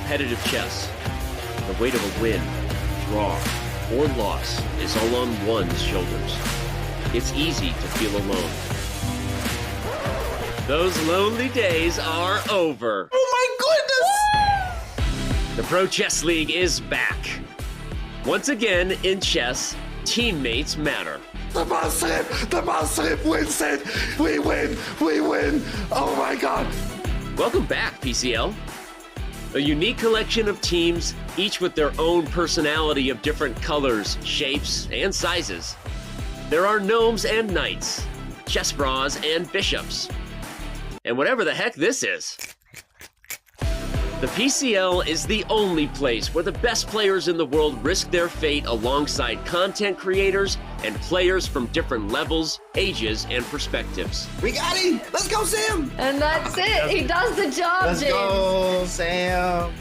competitive chess, the weight of a win, draw, or loss is all on one's shoulders. It's easy to feel alone. Those lonely days are over. Oh my goodness! The Pro Chess League is back. Once again, in chess, teammates matter. The Master wins it! We win! Oh my god! Welcome back, PCL. A unique collection of teams, each with their own personality of different colors, shapes, and sizes. There are gnomes and knights, chess bras and bishops, and whatever the heck this is. The PCL is the only place where the best players in the world risk their fate alongside content creators and players from different levels, ages, and perspectives. We got him! Let's go, Sam! And that's it. He does the job, Let's James. go, Sam!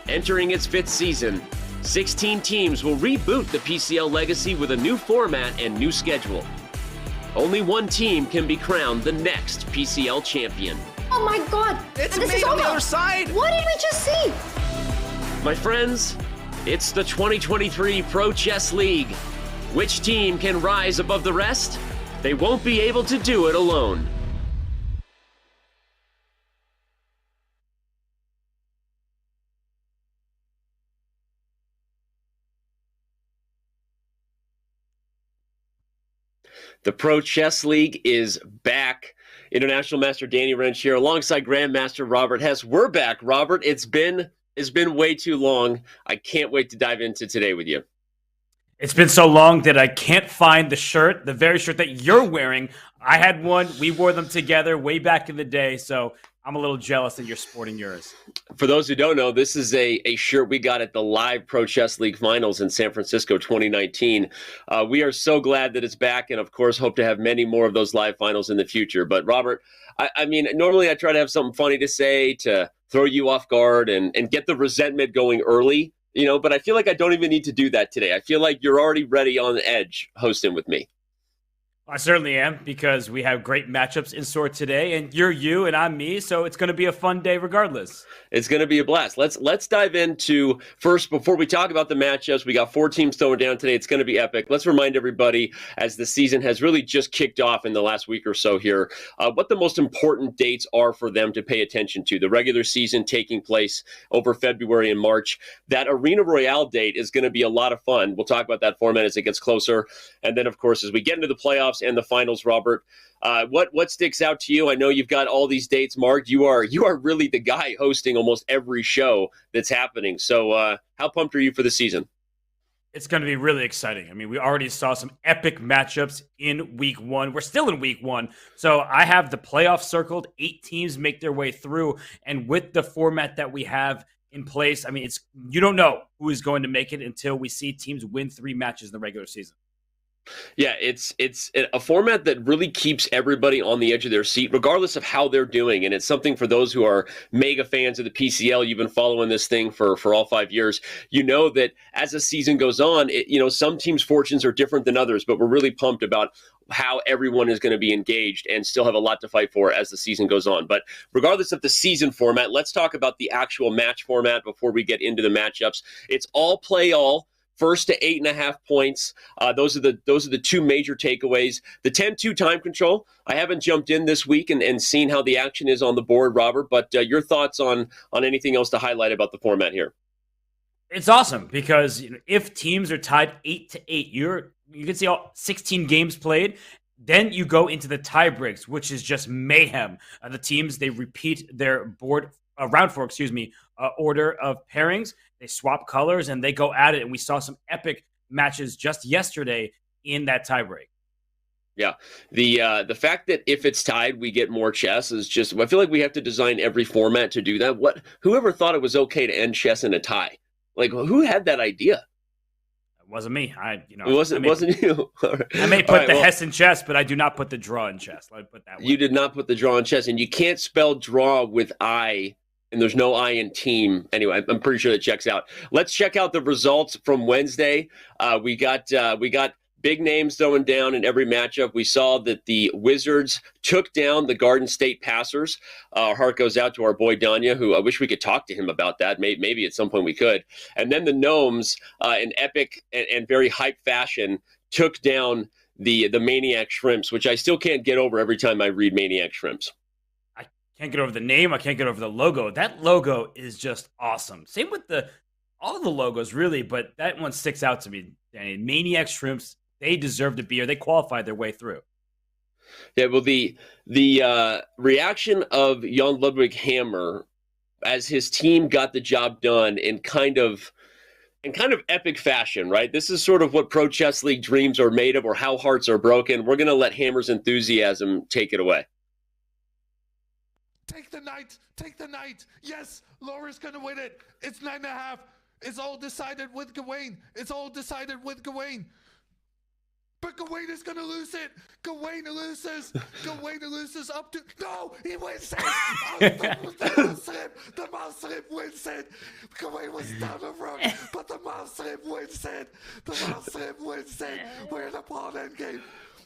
Entering its 5th season, 16 teams will reboot the PCL legacy with a new format and new schedule. Only one team can be crowned the next PCL champion. Oh my god. It's And this me is on the over. other side! What did we just see? My friends, it's the 2023 Pro Chess League. Which team can rise above the rest? They won't be able to do it alone. The Pro Chess League is back. International Master Danny Wrench here alongside Grandmaster Robert Hess. We're back, Robert. It's been way too long. I can't wait to dive into today with you. It's been so long that I can't find the shirt, the very shirt that you're wearing. I had one. We wore them together way back in the day, so I'm a little jealous that you're sporting yours. For those who don't know, this is a shirt we got at the live Pro Chess League Finals in San Francisco 2019. We are so glad that it's back and, of course, hope to have many more of those live finals in the future. But, Robert, I mean, normally I try to have something funny to say to throw you off guard and get the resentment going early, you know, but I feel like I don't even need to do that today. I feel like you're already ready on the edge hosting with me. I certainly am, because we have great matchups in store today, and you're you and I'm me, so it's going to be a fun day regardless. It's going to be a blast. Let's dive into, first, before we talk about the matchups, we got 4 teams throwing down today. It's going to be epic. Let's remind everybody, as the season has really just kicked off in the last week or so here, what the most important dates are for them to pay attention to. The regular season taking place over February and March. That Arena Royale date is going to be a lot of fun. We'll talk about that format as it gets closer. And then, of course, as we get into the playoffs and the finals, Robert, what sticks out to you? I know you've got all these dates marked. You are really the guy hosting almost every show that's happening. So how pumped are you for the season? It's going to be really exciting. I mean, we already saw some epic matchups in week 1. We're still in week 1. So I have the playoffs circled. 8 teams make their way through. And with the format that we have in place, I mean, you don't know who is going to make it until we see teams win 3 matches in the regular season. Yeah, it's a format that really keeps everybody on the edge of their seat, regardless of how they're doing. And it's something for those who are mega fans of the PCL. You've been following this thing for all 5 years. You know that as the season goes on, some teams' fortunes are different than others, but we're really pumped about how everyone is going to be engaged and still have a lot to fight for as the season goes on. But regardless of the season format, let's talk about the actual match format before we get into the matchups. It's all play all. First to 8.5 points. Those are the 2 major takeaways. The 10-2 time control. I haven't jumped in this week and seen how the action is on the board, Robert, but your thoughts on anything else to highlight about the format here? It's awesome because if teams are tied 8-8, you can see all 16 games played. Then you go into the tiebreaks, which is just mayhem. The teams, they repeat their board round 4, order of pairings. They swap colors and they go at it. And we saw some epic matches just yesterday in that tiebreak. Yeah. The fact that if it's tied, we get more chess is just, I feel like we have to design every format to do that. Whoever thought it was okay to end chess in a tie? Like, who had that idea? It wasn't me. It wasn't you. I may put the Hess in chess, but I do not put the draw in chess. Let me put that way. You did not put the draw in chess, and you can't spell draw with I, and there's no I in team. Anyway, I'm pretty sure that checks out. Let's check out the results from Wednesday. We got big names throwing down in every matchup. We saw that the Wizards took down the Garden State Passers. Our heart goes out to our boy Danya, who I wish we could talk to him about that. Maybe at some point we could. And then the Gnomes, in epic and very hype fashion, took down the Maniac Shrimps, which I still can't get over every time I read Maniac Shrimps. I can't get over the name. I can't get over the logo. That logo is just awesome. Same with all the logos, really, but that one sticks out to me, Danny. Maniac Shrimps, they deserve to be, or they qualified their way through. Yeah, well, the reaction of Jan Ludwig Hammer as his team got the job done in kind of epic fashion, right? This is sort of what Pro Chess League dreams are made of, or how hearts are broken. We're going to let Hammer's enthusiasm take it away. Take the knight. Take the knight. Yes, Laura's going to win it. It's 9.5. It's all decided with Gawain. It's all decided with Gawain. But Gawain is going to lose it. Gawain loses. Gawain loses up to... No, he wins it. The mouse rip wins it. Gawain was down the road, but the mouse rip wins it. The mouse rip wins it. We're in the pawn endgame.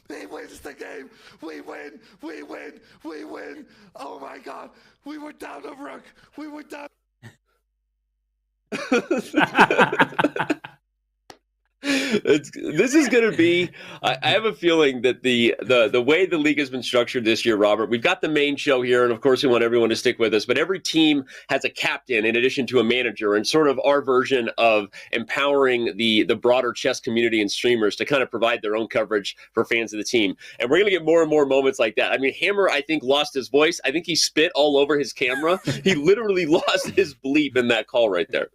He wins the game. We win. We win. We win. Oh my God. We were down a rook. We were down... This is going to be. I have a feeling that the way the league has been structured this year, Robert. We've got the main show here, and of course, we want everyone to stick with us. But every team has a captain in addition to a manager, and sort of our version of empowering the broader chess community and streamers to kind of provide their own coverage for fans of the team. And we're going to get more and more moments like that. I mean, Hammer, I think, lost his voice. I think he spit all over his camera. He literally lost his bleep in that call right there.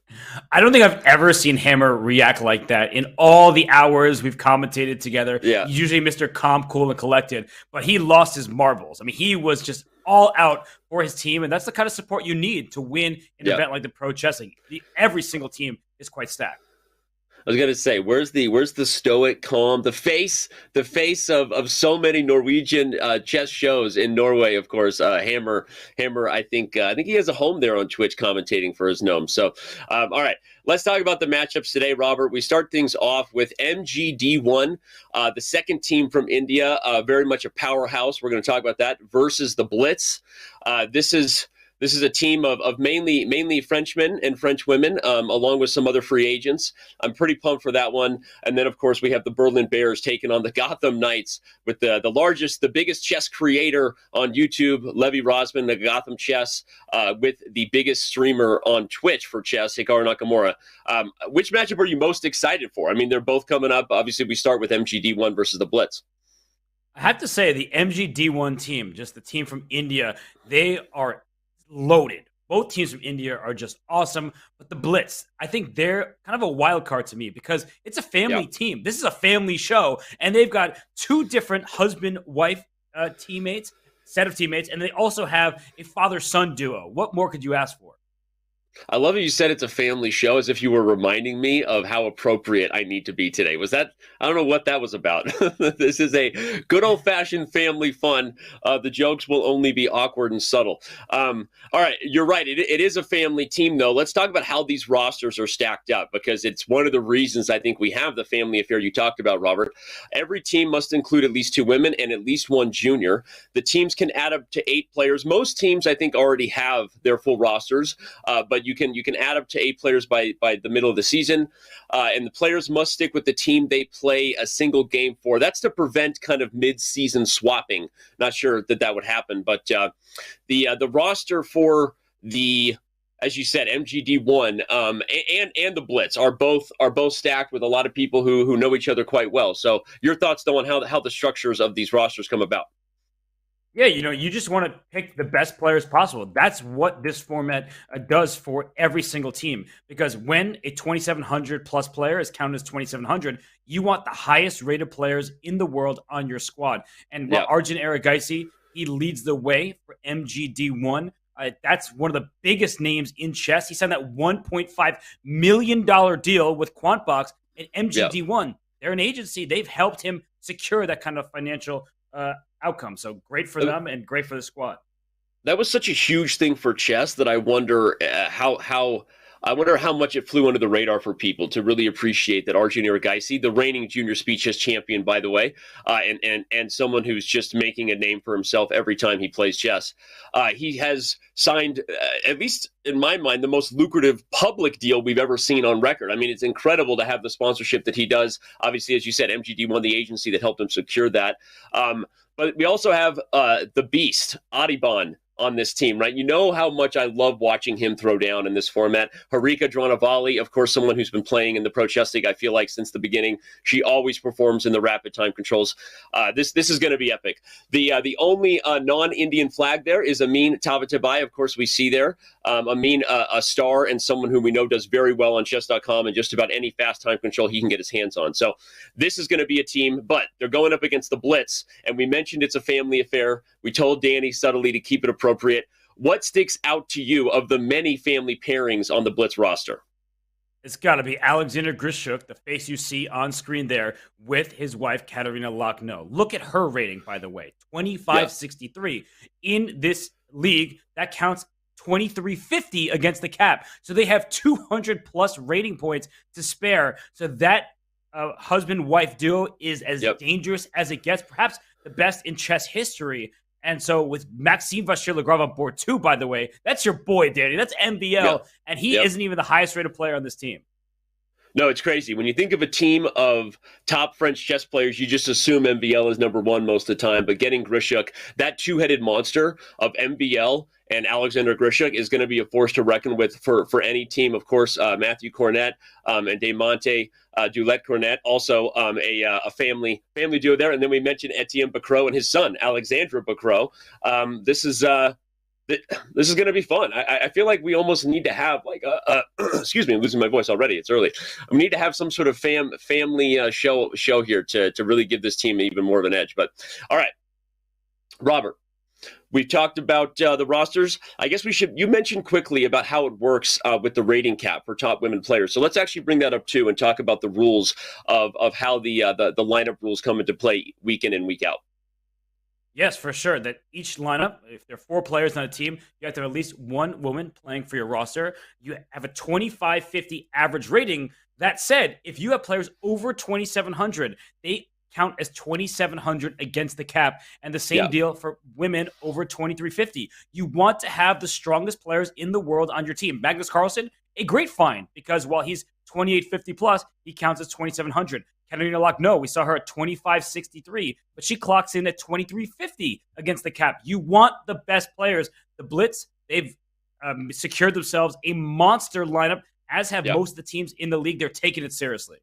I don't think I've ever seen Hammer react like that in all the hours we've commentated together. Yeah. He's usually Mr. Calm, cool, and collected, but he lost his marbles. I mean, he was just all out for his team, and that's the kind of support you need to win an event like the Pro Chess League. Every single team is quite stacked. I was gonna say, where's the stoic, calm, the face of so many Norwegian chess shows in Norway, of course. Hammer. I think he has a home there on Twitch commentating for his gnome. So, all right, let's talk about the matchups today, Robert. We start things off with MGD1, the second team from India, very much a powerhouse. We're going to talk about that versus the Blitz. This is a team of mainly Frenchmen and French women, along with some other free agents. I'm pretty pumped for that one. And then, of course, we have the Berlin Bears taking on the Gotham Knights with the biggest chess creator on YouTube, Levi Rosman, the Gotham Chess, with the biggest streamer on Twitch for chess, Hikaru Nakamura. Which matchup are you most excited for? I mean, they're both coming up. Obviously, we start with MGD1 versus the Blitz. I have to say, the MGD1 team, just the team from India, they are loaded. Both teams from India are just awesome, but the Blitz, I think they're kind of a wild card to me because it's a family team. This is a family show, and they've got two different husband-wife teammates, set of teammates, and they also have a father-son duo. What more could you ask for? I love that you said it's a family show, as if you were reminding me of how appropriate I need to be today. Was that? I don't know what that was about. This is a good old-fashioned family fun. The jokes will only be awkward and subtle. All right, you're right. It is a family team, though. Let's talk about how these rosters are stacked up, because it's one of the reasons I think we have the family affair you talked about, Robert. Every team must include at least 2 women and at least 1 junior. The teams can add up to 8 players. Most teams, I think, already have their full rosters, but you can add up to 8 players by the middle of the season, and the players must stick with the team they play a single game for. That's to prevent kind of mid-season swapping. Not sure that would happen, but the roster for the, as you said, MGD1 and the Blitz are both stacked with a lot of people who know each other quite well. So your thoughts, though, on how the structures of these rosters come about? Yeah, you just want to pick the best players possible. That's what this format does for every single team. Because when a 2,700 plus player is counted as 2,700, you want the highest rated players in the world on your squad. And while Arjun Erigaisi, he leads the way for MGD1. That's one of the biggest names in chess. He signed that $1.5 million deal with Quantbox and MGD1. They're an agency. They've helped him secure that kind of financial outcome. So great for them and great for the squad. That was such a huge thing for chess that I wonder how I wonder how much it flew under the radar for people to really appreciate that Arjun Erigaisi, the reigning junior speed chess champion, by the way, and someone who's just making a name for himself every time he plays chess. He has signed, at least in my mind, the most lucrative public deal we've ever seen on record. I mean, it's incredible to have the sponsorship that he does. Obviously, as you said, MGD1, the agency that helped him secure that. But we also have the beast, Adiban, on this team, right? You know how much I love watching him throw down in this format. Harika Dronavali, of course, someone who's been playing in the Pro Chess League, I feel like, since the beginning. She always performs in the rapid time controls. This is going to be epic. The only non-Indian flag there is Amin Tavatabai. Of course, we see there. Amin, a star and someone who we know does very well on chess.com and just about any fast time control he can get his hands on. So this is going to be a team, but they're going up against the Blitz, and we mentioned it's a family affair. We told Danny subtly to keep it appropriate. What sticks out to you of the many family pairings on the Blitz roster? It's got to be Alexander Grishuk, the face you see on screen there, with his wife, Katerina Lochno. Look at her rating, by the way, 2563. In this league, that counts 2350 against the cap. So they have 200-plus rating points to spare. So that husband-wife duo is as dangerous as it gets, perhaps the best in chess history. And so with Maxime Vachier-Lagrave on board 2, by the way, that's your boy, Danny. That's MVL, and he isn't even the highest-rated player on this team. No, it's crazy. When you think of a team of top French chess players, you just assume MVL is number one most of the time. But getting Grishuk, that two-headed monster of MVL and Alexander Grishuk is going to be a force to reckon with for any team. Of course, Matthew Cornet and Desmonte Dulette Cornet, also a family duo there. And then we mentioned Etienne Bacro and his son, Alexandre Bacro. This is going to be fun. I feel like we almost need to have like excuse me, I'm losing my voice already. It's early. We need to have some sort of family show here to really give this team even more of an edge. But all right, Robert, we've talked about the rosters. I guess you mentioned quickly about how it works with the rating cap for top women players. So let's actually bring that up too and talk about the rules of how the lineup rules come into play week in and week out. Yes, for sure. That each lineup, if there are 4 players on a team, you have to have at least one woman playing for your roster. You have a 2550 average rating. That said, if you have players over 2700, they count as 2700 against the cap. And the same deal for women over 2350. You want to have the strongest players in the world on your team. Magnus Carlsen, a great find, because while he's 2850 plus, he counts as 2700. Katerina Lochno, we saw her at 2563, but she clocks in at 2350 against the cap. You want the best players. The Blitz, they've secured themselves a monster lineup, as have most of the teams in the league. They're taking it seriously.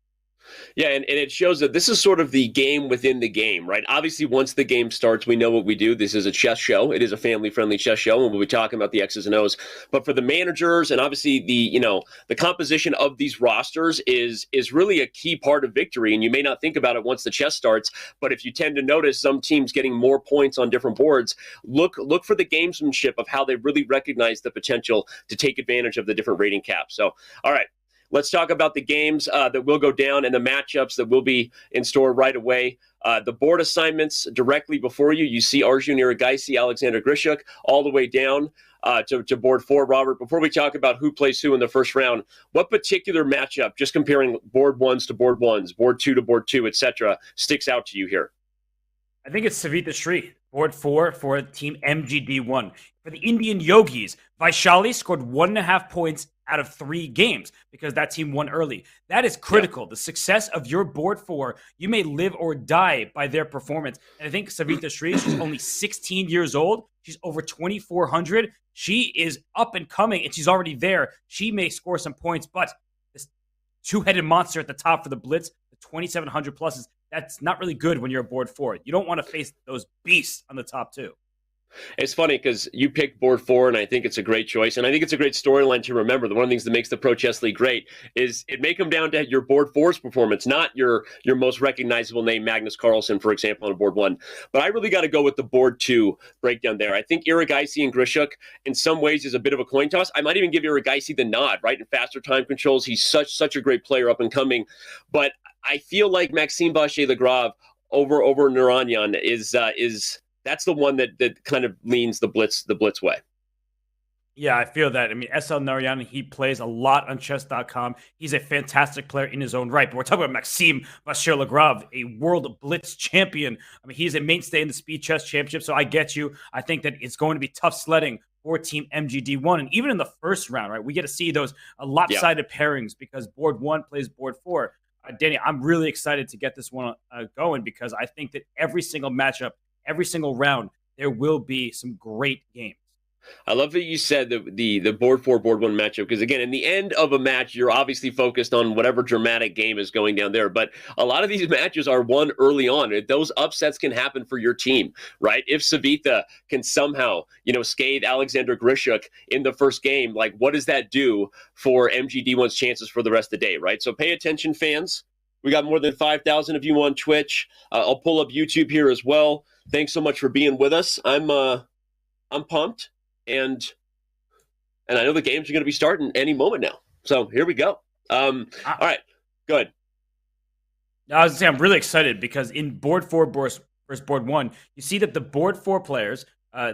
Yeah, and it shows that this is sort of the game within the game, right? Obviously, once the game starts, we know what we do. This is a chess show. It is a family-friendly chess show, and we'll be talking about the X's and O's. But for the managers and obviously the composition of these rosters is really a key part of victory. And you may not think about it once the chess starts, but if you tend to notice some teams getting more points on different boards, look for the gamesmanship of how they really recognize the potential to take advantage of the different rating caps. So, all right. Let's talk about the games that will go down and the matchups that will be in store right away. The board assignments directly before you. You see Arjun Erigaisi, Alexander Grishuk, all the way down to board 4. Robert, before we talk about who plays who in the first round, what particular matchup, just comparing board 1s to board 1s, board 2 to board 2, etc., sticks out to you here? I think it's Savita Sri, board 4 for team MGD1. For the Indian Yogis, Vaishali scored 1.5 points out of 3 games because that team won early. That is critical. The success of your board 4, you may live or die by their performance. And I think Savita Sri, she's only 16 years old. She's over 2,400. She is up and coming, and she's already there. She may score some points, but this two-headed monster at the top for the Blitz, the 2,700 pluses, that's not really good when you're a board 4. You don't want to face those beasts on the top 2. It's funny because you picked board 4, and I think it's a great choice. And I think it's a great storyline to remember. One of the things that makes the Pro Chess League great is it may come down to your board 4's performance, not your most recognizable name, Magnus Carlsen, for example, on board 1. But I really got to go with the board 2 breakdown there. I think Erigaisi and Grishuk, in some ways, is a bit of a coin toss. I might even give Erigaisi the nod, right? In faster time controls, he's such a great player up and coming. But I feel like Maxime Vachier-Lagrave over Naranyan is that's the one that kind of leans the Blitz way. Yeah, I feel that. I mean, SL Narayan, he plays a lot on chess.com. He's a fantastic player in his own right. But we're talking about Maxime Vachier-Lagrave, a world Blitz champion. I mean, he's a mainstay in the Speed Chess Championship, so I get you. I think that it's going to be tough sledding for Team MGD1. And even in the first round, right, we get to see those lopsided pairings because board 1 plays board 4. Danny, I'm really excited to get this one going because I think that every single matchup, every single round, there will be some great games. I love that you said the board 4, board 1 matchup, because again, in the end of a match, you're obviously focused on whatever dramatic game is going down there. But a lot of these matches are won early on. Those upsets can happen for your team, right? If Savita can somehow, scathe Alexander Grishuk in the first game, like what does that do for MGD1's chances for the rest of the day, right? So pay attention, fans. We got more than 5,000 of you on Twitch. I'll pull up YouTube here as well. Thanks so much for being with us. I'm pumped. And I know the games are going to be starting any moment now. So here we go. All right, good. I was going to say, I'm really excited because in board 4 versus board 1, you see that the board 4 players,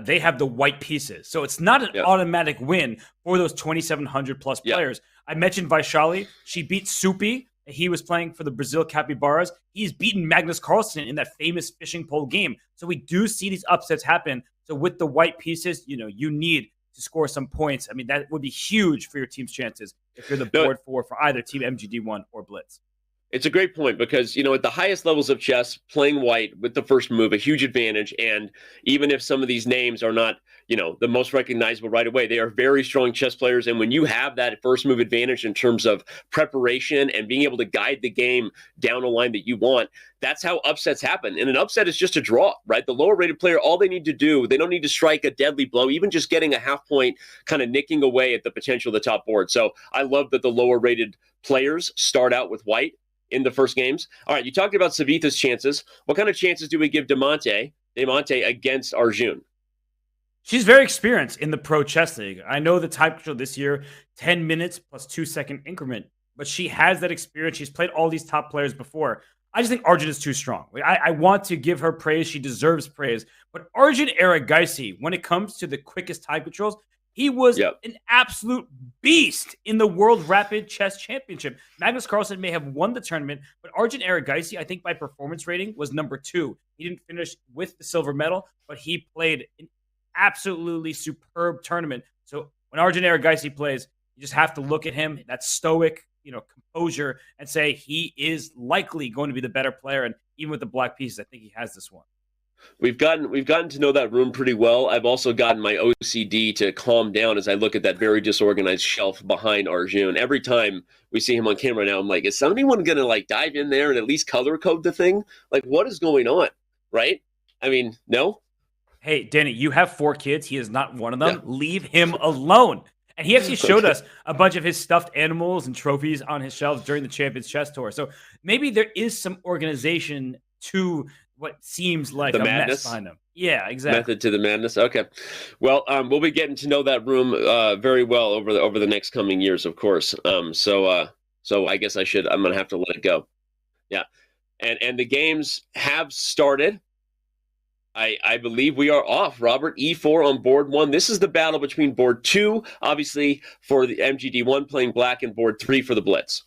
they have the white pieces. So it's not an automatic win for those 2,700 plus players. I mentioned Vaishali. She beat Supi. He was playing for the Brazil Capybaras. He's beaten Magnus Carlsen in that famous fishing pole game. So we do see these upsets happen. So with the white pieces, you need to score some points. I mean, that would be huge for your team's chances if you're the board 4 for either Team MGD1 or Blitz. It's a great point because, at the highest levels of chess, playing white with the first move, a huge advantage. And even if some of these names are not, the most recognizable right away, they are very strong chess players. And when you have that first move advantage in terms of preparation and being able to guide the game down a line that you want, that's how upsets happen. And an upset is just a draw, right? The lower rated player, all they need to do, they don't need to strike a deadly blow, even just getting a half point, kind of nicking away at the potential of the top board. So I love that the lower rated players start out with white in the first games. All right, you talked about Savita's chances. What kind of chances do we give Demonte against Arjun? She's very experienced in the Pro Chess League. I know the time control this year, 10 minutes plus 2-second increment, but she has that experience. She's played all these top players before. I just think Arjun is too strong. I want to give her praise. She deserves praise. But Arjun Erigaisi, when it comes to the quickest time controls, he was an absolute beast in the World Rapid Chess Championship. Magnus Carlsen may have won the tournament, but Arjun Erigaisi, I think by performance rating, was number 2. He didn't finish with the silver medal, but he played an absolutely superb tournament. So when Arjun Erigaisi plays, you just have to look at him, that stoic, composure, and say he is likely going to be the better player. And even with the black pieces, I think he has this one. We've gotten to know that room pretty well. I've also gotten my OCD to calm down as I look at that very disorganized shelf behind Arjun. Every time we see him on camera now, I'm like, is anyone going to dive in there and at least color code the thing? Like, what is going on, right? I mean, no? Hey, Danny, you have 4 kids. He is not one of them. Yeah. Leave him alone. And he actually showed us a bunch of his stuffed animals and trophies on his shelves during the Champions Chess Tour. So maybe there is some organization to what seems like the a madness mess behind them. Yeah, exactly. Method to the madness. Okay. Well, we'll be getting to know that room very well over the next coming years, of course. So I guess I'm going to have to let it go. Yeah. And the games have started. I believe we are off, Robert. E4 on board 1. This is the battle between board 2, obviously, for the MGD1 playing black, and board 3 for the Blitz.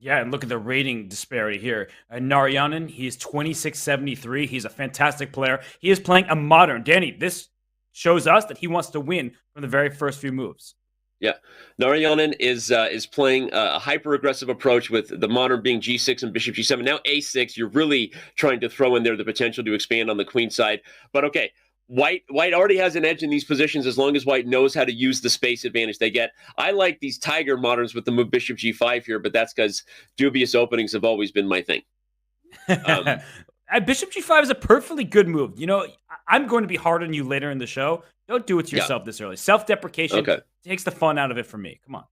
Yeah, and look at the rating disparity here. Narayanan, he's 2673. He's a fantastic player. He is playing a modern. Danny, this shows us that he wants to win from the very first few moves. Yeah, Narayanan is playing a hyper-aggressive approach with the modern being G6 and Bishop G7. Now A6, you're really trying to throw in there the potential to expand on the queen side. But okay, White already has an edge in these positions as long as White knows how to use the space advantage they get. I like these Tiger moderns with the move Bishop G5 here, but that's because dubious openings have always been my thing. Bishop G5 is a perfectly good move. I'm going to be hard on you later in the show. Don't do it to yourself this early. Self-deprecation takes the fun out of it for me. Come on.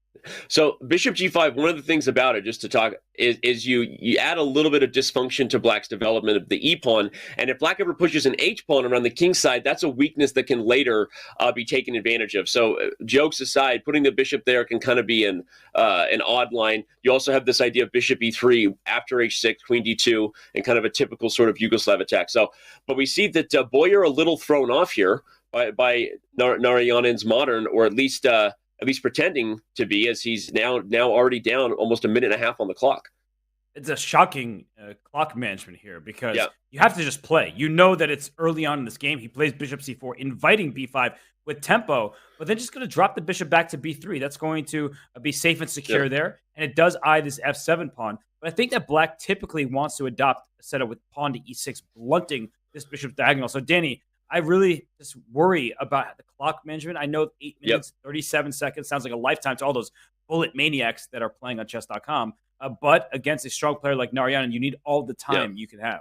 So Bishop G5, one of the things about it, just to talk, is you add a little bit of dysfunction to Black's development of the E-pawn, and if Black ever pushes an H-pawn around the king side, that's a weakness that can later be taken advantage of. So jokes aside, putting the bishop there can kind of be an odd line. You also have this idea of Bishop E3 after H6, Queen D2, and kind of a typical sort of Yugoslav attack. So, but we see that Boyer a little thrown off here by Narayanen's modern, or at least pretending to be, as he's now already down almost a minute and a half on the clock. It's a shocking clock management here because Yeah. you have to just play. You know that it's early on in this game. He plays bishop c4, inviting b5 with tempo, but then just going to drop the bishop back to b3. That's going to be safe and secure there, and it does eye this f7 pawn. But I think that black typically wants to adopt a setup with pawn to e6, blunting this bishop's diagonal. So, Danny, I really just worry about the clock management. I know 8 minutes, 37 seconds sounds like a lifetime to all those bullet maniacs that are playing on chess.com. But against a strong player like Narayanen, you need all the time you can have.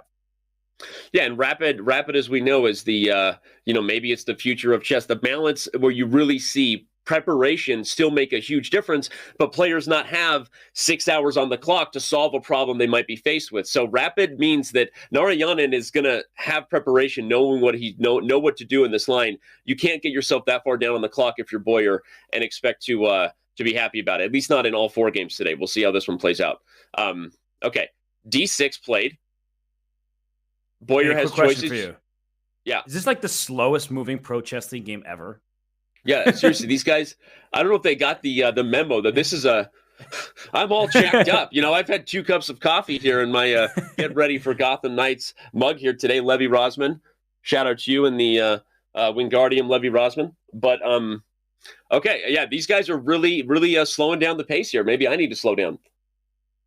Yeah, and rapid as we know is the maybe it's the future of chess. The balance where you really see preparation still make a huge difference, but players not have 6 hours on the clock to solve a problem they might be faced with. So rapid means that Narayanen is going to have preparation, knowing what he know what to do in this line. You can't get yourself that far down on the clock if you're Boyer and expect to be happy about it. At least not in all 4 games today. We'll see how this one plays out. Okay, D6 played. Boyer has choices. For you. Yeah. Is this like the slowest moving Pro Chess League game ever? Yeah, seriously, these guys, I don't know if they got the memo that this is I'm all jacked up. I've had 2 cups of coffee here in my get ready for Gotham Knights mug here today. Levy Rosman, shout out to you and the Wingardium Levy Rosman. But okay, yeah, these guys are really, really slowing down the pace here. Maybe I need to slow down.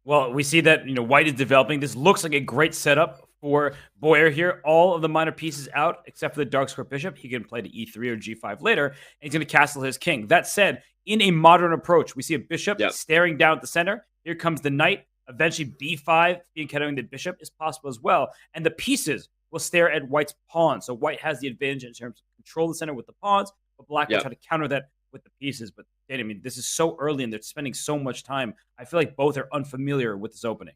Well, we see that White is developing. This looks like a great setup for Boyer here. All of the minor pieces out except for the dark square bishop. He can play to e3 or g5 later, and he's going to castle his king. That said, in a modern approach, we see a bishop staring down at the center. Here comes the knight. Eventually, b5, encountering the bishop is possible as well. And the pieces will stare at White's pawn. So White has the advantage in terms of control the center with the pawns, but Black will try to counter that with the pieces. But I mean, this is so early and they're spending so much time. I feel like both are unfamiliar with this opening.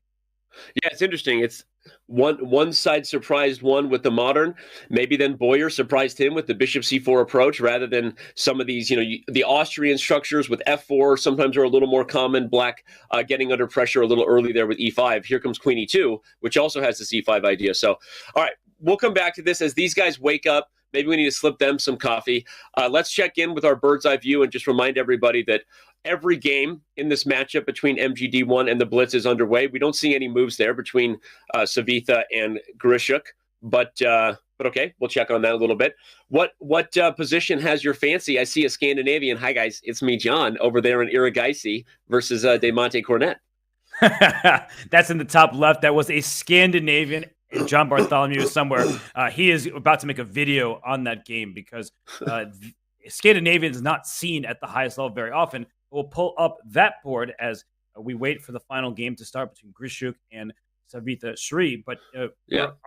Yeah, it's interesting. It's one side surprised one with the modern. Maybe then Boyer surprised him with the bishop c4 approach rather than some of these, the Austrian structures with f4 sometimes are a little more common. Black getting under pressure a little early there with e5. Here comes queen e2, which also has the c5 idea. So, all right, we'll come back to this as these guys wake up. Maybe we need to slip them some coffee. Let's check in with our bird's eye view and just remind everybody that every game in this matchup between MGD1 and the Blitz is underway. We don't see any moves there between Savitha and Grishuk, but okay, we'll check on that a little bit. What position has your fancy? I see a Scandinavian. Hi guys, it's me, John, over there in Erigaisi versus Demonte Cornet. That's in the top left. That was a Scandinavian. John Bartholomew is somewhere. He is about to make a video on that game because Scandinavian is not seen at the highest level very often. We'll pull up that board as we wait for the final game to start between Grishuk and Savitha Sri. But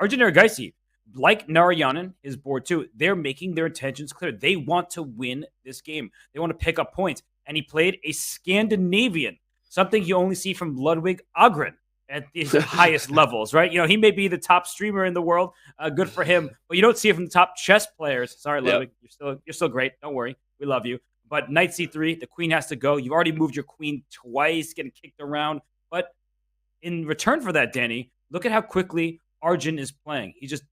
Arjun Erigaisi, like Narayanen, his board too, they're making their intentions clear. They want to win this game. They want to pick up points. And he played a Scandinavian, something you only see from Ludwig Agren at his highest levels, right? He may be the top streamer in the world. Good for him. But you don't see it from the top chess players. Sorry, Ludwig. You're still great. Don't worry. We love you. But knight c3, the queen has to go. You've already moved your queen twice, getting kicked around. But in return for that, Danny, look at how quickly Arjun is playing. He's just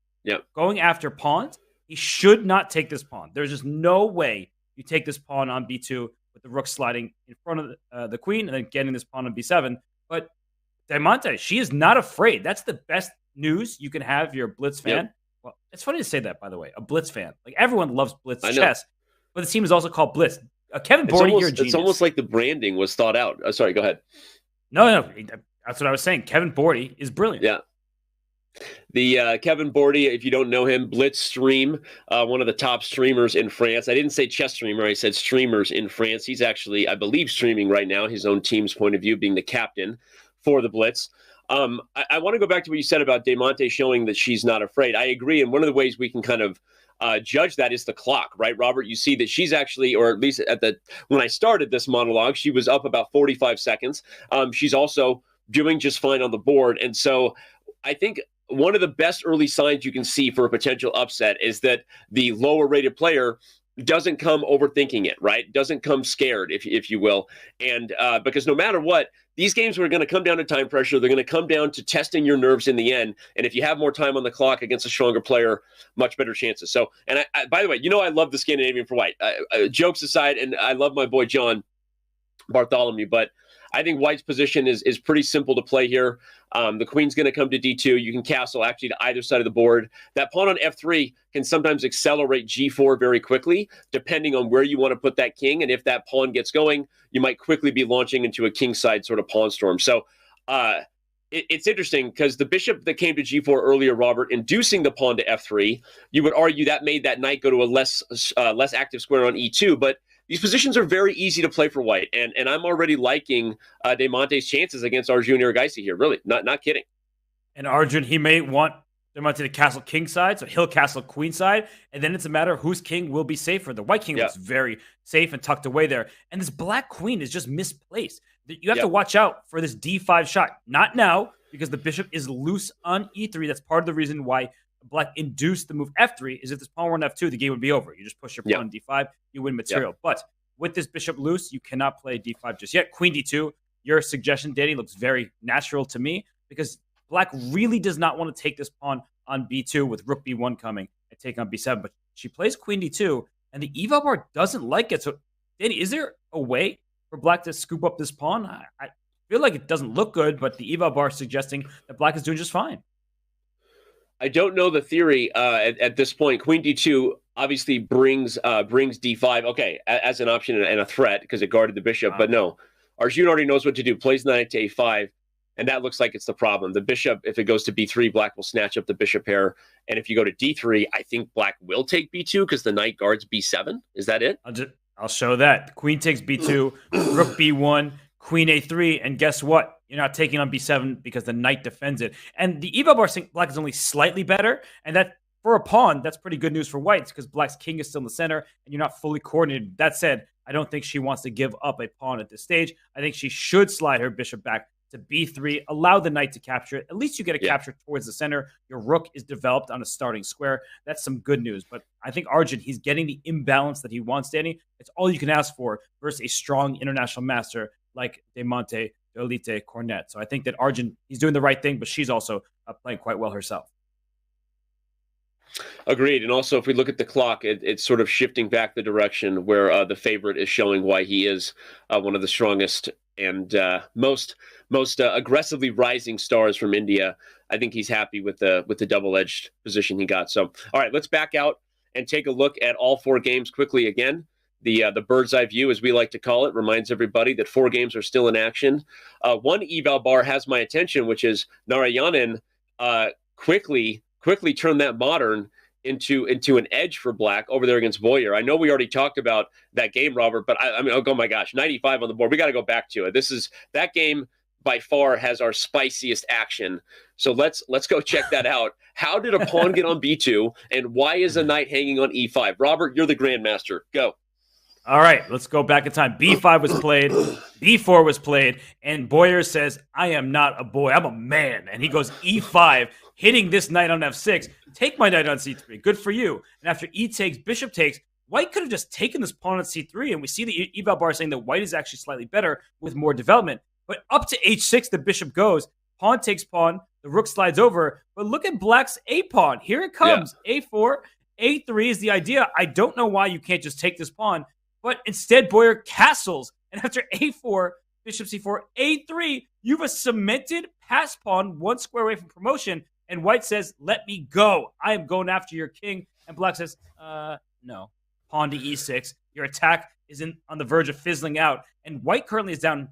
going after pawns. He should not take this pawn. There's just no way you take this pawn on b2 with the rook sliding in front of the queen and then getting this pawn on b7. But Diamante, she is not afraid. That's the best news you can have if you're a Blitz fan. Well, it's funny to say that, by the way, a Blitz fan. Like, everyone loves Blitz chess. But the team is also called Blitz. Kevin Bordy, you're a genius. It's almost like the branding was thought out. Sorry, go ahead. No, that's what I was saying. Kevin Bordy is brilliant. Yeah. The Kevin Bordy, if you don't know him, Blitz stream, one of the top streamers in France. I didn't say chess streamer. I said streamers in France. He's actually, I believe, streaming right now, his own team's point of view, being the captain for the Blitz. I want to go back to what you said about Demonte showing that she's not afraid. I agree. And one of the ways we can kind of judge that is the clock, right, Robert? You see that she's actually, or at least when I started this monologue, she was up about 45 seconds. She's also doing just fine on the board. And so I think one of the best early signs you can see for a potential upset is that the lower rated player doesn't come overthinking it, right? Doesn't come scared, if you will. And because no matter what, these games are going to come down to time pressure. They're going to come down to testing your nerves in the end. And if you have more time on the clock against a stronger player, much better chances. So, and by the way, I love the Scandinavian for white. Jokes aside, and I love my boy John Bartholomew, but I think white's position is pretty simple to play here. The queen's going to come to d2. You can castle actually to either side of the board. That pawn on f3 can sometimes accelerate g4 very quickly, depending on where you want to put that king. And if that pawn gets going, you might quickly be launching into a kingside sort of pawn storm. So it's interesting because the bishop that came to g4 earlier, Robert, inducing the pawn to f3, you would argue that made that knight go to a less active square on e2, but these positions are very easy to play for white, and I'm already liking Demonte's chances against Arjun Erigaisi here. Really, not kidding. And Arjun, he may want Demonte to castle king side, so he'll castle queen side, and then it's a matter of whose king will be safer. The white king looks very safe and tucked away there, and this black queen is just misplaced. You have to watch out for this d5 shot. Not now, because the bishop is loose on e3. That's part of the reason why black induced the move f3 is if this pawn were on f2, the game would be over. You just push your pawn d5, you win material. But with this bishop loose, you cannot play d5 just yet. Queen d2, your suggestion, Danny, looks very natural to me because black really does not want to take this pawn on b2 with rook b1 coming and take on b7. But she plays queen d2, and the eval bar doesn't like it. So, Danny, is there a way for black to scoop up this pawn? I feel like it doesn't look good, but the eval bar is suggesting that black is doing just fine. I don't know the theory at this point. Queen d2 obviously brings d5, okay, as an option and a threat because it guarded the bishop. But no, Arjun already knows what to do. Plays knight to a5, and that looks like it's the problem. The bishop, if it goes to b3, black will snatch up the bishop pair. And if you go to d3, I think black will take b2 because the knight guards b7. Is that it? I'll show that. The queen takes b2, rook b1, queen a3, and guess what? You're not taking on b7 because the knight defends it. And the eval bar saying black is only slightly better, and that for a pawn, that's pretty good news for whites because black's king is still in the center, and you're not fully coordinated. That said, I don't think she wants to give up a pawn at this stage. I think she should slide her bishop back to b3, allow the knight to capture it. At least you get a capture towards the center. Your rook is developed on a starting square. That's some good news. But I think Arjun, he's getting the imbalance that he wants, Danny. It's all you can ask for versus a strong international master like Demonte Elite Cornet. So I think that Arjun, he's doing the right thing, but she's also playing quite well herself. Agreed. And also, if we look at the clock, it's sort of shifting back the direction where the favorite is showing why he is one of the strongest and most aggressively rising stars from India. I think he's happy with the double-edged position he got. So, all right, let's back out and take a look at all four games quickly again. The bird's eye view, as we like to call it, reminds everybody that 4 games are still in action. One eval bar has my attention, which is Narayanan quickly turned that modern into an edge for black over there against Boyer. I know we already talked about that game, Robert, but I mean, oh my gosh, 95 on the board. We got to go back to it. That game by far has our spiciest action. So let's go check that out. How did a pawn get on b2, and why is a knight hanging on e5? Robert, you're the grandmaster. Go. All right, let's go back in time. b5 was played, b4 was played, and Boyer says, I am not a boy, I'm a man. And he goes e5, hitting this knight on f6. Take my knight on c3. Good for you. And after e takes, bishop takes, white could have just taken this pawn on c3, and we see the eval bar saying that white is actually slightly better with more development. But up to h6, the bishop goes. Pawn takes pawn, the rook slides over. But look at black's a-pawn. Here it comes. Yeah. a4, a3 is the idea. I don't know why you can't just take this pawn. But instead, Boyer castles. And after a4, bishop c4, a3, you have a cemented pass pawn 1 square away from promotion. And white says, let me go. I am going after your king. And black says, no. Pawn to e6. Your attack is on the verge of fizzling out. And white currently is down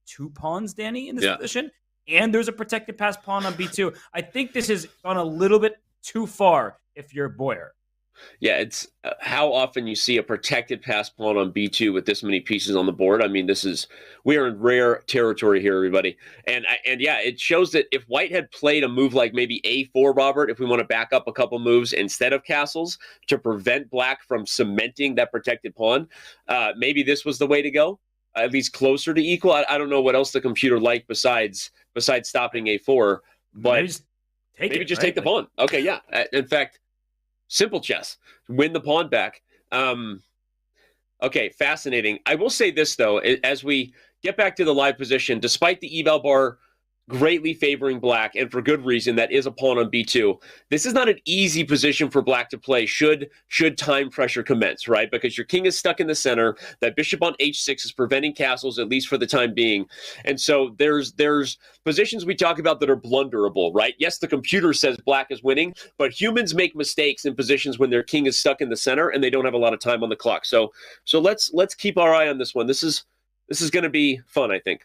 2 pawns, Danny, in this position. And there's a protected pass pawn on b2. I think this has gone a little bit too far if you're Boyer. Yeah, it's how often you see a protected pass pawn on b2 with this many pieces on the board. I mean, we are in rare territory here, everybody. And yeah, it shows that if white had played a move like maybe a4, Robert, if we want to back up a couple moves instead of castles to prevent black from cementing that protected pawn, maybe this was the way to go, at least closer to equal. I don't know what else the computer liked besides stopping a4, but maybe just take the pawn. Okay, yeah. In fact, simple chess, win the pawn back. Okay, fascinating. I will say this, though, as we get back to the live position, despite the eval bar greatly favoring black, and for good reason, that is a pawn on b2. This is not an easy position for black to play should time pressure commence, right? Because your king is stuck in the center. That bishop on h6 is preventing castles, at least for the time being. And so there's positions we talk about that are blunderable, right? Yes, the computer says black is winning, but humans make mistakes in positions when their king is stuck in the center and they don't have a lot of time on the clock. So let's keep our eye on this one. This is going to be fun, I think.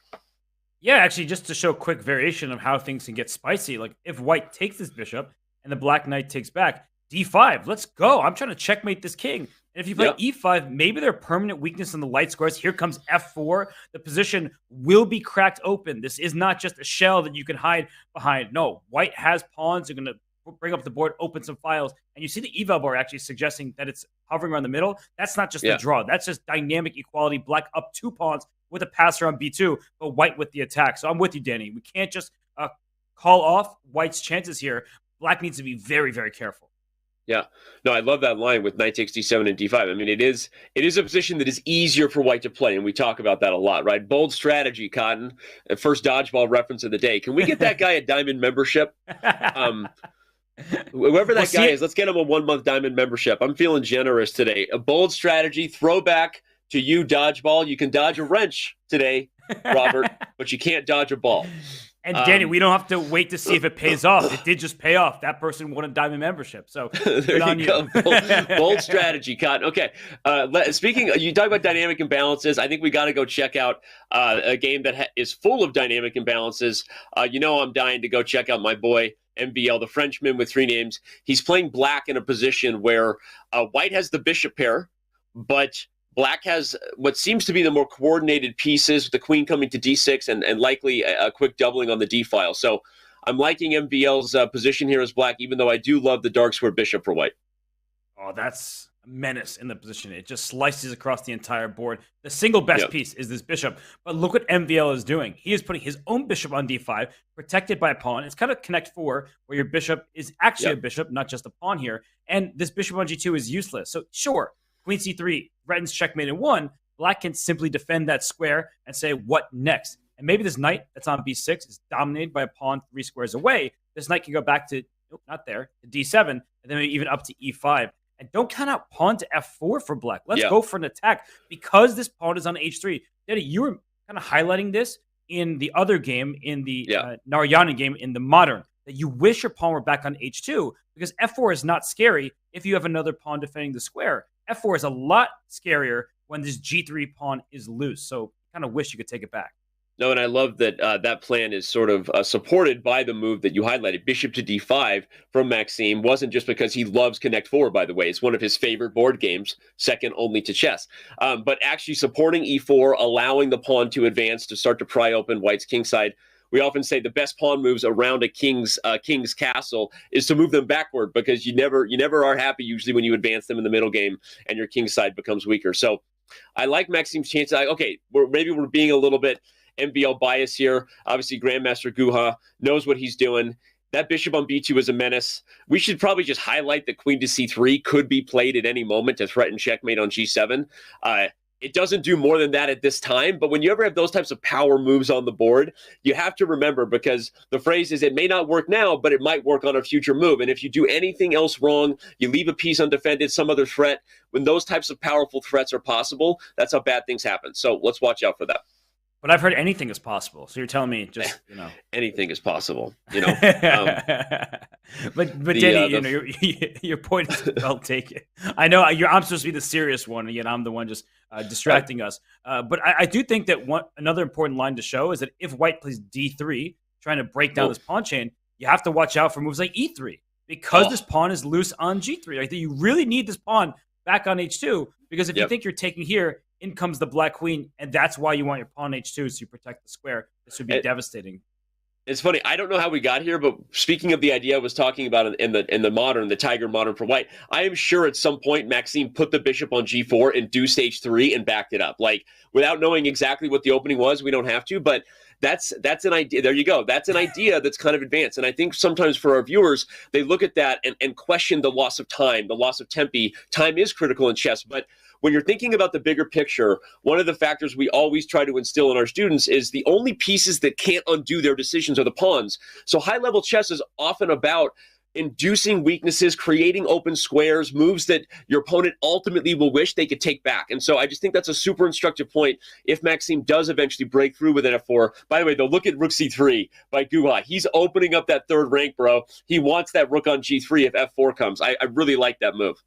Yeah, actually, just to show a quick variation of how things can get spicy, like if white takes this bishop and the black knight takes back, d5, let's go. I'm trying to checkmate this king. And if you play e5, maybe there are permanent weakness in the light squares. Here comes f4. The position will be cracked open. This is not just a shell that you can hide behind. No, white has pawns. They're going to bring up the board, open some files. And you see the eval bar actually suggesting that it's hovering around the middle. That's not just a draw. That's just dynamic equality. Black up 2 pawns with a passer on b2, but white with the attack. So I'm with you, Danny. We can't just call off white's chances here. Black needs to be very, very careful. Yeah. No, I love that line with knight takes d7 and d5. I mean, it is a position that is easier for white to play, and we talk about that a lot, right? Bold strategy, Cotton. First dodgeball reference of the day. Can we get that guy a diamond membership? Whoever that guy is, let's get him a 1-month diamond membership. I'm feeling generous today. A bold strategy, throwback to you, dodgeball. You can dodge a wrench today, Robert, but you can't dodge a ball. And Danny, we don't have to wait to see if it pays off. It did just pay off. That person won a diamond membership. So good on you. Bold strategy, Cotton. Okay. Speaking, you talk about dynamic imbalances. I think we got to go check out a game that is full of dynamic imbalances. I'm dying to go check out my boy MVL, the Frenchman with 3 names. He's playing black in a position where white has the bishop pair, but black has what seems to be the more coordinated pieces, with the queen coming to d6 and likely a quick doubling on the d file. So I'm liking MVL's position here as black, even though I do love the dark square bishop for white. Oh, that's a menace in the position. It just slices across the entire board. The single best piece is this bishop. But look what MVL is doing. He is putting his own bishop on d5, protected by a pawn. It's kind of connect 4, where your bishop is actually a bishop, not just a pawn here. And this bishop on g2 is useless. So sure, queen c3 threatens checkmate in 1. Black can simply defend that square and say, what next? And maybe this knight that's on b6 is dominated by a pawn 3 squares away. This knight can go back to, not there, to d7, and then maybe even up to e5. And don't count out pawn to f4 for black. Let's go for an attack because this pawn is on h3. Daddy, you were kind of highlighting this in the other game, in the Narayana game, in the modern, that you wish your pawn were back on h2 because f4 is not scary if you have another pawn defending the square. f4 is a lot scarier when this g3 pawn is loose. So kind of wish you could take it back. No, and I love that that plan is sort of supported by the move that you highlighted. Bishop to d5 from Maxime wasn't just because he loves Connect 4, by the way. It's one of his favorite board games, second only to chess. But actually supporting e4, allowing the pawn to advance to start to pry open white's kingside. We often say the best pawn moves around a king's castle is to move them backward because you never are happy usually when you advance them in the middle game and your king side becomes weaker. So I like Maxime's chance. Okay, maybe we're being a little bit MVL bias here. Obviously, Grandmaster Guha knows what he's doing. That bishop on b2 is a menace. We should probably just highlight that queen to c3 could be played at any moment to threaten checkmate on g7. It doesn't do more than that at this time, but when you ever have those types of power moves on the board, you have to remember, because the phrase is it may not work now, but it might work on a future move. And if you do anything else wrong, you leave a piece undefended, some other threat, when those types of powerful threats are possible, that's how bad things happen. So let's watch out for that. But I've heard anything is possible. So you're telling me just, anything is possible, But Danny, your point is well taken. I know I'm supposed to be the serious one, and yet I'm the one just distracting us. But I do think that another important line to show is that if white plays d3, trying to break down this pawn chain, you have to watch out for moves like e3, because this pawn is loose on g3. Like, you really need this pawn back on h2, because if you think you're taking here, in comes the black queen, and that's why you want your pawn h2, so you protect the square. This would be devastating. It's funny. I don't know how we got here, but speaking of the idea I was talking about in the modern, the Tiger modern for white, I am sure at some point Maxime put the bishop on g4, induced h3, and backed it up. Like, without knowing exactly what the opening was, we don't have to, but that's an idea. There you go. That's an idea that's kind of advanced. And I think sometimes for our viewers, they look at that and question the loss of time, the loss of tempi. Time is critical in chess, but when you're thinking about the bigger picture, one of the factors we always try to instill in our students is the only pieces that can't undo their decisions are the pawns. So high-level chess is often about inducing weaknesses, creating open squares, moves that your opponent ultimately will wish they could take back. And so I just think that's a super instructive point if Maxime does eventually break through with an F4. By the way, though, look at Rook C3 by Guha. He's opening up that third rank, bro. He wants that Rook on G3 if F4 comes. I really like that move.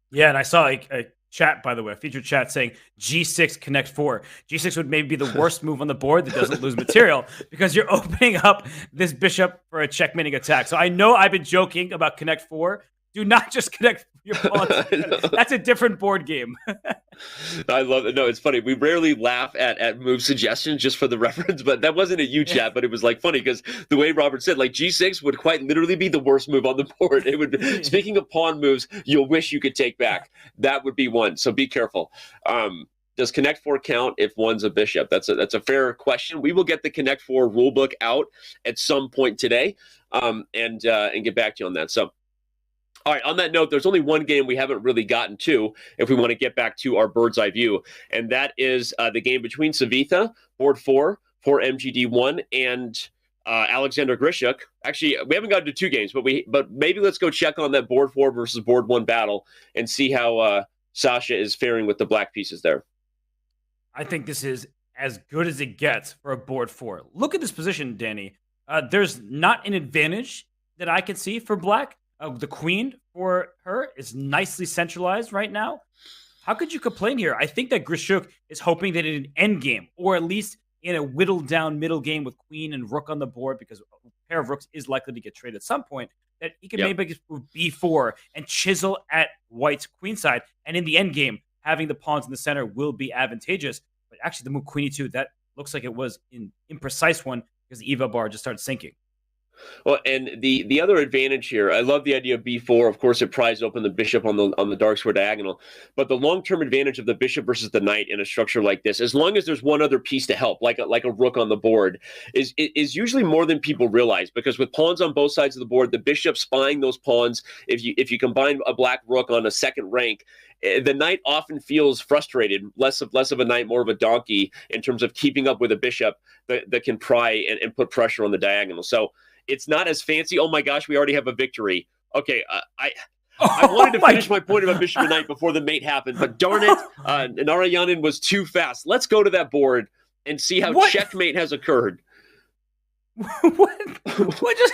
Yeah, and I saw a chat, by the way, a featured chat saying G6 connect 4. G6 would maybe be the worst move on the board that doesn't lose material because you're opening up this bishop for a checkmating attack. So I know I've been joking about connect 4. Do not just connect your pawns. That's a different board game. I love it. No, it's funny. We rarely laugh at move suggestions just for the reference, but that wasn't a you chat, but it was like funny because the way Robert said, like G6 would quite literally be the worst move on the board. It would be, speaking of pawn moves, you'll wish you could take back. That would be one. So be careful. Does Connect 4 count if one's a bishop? That's a fair question. We will get the Connect 4 rulebook out at some point today, and get back to you on that. So. All right, on that note, there's only one game we haven't really gotten to if we want to get back to our bird's eye view, and that is the game between Savitha, board 4 for MGD1, and Alexander Grishuk. Actually, we haven't gotten to two games, but maybe let's go check on that board 4 versus board 1 battle and see how Sasha is faring with the black pieces there. I think this is as good as it gets for a board 4. Look at this position, Danny. There's not an advantage that I can see for black. The queen for her is nicely centralized right now. How could you complain here? I think that Grishuk is hoping that in an endgame, or at least in a whittled down middle game with queen and rook on the board, because a pair of rooks is likely to get traded at some point, that he can maybe move b4 and chisel at white's queen side. And in the endgame, having the pawns in the center will be advantageous. But actually, the move queen e2, that looks like it was an imprecise one because the EVA bar just started sinking. Well, and the other advantage here, I love the idea of b4. Of course, it pries open the bishop on the dark square diagonal. But the long-term advantage of the bishop versus the knight in a structure like this, as long as there's one other piece to help, like a rook on the board, is usually more than people realize. Because with pawns on both sides of the board, the bishop spying those pawns, if you combine a black rook on a second rank, the knight often feels frustrated, less of a knight, more of a donkey in terms of keeping up with a bishop that can pry and put pressure on the diagonal. So it's not as fancy. Oh my gosh, we already have a victory. Okay, I wanted to finish my point about bishop and knight before the mate happened, but darn it, Narayanan was too fast. Let's go to that board and see how checkmate has occurred. What just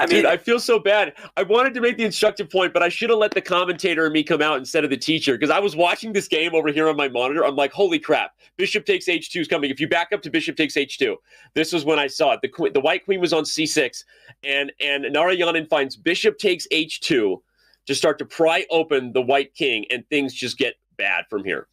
Dude, I feel so bad. I wanted to make the instructive point, but I should have let the commentator and me come out instead of the teacher, because I was watching this game over here on my monitor. I'm like, holy crap, bishop takes h2 is coming. If you back up to bishop takes h2, this was when I saw it. The white queen was on c6, and Narayanan finds bishop takes h2 to start to pry open the white king, and things just get bad from here.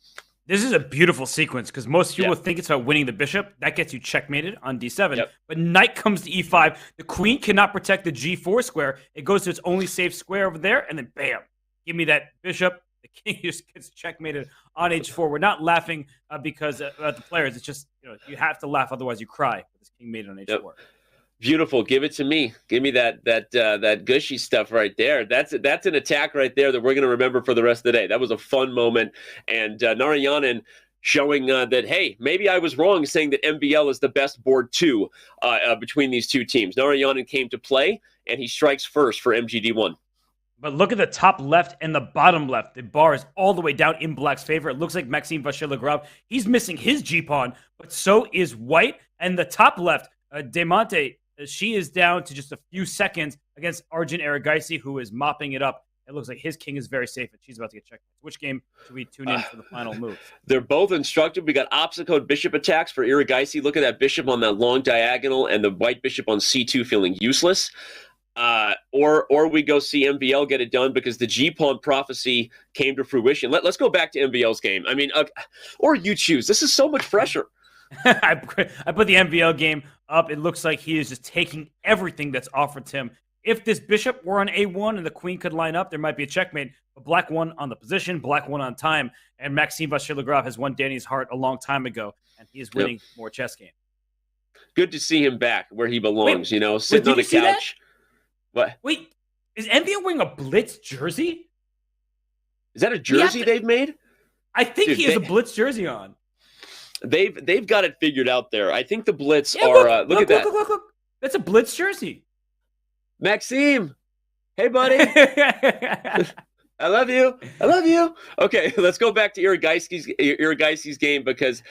This is a beautiful sequence because most people think it's about winning the bishop. That gets you checkmated on d7. Yep. But knight comes to e5. The queen cannot protect the g4 square. It goes to its only safe square over there, and then bam, give me that bishop. The king just gets checkmated on h4. We're not laughing because about the players. It's just you have to laugh, otherwise you cry. With this king made on h4. Yep. Beautiful. Give it to me. Give me that gushy stuff right there. That's an attack right there that we're going to remember for the rest of the day. That was a fun moment. And Narayanan showing that, hey, maybe I was wrong saying that MVL is the best board 2 between these two teams. Narayanan came to play, and he strikes first for MGD1. But look at the top left and the bottom left. The bar is all the way down in black's favor. It looks like Maxime Vachier-Lagrave, he's missing his G-pawn, but so is white. And the top left, Demonte, she is down to just a few seconds against Arjun Erigaisi, who is mopping it up. It looks like his king is very safe, and she's about to get checked. Which game should we tune in for the final move? They're both instructive. We got opposite code bishop attacks for Erigaisi. Look at that bishop on that long diagonal, and the white bishop on c2 feeling useless. Or we go see MVL get it done because the G-pawn prophecy came to fruition. Let's go back to MVL's game. I mean, or you choose. This is so much pressure. I put the MVL game up. It looks like he is just taking everything that's offered to him. If this bishop were on a1 and the queen could line up, there might be a checkmate. But black won on the position, black won on time, and Maxime Vachier-Lagrave has won Danny's heart a long time ago, and he is winning more chess games. Good to see him back where he belongs, sitting on a couch. What? Wait, is MVL wearing a Blitz jersey? Is that a jersey they've made? I think Dude, he has a Blitz jersey on. They've got it figured out there. I think the Blitz Yeah, are. Look at that, look. That's a Blitz jersey. Maxime. Hey, buddy. I love you. I love you. Okay, let's go back to Erigaisi's game because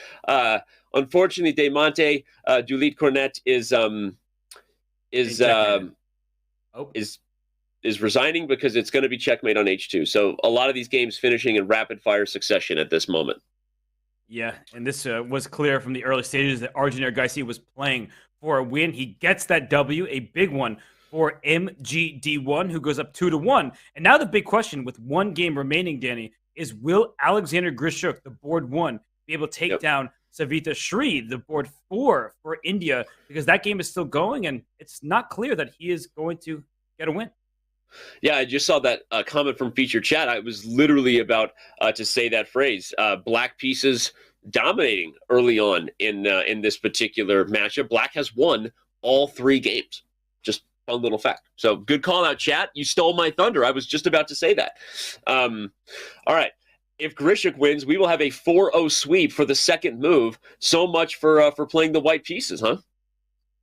unfortunately, Demonte Dulit Cornet is resigning because it's going to be checkmate on H2. So a lot of these games finishing in rapid fire succession at this moment. Yeah, and this was clear from the early stages that Arjun Erigaisi was playing for a win. He gets that W, a big one for MGD1, who goes up 2-1. And now the big question with one game remaining, Danny, is will Alexander Grishuk, the board 1, be able to take down Savita Shri, the board 4 for India? Because that game is still going, and it's not clear that he is going to get a win. Yeah, I just saw that comment from Feature Chat. I was literally about to say that phrase. Black pieces dominating early on in this particular matchup. Black has won all 3 games. Just fun little fact. So good call out, chat. You stole my thunder. I was just about to say that. All right. If Grishuk wins, we will have a 4-0 sweep for the second move. So much for playing the white pieces, huh?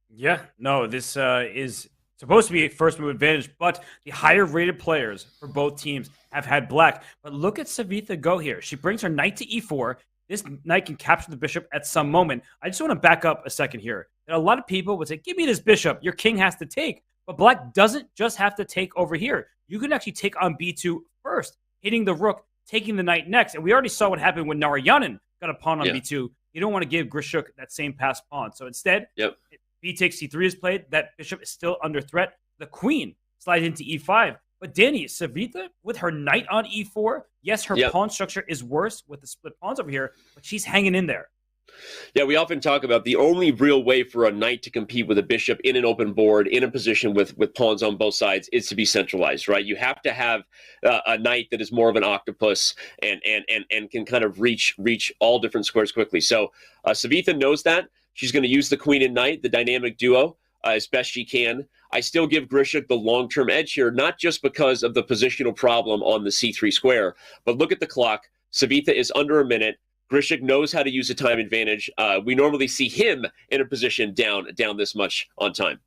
Yeah. No, this is supposed to be a first move advantage, but the higher rated players for both teams have had black. But look at Savitha go here. She brings her knight to e4. This knight can capture the bishop at some moment. I just want to back up a second here. And a lot of people would say, give me this bishop. Your king has to take. But black doesn't just have to take over here. You can actually take on b2 first, hitting the rook, taking the knight next. And we already saw what happened when Narayanan got a pawn on b2. You don't want to give Grishuk that same pass pawn. So instead, b takes c3 is played. That bishop is still under threat. The queen slides into e5. But Danny, Savitha, with her knight on e4, yes, her pawn structure is worse with the split pawns over here, but she's hanging in there. Yeah, we often talk about the only real way for a knight to compete with a bishop in an open board, in a position with pawns on both sides, is to be centralized, right? You have to have a knight that is more of an octopus and can kind of reach all different squares quickly. So Savitha knows that. She's going to use the queen and knight, the dynamic duo, as best she can. I still give Grishuk the long-term edge here, not just because of the positional problem on the c3 square, but look at the clock. Savitha is under a minute. Grishuk knows how to use a time advantage. We normally see him in a position down this much on time.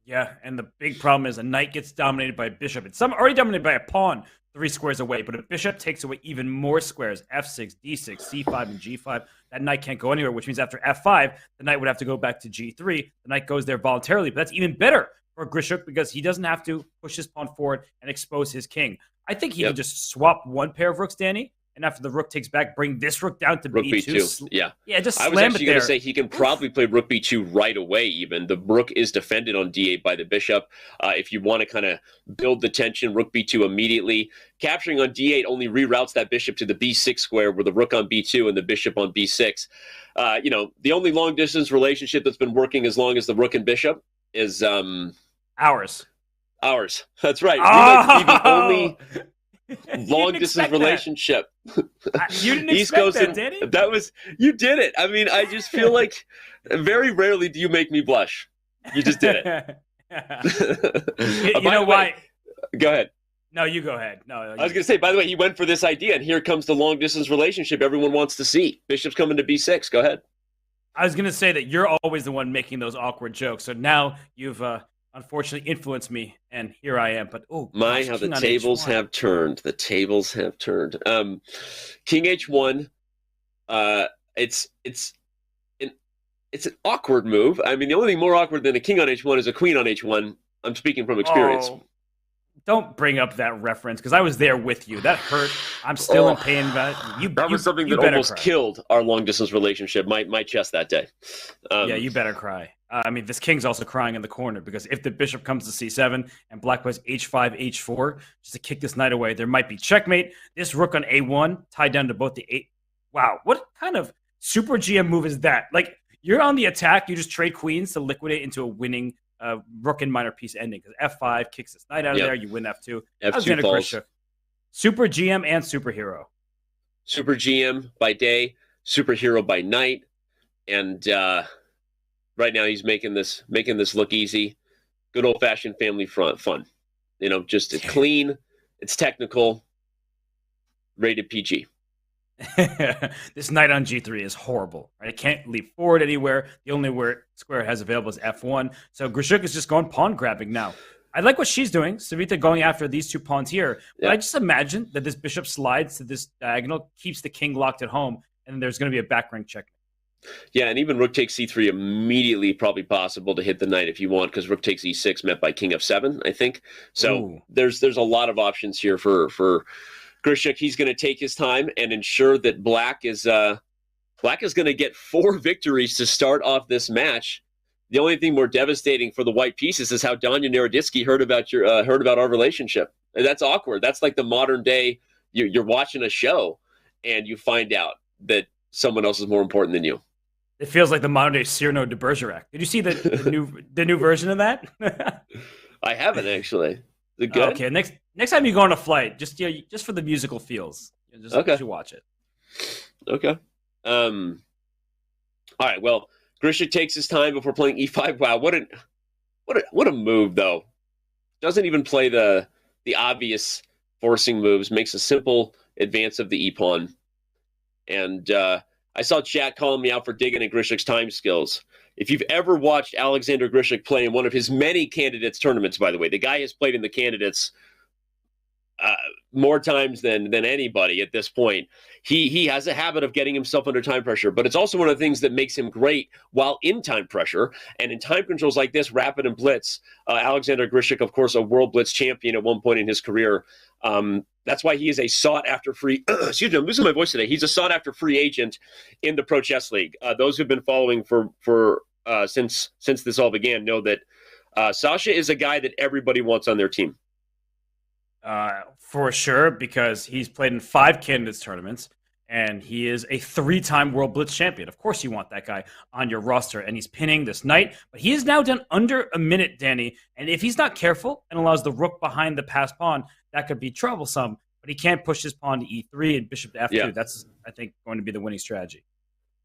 Yeah, and the big problem is a knight gets dominated by a bishop. It's already dominated by a pawn 3 squares away, but a bishop takes away even more squares, f6, d6, c5, and g5. That knight can't go anywhere, which means after f5, the knight would have to go back to g3. The knight goes there voluntarily, but that's even better for Grishuk because he doesn't have to push his pawn forward and expose his king. I think he can just swap one pair of rooks, Danny, and after the rook takes back, bring this rook down to rook b2. Yeah, just I slam was actually it there. going to say he can probably play rook b2 right away even. The rook is defended on d8 by the bishop. If you want to kind of build the tension, rook b2 immediately. Capturing on d8 only reroutes that bishop to the b6 square with the rook on b2 and the bishop on b6. The only long-distance relationship that's been working as long as the rook and bishop is... Ours. That's right. Oh! We might be the only long-distance relationship. You didn't expect that, Danny? You did it. I mean, I just feel like very rarely do you make me blush. You just did it. you know why? Go ahead. No, you go ahead. No, I was going to say, by the way, he went for this idea, and here comes the long-distance relationship everyone wants to see. Bishop's coming to b6. Go ahead. I was going to say that you're always the one making those awkward jokes, so now you've unfortunately influenced me, and here I am. But how the tables have turned. The tables have turned. King h1. It's an awkward move. I mean, the only thing more awkward than a king on h1 is a queen on h1. I'm speaking from experience. Oh, don't bring up that reference because I was there with you. That hurt. I'm still in pain about it. That was something that almost killed our long-distance relationship, my chess that day. Yeah, you better cry. I mean, this king's also crying in the corner because if the bishop comes to c7 and black plays h5, h4, just to kick this knight away, there might be checkmate. This rook on a1 tied down to both the 8. Wow, what kind of super GM move is that? Like, you're on the attack, you just trade queens to liquidate into a winning rook and minor piece ending because f5 kicks this knight out of there, you win f2. F2 falls. Super GM and superhero. Super GM by day, superhero by night, and right now he's making this look easy. Good old-fashioned family fun. Just it's clean, it's technical, rated PG. This knight on g3 is horrible. Right? It can't leap forward anywhere. The only square it has available is f1. So Grishuk is just going pawn grabbing now. I like what she's doing. Savitha going after these 2 pawns here. But I just imagine that this bishop slides to this diagonal, keeps the king locked at home, and there's going to be a back rank check. Yeah, and even rook takes c3 immediately probably possible to hit the knight if you want, because rook takes e6 met by king f7, I think. So there's a lot of options here for Grishuk. He's going to take his time and ensure that black is going to get 4 victories to start off this match. The only thing more devastating for the white pieces is how Danya Naroditsky heard about our relationship. And that's awkward. That's like the modern day. You're watching a show and you find out that someone else is more important than you. It feels like the modern day Cyrano de Bergerac. Did you see the new version of that? I haven't actually. Is it good? Okay, next time you go on a flight, just for the musical feels, just watch it. Okay. All right. Well, Grishuk takes his time before playing e5. Wow, what a move though. Doesn't even play the obvious forcing moves. Makes a simple advance of the e pawn. And I saw chat calling me out for digging at Grishuk's time skills. If you've ever watched Alexander Grishuk play in one of his many candidates tournaments, by the way, the guy has played in the candidates more times than anybody at this point. He has a habit of getting himself under time pressure, but it's also one of the things that makes him great while in time pressure. And in time controls like this, Rapid and Blitz, Alexander Grishuk, of course, a World Blitz champion at one point in his career. That's why he is a sought-after free... excuse me, I'm losing my voice today. He's a sought-after free agent in the Pro Chess League. Those who've been following since this all began know that Sasha is a guy that everybody wants on their team. For sure, because he's played in 5 candidates tournaments, and he is a 3-time World Blitz champion. Of course you want that guy on your roster, and he's pinning this knight, but he has now done under a minute, Danny, and if he's not careful and allows the rook behind the passed pawn, that could be troublesome, but he can't push his pawn to e3 and bishop to f2. Yeah. That's, I think, going to be the winning strategy.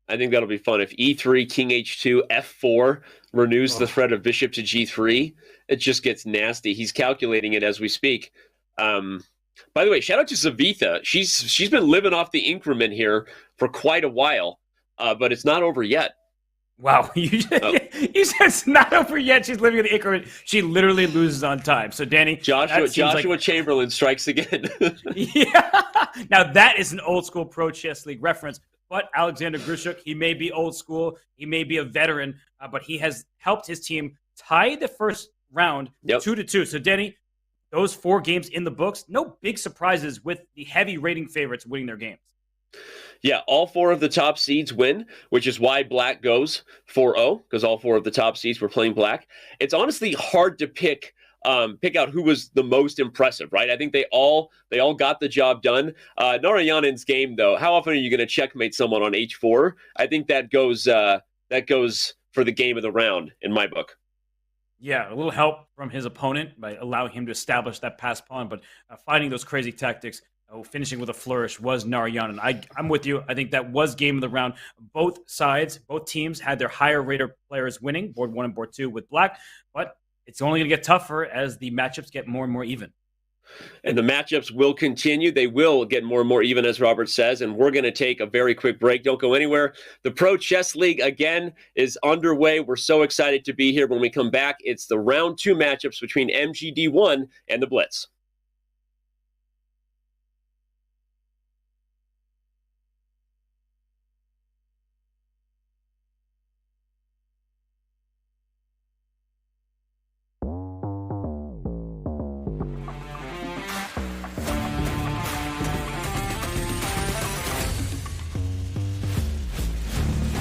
I think that'll be fun. If e3, king h2, f4 renews the threat of bishop to g3, it just gets nasty. He's calculating it as we speak. By the way, shout out to Savitha. She's been living off the increment here for quite a while, but it's not over yet. Wow, you said it's not over yet. She's living in the increment. She literally loses on time. So, Danny, Joshua Chamberlain strikes again. Yeah. Now that is an old school Pro Chess League reference. But Alexander Grishuk, he may be old school, he may be a veteran, but he has helped his team tie the first round 2-2. So, Danny, those 4 games in the books, no big surprises with the heavy rating favorites winning their games. Yeah, all 4 of the top seeds win, which is why black goes 4-0, because all 4 of the top seeds were playing black. It's honestly hard to pick out who was the most impressive, right? I think they all got the job done. Narayanen's game, though, how often are you going to checkmate someone on h4? I think that goes for the game of the round in my book. Yeah, a little help from his opponent by allowing him to establish that pass pawn, but finding those crazy tactics, finishing with a flourish was Narayanen. I'm with you. I think that was game of the round. Both sides, both teams had their higher rated players winning, board 1 and board 2 with black, but it's only going to get tougher as the matchups get more and more even. And the matchups will continue. They will get more and more even, as Robert says, and we're going to take a very quick break. Don't go anywhere. The Pro Chess League, again, is underway. We're so excited to be here. When we come back, it's the round 2 matchups between MGD1 and the Blitz.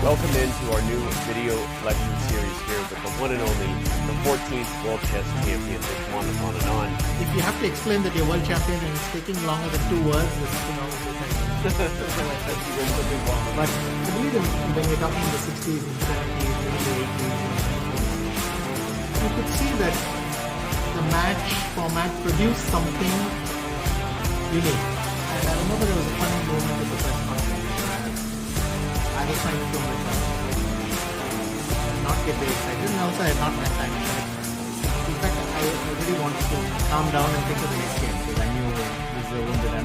Welcome into our new video lecture series here with the one and only, the 14th World Chess Champion, that's on and on and on. If you have to explain that you're world champion and it's taking longer than 2 words, it's, but I believe when we're talking in the 60s and 70s, maybe 80s, you could see that the match format produced something unique. And I remember there was a funny moment in the press conference. I was trying to not get very excited, and also I had not had time. In fact, I really wanted to calm down and think of the next game because I knew this is a win that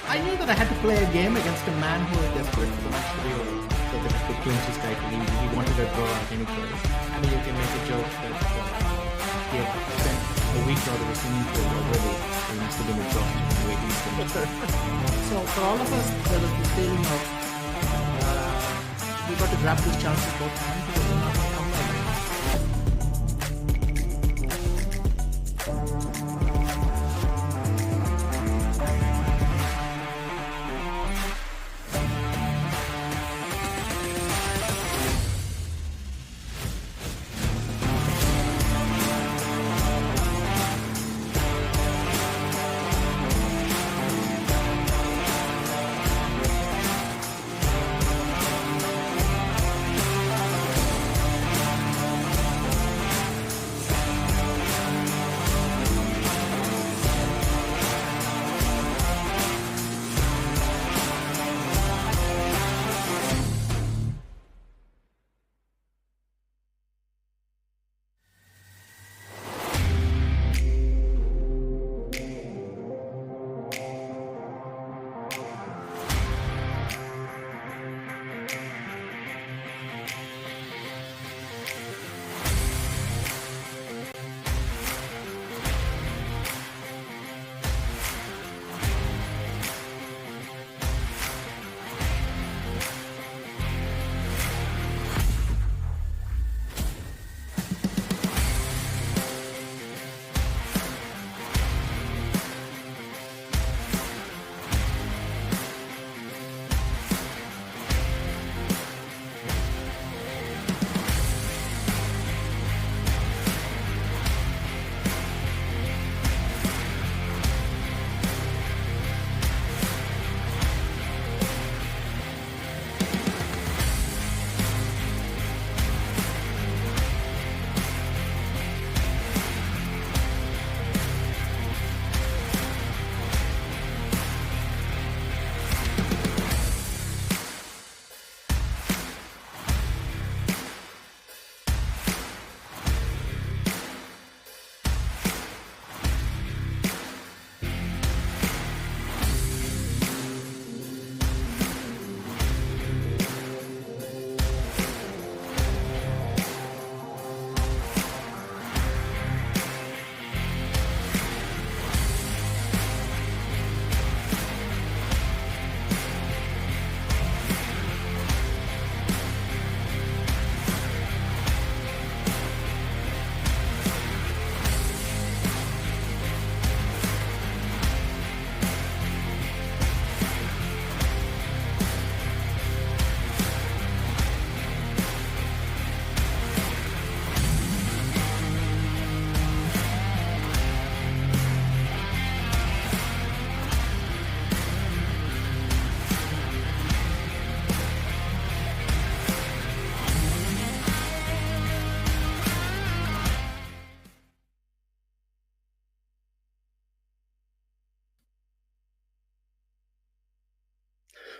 I I knew that I had to play a game against a man who was desperate for the match to be over, so that he could clinch his title. He wanted a draw at any price. I mean, you can make a joke that he had spent a week out of the swimming pool already, so he must have been exhausted from waiting so much. So for all of us, there was this feeling of we got to grab this chance with both hands because we're not going to come back.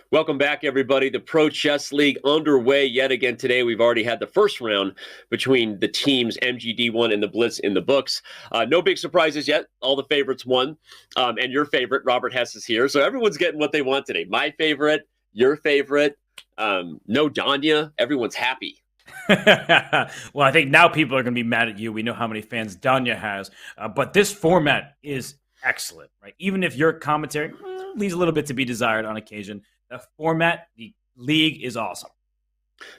Welcome back, everybody. The Pro Chess League underway yet again today. We've already had the first round between the teams MGD1 and the Blitz in the books. No big surprises yet. All the favorites won. And your favorite, Robert Hess, is here. So everyone's getting what they want today. My favorite, your favorite. No Danya. Everyone's happy. Well, I think now people are going to be mad at you. We know how many fans Danya has. But this format is excellent, right? Even if your commentary leaves a little bit to be desired on occasion, the format, the league is awesome.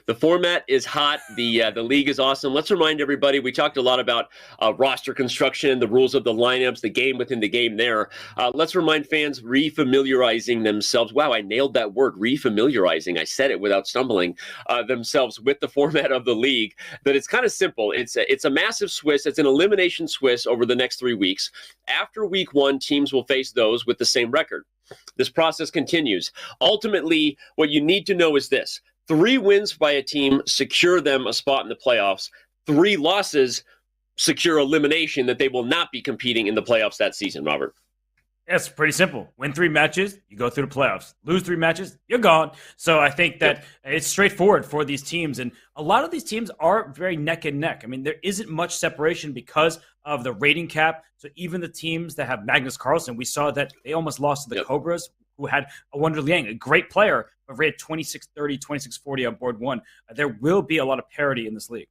The format is hot. The league is awesome. Let's remind everybody, we talked a lot about roster construction, the rules of the lineups, the game within the game there. Let's remind fans refamiliarizing themselves. Wow, I nailed that word, refamiliarizing. I said it without stumbling themselves with the format of the league. That it's kind of simple. It's a massive Swiss. It's an elimination Swiss over the next 3 weeks. After week 1, teams will face those with the same record. This process continues. Ultimately, what you need to know is this. 3 wins by a team secure them a spot in the playoffs. 3 losses secure elimination, that they will not be competing in the playoffs that season, Robert. It's pretty simple. Win 3 matches, you go through the playoffs. Lose 3 matches, you're gone. So I think that it's straightforward for these teams. And a lot of these teams are very neck and neck. I mean, there isn't much separation because of the rating cap. So even the teams that have Magnus Carlsen, we saw that they almost lost to the Cobras, who had a Wonder Liang, a great player, but rated 2630, 2640 on board one. There will be a lot of parity in this league.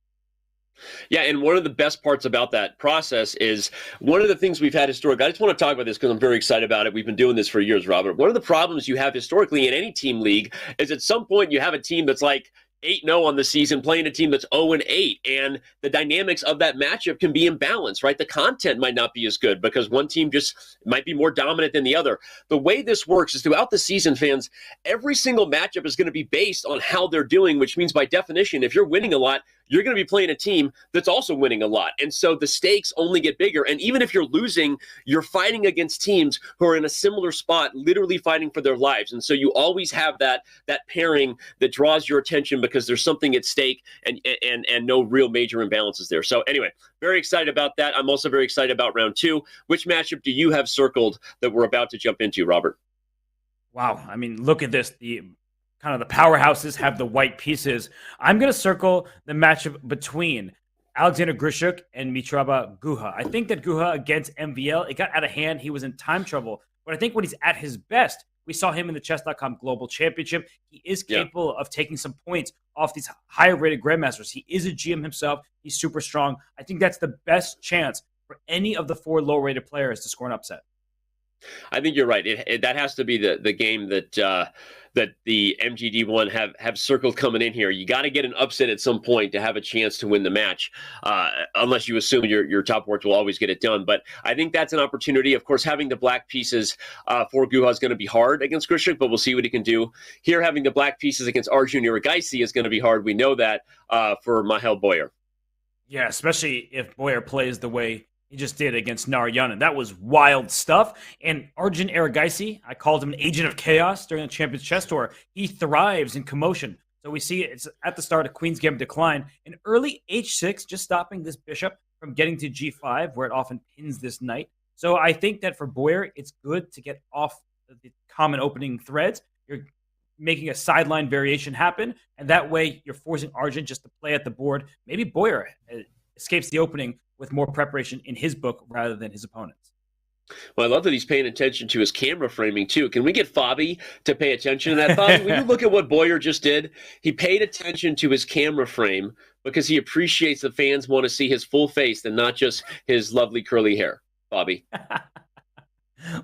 Yeah, and one of the best parts about that process is one of the things we've had historically. I just want to talk about this because I'm very excited about it. We've been doing this for years, Robert. One of the problems you have historically in any team league is at some point you have a team that's like 8-0 on the season playing a team that's 0-8, and the dynamics of that matchup can be imbalanced, right? The content might not be as good because one team just might be more dominant than the other. The way this works is throughout the season, fans, every single matchup is going to be based on how they're doing, which means by definition, if you're winning a lot, you're going to be playing a team that's also winning a lot. And so the stakes only get bigger. And even if you're losing, you're fighting against teams who are in a similar spot, literally fighting for their lives. And so you always have that pairing that draws your attention because there's something at stake and no real major imbalances there. So anyway, very excited about that. I'm also very excited about round two. Which matchup do you have circled that we're about to jump into, Robert? Wow. I mean, look at this. The powerhouses have the white pieces. I'm going to circle the matchup between Alexander Grishuk and Mitraba Guha. I think that Guha against MVL, it got out of hand. He was in time trouble. But I think when he's at his best, we saw him in the Chess.com Global Championship. He is capable of taking some points off these higher-rated Grandmasters. He is a GM himself. He's super strong. I think that's the best chance for any of the four low-rated players to score an upset. I think you're right. That has to be the game that the MGD1 have circled coming in here. You got to get an upset at some point to have a chance to win the match, unless you assume your top work will always get it done. But I think that's an opportunity. Of course, having the black pieces for Guha is going to be hard against Grishuk, but we'll see what he can do. Here, having the black pieces against Arjun Erigaisi is going to be hard. We know that for Mihail Boyer. Yeah, especially if Boyer plays the way he just did against Narayanan. That was wild stuff. And Arjun Erigaisi, I called him an agent of chaos during the Champions Chess Tour. He thrives in commotion. So we see it's at the start of Queen's Gambit decline. An early h6, just stopping this bishop from getting to g5, where it often pins this knight. So I think that for Boyer, it's good to get off the common opening threads. You're making a sideline variation happen, and that way you're forcing Arjun just to play at the board. Maybe Boyer escapes the opening with more preparation in his book rather than his opponents. Well, I love that he's paying attention to his camera framing, too. Can we get Fabi to pay attention to that? Fabi, when you look at what Boyer just did, he paid attention to his camera frame because he appreciates the fans want to see his full face and not just his lovely curly hair. Fabi.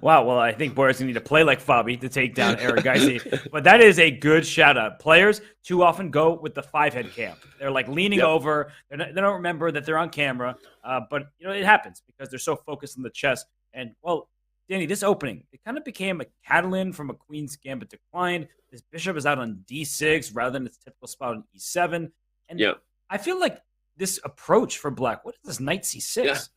Wow, well, I think Boyer's going to need to play like Fabi to take down Erigaisi. But that is a good shout-out. Players too often go with the five-head camp. They're like leaning over. They don't remember that they're on camera. But, it happens because they're so focused on the chess. And, well, Danny, this opening, it kind of became a Catalan from a Queen's Gambit decline. This bishop is out on d6 rather than its typical spot on e7. And I feel like this approach for black, what is this knight c6?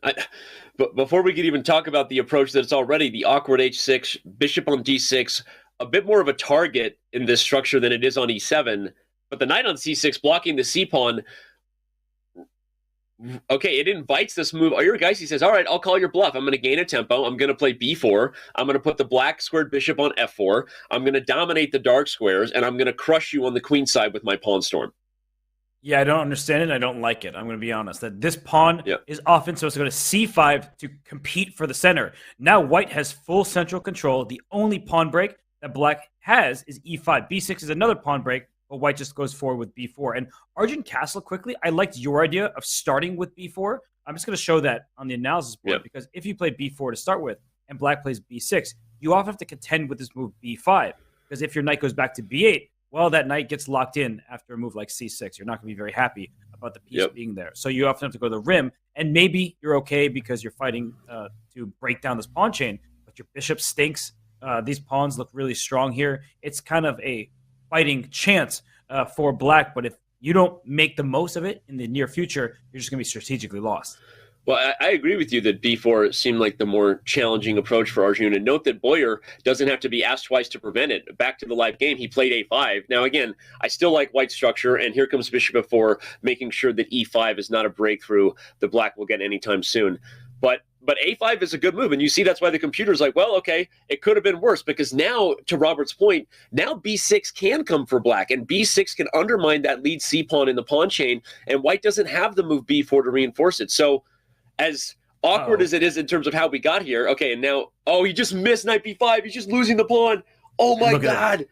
But before we could even talk about the approach that it's already, the awkward h6, bishop on d6, a bit more of a target in this structure than it is on e7. But the knight on c6 blocking the c-pawn, okay, it invites this move. Erigaisi says, all right, I'll call your bluff. I'm going to gain a tempo. I'm going to play b4. I'm going to put the black squared bishop on f4. I'm going to dominate the dark squares, and I'm going to crush you on the queen side with my pawn storm. Yeah, I don't understand it. I don't like it. I'm going to be honest. That this pawn is often supposed to go to c5 to compete for the center. Now white has full central control. The only pawn break that black has is e5. b6 is another pawn break, but white just goes forward with b4. And Arjun Castle, quickly, I liked your idea of starting with b4. I'm just going to show that on the analysis board because if you play b4 to start with and black plays b6, you often have to contend with this move b5 because if your knight goes back to b8, well, that knight gets locked in after a move like c6. You're not going to be very happy about the piece being there. So you often have to go to the rim, and maybe you're okay because you're fighting to break down this pawn chain, but your bishop stinks. These pawns look really strong here. It's kind of a fighting chance for black, but if you don't make the most of it in the near future, you're just going to be strategically lost. Well, I agree with you that b4 seemed like the more challenging approach for Arjun. And note that Boyer doesn't have to be asked twice to prevent it. Back to the live game, he played a5. Now, again, I still like white structure, and here comes bishop f4, making sure that e5 is not a breakthrough the black will get anytime soon. But a5 is a good move, and you see that's why the computer's like, well, okay, it could have been worse, because now, to Robert's point, now b6 can come for black, and b6 can undermine that lead c-pawn in the pawn chain, and white doesn't have the move b4 to reinforce it. So as awkward as it is in terms of how we got here, okay, and now, he just missed knight b5. He's just losing the pawn. Oh my Look at God.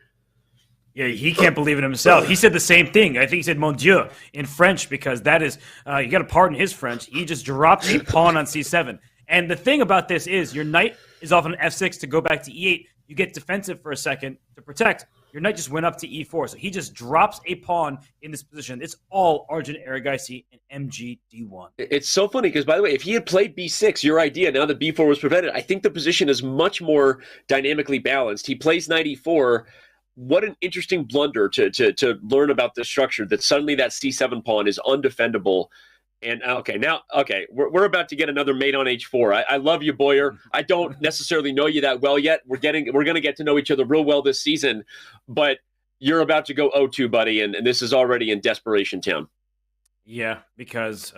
Yeah, he can't believe it himself. He said the same thing. I think he said "mon Dieu" in French because that is, you got to pardon his French. He just dropped a pawn on c7. And the thing about this is your knight is off on f6 to go back to e8. You get defensive for a second to protect. Your knight just went up to e4. So he just drops a pawn in this position. It's all Arjun Erigaisi and MGD1. It's so funny because, by the way, if he had played b6, your idea, now that b4 was prevented, I think the position is much more dynamically balanced. He plays knight e4. What an interesting blunder to learn about this structure, that suddenly that c7 pawn is undefendable. And we're about to get another mate on h4. I love you, Boyer. I don't necessarily know you that well yet. We're going to get to know each other real well this season, but you're about to go 0-2, buddy, and this is already in desperation town. Yeah, because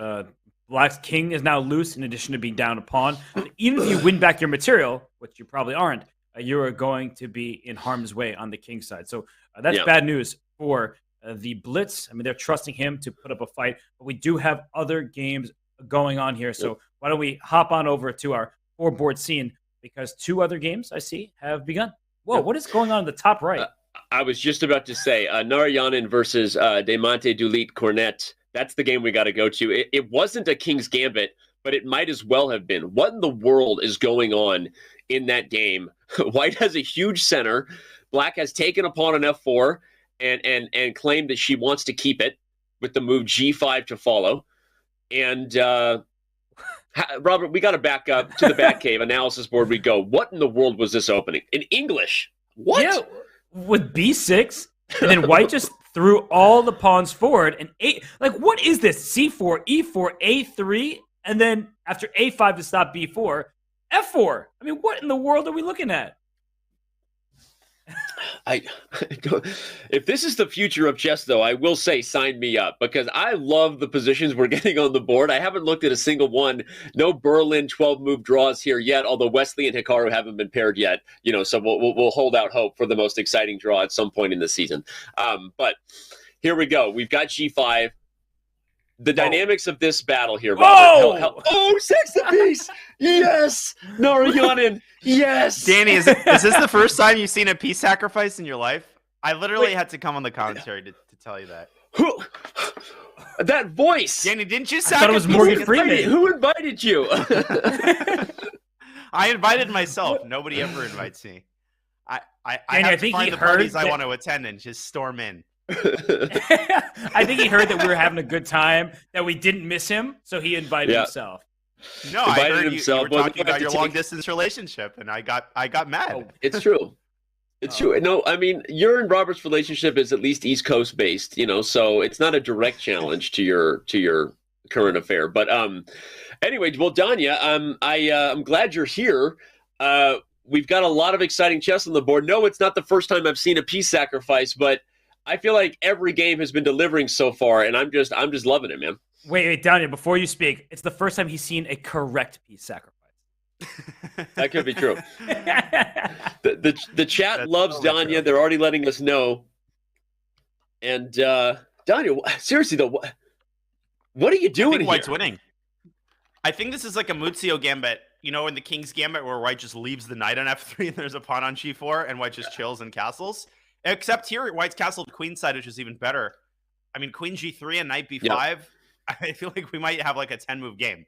Black's king is now loose in addition to being down a pawn. Even if you win back your material, which you probably aren't, you are going to be in harm's way on the king side. So that's bad news for the Blitz. I mean, they're trusting him to put up a fight, but we do have other games going on here. So why don't we hop on over to our four-board scene, because 2 other games I see have begun. Whoa, what is going on in the top right? I was just about to say, Narayanan versus Demonte Dulit Cornet. That's the game we got to go to. It wasn't a King's Gambit, but it might as well have been. What in the world is going on in that game? White has a huge center. Black has taken a pawn on f4 and claimed that she wants to keep it with the move g5 to follow. And Robert, we got to back up to the Batcave analysis board. We go, what in the world was this opening? In English? What? Yeah, with b6, and then White just threw all the pawns forward. And what is this? c4, e4, a3, and then after a5 to stop b4, f4. I mean, what in the world are we looking at? If this is the future of chess, though, I will say sign me up, because I love the positions we're getting on the board. I haven't looked at a single one. No Berlin 12-move draws here yet, although Wesley and Hikaru haven't been paired yet. So we'll hold out hope for the most exciting draw at some point in the season. But here we go. We've got g5. The dynamics of this battle here, Robert. Sex apiece! Yes! Narayanan! Yes! Danny, is this the first time you've seen a peace sacrifice in your life? I literally had to come on the commentary to tell you that. That voice! Danny, didn't you I thought it was Morgan Freeman. Who invited you? I invited myself. Nobody ever invites me. I have to find the heard parties I want to attend and just storm in. I think he heard that we were having a good time, that we didn't miss him, so he invited himself. No, I heard you were talking about your long-distance relationship, and I got mad. Oh, it's true. It's true. No, I mean, your and Robert's relationship is at least East Coast based, so it's not a direct challenge to your current affair. But anyway, well, Danya, I'm glad you're here. We've got a lot of exciting chess on the board. No, it's not the first time I've seen a peace sacrifice, but I feel like every game has been delivering so far, and I'm just loving it, man. Wait, Danya, before you speak, it's the first time he's seen a correct peace sacrifice. That could be true. The chat loves Danya. True. They're already letting us know. And Danya, seriously though, what are you doing I think here? White's winning. I think this is like a Muzio gambit, in the King's Gambit where White just leaves the knight on f3 and there's a pawn on g4 and White just chills and castles. Except here, White's castled queenside, which is even better. I mean, queen g3 and knight b5. Yep. I feel like we might have like a 10-move game.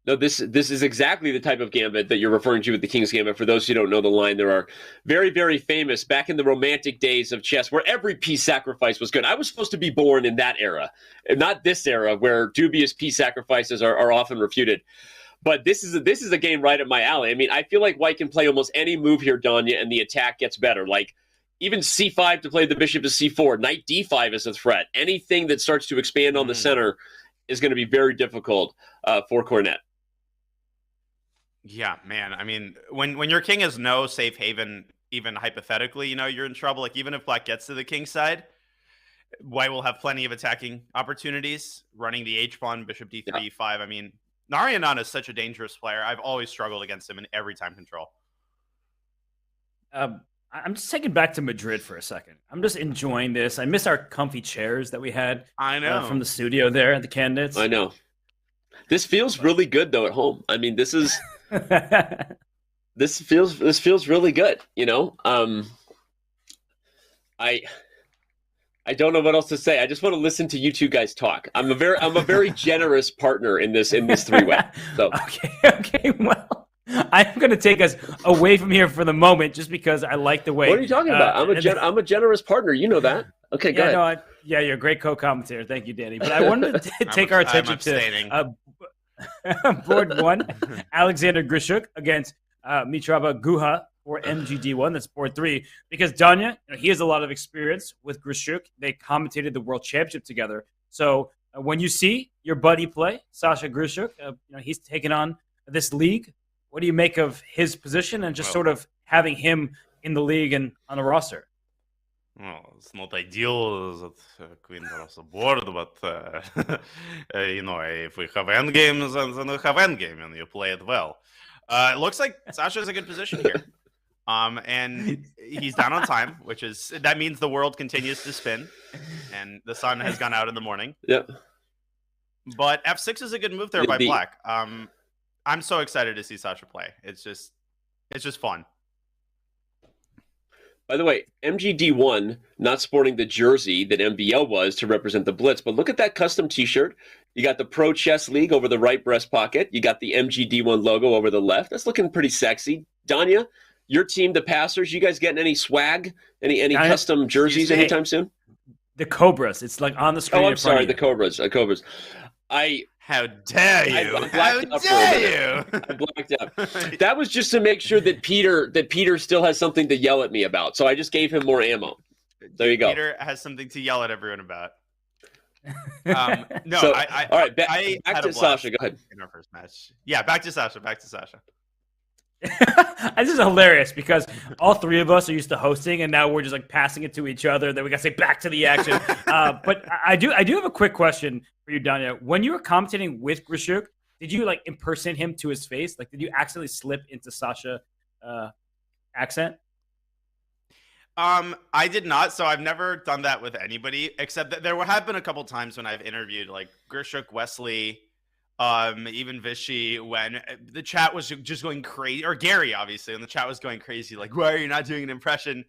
No, this is exactly the type of gambit that you're referring to with the King's Gambit. For those who don't know the line, there are very, very famous back in the romantic days of chess where every piece sacrifice was good. I was supposed to be born in that era, and not this era where dubious piece sacrifices are often refuted. But this is a game right up my alley. I mean, I feel like White can play almost any move here, Danya, and the attack gets better. Like even c5 to play the bishop to c4, knight d5 is a threat. Anything that starts to expand on the center is going to be very difficult for Cornet. Yeah, man. I mean, when your king has no safe haven, even hypothetically, you're in trouble. Like even if Black gets to the king side, White will have plenty of attacking opportunities, running the h-pawn, bishop d3, e5. I mean, Narayanan is such a dangerous player. I've always struggled against him in every time control. I'm just taking back to Madrid for a second. I'm just enjoying this. I miss our comfy chairs that we had. I know from the studio there at the Candidates. I know. This feels really good though at home. I mean, this is this feels really good. I don't know what else to say. I just want to listen to you two guys talk. I'm a very generous partner in this 3-way. So okay. Well, I'm going to take us away from here for the moment, just because I like the way. What are you talking about? I'm a generous partner. You know that. Okay, go ahead. You're a great co-commentator. Thank you, Danny. But I wanted to take our attention to board 1, Alexander Grishuk against Mitraba Guha for MGD1. That's board 3. Because Danya, he has a lot of experience with Grishuk. They commentated the World Championship together. So when you see your buddy play, Sasha Grishuk, he's taken on this league. What do you make of his position and just sort of having him in the league and on the roster? Well, it's not ideal that Queen across the board, but if we have endgames, then we have endgame, and you play it well. It looks like Sasha's in a good position here, and he's down on time, that means the world continues to spin, and the sun has gone out in the morning. Yep. But F6 is a good move there by Black. I'm so excited to see Sasha play. It's just fun. By the way, MGD1 not sporting the jersey that MVL was to represent the Blitz, but look at that custom T-shirt. You got the Pro Chess League over the right breast pocket. You got the MGD1 logo over the left. That's looking pretty sexy. Danya, your team, the Passers, you guys getting any swag? Any custom jerseys anytime soon? The Cobras. It's like on the screen. Oh, I'm sorry, the Cobras. How dare you? How dare you? I blacked out. That was just to make sure that Peter still has something to yell at me about. So I just gave him more ammo. There you go. Peter has something to yell at everyone about. All right, back to Sasha. Go ahead. In our first match. Yeah, back to Sasha. This is hilarious because all three of us are used to hosting, and now we're just like passing it to each other. Then we got to say back to the action. But I do have a quick question for you, Danya. When you were commentating with Grishuk, did you like impersonate him to his face? Like, did you accidentally slip into Sasha accent? I did not. So I've never done that with anybody, except that there have been a couple times when I've interviewed like Grishuk, Wesley, even Vishy, when the chat was just going crazy, or Gary, obviously, and the chat was going crazy, like, why are you not doing an impression?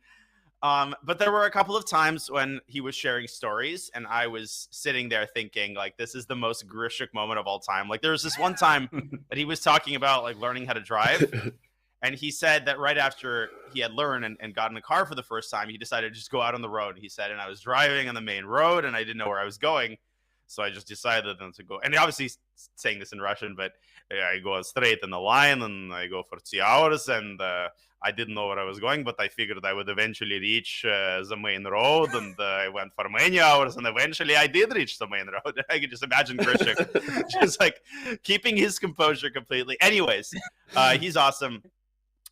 But there were a couple of times when he was sharing stories, and I was sitting there thinking, like, this is the most Grishuk moment of all time. Like, there was this one time that he was talking about, like, learning how to drive, and he said that right after he had learned and got in a car for the first time, he decided to just go out on the road. He said, and I was driving on the main road, and I didn't know where I was going. So I just decided then to go, and obviously saying this in Russian, but I go straight in the line and I go for 2 hours, and I didn't know where I was going, but I figured I would eventually reach the main road, and I went for many hours, and eventually I did reach the main road. I could just imagine Grishuk just like keeping his composure completely. Anyways, he's awesome.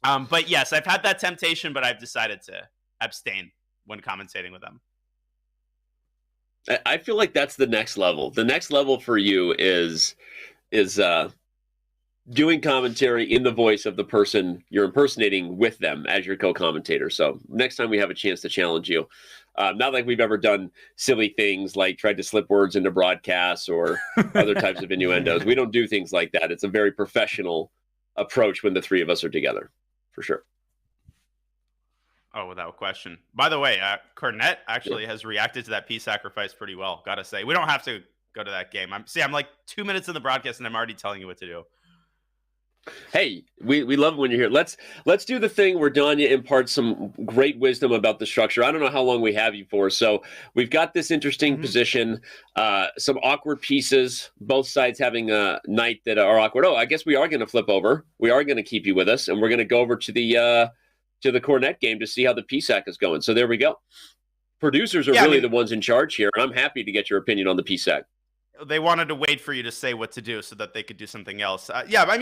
But yes, I've had that temptation, but I've decided to abstain when commentating with them. I feel like that's the next level. The next level for you is doing commentary in the voice of the person you're impersonating with them as your co-commentator. So next time we have a chance to challenge you, not like we've ever done silly things like tried to slip words into broadcasts or other types of innuendos. We don't do things like that. It's a very professional approach when the three of us are together, for sure. Oh, without question. By the way, Cornet actually has reacted to that peace sacrifice pretty well, gotta say. We don't have to go to that game. I'm like 2 minutes in the broadcast, and I'm already telling you what to do. Hey, we love it when you're here. Let's do the thing where Danya imparts some great wisdom about the structure. I don't know how long we have you for. So we've got this interesting position, some awkward pieces, both sides having a knight that are awkward. Oh, I guess we are going to flip over. We are going to keep you with us, and we're going to go over to the Cornet game to see how the PSAC is going. So there we go. Producers are really the ones in charge here, and I'm happy to get your opinion on the PSAC. They wanted to wait for you to say what to do so that they could do something else.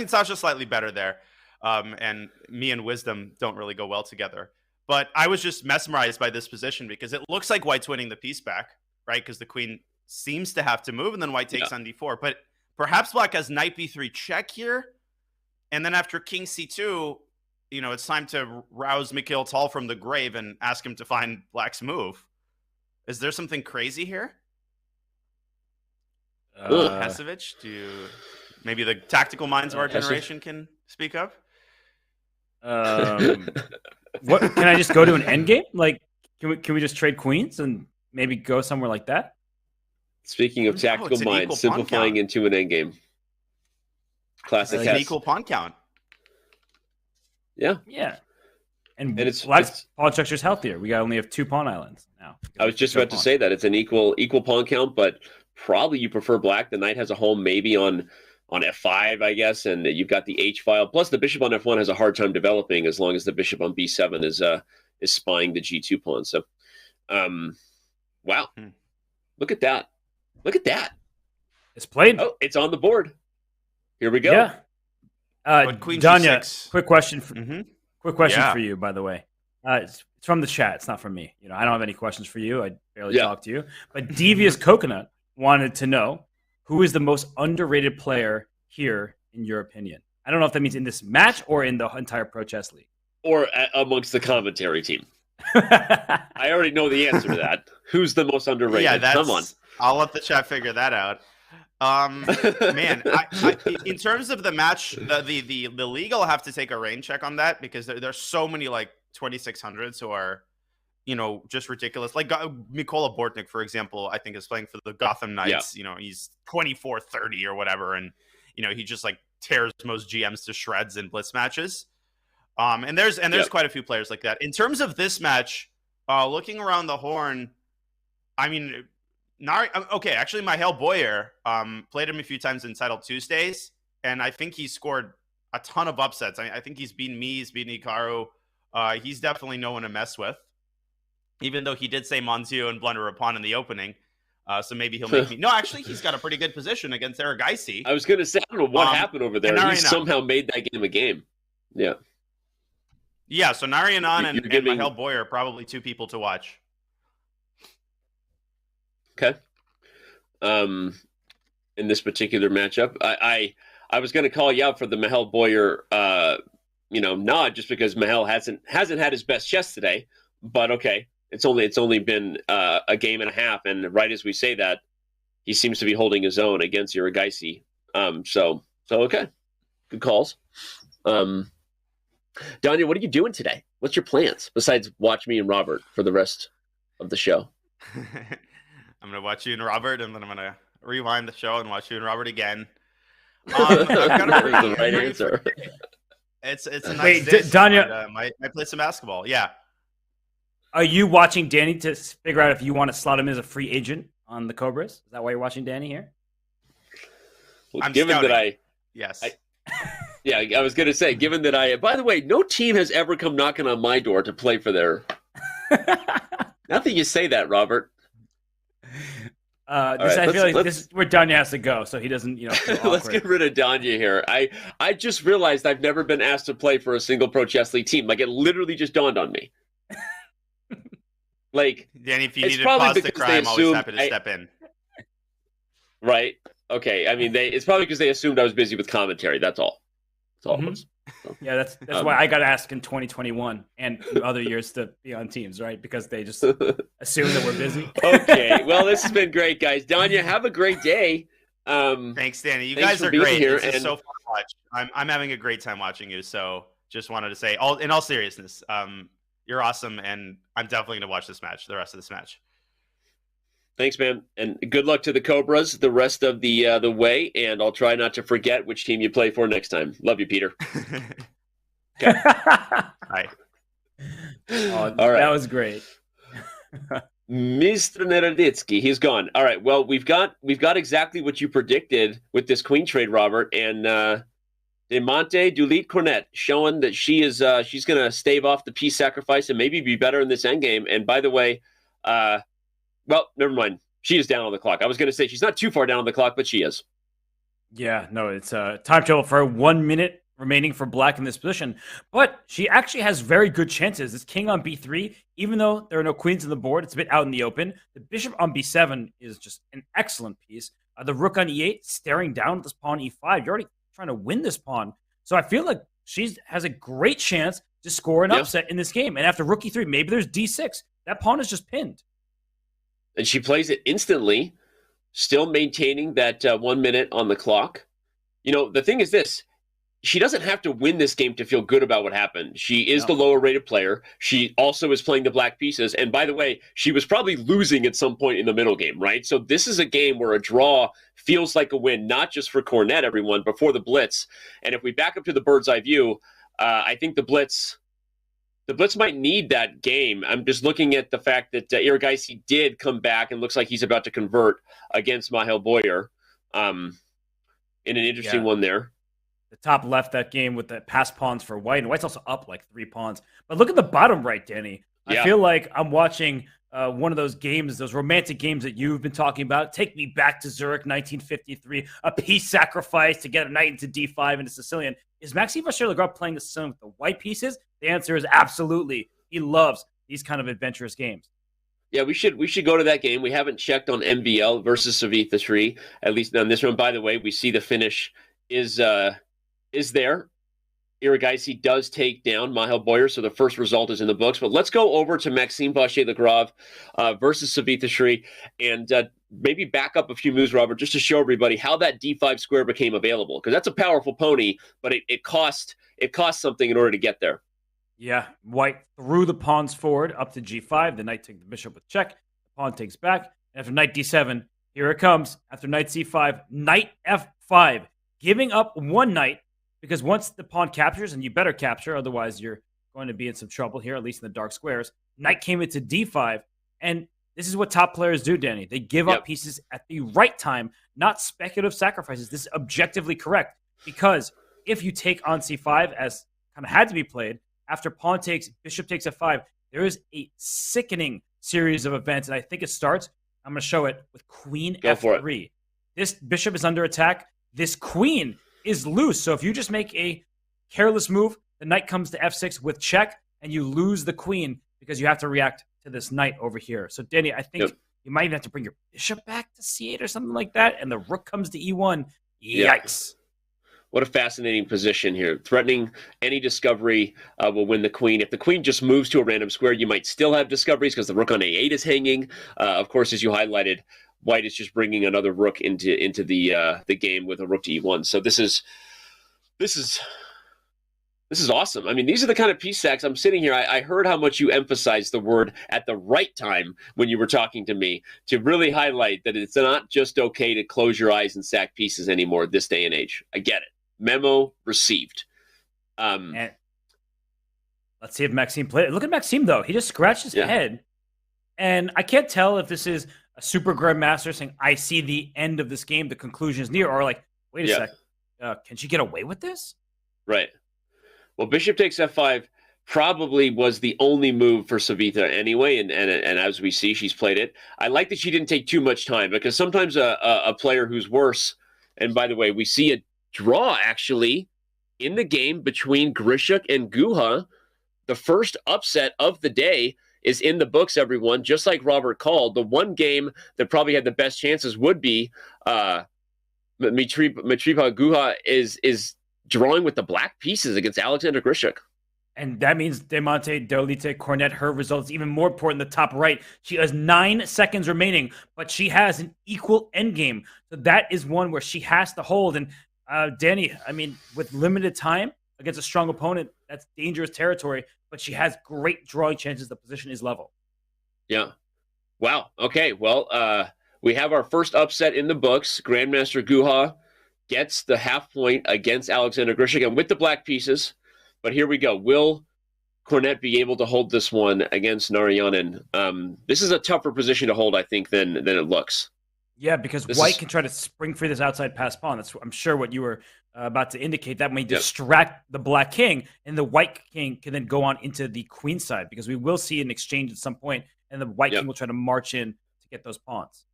Sasha's slightly better there, and me and Wisdom don't really go well together. But I was just mesmerized by this position because it looks like White's winning the piece back, right? Because the queen seems to have to move, and then White takes on d4. But perhaps Black has knight b3 check here, and then after king c2, it's time to rouse Mikhail Tal from the grave and ask him to find Black's move. Is there something crazy here? Pesevich, maybe the tactical minds of our generation can speak up? What can I just go to an endgame? Like, can we just trade queens and maybe go somewhere like that? Speaking of No, tactical it's an equal minds, pawn simplifying count. into an endgame. Classic It's an Hess. equal pawn count. Yeah. Yeah. And it's Black's pawn structure is healthier. We only have 2 pawn islands now. I was just about to say that it's an equal pawn count, but probably you prefer Black. The knight has a home maybe on f5, I guess, and you've got the h file. Plus, the bishop on f1 has a hard time developing as long as the bishop on b7 is spying the g2 pawn. So, wow, look at that! Look at that! It's played. Oh, it's on the board. Here we go. Yeah. Queen Danya, G6. quick question for Yeah. for you, by the way. It's from the chat. It's not from me. I don't have any questions for you. I barely talk to you. But Devious Coconut wanted to know who is the most underrated player here, in your opinion. I don't know if that means in this match or in the entire Pro Chess League. Or amongst the commentary team. I already know the answer to that. Who's the most underrated? Yeah, Come on. I'll let the chat figure that out. Man, in terms of the match, the league will have to take a rain check on that because there's so many like 2600s who are, just ridiculous. Like Mikola Bortnik, for example, I think is playing for the Gotham Knights. Yeah. He's 24-30 or whatever, and he just like tears most GMs to shreds in blitz matches. And there's quite a few players like that. In terms of this match, looking around the horn, I mean. Actually, Mihail Boyer played him a few times in Title Tuesdays, and I think he scored a ton of upsets. I think he's beaten me, he's beaten Hikaru. He's definitely no one to mess with, even though he did say Monzio and blunder a pawn in the opening. So maybe he'll make me. No, actually, he's got a pretty good position against Erigaisi. I was going to say, I don't know what happened over there. He somehow made that game a game. Yeah. Yeah, so Narayanan and Mihail Boyer are probably 2 people to watch. Okay. In this particular matchup, I was going to call you out for the Mihail Boyer, nod just because Mihail hasn't had his best chess today. But okay, it's only been a game and a half, and right as we say that, he seems to be holding his own against Erigaisi. So okay, good calls. Danya, what are you doing today? What's your plans besides watch me and Robert for the rest of the show? I'm going to watch you and Robert, and then I'm going to rewind the show and watch you and Robert again. I've got the right answer. It's a nice day. Danya, might play some basketball. Yeah. Are you watching Danny to figure out if you want to slot him as a free agent on the Cobras? Is that why you're watching Danny here? Well, I'm given scouting. that Yes. Yeah, I was going to say, given that by the way, no team has ever come knocking on my door to play for their. Now that you say that, Robert. I feel like this is where Danya has to go, so he doesn't, Let's get rid of Danya here. I just realized I've never been asked to play for a single Pro Chess League team. Like, it literally just dawned on me. Like, Danny, if you need to pause the cry, I'm always happy to step in. Right? Okay. I mean, it's probably because they assumed I was busy with commentary. That's all. That's all it was. So, yeah, that's why I got asked in 2021 and other years to be on teams, right? Because they just assume that we're busy. Okay. Well, this has been great, guys. Danya, have a great day. Thanks, Danny. You guys are great. Here, this is so fun to watch. I'm having a great time watching you. So just wanted to say, in all seriousness, you're awesome, and I'm definitely going to watch the rest of this match. Thanks, man, and good luck to the Cobras the rest of the way. And I'll try not to forget which team you play for next time. Love you, Peter. Okay. Bye. All right, that was great. Mr. Neraditsky, he's gone. All right, well, we've got exactly what you predicted with this queen trade, Robert, and Demonte Dulit Cornet showing that she's going to stave off the piece sacrifice and maybe be better in this endgame. And by the way, well, never mind. She is down on the clock. I was going to say she's not too far down on the clock, but she is. Yeah, no, it's time trouble for 1 minute remaining for Black in this position. But she actually has very good chances. It's king on b3. Even though there are no queens on the board, it's a bit out in the open. The bishop on b7 is just an excellent piece. The rook on e8, staring down at this pawn e5. You're already trying to win this pawn. So I feel like she has a great chance to score an upset in this game. And after rook e3, maybe there's d6. That pawn is just pinned. And she plays it instantly, still maintaining that 1 minute on the clock. The thing is this. she doesn't have to win this game to feel good about what happened. She is the lower rated player. She also is playing the black pieces. And by the way, she was probably losing at some point in the middle game, right? So this is a game where a draw feels like a win, not just for Cornet, everyone, but for the Blitz. And if we back up to the bird's eye view, I think the Blitz might need that game. I'm just looking at the fact that Erigaisi did come back and looks like he's about to convert against Mahel Boyer in an interesting one there. The top left that game with the pass pawns for White, and White's also up like 3 pawns. But look at the bottom right, Danny. I feel like I'm watching one of those games, those romantic games that you've been talking about. Take me back to Zurich, 1953, a peace sacrifice to get a knight into d5 into Sicilian. Is Maxime Vachier-Lagrave playing the Sicilian with the white pieces? The answer is absolutely. He loves these kind of adventurous games. Yeah, we should go to that game. We haven't checked on MVL versus Savitha 3, at least on this one. By the way, we see the finish is there. Erigaisi does take down Mahel Boyer, so the first result is in the books. But let's go over to Maxime Vachier-Lagrave versus Savitha 3 and maybe back up a few moves, Robert, just to show everybody how that d5 square became available. Because that's a powerful pony, but it cost something in order to get there. Yeah, White threw the pawns forward up to g5. The knight took the bishop with check. The pawn takes back. And after knight d7, here it comes. After knight c5, knight f5, giving up one knight. Because once the pawn captures, and you better capture, otherwise you're going to be in some trouble here, at least in the dark squares. Knight came into d5, and this is what top players do, Danny. They give up pieces at the right time, not speculative sacrifices. This is objectively correct, because if you take on c5, as kind of had to be played, after pawn takes, bishop takes f5, there is a sickening series of events, and I think it starts, I'm going to show it, with queen f3. This bishop is under attack. This queen is loose. So if you just make a careless move, the knight comes to f6 with check, and you lose the queen because you have to react to this knight over here. So, Danny, I think you might even have to bring your bishop back to c8 or something like that, and the rook comes to e1. Yikes. What a fascinating position here. Threatening any discovery will win the queen. If the queen just moves to a random square, you might still have discoveries because the rook on a8 is hanging. Of course, as you highlighted, White is just bringing another rook into the game with a rook to e1. So this is awesome. I mean, these are the kind of piece sacks. I'm sitting here. I heard how much you emphasized the word at the right time when you were talking to me, to really highlight that it's not just okay to close your eyes and sack pieces anymore this day and age. I get it. Memo received. And let's see if Maxime played it. Look at Maxime, though. He just scratched his head. And I can't tell if this is a super grandmaster saying, I see the end of this game, the conclusion is near, or like, wait a sec, can she get away with this? Right. Well, bishop takes f5 probably was the only move for Savitha anyway, and as we see, she's played it. I like that she didn't take too much time, because sometimes a player who's worse, and by the way, we see a draw actually in the game between Grishuk and Guha. The first upset of the day is in the books, everyone. Just like Robert called, the one game that probably had the best chances would be Mitripa Guha is drawing with the black pieces against Alexander Grishuk. And that means Demonte, Dolite, Cornet, her results even more important in the top right. She has 9 seconds remaining, but she has an equal endgame. So that is one where she has to hold. And Danny, I mean, with limited time against a strong opponent, that's dangerous territory, but she has great drawing chances. The position is level. Yeah. Wow. Okay. Well, we have our first upset in the books. Grandmaster Guha gets the half point against Alexander Grishuk and with the black pieces. But here we go. Will Cornet be able to hold this one against Narayanan? This is a tougher position to hold, I think, than it looks. Yeah, because White can try to spring free this outside pass pawn. That's, I'm sure, what you were about to indicate. That may distract the black king, and the white king can then go on into the queen side, because we will see an exchange at some point, and the white king will try to march in to get those pawns.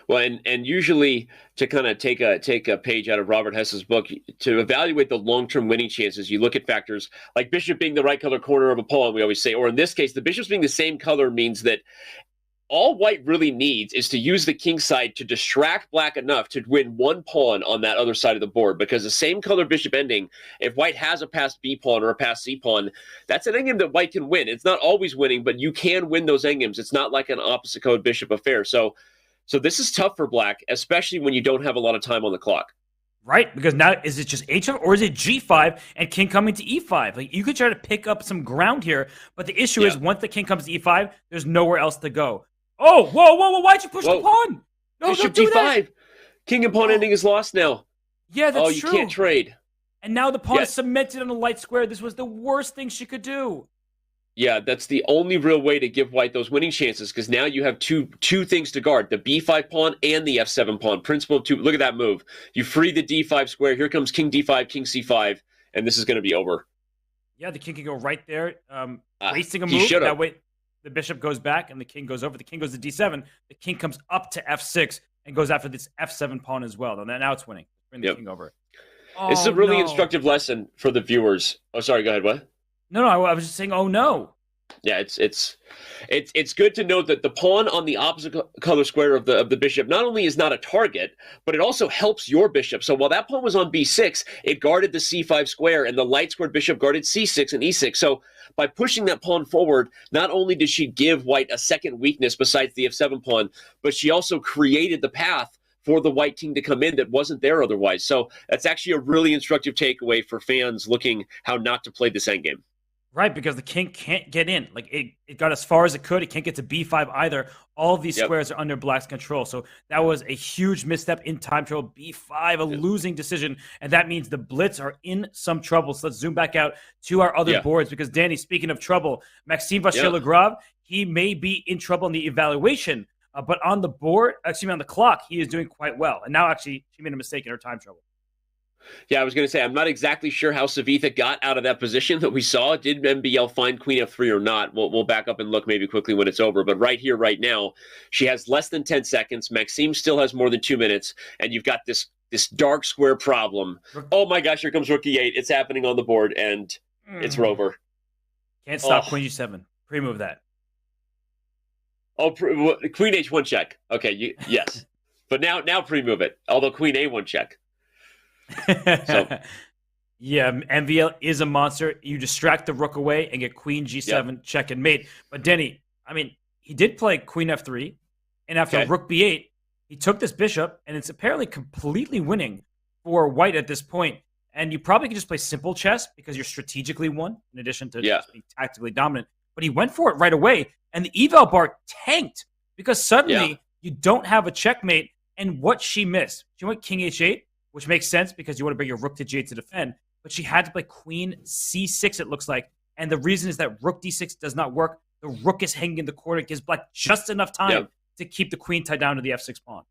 Well, and usually to kind of take a page out of Robert Hess's book, to evaluate the long-term winning chances, you look at factors like bishop being the right color corner of a pawn, we always say, or in this case, the bishops being the same color means that all White really needs is to use the king side to distract Black enough to win one pawn on that other side of the board, because the same color bishop ending, if White has a passed B pawn or a passed C pawn, that's an endgame that White can win. It's not always winning, but you can win those endgames. It's not like an opposite code bishop affair. So this is tough for Black, especially when you don't have a lot of time on the clock. Right? Because now, is it just h5 or is it g5 and king coming to e5? Like, you could try to pick up some ground here, but the issue is once the king comes to e5, there's nowhere else to go. Oh, whoa, why'd you push the pawn? No, Bishop don't do d5. that. King and pawn ending is lost now. Yeah, that's you true. can't trade. And now the pawn is cemented on the light square. This was the worst thing she could do. Yeah, that's the only real way to give white those winning chances, because now you have two things to guard, the b5 pawn and the f7 pawn. Principle of two. Look at that move. You free the d5 square. Here comes king d5, king c5, and this is going to be over. Yeah, the king can go right there, wasting a move. That way the bishop goes back and the king goes over. The king goes to d7. The king comes up to f6 and goes after this f7 pawn as well. Now it's winning. Bring the king over. This is a really instructive lesson for the viewers. Oh, sorry. Go ahead. What? No, I was just saying, oh no. Yeah, it's good to note that the pawn on the opposite color square of the bishop not only is not a target, but it also helps your bishop. So while that pawn was on b6, it guarded the c5 square, and the light squared bishop guarded c6 and e6. So by pushing that pawn forward, not only did she give white a second weakness besides the f7 pawn, but she also created the path for the white king to come in that wasn't there otherwise. So that's actually a really instructive takeaway for fans looking how not to play this endgame. Right, because the king can't get in. Like, it got as far as it could. It can't get to b5 either. All of these squares are under black's control. So that was a huge misstep in time trouble. b5, a losing decision. And that means the Blitz are in some trouble. So let's zoom back out to our other boards. Because, Danny, speaking of trouble, Maxime Vachier-Lagrave, he may be in trouble in the evaluation. But on the board, on the clock, he is doing quite well. And now, actually, she made a mistake in her time trouble. Yeah, I was going to say, I'm not exactly sure how Savitha got out of that position that we saw. Did MVL find queen f3 or not? We'll back up and look maybe quickly when it's over. But right here, right now, she has less than 10 seconds. Maxime still has more than 2 minutes. And you've got this dark square problem. Oh, my gosh, here comes rook e8. It's happening on the board, and it's Rover. Can't stop queen g7. Pre-move that. Oh, queen h1 check. Okay, yes. But now pre-move it. Although queen a1 check. So. Yeah, MVL is a monster. You distract the rook away and get queen g7 check and mate. But Denny, he did play queen f3, and after rook b8, he took this bishop, and it's apparently completely winning for white at this point. And you probably can just play simple chess because you're strategically won, in addition to just being tactically dominant. But he went for it right away, and the eval bar tanked because suddenly you don't have a checkmate. And what she missed, she went king h8, which makes sense because you want to bring your rook to g8 to defend. But she had to play queen c6, it looks like. And the reason is that rook d6 does not work. The rook is hanging in the corner. It gives black just enough time to keep the queen tied down to the f6 pawn.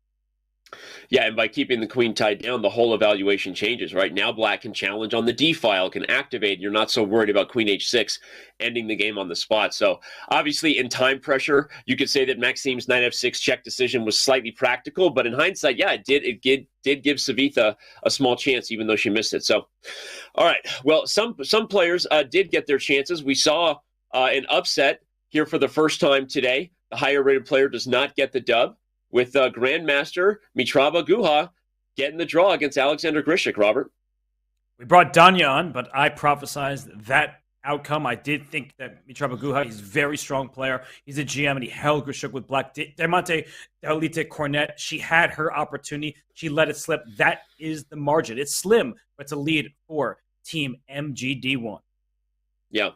Yeah, and by keeping the queen tied down, the whole evaluation changes, right? Now black can challenge on the d file, can activate. You're not so worried about queen h6 ending the game on the spot. So obviously in time pressure, you could say that Maxime's knight f6 check decision was slightly practical, but in hindsight, it did give Savitha a small chance, even though she missed it. So, all right. Well, some players did get their chances. We saw an upset here for the first time today. The higher rated player does not get the dub, with Grandmaster Mitrava Guha getting the draw against Alexander Grishik, Robert. We brought Danya on, but I prophesized that outcome. I did think that Mitrava Guha is a very strong player. He's a GM, and he held Grishik with black. Diamante Daolite Cornet, she had her opportunity. She let it slip. That is the margin. It's slim, but it's a lead for Team MGD1. Yeah.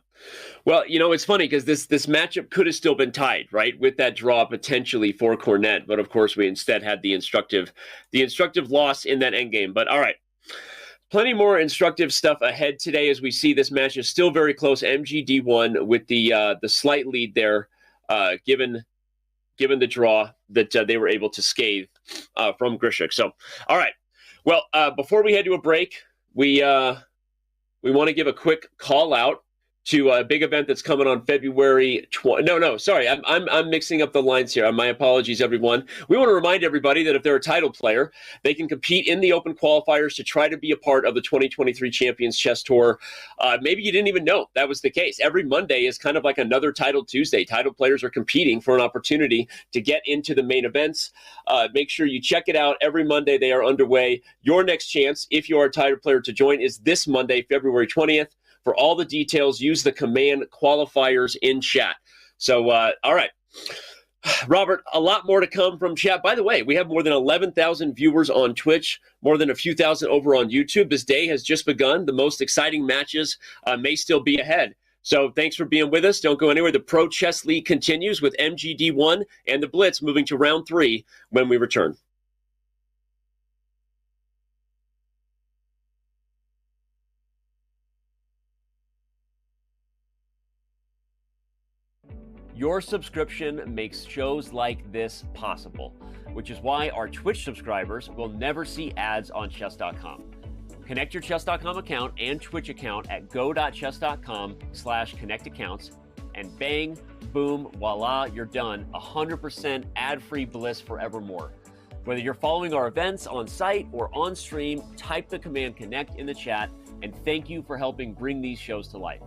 Well, it's funny because this matchup could have still been tied, right, with that draw potentially for Cornet. But, of course, we instead had the instructive loss in that endgame. But, all right, plenty more instructive stuff ahead today as we see this match is still very close. MGD1 with the slight lead there, given the draw that they were able to scathe from Grishik. So, all right. Well, before we head to a break, we want to give a quick call out to a big event that's coming on February 20. Sorry, I'm mixing up the lines here. My apologies, everyone. We want to remind everybody that if they're a title player, they can compete in the open qualifiers to try to be a part of the 2023 Champions Chess Tour. Maybe you didn't even know that was the case. Every Monday is kind of like another Title Tuesday. Title players are competing for an opportunity to get into the main events. Make sure you check it out. Every Monday they are underway. Your next chance, if you are a title player to join, is this Monday, February 20th. For all the details, use the command qualifiers in chat. So, all right. Robert, a lot more to come from chat. By the way, we have more than 11,000 viewers on Twitch, more than a few thousand over on YouTube. This day has just begun. The most exciting matches may still be ahead. So thanks for being with us. Don't go anywhere. The Pro Chess League continues with MGD1 and the Blitz moving to round 3 when we return. Your subscription makes shows like this possible, which is why our Twitch subscribers will never see ads on chess.com. Connect your chess.com account and Twitch account at go.chess.com/connectaccounts, and bang, boom, voila, you're done. 100% ad-free bliss forevermore. Whether you're following our events on site or on stream, type the command connect in the chat, and thank you for helping bring these shows to life.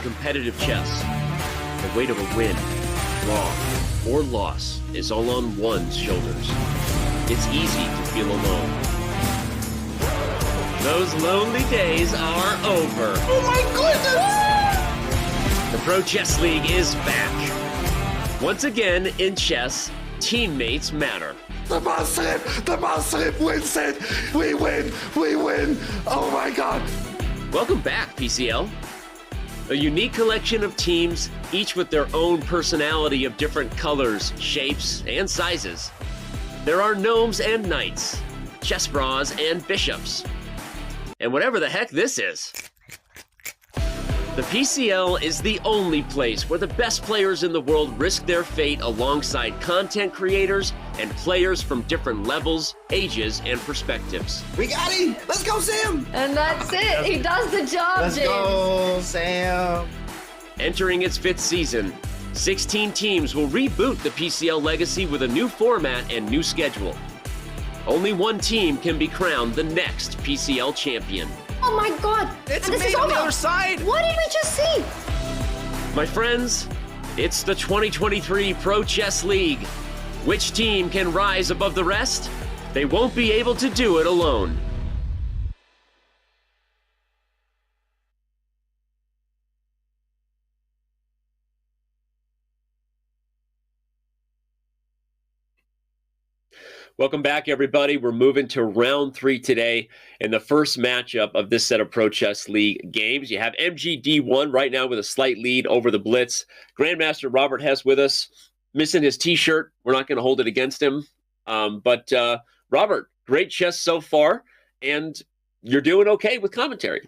Competitive chess, the weight of a win, draw, or loss is all on one's shoulders. It's easy to feel alone. Those lonely days are over. Oh my goodness! The Pro Chess League is back. Once again, in chess, teammates matter. The Muslim wins it. We win. Oh my God. Welcome back, PCL. A unique collection of teams, each with their own personality of different colors, shapes, and sizes. There are gnomes and knights, chess bras and bishops, and whatever the heck this is. The PCL is the only place where the best players in the world risk their fate alongside content creators and players from different levels, ages, and perspectives. We got him! Let's go, Sam! And that's it. He does the job, Let's James. go, Sam! Entering its 5th season, 16 teams will reboot the PCL legacy with a new format and new schedule. Only one team can be crowned the next PCL champion. Oh my God. It's And this me is on the over. other side! What did we just see? My friends, it's the 2023 Pro Chess League. Which team can rise above the rest? They won't be able to do it alone. Welcome back, everybody. We're moving to round 3 today in the first matchup of this set of Pro Chess League games. You have MGD1 right now with a slight lead over the Blitz. Grandmaster Robert Hess with us, missing his T-shirt. We're not going to hold it against him. But Robert, great chess so far, and you're doing okay with commentary.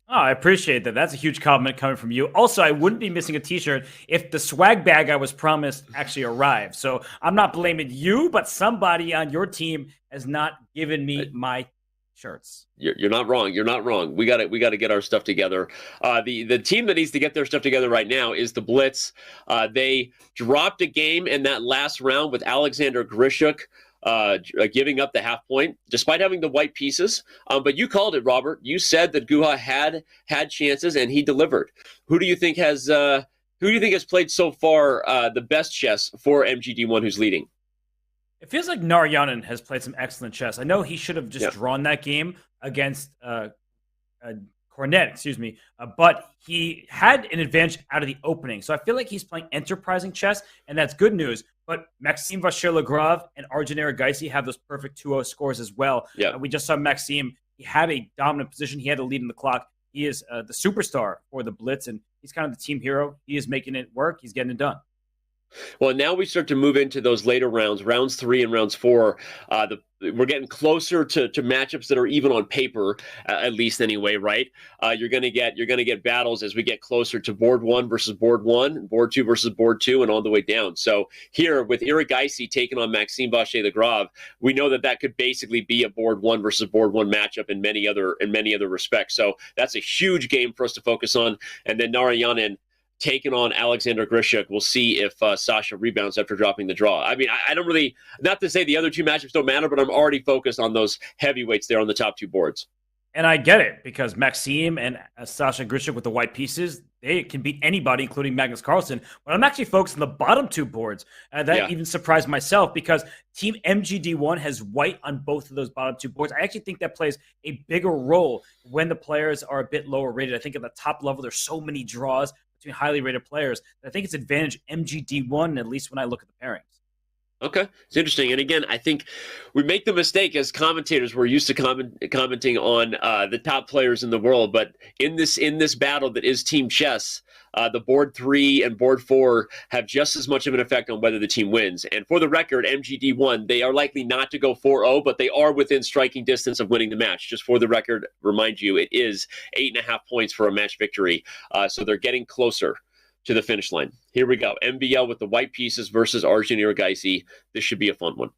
Oh, I appreciate that. That's a huge compliment coming from you. Also, I wouldn't be missing a T-shirt if the swag bag I was promised actually arrived. So I'm not blaming you, but somebody on your team has not given me my shirts. You're not wrong. You're not wrong. We got to get our stuff together. The team that needs to get their stuff together right now is the Blitz. They dropped a game in that last round with Alexander Grishuk giving up the half point, despite having the white pieces. But you called it, Robert. You said that Guha had chances and he delivered. Who do you think has played so far the best chess for MGD1 who's leading? It feels like Narayanan has played some excellent chess. I know he should have just drawn that game against Cornet, but he had an advantage out of the opening. So I feel like he's playing enterprising chess, and that's good news. But Maxime Vachier-Lagrave and Arjun Erigaisi have those perfect 2-0 scores as well. Yeah. We just saw Maxime. He had a dominant position. He had a lead in the clock. He is the superstar for the Blitz, and he's kind of the team hero. He is making it work. He's getting it done. Well, now we start to move into those later rounds 3 and rounds 4. We're getting closer to matchups that are even on paper, at least anyway, right? You're gonna get battles as we get closer to board 1 versus board 1, board 2 versus board 2, and all the way down. So here with Erigaisi taking on Maxime Vachier-Lagrave, we know that could basically be a board 1 versus board 1 matchup in many other respects. So that's a huge game for us to focus on. And then Narayanan taking on Alexander Grishuk. We'll see if Sasha rebounds after dropping the draw. I mean, I don't really, not to say the other two matchups don't matter, but I'm already focused on those heavyweights there on the top 2 boards. And I get it, because Maxime and Sasha Grishuk with the white pieces, they can beat anybody, including Magnus Carlsen. But I'm actually focused on the bottom 2 boards. That even surprised myself, because Team MGD1 has white on both of those bottom 2 boards. I actually think that plays a bigger role when the players are a bit lower rated. I think at the top level, there's so many draws between highly rated players. I think it's advantage MGD1, at least when I look at the pairings. Okay, it's interesting. And again, I think we make the mistake as commentators. We're used to commenting on the top players in the world, but in this battle that is team chess, the board 3 and board 4 have just as much of an effect on whether the team wins. And for the record, MGD1, they are likely not to go 4-0, but they are within striking distance of winning the match. Just for the record, remind you, it is 8.5 points for a match victory. So they're getting closer to the finish line. Here we go. MVL with the white pieces versus Arjun Erigaisi. This should be a fun one.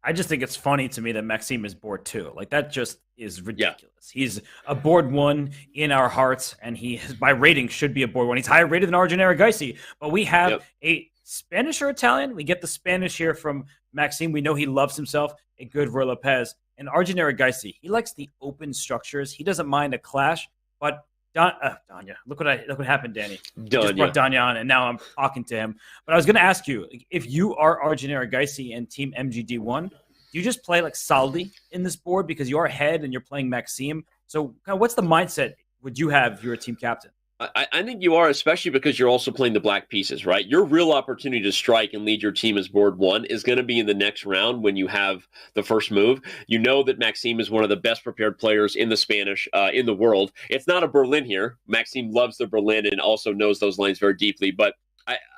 I just think it's funny to me that Maxime is board 2. Like, that just is ridiculous. Yeah. He's a board 1 in our hearts, and he, by rating, should be a board 1. He's higher rated than Arjun Erigaisi, but we have a Spanish or Italian. We get the Spanish here from Maxime. We know he loves himself a good Roy Lopez. And Arjun Erigaisi, he likes the open structures. He doesn't mind a clash, but Danya. Look what happened, Danny. Just brought Danya on, and now I'm talking to him. But I was going to ask you, if you are Arjun Erigaisi and Team MGD1, do you just play like Saldi in this board because you're ahead and you're playing Maxime? So what's the mindset would you have if you're a team captain? I think you are, especially because you're also playing the black pieces, right? Your real opportunity to strike and lead your team as board one is going to be in the next round when you have the first move. You know that Maxime is one of the best prepared players in the Spanish, in the world. It's not a Berlin here. Maxime loves the Berlin and also knows those lines very deeply. But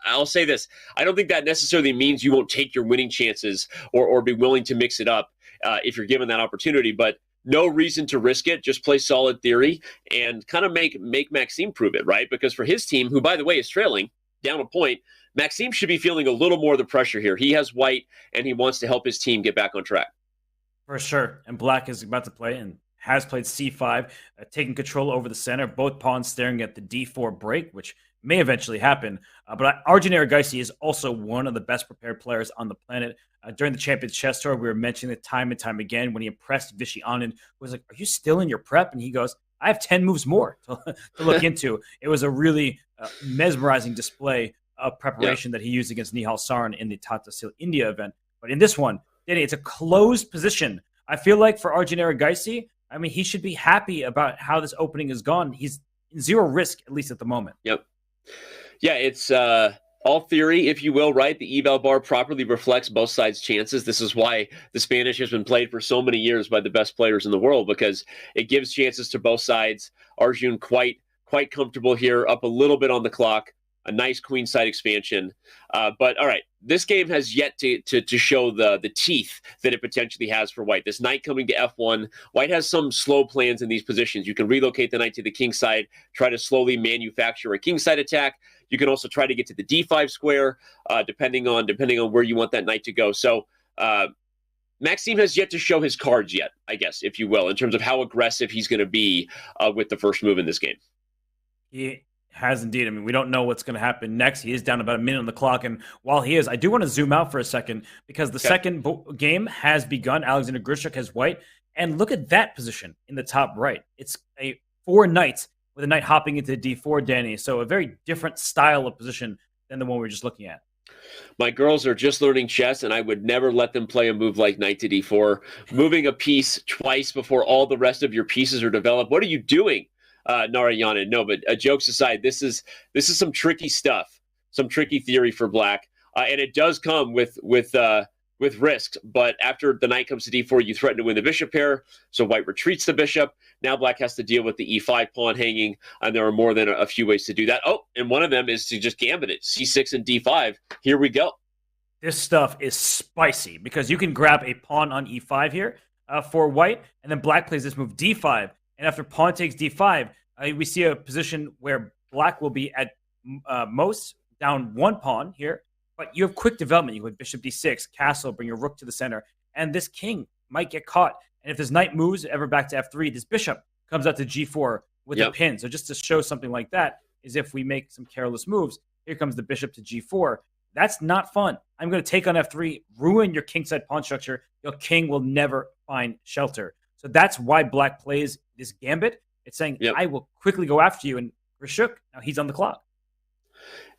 I'll say this. I don't think that necessarily means you won't take your winning chances or be willing to mix it up if you're given that opportunity. But no reason to risk it. Just play solid theory and kind of make Maxime prove it, right? Because for his team, who, by the way, is trailing down a point, Maxime should be feeling a little more of the pressure here. He has white, and he wants to help his team get back on track. For sure. And black is about to play and has played c5, taking control over the center. Both pawns staring at the d4 break, which may eventually happen. But Arjun Erigaisi is also one of the best prepared players on the planet. During the Champions Chess Tour, we were mentioning it time and time again when he impressed Vishy Anand, who was like, "Are you still in your prep?" And he goes, "I have 10 moves more to look into." It was a really mesmerizing display of preparation that he used against Nihal Saran in the Tata Steel India event. But in this one, Danny, it's a closed position. I feel like for Arjun Erigaisi, I mean, he should be happy about how this opening has gone. He's in zero risk, at least at the moment. Yep. Yeah, it's all theory, if you will, right? The eval bar properly reflects both sides' chances. This is why the Spanish has been played for so many years by the best players in the world, because it gives chances to both sides. Arjun quite comfortable here, up a little bit on the clock. A nice queenside expansion. But all right, this game has yet to show the teeth that it potentially has for white. This knight coming to f1. White has some slow plans in these positions. You can relocate the knight to the king side, try to slowly manufacture a king side attack. You can also try to get to the d5 square, depending on where you want that knight to go. So Maxime has yet to show his cards yet, I guess, if you will, in terms of how aggressive he's going to be with the first move in this game. He has indeed. I mean, we don't know what's going to happen next. He is down about a minute on the clock. And while he is, I do want to zoom out for a second because the second game has begun. Alexander Grishuk has white. And look at that position in the top right. It's a 4 knights with a knight hopping into d4, Danny. So a very different style of position than the one we were just looking at. My girls are just learning chess, and I would never let them play a move like knight to d4. Moving a piece twice before all the rest of your pieces are developed. What are you doing? Narayana. No, but jokes aside, this is some tricky stuff, some tricky theory for black, and it does come with risks. But after the knight comes to d4, you threaten to win the bishop pair, so white retreats the bishop. Now black has to deal with the e5 pawn hanging, and there are more than a few ways to do that. Oh, and one of them is to just gambit it, c6 and d5. Here we go. This stuff is spicy because you can grab a pawn on e5 here for white, and then black plays this move d5. And after pawn takes d5, we see a position where black will be at most down 1 pawn here. But you have quick development. You go bishop d6, castle, bring your rook to the center. And this king might get caught. And if this knight moves ever back to f3, this bishop comes out to g4 with a pin. So just to show something like that is if we make some careless moves, here comes the bishop to g4. That's not fun. I'm going to take on f3, ruin your kingside pawn structure. Your king will never find shelter. So that's why black plays this gambit. It's saying, I will quickly go after you. And Grishuk, now he's on the clock.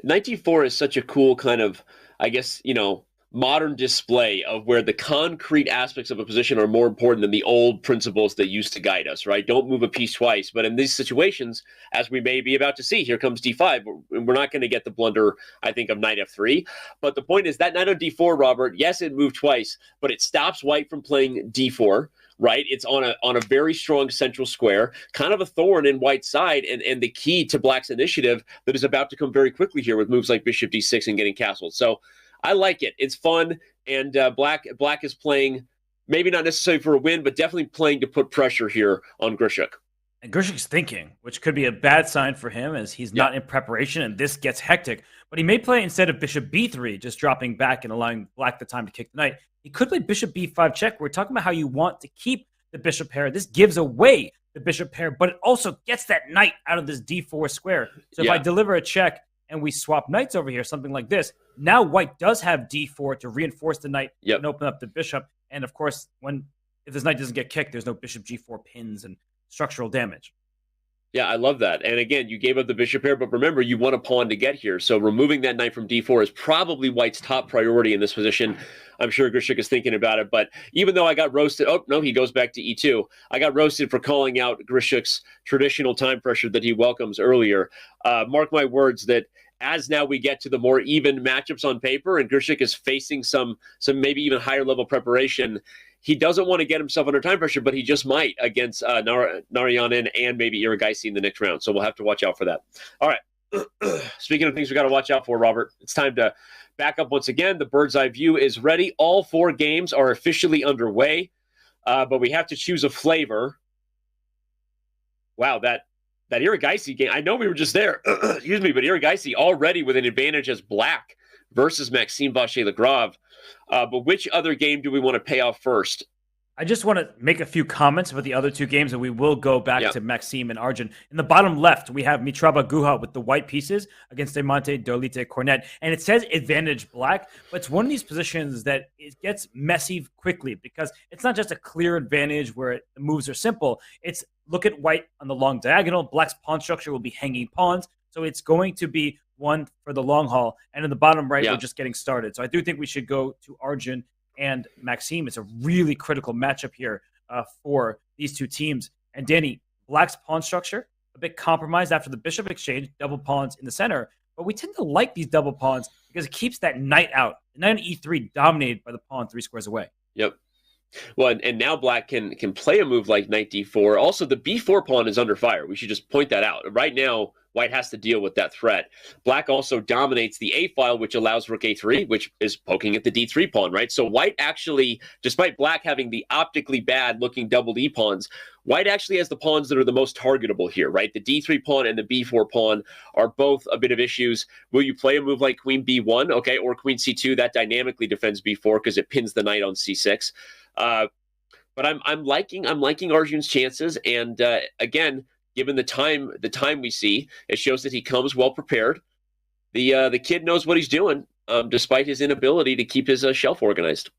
Knight d4 is such a cool kind of, I guess, modern display of where the concrete aspects of a position are more important than the old principles that used to guide us, right? Don't move a piece twice. But in these situations, as we may be about to see, here comes d5. We're not going to get the blunder, I think, of knight f3. But the point is that knight on d4, Robert, yes, it moved twice, but it stops white from playing d4. Right, it's on a very strong central square, kind of a thorn in white's side, and the key to black's initiative that is about to come very quickly here with moves like bishop d6 and getting castled. So I like it. It's fun, and black is playing, maybe not necessarily for a win, but definitely playing to put pressure here on Grishuk. And Grishuk's thinking, which could be a bad sign for him as he's not in preparation and this gets hectic. But he may play instead of bishop b3, just dropping back and allowing black the time to kick the knight. He could play bishop b5 check. We're talking about how you want to keep the bishop pair. This gives away the bishop pair, but it also gets that knight out of this d4 square. So if I deliver a check and we swap knights over here, something like this, now white does have d4 to reinforce the knight and open up the bishop. And of course, if this knight doesn't get kicked, there's no bishop g4 pins and structural damage. Yeah, I love that. And again, you gave up the bishop here, but remember, you want a pawn to get here. So removing that knight from d4 is probably White's top priority in this position. I'm sure Grishuk is thinking about it. But even though I got roasted, oh, no, he goes back to e2. I got roasted for calling out Grishuk's traditional time pressure that he welcomes earlier. Mark my words that as now we get to the more even matchups on paper and Grishuk is facing some maybe even higher level preparation, he doesn't want to get himself under time pressure, but he just might against Narayanan and maybe Erigaisi in the next round. So we'll have to watch out for that. All right. Speaking of things we got to watch out for, Robert, it's time to back up once again. The bird's eye view is ready. All 4 games are officially underway, but we have to choose a flavor. Wow, that Erigaisi game, I know we were just there, excuse me, but Erigaisi already with an advantage as black versus Maxime Vacher-Lagrave. But which other game do we want to pay off first? I just want to make a few comments about the other 2 games, and we will go back to Maxime and Arjun. In the bottom left, we have Mitraba Guha with the white pieces against Diamante, Dolite, Cornet. And it says advantage black, but it's one of these positions that it gets messy quickly because it's not just a clear advantage where the moves are simple. It's look at white on the long diagonal. Black's pawn structure will be hanging pawns. So it's going to be one for the long haul. And in the bottom right, we're just getting started. So I do think we should go to Arjun and Maxime. It's a really critical matchup here for these 2 teams. And Danny, Black's pawn structure, a bit compromised after the bishop exchange, double pawns in the center. But we tend to like these double pawns because it keeps that knight out. The knight on e3 dominated by the pawn 3 squares away. Yep. Well, and now Black can play a move like knight d4. Also, the b4 pawn is under fire. We should just point that out. Right now, White has to deal with that threat. Black also dominates the a file, which allows rook a3, which is poking at the d3 pawn, right? So White actually, despite Black having the optically bad-looking double e pawns, White actually has the pawns that are the most targetable here, right? The d3 pawn and the b4 pawn are both a bit of issues. Will you play a move like queen b1, okay, or queen c2? That dynamically defends b4 because it pins the knight on c6. But I'm liking Arjun's chances, and again, given the time we see, it shows that he comes well prepared. The kid knows what he's doing, despite his inability to keep his shelf organized.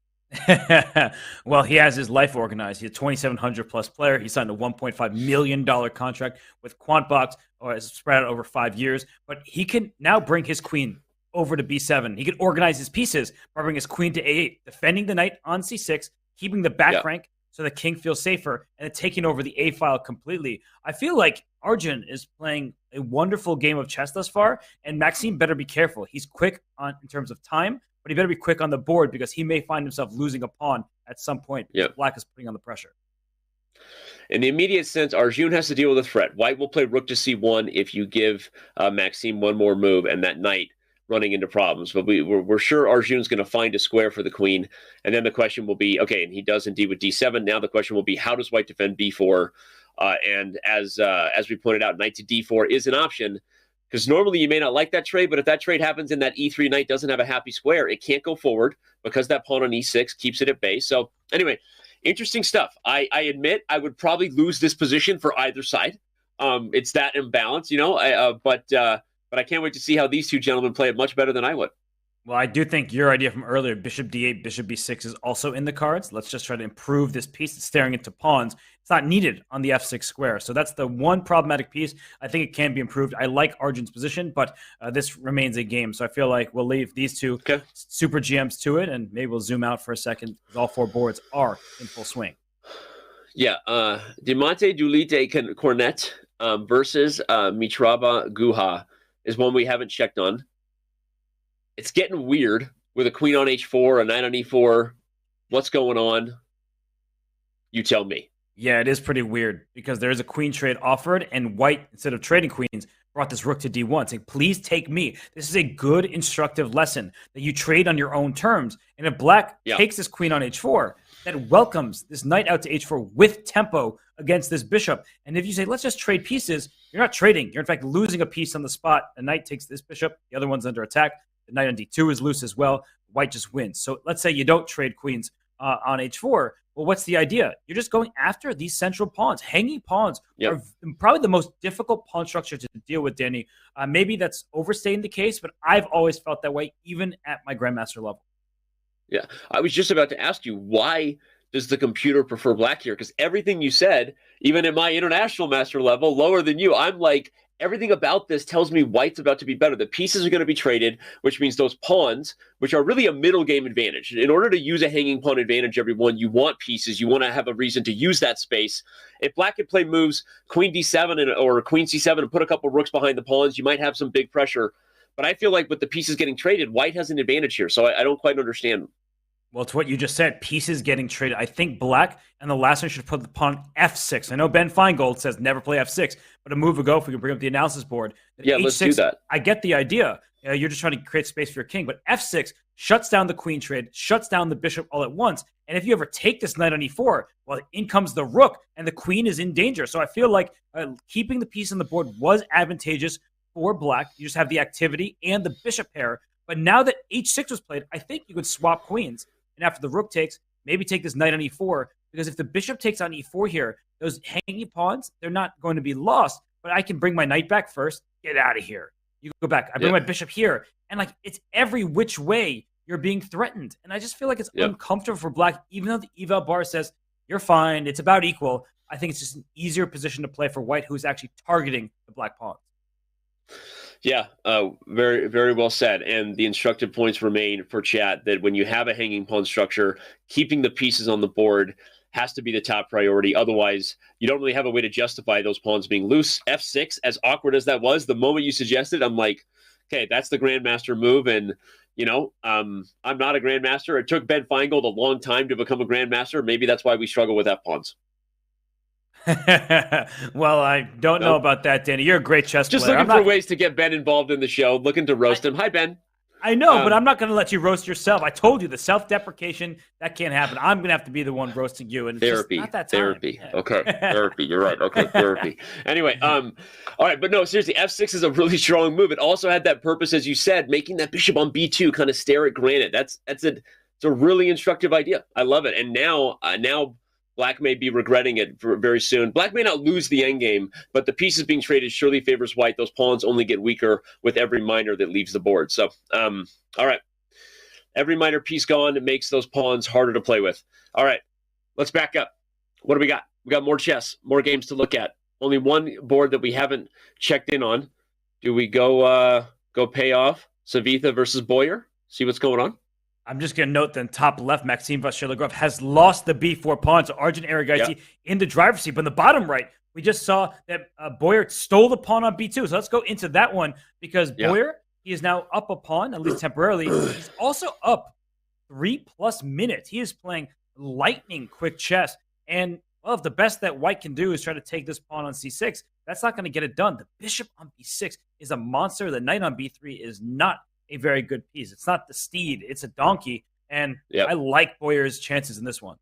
Well, he has his life organized. He's a 2,700 plus player. He signed a $1.5 million contract with Quantbox, or it's spread out over 5 years. But he can now bring his queen over to b7. He can organize his pieces by bringing his queen to a8, defending the knight on c6, keeping the back rank so the king feels safer, and then taking over the a file completely. I feel like Arjun is playing a wonderful game of chess thus far, and Maxime better be careful. He's quick in terms of time, but he better be quick on the board because he may find himself losing a pawn at some point. Black is putting on the pressure. In the immediate sense, Arjun has to deal with a threat. White will play rook to c1 if you give Maxime one more move, and that knight running into problems. But we're sure Arjun's going to find a square for the queen. And then the question will be, okay, and he does indeed with d7. Now the question will be, how does White defend b4? And as we pointed out, knight to d4 is an option, because normally you may not like that trade, but if that trade happens and that e3 knight doesn't have a happy square, it can't go forward because that pawn on e6 keeps it at bay. So anyway, interesting stuff. I admit I would probably lose this position for either side. It's that imbalance, but I can't wait to see how these 2 gentlemen play it much better than I would. Well, I do think your idea from earlier, bishop d8, bishop b6 is also in the cards. Let's just try to improve this piece that's staring into pawns. It's not needed on the f6 square. So that's the one problematic piece. I think it can be improved. I like Arjun's position, but this remains a game. So I feel like we'll leave these 2 super GMs to it, and maybe we'll zoom out for a second because all 4 boards are in full swing. Yeah, Diamante, Dolite, Cornet versus Mitraba Guha is one we haven't checked on. It's getting weird with a queen on h4, a knight on e4. What's going on? You tell me. Yeah, it is pretty weird because there is a queen trade offered, and White, instead of trading queens, brought this rook to d1, saying, please take me. This is a good instructive lesson that you trade on your own terms. And if Black takes this queen on h4, that welcomes this knight out to h4 with tempo against this bishop. And if you say, let's just trade pieces, you're not trading. You're, in fact, losing a piece on the spot. The knight takes this bishop. The other one's under attack. The knight on d2 is loose as well. White just wins. So let's say you don't trade queens on h4. Well, what's the idea? You're just going after these central pawns. Hanging pawns are probably the most difficult pawn structure to deal with, Danny. Maybe that's overstating the case, but I've always felt that way, even at my grandmaster level. Yeah, I was just about to ask you, why does the computer prefer black here? Because everything you said, even at my international master level, lower than you, I'm like, everything about this tells me white's about to be better. The pieces are going to be traded, which means those pawns, which are really a middle game advantage. In order to use a hanging pawn advantage, everyone, you want pieces. You want to have a reason to use that space. If black could play moves, queen d7 or queen c7 and put a couple rooks behind the pawns, you might have some big pressure. But I feel like with the pieces getting traded, white has an advantage here. So I don't quite understand. Well, it's what you just said. Pieces getting traded. I think black and the last one should put the pawn f6. I know Ben Feingold says never play f6, but a move ago, if we can bring up the analysis board, yeah, h6, let's do that. I get the idea. You're just trying to create space for your king, but f6 shuts down the queen trade, shuts down the bishop all at once. And if you ever take this knight on e4, well, in comes the rook, and the queen is in danger. So I feel like keeping the piece on the board was advantageous for black. You just have the activity and the bishop pair. But now that h6 was played, I think you could swap queens. And after the rook takes, maybe take this knight on e4, because if the bishop takes on e4 here, those hanging pawns, they're not going to be lost. But I can bring my knight back first, get out of here. You go back. I bring my bishop here. And like, it's every which way you're being threatened. And I just feel like it's uncomfortable for black, even though the eval bar says you're fine, it's about equal. I think it's just an easier position to play for white, who's actually targeting the black pawns. Yeah, very, very well said. And the instructive points remain for chat that when you have a hanging pawn structure, keeping the pieces on the board has to be the top priority. Otherwise, you don't really have a way to justify those pawns being loose. F6, as awkward as that was, the moment you suggested, I'm like, okay, that's the grandmaster move. And, you know, I'm not a grandmaster. It took Ben Feingold a long time to become a grandmaster. Maybe that's why we struggle with F-pawns. Well, I don't know about that, Danny. You're a great chess Just player. looking for ways to get Ben involved in the show, looking to roast him. Hi, Ben. I know, but I'm not going to let you roast yourself. I told you the self-deprecation, that can't happen. I'm going to have to be the one roasting you. And therapy. It's just not that time. Therapy. Okay. Therapy. You're right. Okay. Therapy. Anyway, all right. But no, seriously, F6 is a really strong move. It also had that purpose, as you said, making that bishop on B2 kind of stare at granite. It's a really instructive idea. I love it. And now black may be regretting it very soon. Black may not lose the endgame, but the pieces being traded surely favors white. Those pawns only get weaker with every miner that leaves the board. So, all right. Every miner piece gone, it makes those pawns harder to play with. All right. Let's back up. What do we got? We got more chess, more games to look at. Only one board that we haven't checked in on. Do we go pay off Savitha versus Boyer? See what's going on? I'm just going to note that top left, Maxime Vachier-Lagrave has lost the b4 pawn to Arjun Erigaisi in the driver's seat. But in the bottom right, we just saw that Boyer stole the pawn on b2. So let's go into that one, because Boyer, he is now up a pawn, at least temporarily. He's also up 3+ minutes. He is playing lightning quick chess. And, well, if the best that white can do is try to take this pawn on c6, that's not going to get it done. The bishop on b6 is a monster. The knight on b3 is not a very good piece. It's not the steed, it's a donkey. And I like Boyer's chances in this one.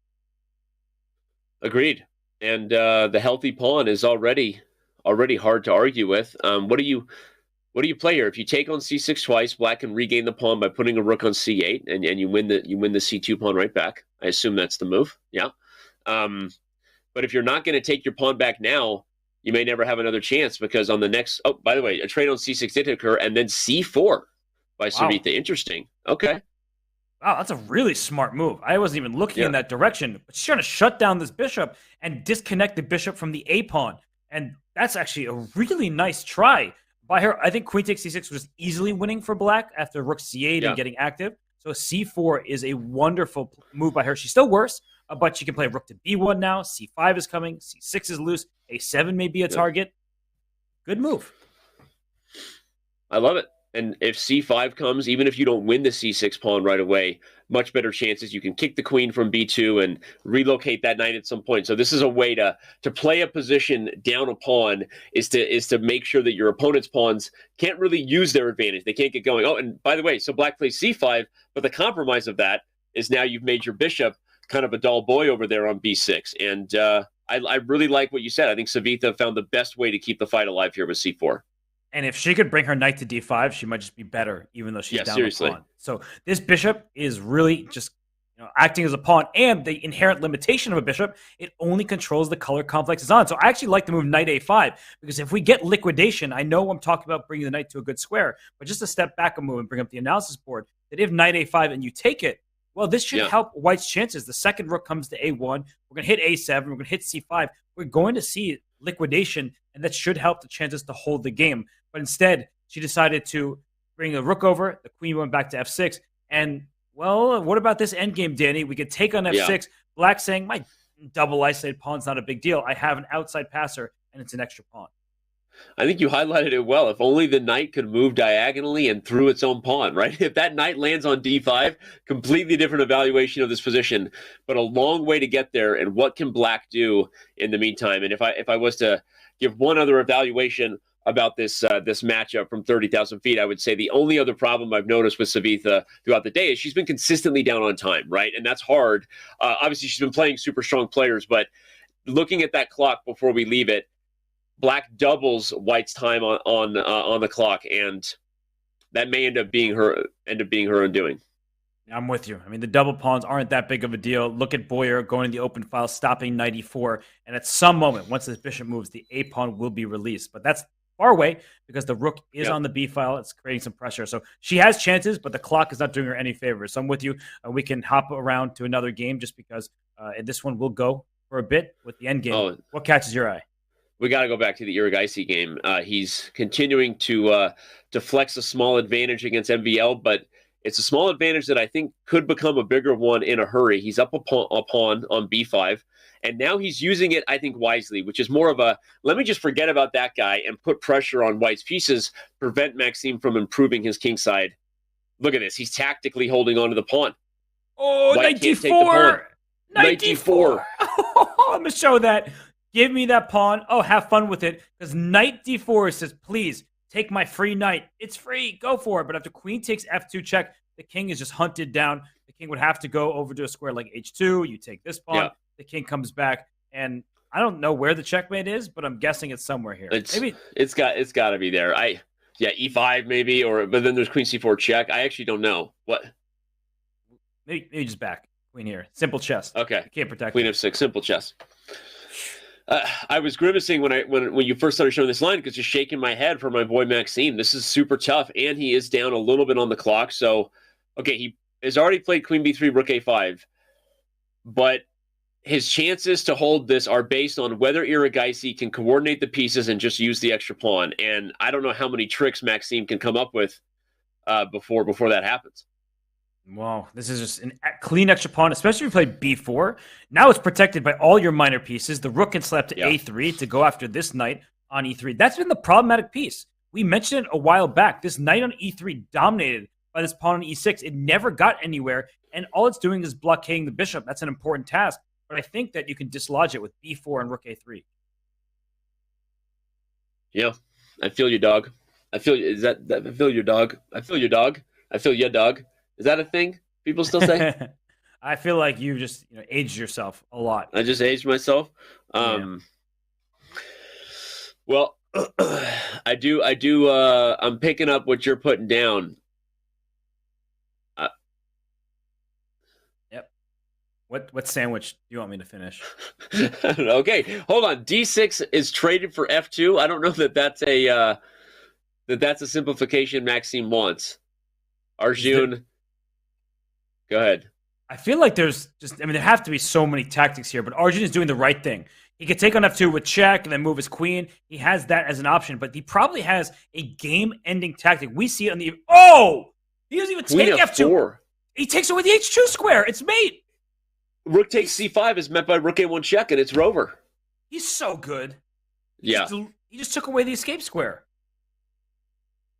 Agreed. And the healthy pawn is already hard to argue with. What do you play here? If you take on c6 twice, black can regain the pawn by putting a rook on c8, and you win the c2 pawn right back. I assume that's the move. Yeah. But if you're not going to take your pawn back now, you may never have another chance, because on the next, oh, by the way, a trade on c6 did occur, and then c4 by Savitha. Interesting. Okay. Wow, that's a really smart move. I wasn't even looking in that direction. But she's trying to shut down this bishop and disconnect the bishop from the A pawn. And that's actually a really nice try by her. I think queen takes c6 was easily winning for black after rook c8 and getting active. So c4 is a wonderful move by her. She's still worse, but she can play rook to b1 now. c5 is coming. c6 is loose. a7 may be a target. Good move. I love it. And if c5 comes, even if you don't win the c6 pawn right away, much better chances you can kick the queen from b2 and relocate that knight at some point. So this is a way to play a position down a pawn, is to make sure that your opponent's pawns can't really use their advantage. They can't get going. Oh, and by the way, so black plays c5, but the compromise of that is now you've made your bishop kind of a dull boy over there on b6. And I really like what you said. I think Savitha found the best way to keep the fight alive here with c4. And if she could bring her knight to d5, she might just be better, even though she's down a pawn. So this bishop is really just acting as a pawn, and the inherent limitation of a bishop, it only controls the color complex it's on. So I actually like the move knight a5, because if we get liquidation, I know I'm talking about bringing the knight to a good square, but just to step back a move and bring up the analysis board, that if knight a5 and you take it, well, this should Yeah. help White's chances. The second rook comes to A1. We're going to hit A7. We're going to hit C5. We're going to see liquidation, and that should help the chances to hold the game. But instead, she decided to bring the rook over. The queen went back to F6. And, well, what about this endgame, Danny? We could take on F6. Yeah. Black saying, my double isolated pawn's not a big deal. I have an outside passer, and it's an extra pawn. I think you highlighted it well. If only the knight could move diagonally and through its own pawn, right? If that knight lands on D5, completely different evaluation of this position, but a long way to get there. And what can Black do in the meantime? And if I was to give one other evaluation about this this matchup from 30,000 feet, I would say the only other problem I've noticed with Savitha throughout the day is she's been consistently down on time, right? And that's hard. Obviously, she's been playing super strong players, but looking at that clock before we leave it, Black doubles White's time on the clock, and that may end up being her undoing. I'm with you. I mean, the double pawns aren't that big of a deal. Look at Boyer going to the open file, stopping knight e4, and at some moment, once this bishop moves, the a pawn will be released. But that's far away because the rook is on the b file. It's creating some pressure. So she has chances, but the clock is not doing her any favors. So I'm with you. We can hop around to another game just because this one will go for a bit with the end game. Oh. What catches your eye? We got to go back to the Erigaisi game. He's continuing to flex a small advantage against MVL, but it's a small advantage that I think could become a bigger one in a hurry. He's up a pawn on b5, and now he's using it, I think, wisely, which is more of a, let me just forget about that guy and put pressure on White's pieces, prevent Maxime from improving his kingside. Look at this. He's tactically holding on to the pawn. Oh, White knight can't take the pawn. d4! Knight d4! I'm going to show that. Give me that pawn. Oh, have fun with it. Because knight d4 says, please, take my free knight. It's free. Go for it. But after queen takes f2 check, the king is just hunted down. The king would have to go over to a square like h2. You take this pawn. Yeah. The king comes back. And I don't know where the checkmate is, but I'm guessing it's somewhere here. It's got to be there. E5 maybe, but then there's queen c4 check. I actually don't know. What? Maybe just back. Queen here. Simple chess. Okay. You can't protect queen it. f6. Simple chess. I was grimacing when you first started showing this line because just shaking my head for my boy Maxime. This is super tough, and he is down a little bit on the clock. So, okay, he has already played queen b3, rook a5, but his chances to hold this are based on whether Erigaisi can coordinate the pieces and just use the extra pawn. And I don't know how many tricks Maxime can come up with before that happens. Wow, this is just a clean extra pawn, especially if you play b4. Now it's protected by all your minor pieces. The rook can slap to a3 to go after this knight on e3. That's been the problematic piece. We mentioned it a while back. This knight on e3 dominated by this pawn on e6. It never got anywhere, and all it's doing is blockading the bishop. That's an important task, but I think that you can dislodge it with b4 and rook a3. Yeah, I feel you, dog. I feel your dog. I feel your dog. I feel your dog. Is that a thing people still say? I feel like you just aged yourself a lot. I just aged myself. Well, I do. I'm picking up what you're putting down. Yep. What sandwich do you want me to finish? Okay, hold on. D6 is traded for F2. I don't know that's a simplification Maxime wants. Arjun. Go ahead. I feel like there have to be so many tactics here, but Arjun is doing the right thing. He could take on F2 with check and then move his queen. He has that as an option, but he probably has a game-ending tactic. We see it on the... Oh! He doesn't even take F2. He takes away the H2 square. It's mate. Rook takes C5 is met by rook A1 check, and it's rover. He's so good. He just took away the escape square.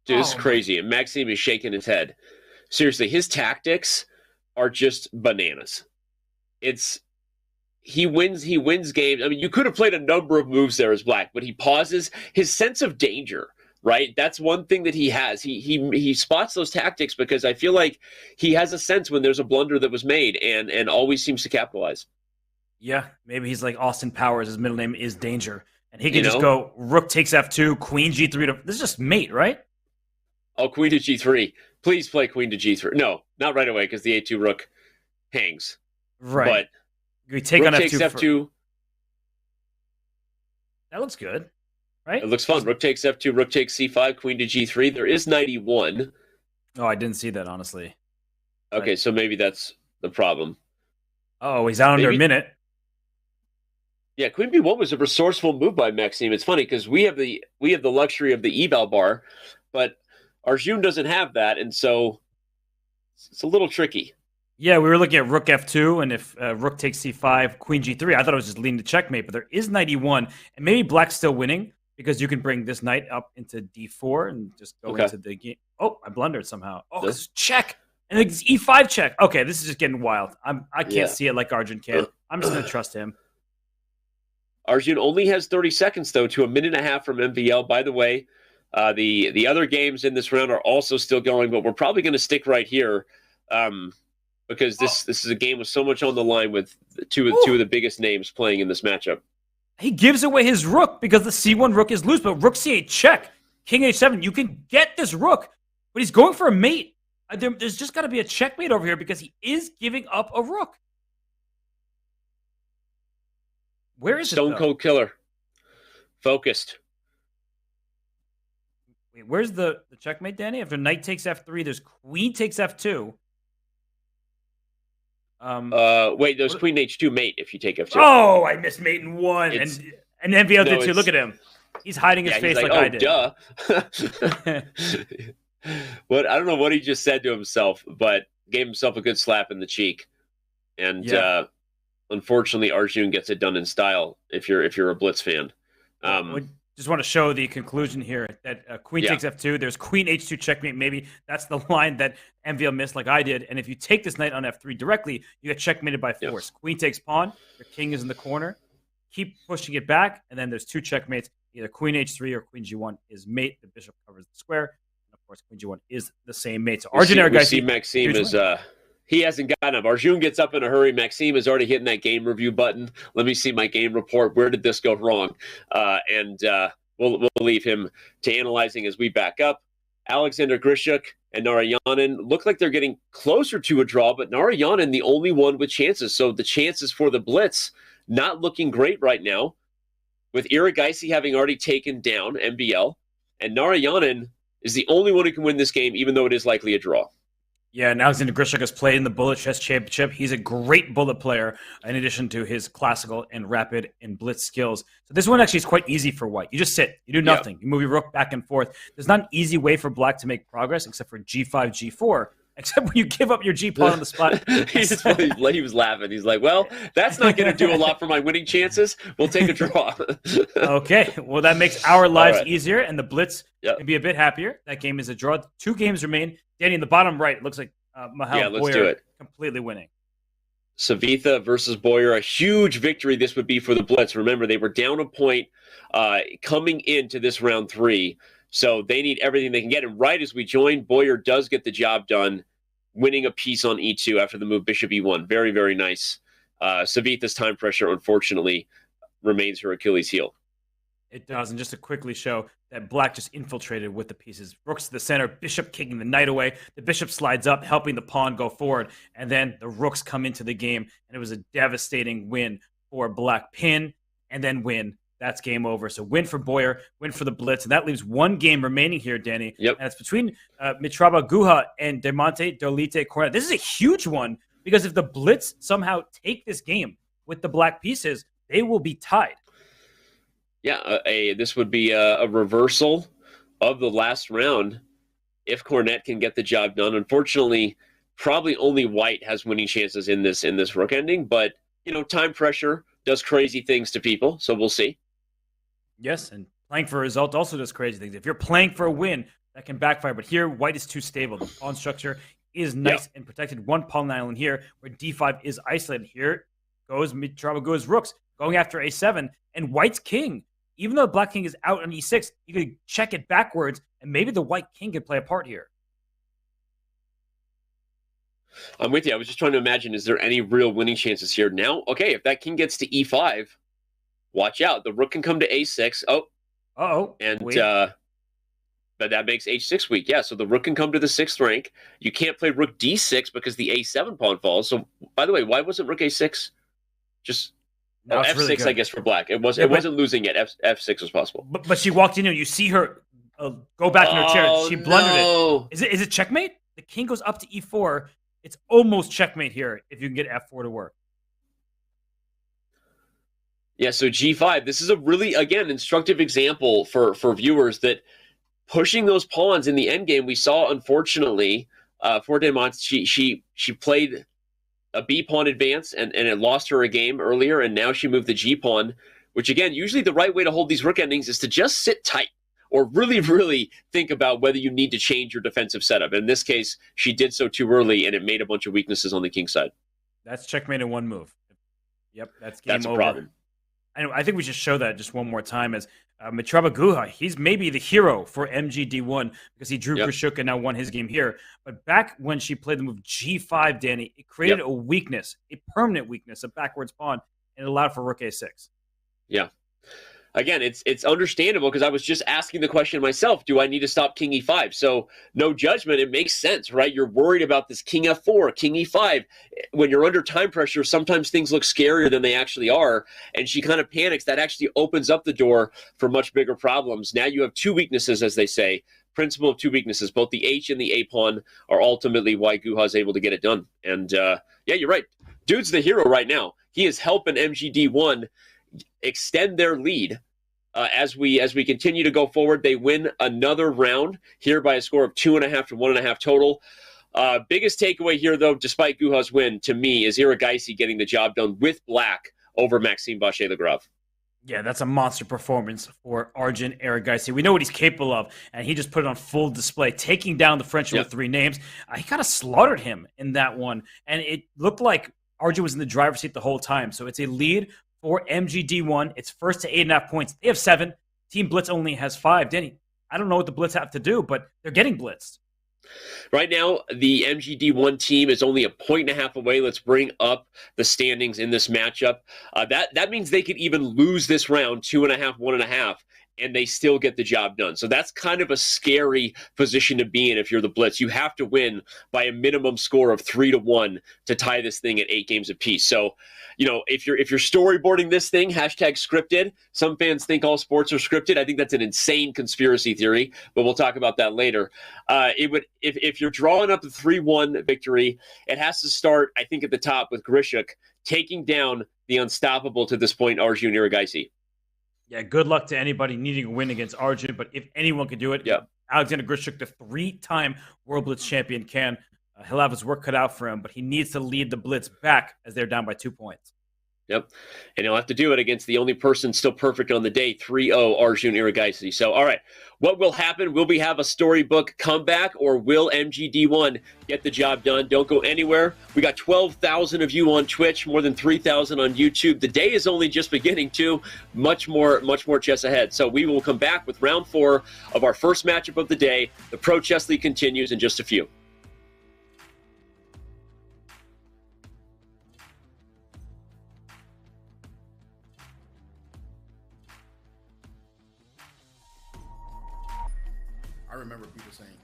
Dude, this is crazy. And Maxime is shaking his head. Seriously, his tactics are just bananas. He wins games. I mean, you could have played a number of moves there as Black, but he pauses. His sense of danger, right? That's one thing that he has. He spots those tactics because I feel like he has a sense when there's a blunder that was made and always seems to capitalize. Yeah, maybe he's like Austin Powers. His middle name is Danger. And he can just go rook takes F2, queen G3. This is just mate, right? Oh, queen to G3. Please play queen to G3. No, not right away because the A2 rook hangs. Right. But we take rook on takes F2. F2. That looks good, right? It looks fun. Rook takes F2, rook takes C5, queen to G3. There is knight E1. Oh, I didn't see that, honestly. Okay, so maybe that's the problem. Oh, he's out under a Maybe- minute. Yeah, Queen B1 was a resourceful move by Maxime. It's funny because we have the luxury of the eval bar, but Arjun doesn't have that, and so it's a little tricky. Yeah, we were looking at Rook F2, and if Rook takes C5, Queen G3, I thought it was just leading to checkmate, but there is Knight E1, and maybe Black's still winning because you can bring this Knight up into D4 and just go into the game. Oh, I blundered somehow. Oh, it's check, and it's E5 check. Okay, this is just getting wild. I can't see it like Arjun can. I'm just going to trust him. Arjun only has 30 seconds, though, to a minute and a half from MVL. By the way, the other games in this round are also still going, but we're probably going to stick right here because this is a game with so much on the line with two of the biggest names playing in this matchup. He gives away his rook because the C1 rook is loose, but rook C8 check. King H7, you can get this rook, but he's going for a mate. There's just got to be a checkmate over here because he is giving up a rook. Where is Stone Cold Killer. Focused. Wait, where's the checkmate, Danny? After knight takes F3, there's queen takes F2. Wait, there's Queen H2 mate if you take F2. Oh, I missed mate in one. And MVL did too. Look at him. He's hiding his face like I did. Duh. I don't know what he just said to himself, but gave himself a good slap in the cheek. And unfortunately, Arjun gets it done in style if you're a Blitz fan. Just want to show the conclusion here that queen takes F2. There's queen H2 checkmate. Maybe that's the line that MVL missed like I did. And if you take this knight on F3 directly, you get checkmated by force. Yes. Queen takes pawn. Your king is in the corner. Keep pushing it back. And then there's two checkmates. Either queen H3 or queen G1 is mate. The bishop covers the square. And of course, queen G1 is the same mate. So Arjun Erigaisi. Maxime is... He hasn't gotten up. Arjun gets up in a hurry. Maxime is already hitting that game review button. Let me see my game report. Where did this go wrong? And we'll leave him to analyzing as we back up. Alexander Grishuk and Narayanan look like they're getting closer to a draw, but Narayanan the only one with chances. So the chances for the Blitz not looking great right now, with Erigaisi having already taken down MVL, and Narayanan is the only one who can win this game, even though it is likely a draw. Yeah, and Alexander Grishuk has played in the Bullet Chess Championship. He's a great bullet player in addition to his classical and rapid and blitz skills. So this one actually is quite easy for white. You just sit. You do nothing. You move your rook back and forth. There's not an easy way for black to make progress except for G5, G4, except when you give up your G-pawn on the spot. He was laughing. He's like, well, that's not going to do a lot for my winning chances. We'll take a draw. Okay, well, that makes our lives easier, and the Blitz can be a bit happier. That game is a draw. 2 games remain. Danny, in the bottom right, it looks like Mahal Boyer completely winning. Savitha versus Boyer, a huge victory this would be for the Blitz. Remember, they were down a point coming into this round 3, so they need everything they can get. And right as we join, Boyer does get the job done, winning a piece on E2 after the move Bishop E1. Very, very nice. Savitha's time pressure, unfortunately, remains her Achilles heel. It does, and just to quickly show that black just infiltrated with the pieces. Rooks to the center, bishop kicking the knight away. The bishop slides up, helping the pawn go forward, and then the rooks come into the game, and it was a devastating win for black. Pin, and then win. That's game over. So win for Boyer, win for the Blitz, and that leaves 1 game remaining here, Danny. Yep. And it's between Mitraba Guha and Demonte Dolite Cornet. This is a huge one, because if the Blitz somehow take this game with the black pieces, they will be tied. Yeah, this would be a reversal of the last round if Cornet can get the job done. Unfortunately, probably only white has winning chances in this rook ending, but time pressure does crazy things to people, so we'll see. Yes, and playing for a result also does crazy things. If you're playing for a win, that can backfire, but here white is too stable. The pawn structure is nice and protected. 1 pawn island here, where d5 is isolated. Here goes Mitraba Guha's rooks going after a7, and white's king. Even though the black king is out on e6, you could check it backwards, and maybe the white king could play a part here. I'm with you. I was just trying to imagine, is there any real winning chances here? Now, okay, if that king gets to e5, watch out. The rook can come to a6. And but that makes h6 weak. Yeah, so the rook can come to the 6th rank. You can't play rook d6 because the a7 pawn falls. So, by the way, why wasn't rook a6? Just... No, F6, really I guess, for black. It wasn't losing yet. F6 was possible. But she walked in and you see her go back in her chair. She blundered it. Is it checkmate? The king goes up to e4. It's almost checkmate here if you can get f4 to work. Yeah, so G5, this is a really, again, instructive example for viewers that pushing those pawns in the endgame, we saw, unfortunately, Fortemont, she played a B pawn advance and it lost her a game earlier, and now she moved the G pawn, which, again, usually the right way to hold these rook endings is to just sit tight or really, really think about whether you need to change your defensive setup. In this case, she did so too early, and it made a bunch of weaknesses on the king side. That's checkmate in one move. Yep, that's game over. That's a problem. I think we should show that just one more time as Mitraba Guha, he's maybe the hero for MGD1 because he drew Grishuk and now won his game here. But back when she played the move G5, Danny, it created a weakness, a permanent weakness, a backwards pawn, and it allowed for rook A6. Yeah. Again, it's understandable because I was just asking the question myself, do I need to stop king e5? So no judgment, it makes sense, right? You're worried about this king f4, king e5. When you're under time pressure, sometimes things look scarier than they actually are, and she kind of panics. That actually opens up the door for much bigger problems. Now you have two weaknesses, as they say, principle of two weaknesses. Both the H and the A pawn are ultimately why Guha is able to get it done. And yeah, you're right. Dude's the hero right now. He is helping MGD1 extend their lead. As we continue to go forward, they win another round here by a score of 2.5 to 1.5 total. Biggest takeaway here, though, despite Guha's win, to me, is Erigaisi getting the job done with black over Maxime Vacher-Lagrave. Yeah, that's a monster performance for Arjun Erigaisi. We know what he's capable of, and he just put it on full display, taking down the Frenchman with 3 names. He kind of slaughtered him in that one, and it looked like Arjun was in the driver's seat the whole time. So it's a lead for MGD1. It's first to 8.5 points. They have 7. Team Blitz only has 5. Danny, I don't know what the Blitz have to do, but they're getting blitzed. Right now, the MGD1 team is only 1.5 points away. Let's bring up the standings in this matchup. That means they could even lose this round, 2.5, 1.5, and they still get the job done. So that's kind of a scary position to be in if you're the Blitz. You have to win by a minimum score of 3-1 to tie this thing at 8 games apiece. So, you know, if you're storyboarding this thing, #scripted. Some fans think all sports are scripted. I think that's an insane conspiracy theory, but we'll talk about that later. If you're drawing up the 3-1 victory, it has to start, I think, at the top with Grishuk taking down the unstoppable to this point, Arjun Erigaisi. Yeah, good luck to anybody needing a win against Arjun, but if anyone can do it, Alexander Grishuk, the 3-time World Blitz champion, can. He'll have his work cut out for him, but he needs to lead the Blitz back as they're down by 2 points. Yep. And he'll have to do it against the only person still perfect on the day, 3-0 Arjun Erigaisi. So, all right, what will happen? Will we have a storybook comeback, or will MGD1 get the job done? Don't go anywhere. We got 12,000 of you on Twitch, more than 3,000 on YouTube. The day is only just beginning, too. Much more chess ahead. So we will come back with round 4 of our first matchup of the day. The Pro Chess League continues in just a few. I remember people saying,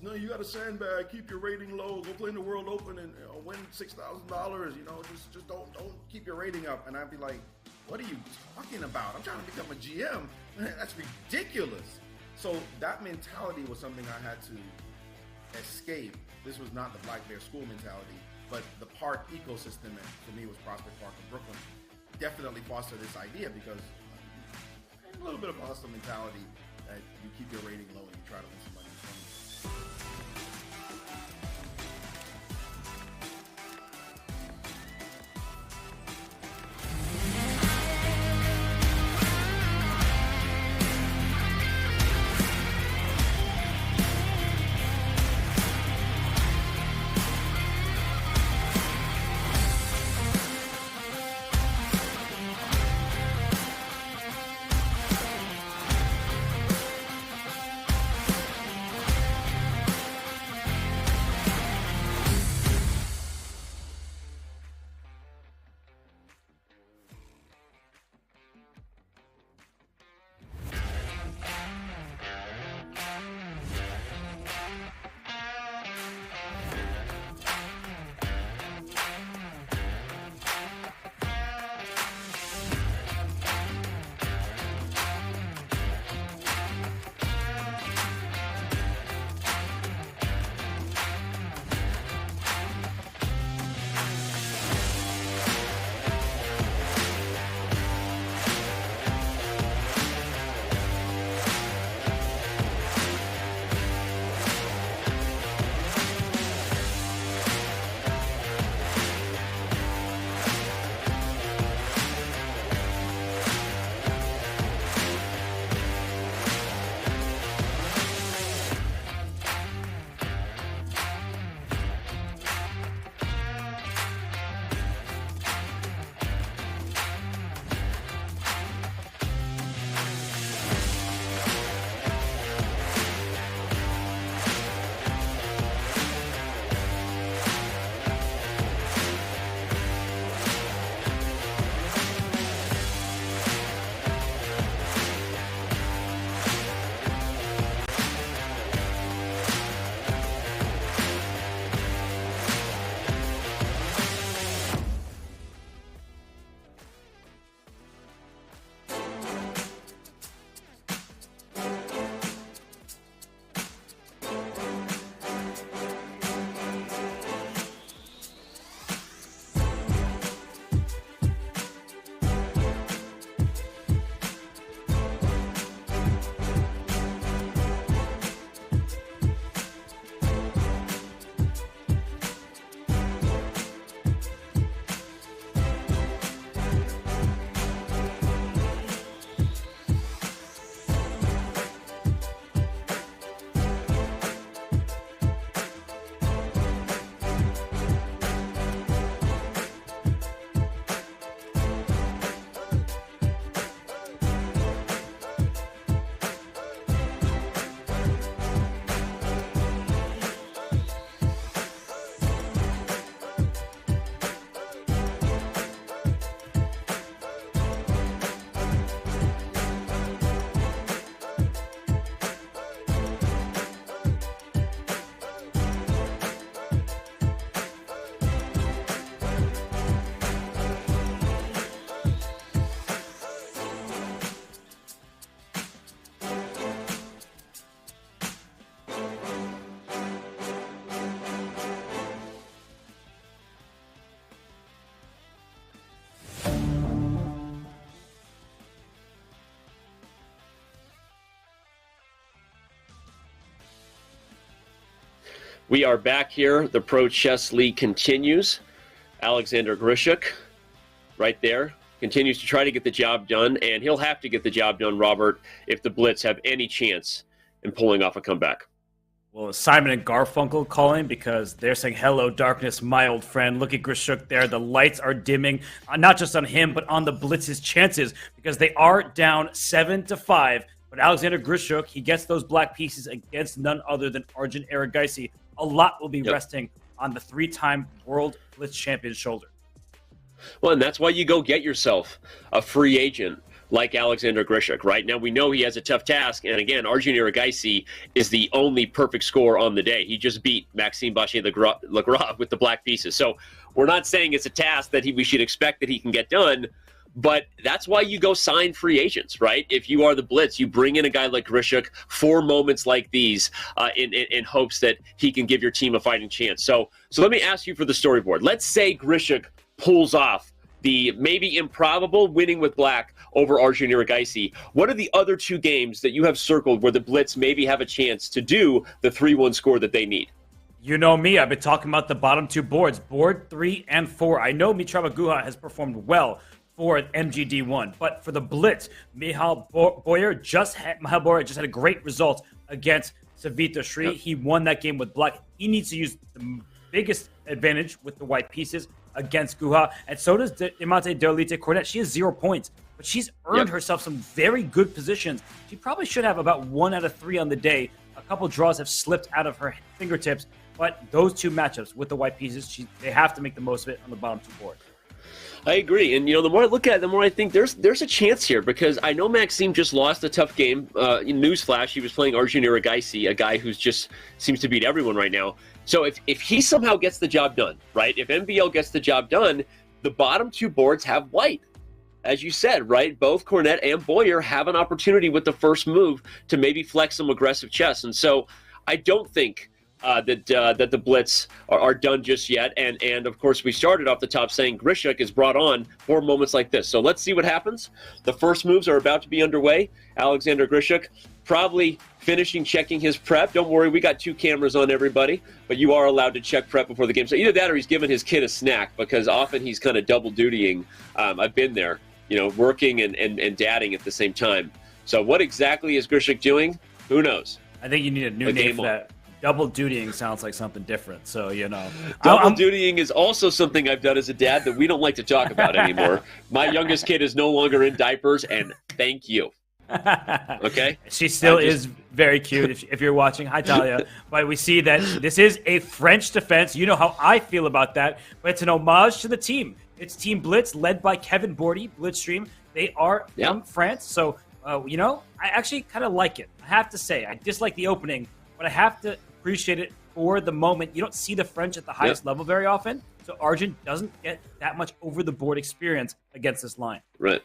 "No, you got to sandbag, keep your rating low, go play in the World Open and win $6,000. You know, just don't keep your rating up." And I'd be like, "What are you talking about? I'm trying to become a GM. That's ridiculous." So that mentality was something I had to escape. This was not the Black Bear School mentality, but the park ecosystem, and for me, was Prospect Park in Brooklyn. Definitely fostered this idea because a little bit of a hustle mentality. That you keep your rating low and you try to win some money. We are back here. The Pro Chess League continues. Alexander Grishuk, right there, continues to try to get the job done, and he'll have to get the job done, Robert, if the Blitz have any chance in pulling off a comeback. Well, Simon and Garfunkel calling because they're saying, "Hello, darkness, my old friend." Look at Grishuk there. The lights are dimming, not just on him, but on the Blitz's chances because they are down 7-5. But Alexander Grishuk, he gets those black pieces against none other than Arjun Erigaisi. A lot will be resting on the 3-time World Blitz Champion's shoulder. Well, and that's why you go get yourself a free agent like Alexander Grishuk. Right now, we know he has a tough task. And again, Arjun Erigaisi is the only perfect score on the day. He just beat Maxime Bachet-Lagrave with the black pieces. So we're not saying it's a task that we should expect that he can get done. But that's why you go sign free agents, right? If you are the Blitz, you bring in a guy like Grishuk for moments like these in hopes that he can give your team a fighting chance. So let me ask you for the storyboard. Let's say Grishuk pulls off the maybe improbable winning with black over Arjun Erigaisi. What are the other 2 games that you have circled where the Blitz maybe have a chance to do the 3-1 score that they need? You know me. I've been talking about the bottom 2 boards, board 3 and 4. I know Mitrava Guha has performed well for MGD1, but for the Blitz, Michal Boyer just had a great result against Savita Shri. Yep. He won that game with black. He needs to use the biggest advantage with the white pieces against Guha, and so does Imate Derlite Cornet. She has 0 points, but she's earned herself some very good positions. She probably should have about 1 out of 3 on the day. A couple draws have slipped out of her fingertips, but those 2 matchups with the white pieces, they have to make the most of it on the bottom 2 boards. I agree, and the more I look at it, the more I think there's a chance here because I know Maxime just lost a tough game. In newsflash, he was playing Arjun Erigaisi, a guy who just seems to beat everyone right now. So if he somehow gets the job done, right? If MVL gets the job done, the bottom 2 boards have white. As you said, right? Both Cornet and Boyer have an opportunity with the first move to maybe flex some aggressive chess, and so I don't think that the Blitz are done just yet. And of course, we started off the top saying Grishuk is brought on for moments like this. So let's see what happens. The first moves are about to be underway. Alexander Grishuk probably finishing checking his prep. Don't worry, we got 2 cameras on everybody, but you are allowed to check prep before the game. So either that or he's giving his kid a snack because often he's kind of double dutying. I've been there, working and dadding at the same time. So what exactly is Grishuk doing? Who knows? I think you need a new name for that. Double dutying sounds like something different, so Double dutying is also something I've done as a dad that we don't like to talk about anymore. My youngest kid is no longer in diapers, and thank you. Okay? She still is very cute if you're watching. Hi, Talia. But we see that this is a French defense. You know how I feel about that, but it's an homage to the team. It's Team Blitz, led by Kevin Bordy, Blitzstream. They are from France, so, I actually kind of like it. I have to say, I dislike the opening, but I have to appreciate it for the moment. You don't see the French at the highest level very often, so Arjun doesn't get that much over-the-board experience against this line. Right.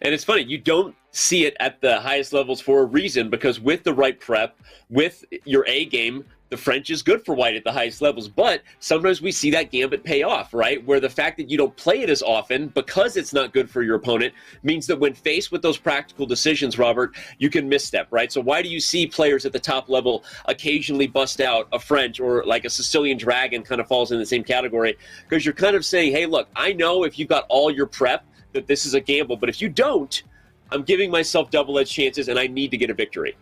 And it's funny, you don't see it at the highest levels for a reason, because with the right prep, with your A game, the French is good for white at the highest levels, but sometimes we see that gambit pay off, right? Where the fact that you don't play it as often because it's not good for your opponent means that when faced with those practical decisions, Robert, you can misstep, right? So why do you see players at the top level occasionally bust out a French, or like a Sicilian Dragon kind of falls in the same category? Because you're kind of saying, hey, look, I know if you've got all your prep that this is a gamble, but if you don't, I'm giving myself double-edged chances and I need to get a victory.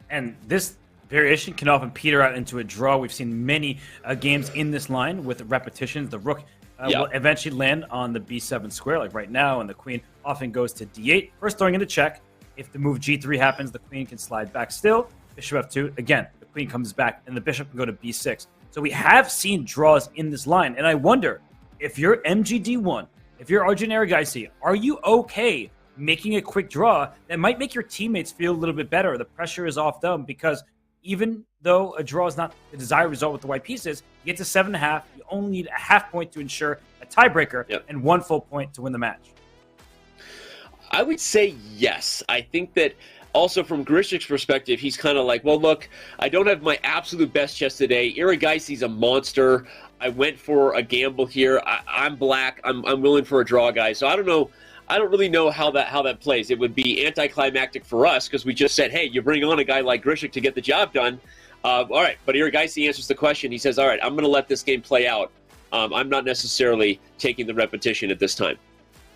And this variation can often peter out into a draw. We've seen many games in this line with repetitions. The rook will eventually land on the b7 square, like right now, and the queen often goes to d8. First throwing in a check. If the move g3 happens, the queen can slide back still. Bishop f2. Again, the queen comes back, and the bishop can go to b6. So we have seen draws in this line, and I wonder, if you're MGD1, if you're Arjun Erigaisi, are you okay making a quick draw that might make your teammates feel a little bit better? The pressure is off them, because even though a draw is not the desired result with the white pieces, you get to 7.5. You only need a half point to ensure a tiebreaker and 1 full point to win the match. I would say yes. I think that also from Grishuk's perspective, he's kind of like, well, look, I don't have my absolute best chess today. Erigaisi's a monster. I went for a gamble here. I'm black. I'm willing for a draw, guys. So I don't know. I don't really know how that plays. It would be anticlimactic for us because we just said, hey, you bring on a guy like Grishuk to get the job done. All right, but Erigaisi answers the question. He says, all right, I'm going to let this game play out. I'm not necessarily taking the repetition at this time.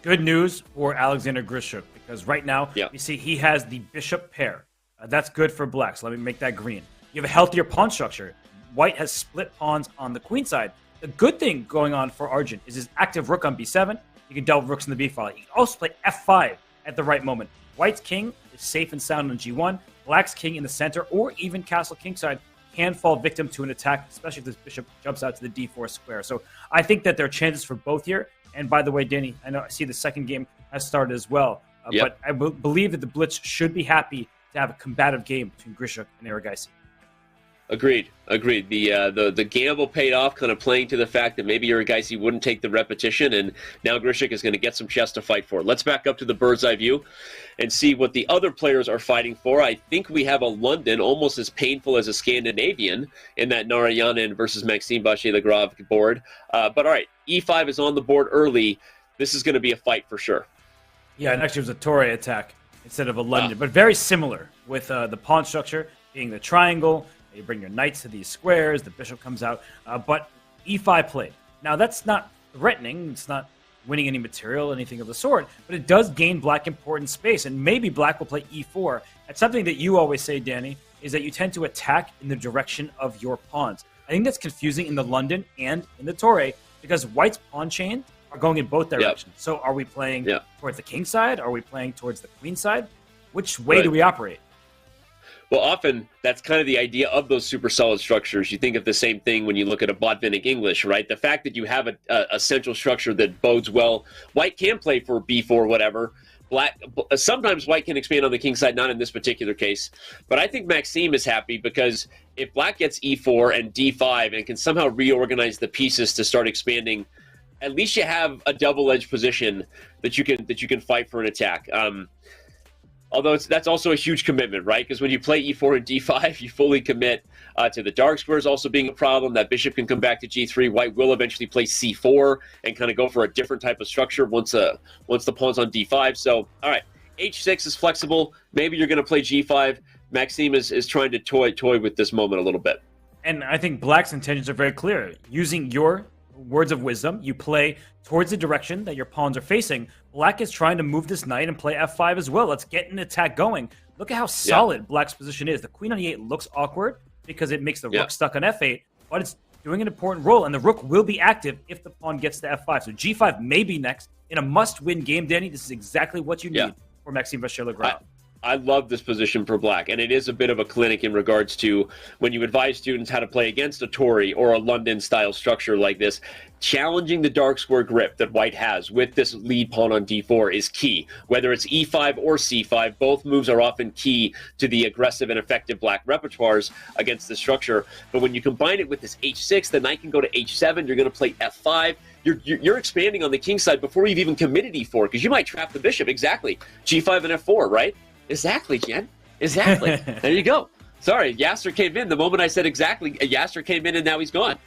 Good news for Alexander Grishuk, because right now you see he has the bishop pair. That's good for black, so let me make that green. You have a healthier pawn structure. White has split pawns on the queen side. The good thing going on for Arjun is his active rook on b7. You can double rooks in the b file. You can also play f5 at the right moment. White's king is safe and sound on g1. Black's king in the center, or even castle kingside, can fall victim to an attack, especially if this bishop jumps out to the d4 square. So I think that there are chances for both here. And by the way, Danny, I see the second game has started as well. But I believe that the Blitz should be happy to have a combative game between Grishuk and Erigaisi. Agreed. The gamble paid off, kind of playing to the fact that maybe Erigaisi wouldn't take the repetition, and now Grishuk is going to get some chess to fight for. Let's back up to the bird's eye view and see what the other players are fighting for. I think we have a London almost as painful as a Scandinavian in that Narayanan versus Maxime Vachier-Lagrave board. But all right, e5 is on the board early. This is going to be a fight for sure. Yeah, and actually it was a Torre attack instead of a London, but very similar with the pawn structure being the triangle. You bring your knights to these squares, the bishop comes out, but e5 played. Now, that's not threatening. It's not winning any material, anything of the sort, but it does gain black important space, and maybe black will play e4. That's something that you always say, Danny, is that you tend to attack in the direction of your pawns. I think that's confusing in the London and in the Torre, because white's pawn chain are going in both directions. So are we playing towards the king side? Are we playing towards the queen side? Which way do we operate? Well, often that's kind of the idea of those super solid structures. You think of the same thing when you look at a Botvinnik English, right? The fact that you have a central structure that bodes well. White can play for b4, whatever. Black, sometimes white can expand on the king side, not in this particular case. But I think Maxime is happy because if black gets e4 and d5 and can somehow reorganize the pieces to start expanding, at least you have a double-edged position that you can fight for an attack. Although that's also a huge commitment, right? Because when you play e4 and d5, you fully commit to the dark squares also being a problem. That bishop can come back to g3. White will eventually play c4 and kind of go for a different type of structure once the pawn's on d5. So, all right, h6 is flexible. Maybe you're going to play g5. Maxime is trying to toy with this moment a little bit. And I think black's intentions are very clear. Using your words of wisdom, you play towards the direction that your pawns are facing. Black is trying to move this knight and play f5 as well. Let's get an attack going. Look at how solid black's position is. The queen on e8 looks awkward because it makes the rook stuck on f8, but it's doing an important role, and the rook will be active if the pawn gets to f5. So g5 may be next. In a must-win game, Danny, this is exactly what you need for Maxime Vachier-Lagrave. I love this position for black, and it is a bit of a clinic in regards to when you advise students how to play against a Tory or a London-style structure like this. Challenging the dark square grip that white has with this lead pawn on d4 is key. Whether it's e5 or c5, both moves are often key to the aggressive and effective black repertoires against the structure. But when you combine it with this h6, the knight can go to h7, you're going to play f5. You're expanding on the king side before you've even committed e4, because you might trap the bishop. Exactly. g5 and f4, right? Exactly, Jen. Exactly. There you go. Sorry, Yasser came in. The moment I said exactly, Yasser came in and now he's gone.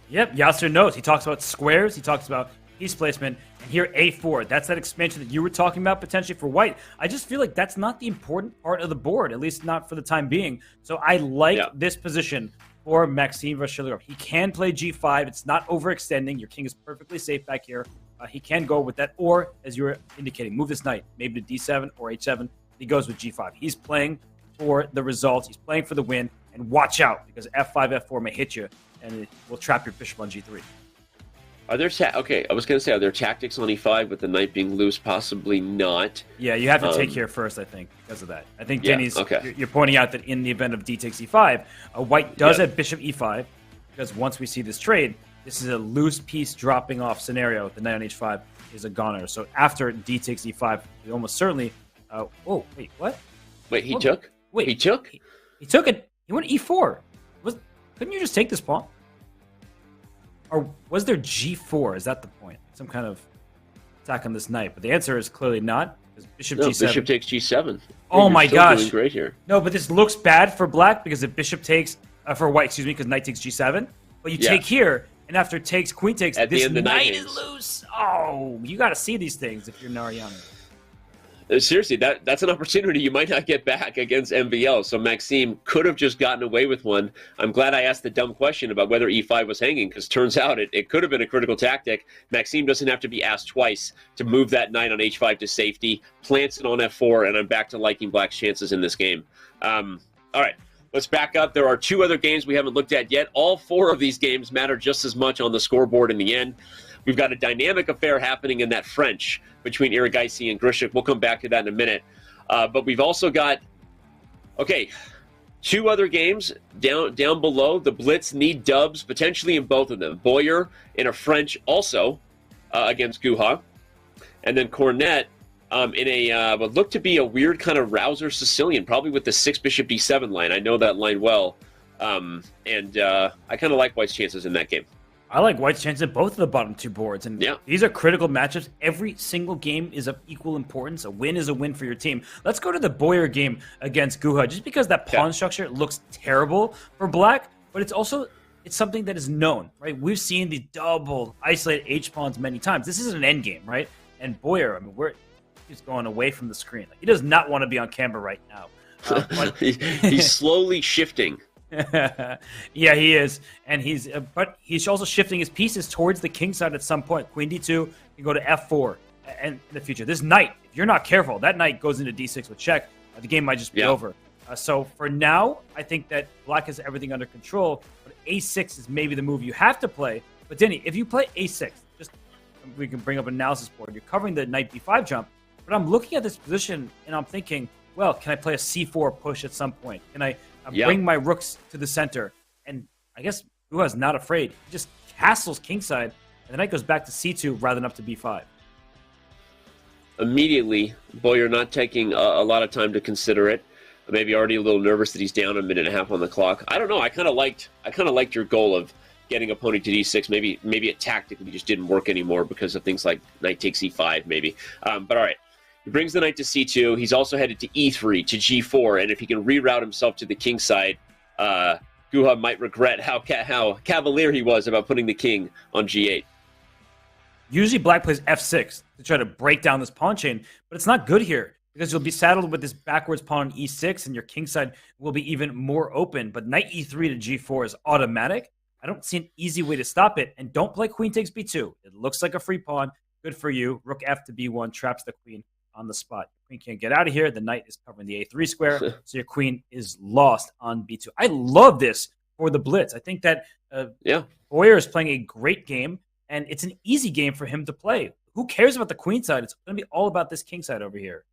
Yep, Yasser knows. He talks about squares. He talks about piece placement. And here, a4. That's that expansion that you were talking about potentially for white. I just feel like that's not the important part of the board, at least not for the time being. So I like this position for Maxime Vachier-Lagrave. He can play g5. It's not overextending. Your king is perfectly safe back here. He can go with that, or, as you were indicating, move this knight, maybe to d7 or h7. He goes with g5. He's playing for the results. He's playing for the win. And watch out, because f5, f4 may hit you, and it will trap your bishop on g3. Are there I was going to say, are there tactics on e5 with the knight being loose? Possibly not. Yeah, you have to take here first, I think, because of that. I think Denny's, you're pointing out that in the event of d takes e5, white does have bishop e5, because once we see this trade, this is a loose piece dropping off scenario. The knight on h5 is a goner. So after d takes e5, we almost certainly... oh, wait, what? Wait, he took? Wait, he took? He took it. He went e4. Couldn't you just take this pawn? Or was there g4? Is that the point? Some kind of attack on this knight. But the answer is clearly not. Bishop g7. Bishop takes g7. Oh my gosh. Doing great here. No, but this looks bad for black because if bishop takes... for white, excuse me, because knight takes g7. But you take here... And after it takes, queen takes, at this the end, knight is loose. Oh, you got to see these things if you're Narayana. Seriously, that's an opportunity you might not get back against MVL. So Maxime could have just gotten away with one. I'm glad I asked the dumb question about whether e5 was hanging, because turns out it could have been a critical tactic. Maxime doesn't have to be asked twice to move that knight on h5 to safety, plants it on f4, and I'm back to liking Black's chances in this game. All right, let's back up. There are 2 other games we haven't looked at yet. All 4 of these games matter just as much on the scoreboard in the end. We've got a dynamic affair happening in that French between Erigaisi and Grishik. We'll come back to that in a minute. But we've also got, 2 other games down below. The Blitz need dubs, potentially in both of them. Boyer in a French also against Guha. And then Cornet in a what looked to be a weird kind of rouser Sicilian, probably with the 6 bishop d7 line. I know that line well. I kind of like White's chances in that game. I like White's chances at both of the bottom 2 boards. And these are critical matchups. Every single game is of equal importance. A win is a win for your team. Let's go to the Boyer game against Guha, just because that pawn structure looks terrible for Black, but it's something that is known, right? We've seen the double isolated H-pawns many times. This is an endgame, right? And Boyer, he's going away from the screen. He does not want to be on camera right now. But he's slowly shifting. Yeah, he is, and but he's also shifting his pieces towards the king side at some point. Queen d2 can go to f4, and in the future, this knight, if you're not careful, that knight goes into d6 with check. The game might just be over. So for now, I think that Black has everything under control. But a6 is maybe the move you have to play. But Denny, if you play a6, we can bring up an analysis board. You're covering the knight b5 jump, but I'm looking at this position and I'm thinking, well, can I play a c4 push at some point? Can I bring my rooks to the center? And I guess Guha's not afraid. He just castles kingside, and the knight goes back to c2 rather than up to b5. Immediately, Boyer not taking a lot of time to consider it. Maybe already a little nervous that he's down a minute and a half on the clock. I don't know. I kind of liked your goal of getting opponent to d6. Maybe it tactically just didn't work anymore because of things like knight takes e5, maybe. But all right. He brings the knight to c2. He's also headed to e3, to g4, and if he can reroute himself to the king side, Guha might regret how cavalier he was about putting the king on g8. Usually Black plays f6 to try to break down this pawn chain, but it's not good here because you'll be saddled with this backwards pawn on e6, and your king side will be even more open. But knight e3 to g4 is automatic. I don't see an easy way to stop it, and don't play queen takes b2. It looks like a free pawn. Good for you. Rook f to b1 traps the queen on the spot. Queen can't get out of here. The knight is covering the a3 square, so your queen is lost on b2. I love this for the Blitz. I think that Boyer is playing a great game, and it's an easy game for him to play. Who cares about the queen side? It's going to be all about this king side over here.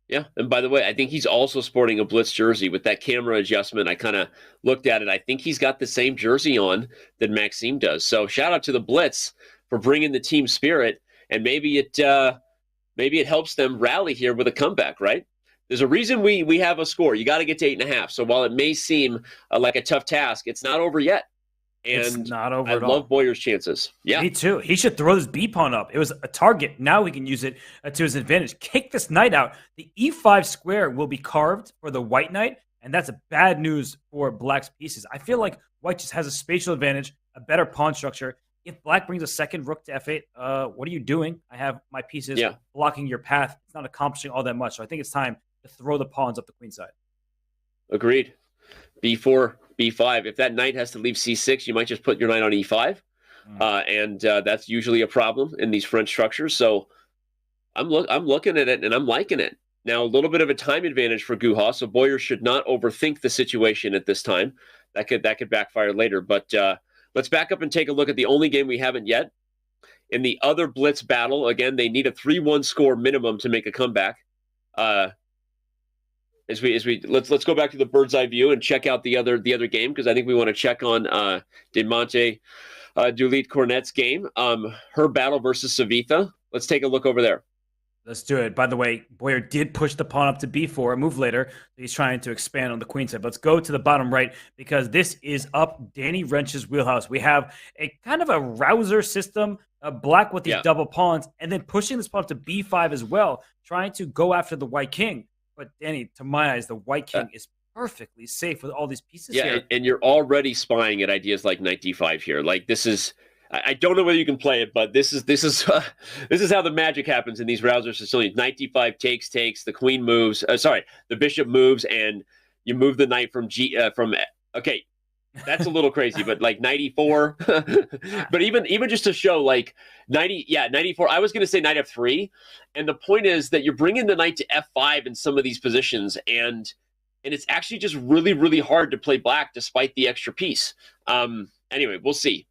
Yeah, and by the way, I think he's also sporting a Blitz jersey. With that camera adjustment, I kind of looked at it. I think he's got the same jersey on that Maxime does. So shout out to the Blitz for bringing the team spirit, and maybe it helps them rally here with a comeback, right? There's a reason we have a score. You got to get to 8.5. So while it may seem like a tough task, it's not over yet. And it's not over I at all. love Boyer's chances. Yeah, me too. He should throw this b pawn up. It was a target. Now he can use it to his advantage. Kick this knight out. The e5 square will be carved for the white knight, and that's a bad news for Black's pieces. I feel like White just has a spatial advantage, a better pawn structure. If Black brings a second rook to f8, what are you doing? I have my pieces blocking your path. It's not accomplishing all that much. So I think it's time to throw the pawns up the queen side. Agreed. b4, b5. If that knight has to leave c6, you might just put your knight on e5. And that's usually a problem in these French structures. So I'm looking at it, and I'm liking it. Now, a little bit of a time advantage for Guha, so Boyer should not overthink the situation at this time. That could backfire later. But let's back up and take a look at the only game we haven't yet. In the other Blitz battle, again, they need a 3-1 score minimum to make a comeback. Let's go back to the bird's eye view and check out the other game, because I think we want to check on Demonte Dulit Cornet's game. Her battle versus Savitha. Let's take a look over there. Let's do it. By the way, Boyer did push the pawn up to b4, a move later. He's trying to expand on the queen side. Let's go to the bottom right, because this is up Danny Wrench's wheelhouse. We have a kind of a rouser system, Black with these double pawns, and then pushing this pawn up to b5 as well, trying to go after the white king. But Danny, to my eyes, the white king is perfectly safe with all these pieces here. And you're already spying at ideas like knight d5 here. Like, this is I don't know whether you can play it, but this is this is how the magic happens in these Rousers Sicilians. Knight d5 takes, the queen moves. The bishop moves, and you move the knight from okay. That's a little crazy, but like 94. But even just to show like 94. I was going to say knight f3, and the point is that you're bringing the knight to f5 in some of these positions, and it's actually just really, really hard to play black despite the extra piece. Anyway, we'll see.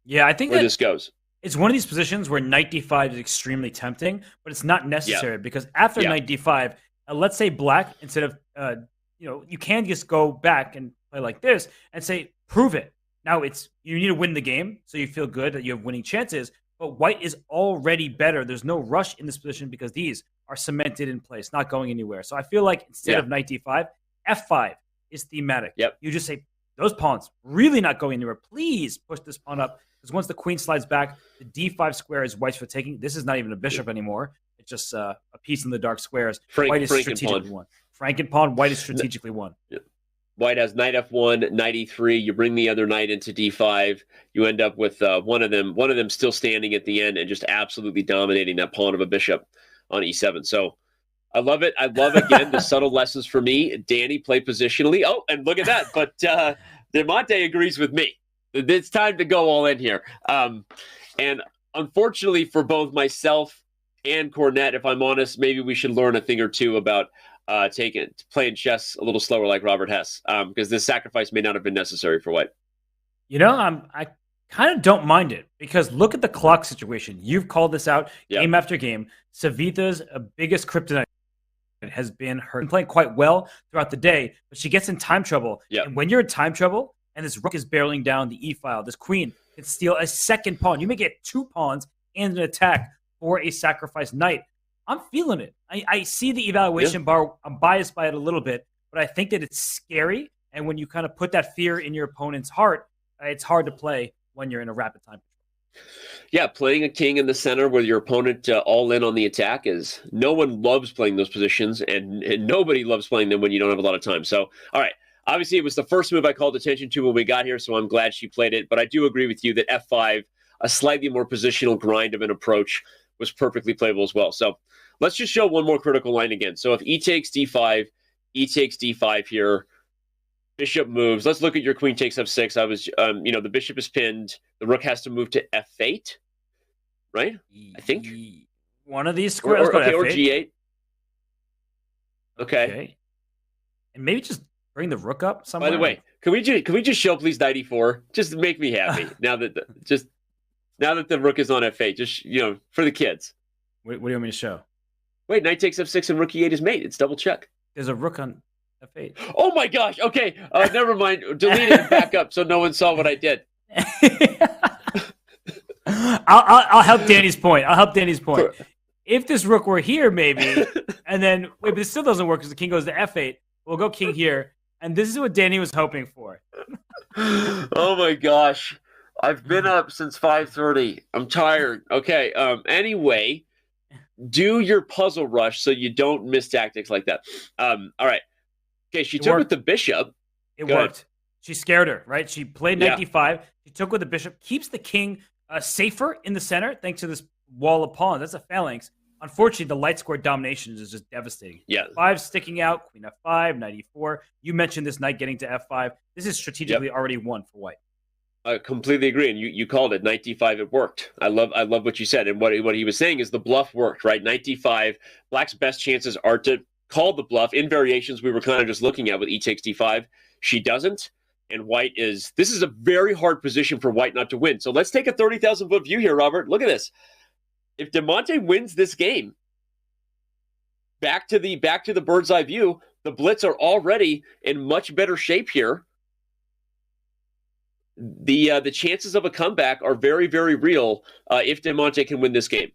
Yeah, I think where this goes. It's one of these positions where knight d5 is extremely tempting, but it's not necessary because after knight d5, let's say black, instead of you can just go back and play like this and say, prove it. Now you need to win the game, so you feel good that you have winning chances, but white is already better. There's no rush in this position because these are cemented in place, not going anywhere. So I feel like instead of knight d5, f5 is thematic. Yep. You just say, those pawns really not going anywhere. Please push this pawn up, because once the queen slides back, the d5 square is white's for taking. This is not even a bishop anymore. It's just a piece in the dark squares. White is strategically won. Franken pawn, white is strategically won. Yeah. White has knight f1, knight e3. You bring the other knight into d5. You end up with one of them still standing at the end and just absolutely dominating that pawn of a bishop on e7. So I love it. I love, again, the subtle lessons for me. Danny, play positionally. Oh, and look at that. But Demonte agrees with me. It's time to go all in here. And unfortunately for both myself and Cornette, if I'm honest, maybe we should learn a thing or two about playing chess a little slower like Robert Hess, because this sacrifice may not have been necessary for white. I kind of don't mind it, because look at the clock situation. You've called this out game after game. Savita's biggest kryptonite has been her playing quite well throughout the day, but she gets in time trouble. And when you're in time trouble and this rook is barreling down the e-file, this queen can steal a second pawn. You may get 2 pawns and an attack for a sacrificed knight. I'm feeling it. I see the evaluation bar. I'm biased by it a little bit, but I think that it's scary. And when you kind of put that fear in your opponent's heart, it's hard to play when you're in a rapid time. Yeah, playing a king in the center with your opponent all in on the attack is, no one loves playing those positions, and nobody loves playing them when you don't have a lot of time. So, all right. Obviously, it was the first move I called attention to when we got here, so I'm glad she played it. But I do agree with you that f5, a slightly more positional grind of an approach, was perfectly playable as well. So let's just show one more critical line again. So if e takes d5, e takes d5 here, bishop moves. Let's look at your queen takes f6. I was, the bishop is pinned. The rook has to move to f8, right? I think one of these squares. Or g8. Okay. And maybe just bring the rook up somewhere. By the way, can we just show please knight e4? Just to make me happy. now that the rook is on f8, just for the kids. What do you want me to show? Wait, knight takes f6 and rook e8 is mate. It's double check. There's a rook on f8. Oh my gosh. Okay. Never mind. Delete it and back up so no one saw what I did. I'll help Danny's point. If this rook were here, maybe, and then but it still doesn't work because the king goes to f8. We'll go king here, and this is what Danny was hoping for. Oh my gosh. I've been up since 5:30. I'm tired. Okay. Anyway, do your puzzle rush so you don't miss tactics like that. All right. Okay, she took with the bishop. It worked. She scared her, right? She played knight d5. She took with the bishop, keeps the king safer in the center thanks to this wall of pawns. That's a phalanx. Unfortunately, the light square domination is just devastating. Yeah. 5 sticking out, queen f5, knight e4. You mentioned this knight getting to f5. This is strategically already won for white. I completely agree, and you called it. Knight d5, it worked. I love what you said, and what he was saying is the bluff worked, right? Knight d5, black's best chances are to call the bluff. In variations we were kind of just looking at with e takes d5, she doesn't, and this is a very hard position for white not to win. So let's take a 30,000 foot view here, Robert. Look at this. If Demonte wins this game, back to the bird's eye view, the Blitz are already in much better shape here. The chances of a comeback are very, very real if Demonte can win this game.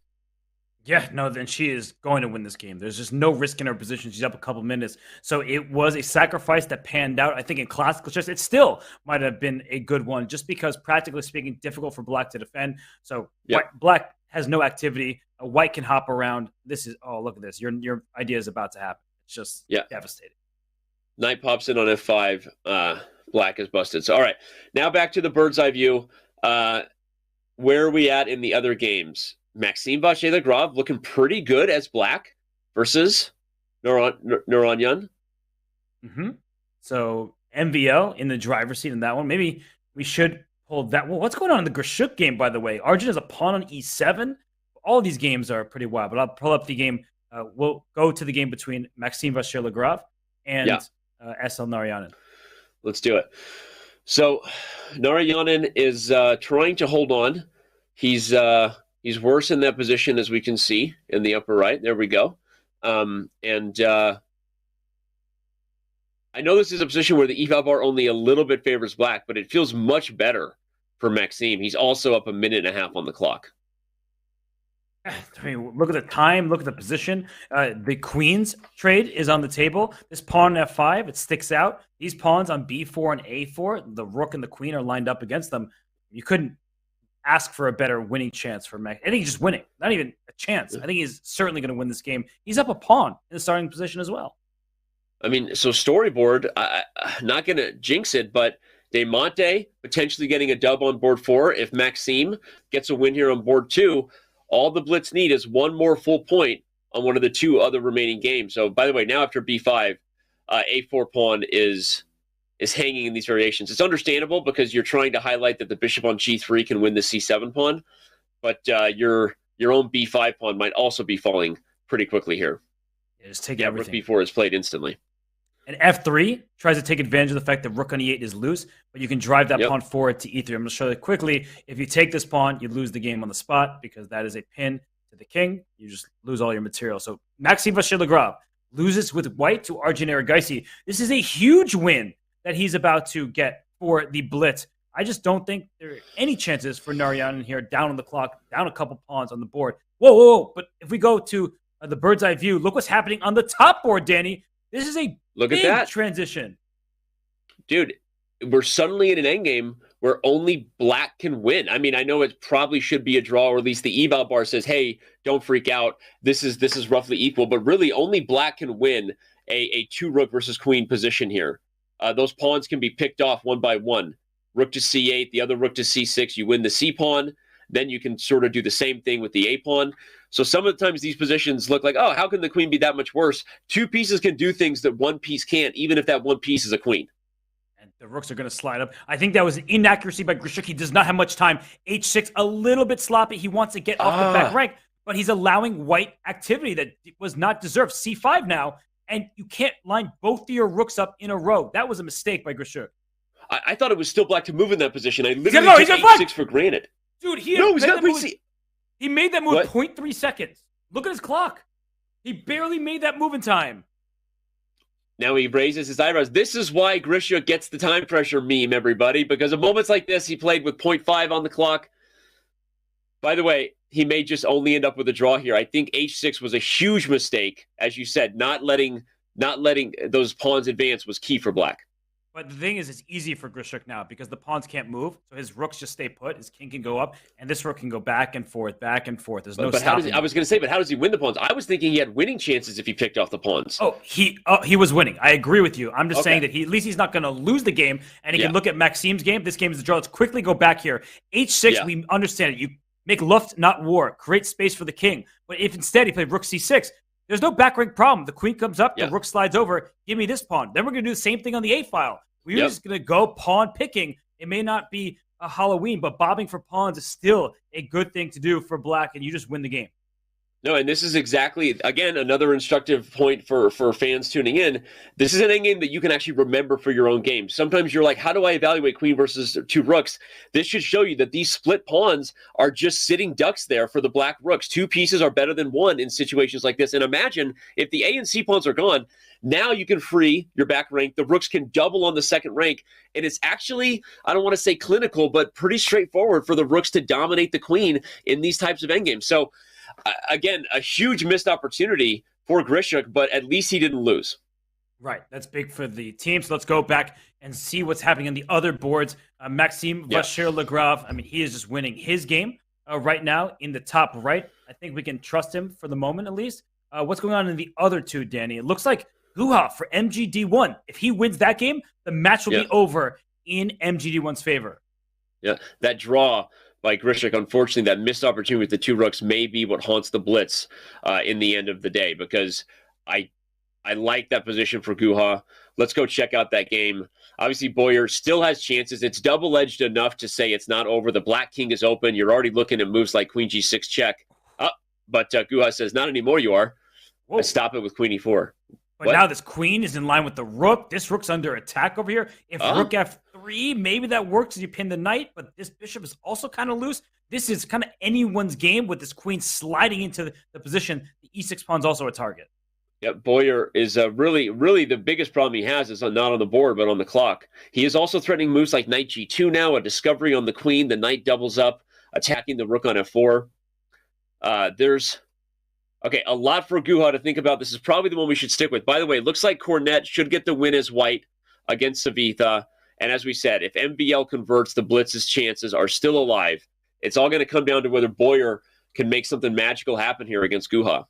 Yeah, no, then she is going to win this game. There's just no risk in her position. She's up a couple minutes. So it was a sacrifice that panned out. I think in classical chess, it still might have been a good one, just because, practically speaking, difficult for black to defend. So black has no activity. White can hop around. Look at this. Your idea is about to happen. It's just devastating. Knight pops in on f5. Black is busted. So, all right. Now back to the bird's eye view. where are we at in the other games? Maxime Vachier-Lagrave looking pretty good as black versus Noronyan. Mm-hmm. So MVL in the driver's seat in that one. Maybe we should pull that. Well, what's going on in the Grishuk game, by the way? Arjun has a pawn on e7. All these games are pretty wild, but I'll pull up the game. We'll go to the game between Maxime Vachier-Lagrave and SL Narayanan. Let's do it. So Narayanan is trying to hold on. He's worse in that position, as we can see in the upper right. There we go. I know this is a position where the eval bar only a little bit favors black, but it feels much better for Maxime. He's also up a minute and a half on the clock. I mean, look at the time, look at the position. The queen's trade is on the table. This pawn on f5, it sticks out. These pawns on b4 and a4, the rook and the queen are lined up against them. You couldn't ask for a better winning chance for Max. I think he's just winning. Not even a chance. I think he's certainly going to win this game. He's up a pawn in the starting position as well. I mean, so storyboard, not going to jinx it, but Demonte potentially getting a dub on board 4. If Maxime gets a win here on board 2, all the Blitz need is one more full point on one of the 2 other remaining games. So, by the way, now after b5, a4 pawn is hanging in these variations. It's understandable because you're trying to highlight that the bishop on g3 can win the c7 pawn, but your own b5 pawn might also be falling pretty quickly here. Yeah, just take everything. Rook b4 is played instantly. And f3 tries to take advantage of the fact that rook on e8 is loose, but you can drive that pawn forward to e3. I'm going to show you quickly. If you take this pawn, you lose the game on the spot because that is a pin to the king. You just lose all your material. So Maxime Vachier-Lagrave loses with white to Arjun Erigaisi. This is a huge win that he's about to get for the Blitz. I just don't think there are any chances for Narayanan here, down on the clock, down a couple pawns on the board. Whoa. But if we go to the bird's eye view, look what's happening on the top board, Danny. This is a big transition. Dude, we're suddenly in an endgame where only black can win. I mean, I know it probably should be a draw, or at least the eval bar says, hey, don't freak out. This is roughly equal, but really only black can win a 2 rook versus queen position here. Those pawns can be picked off one by one. Rook to c8, the other rook to c6, you win the c pawn. Then you can sort of do the same thing with the a pawn. So some of the times these positions look like, oh, how can the queen be that much worse? 2 pieces can do things that 1 piece can't, even if that 1 piece is a queen. And the rooks are going to slide up. I think that was an inaccuracy by Grishuk. He does not have much time. h6, a little bit sloppy. He wants to get off the back rank, but he's allowing white activity that was not deserved. c5 now, and you can't line both of your rooks up in a row. That was a mistake by Grishuk. I thought it was still black to move in that position. I literally took h6 for granted. Dude, he made that move 0.3 seconds. Look at his clock. He barely made that move in time. Now he raises his eyebrows. This is why Grishuk gets the time pressure meme, everybody, because of moments like this, he played with 0.5 on the clock. By the way, he may just only end up with a draw here. I think h6 was a huge mistake. As you said, not letting those pawns advance was key for black. But the thing is, it's easy for Grishuk now because the pawns can't move, so his rooks just stay put. His king can go up, and this rook can go back and forth, back and forth. There's no stopping. I was going to say, but how does he win the pawns? I was thinking he had winning chances if he picked off the pawns. Oh, he was winning. I agree with you. I'm just saying that at least he's not going to lose the game, and he can look at Maxime's game. This game is a draw. Let's quickly go back here. h6, we understand it. You make Luft, not war. Create space for the king. But if instead he played rook c6, there's no back rank problem. The queen comes up, the rook slides over. Give me this pawn. Then we're going to do the same thing on the a file. We're just going to go pawn picking. It may not be a Halloween, but bobbing for pawns is still a good thing to do for black, and you just win the game. No, and this is exactly, again, another instructive point for fans tuning in. This is an endgame that you can actually remember for your own game. Sometimes you're like, how do I evaluate queen versus 2 rooks? This should show you that these split pawns are just sitting ducks there for the black rooks. 2 pieces are better than 1 in situations like this. And imagine if the A and C pawns are gone, now you can free your back rank. The rooks can double on the second rank. And it's actually, I don't want to say clinical, but pretty straightforward for the rooks to dominate the queen in these types of endgames. So, again, a huge missed opportunity for Grishuk, but at least he didn't lose. Right. That's big for the team. So let's go back and see what's happening on the other boards. Maxime Vachier-Lagrave, I mean, he is just winning his game right now in the top right. I think we can trust him for the moment, at least. What's going on in the other two, Danny? It looks like Guha for MGD1. If he wins that game, the match will be over in MGD1's favor. Yeah, that draw by Grishik. Unfortunately, that missed opportunity with the 2 rooks may be what haunts the Blitz in the end of the day, because I like that position for Guha. Let's go check out that game. Obviously, Boyer still has chances. It's double-edged enough to say it's not over. The Black King is open. You're already looking at moves like Queen G6 check. But Guha says, not anymore, you are. I stop it with Queen E4. But now this queen is in line with the rook. This rook's under attack over here. If rook F3, maybe that works as you pin the knight, but this bishop is also kind of loose. This is kind of anyone's game with this queen sliding into the position. The E6 pawn's also a target. Yeah, Boyer is really the biggest problem he has is not on the board, but on the clock. He is also threatening moves like knight G2 now, a discovery on the queen. The knight doubles up, attacking the rook on F4. There's a lot for Guha to think about. This is probably the one we should stick with. By the way, it looks like Cornet should get the win as white against Savitha. And as we said, if MVL converts, the Blitz's chances are still alive. It's all going to come down to whether Boyer can make something magical happen here against Guha.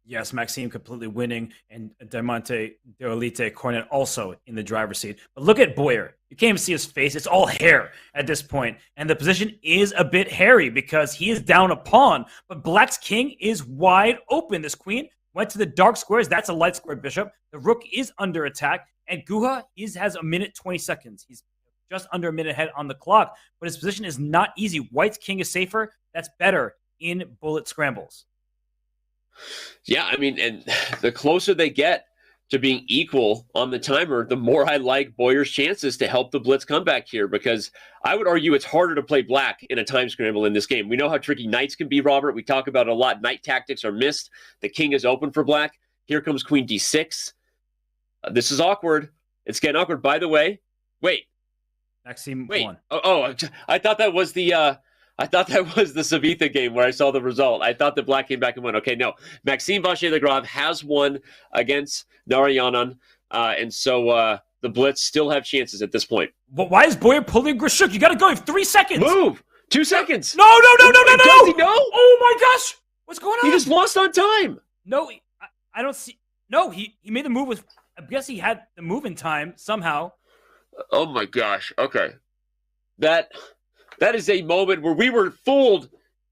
Yes, Maxime completely winning, and Diamante, Deolite, Cornet also in the driver's seat. But look at Boyer. You can't even see his face. It's all hair at this point. And the position is a bit hairy because he is down a pawn. But Black's king is wide open. This queen went to the dark squares. That's a light square bishop. The rook is under attack. And Guha has a minute 20 seconds. He's just under a minute ahead on the clock. But his position is not easy. White's king is safer. That's better in bullet scrambles. Yeah, I mean, and the closer they get to being equal on the timer, the more I like Boyer's chances to help the Blitz comeback here, because I would argue it's harder to play Black in a time scramble in this game. We know how tricky knights can be, Robert. We talk about it a lot. Knight tactics are missed. The king is open for Black. Here comes Queen D6. This is awkward. It's getting awkward. By the way, Maxime won. won. I thought that was the Savitha game where I saw the result. I thought that Black came back and won. Okay, no. Maxime Vachier-Lagrave has won against Narayanan, and so the Blitz still have chances at this point. But why is Boyer pulling Grishuk? You got to go. You have 3 seconds. Move. 2 seconds. No. Does he know? Oh, my gosh. What's going on? He just lost on time. No, I don't see. No, he made the move with, I guess he had the move in time somehow. Oh, my gosh. Okay. That is a moment where we were fooled,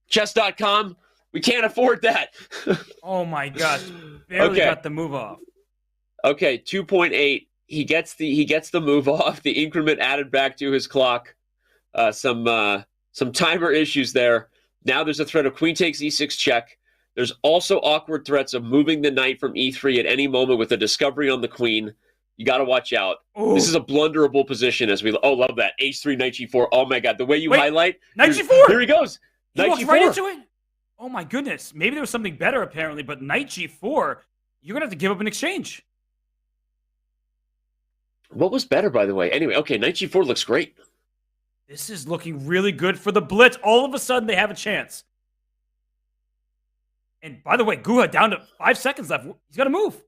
Chess.com. We can't afford that. Oh, my gosh. Barely got the move off. Okay, 2.8. He gets the move off. The increment added back to his clock. Some timer issues there. Now there's a threat of queen takes e6 check. There's also awkward threats of moving the knight from e3 at any moment with a discovery on the queen. You got to watch out. Ooh. This is a blunderable position as we... love that. H3, knight g4. Oh, my God. The way you highlight... Knight g4! Here he goes. He walked G4. right into it? Oh, my goodness. Maybe there was something better, apparently, but knight g4, you're going to have to give up an exchange. What was better, by the way? Anyway, okay, knight g4 looks great. This is looking really good for the Blitz. All of a sudden, they have a chance. And by the way, Guha down to 5 seconds left. He's got to move.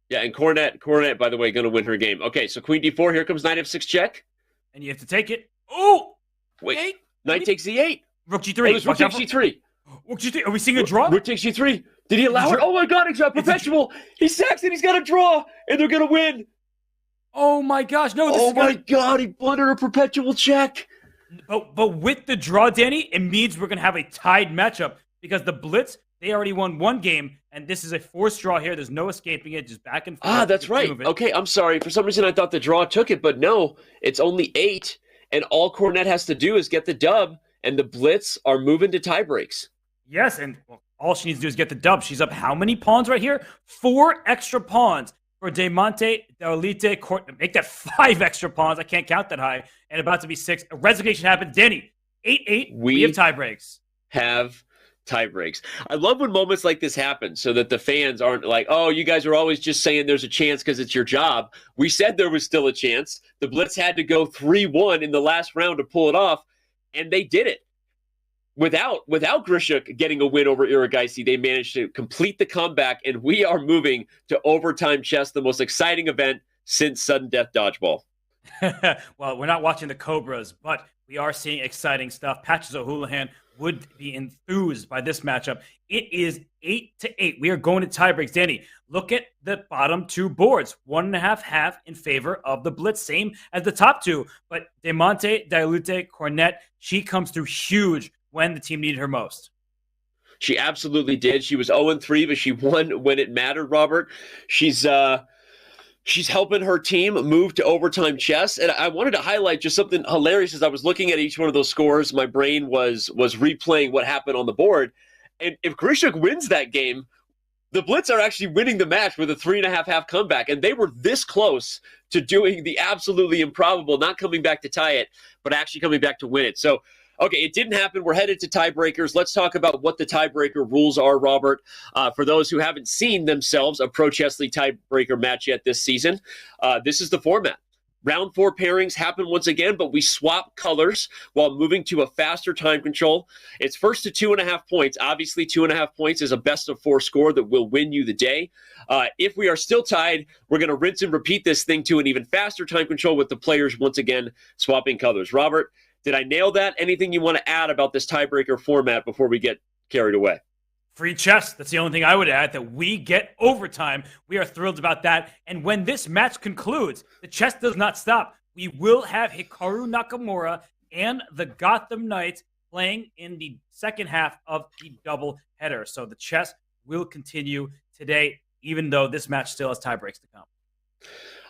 Yeah, and Cornet, by the way, going to win her game. Okay, so queen d4. Here comes knight f6 check. And you have to take it. Oh! Wait. Knight takes e8. Rook g3. Rook takes g3. Rook g3. Are we seeing a draw? Rook takes g3. Did he allow it? Oh, my God. He's got perpetual. He sacks it. He's got a draw. And they're going to win. Oh, my gosh. No, this my God. He blundered a perpetual check. But with the draw, Danny, it means we're going to have a tied matchup because the Blitz, they already won one game, and this is a forced draw here. There's no escaping it, just back and forth. Ah, that's right. Okay, I'm sorry. For some reason, I thought the draw took it, but no, it's only 8, and all Cornet has to do is get the dub, and the Blitz are moving to tie breaks. Yes, and all she needs to do is get the dub. She's up how many pawns right here? 4 extra pawns for Diamante, Deolite, make that 5 extra pawns. I can't count that high. And about to be 6. A resignation happened. Danny, 8-8. We have tie breaks. Have tie breaks. I love when moments like this happen so that the fans aren't like, oh, you guys are always just saying there's a chance because it's your job. We said there was still a chance. The Blitz had to go 3-1 in the last round to pull it off, and they did it. Without Grishuk getting a win over Erigaisi, they managed to complete the comeback, and we are moving to overtime chess, the most exciting event since sudden death dodgeball. Well, we're not watching the Cobras, but we are seeing exciting stuff. Patches O'Houlihan would be enthused by this matchup. It is 8-8. We are going to tie breaks. Danny, look at the bottom 2 boards. 1.5 in favor of the Blitz, same as the top 2. But Diamante, Deolite, Cornet, she comes through huge when the team needed her most. She absolutely did. She was 0-3, but she won when it mattered, Robert. She's helping her team move to overtime chess. And I wanted to highlight just something hilarious as I was looking at each one of those scores. My brain was replaying what happened on the board. And if Grishuk wins that game, the Blitz are actually winning the match with a 3.5 half comeback. And they were this close to doing the absolutely improbable, not coming back to tie it, but actually coming back to win it. So, okay, it didn't happen. We're headed to tiebreakers. Let's talk about what the tiebreaker rules are, Robert. For those who haven't seen themselves a Pro Chess League tiebreaker match yet this season, this is the format. Round 4 pairings happen once again, but we swap colors while moving to a faster time control. It's first to 2.5 points. Obviously, 2.5 points is a best of 4 score that will win you the day. If we are still tied, we're going to rinse and repeat this thing to an even faster time control with the players once again swapping colors. Robert, did I nail that? Anything you want to add about this tiebreaker format before we get carried away? Free chess. That's the only thing I would add, that we get overtime. We are thrilled about that. And when this match concludes, the chess does not stop. We will have Hikaru Nakamura and the Gotham Knights playing in the second half of the double header. So the chess will continue today, even though this match still has tie breaks to come.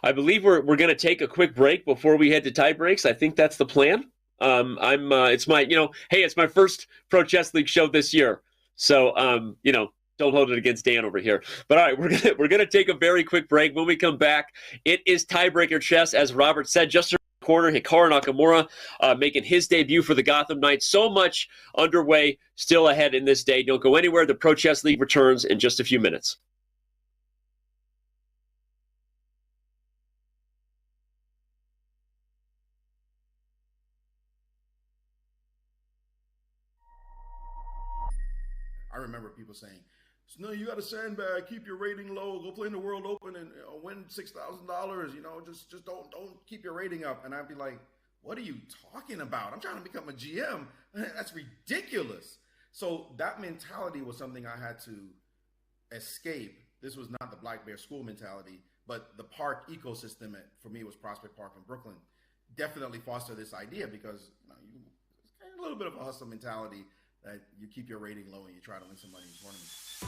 I believe we're going to take a quick break before we head to tie breaks. I think that's the plan. It's my first Pro Chess League show this year. So, don't hold it against Dan over here. But all right, we're gonna take a very quick break. When we come back, it is tiebreaker chess, as Robert said, just around the corner. Hikaru Nakamura making his debut for the Gotham Knights. So much underway still ahead in this day. Don't go anywhere. The Pro Chess League returns in just a few minutes. I remember people saying, "No, you got to sandbag, keep your rating low, go play in the World Open and win $6,000. Just don't keep your rating up." And I'd be like, "What are you talking about? I'm trying to become a GM. That's ridiculous." So that mentality was something I had to escape. This was not the Black Bear School mentality, but the park ecosystem for me was Prospect Park in Brooklyn. Definitely foster this idea because it's kind of a little bit of a hustle mentality. That you keep your rating low and you try to win some money in tournaments.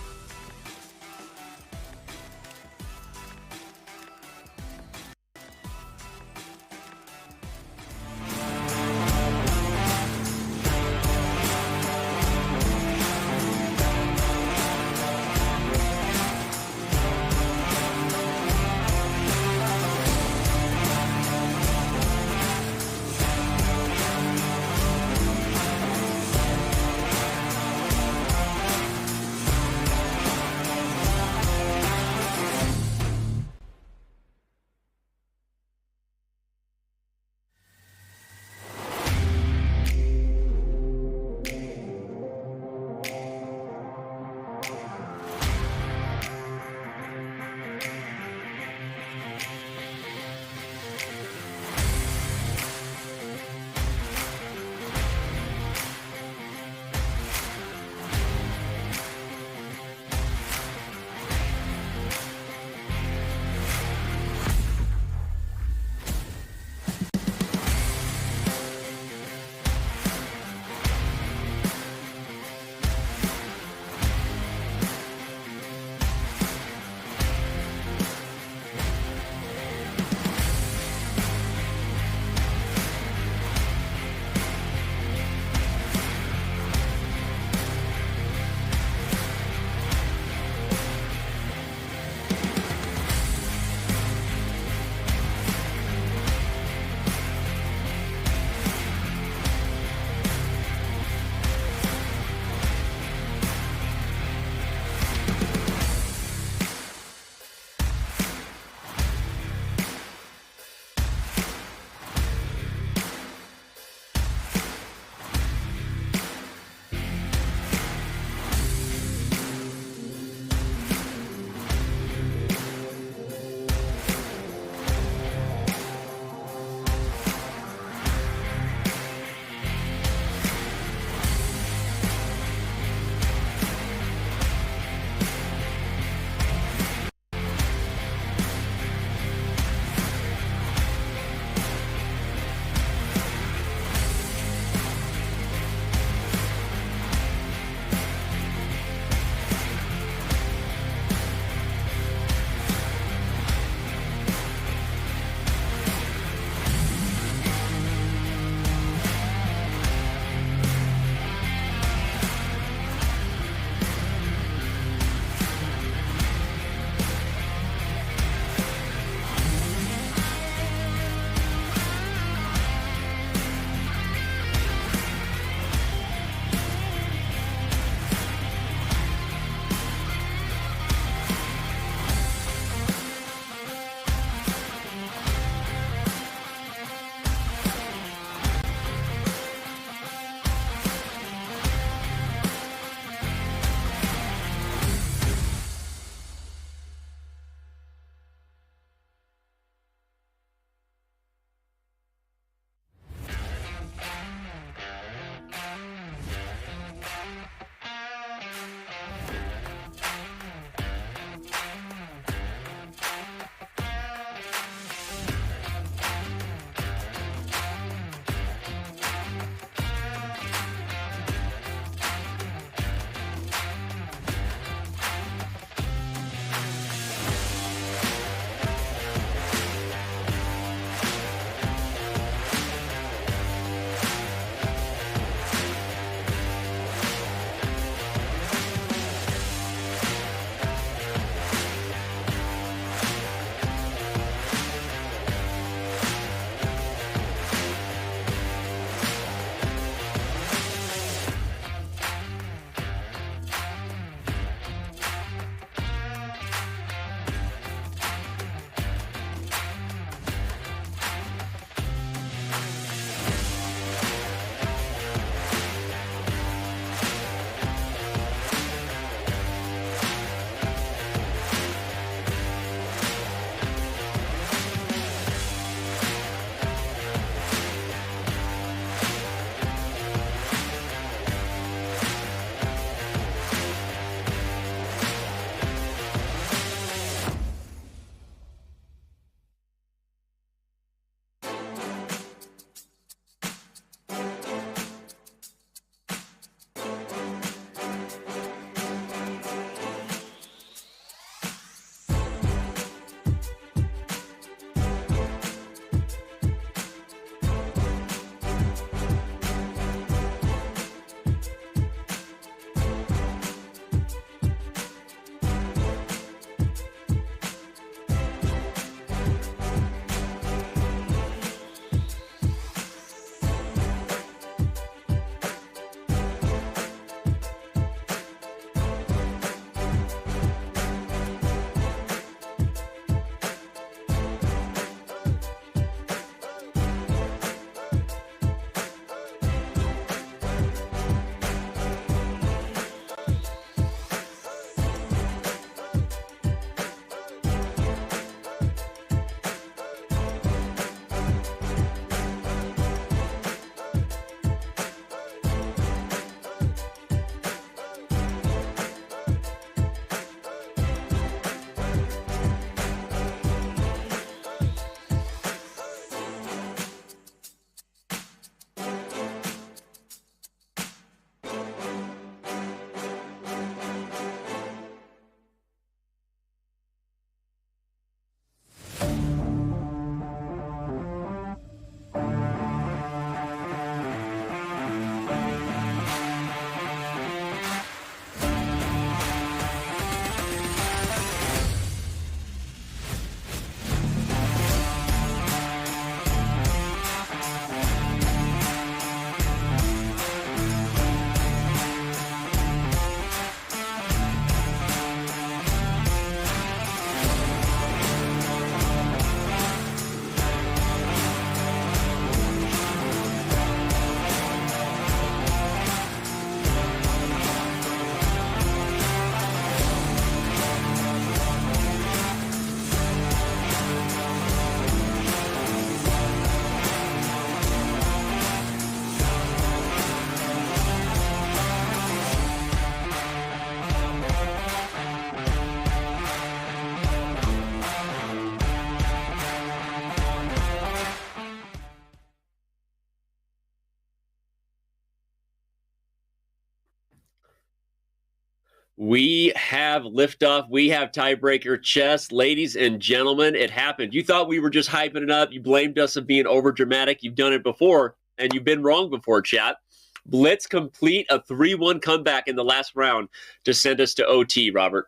We have liftoff. We have tiebreaker chess. Ladies and gentlemen, it happened. You thought we were just hyping it up. You blamed us of being over dramatic. You've done it before, and you've been wrong before, chat. Blitz complete a 3-1 comeback in the last round to send us to OT, Robert.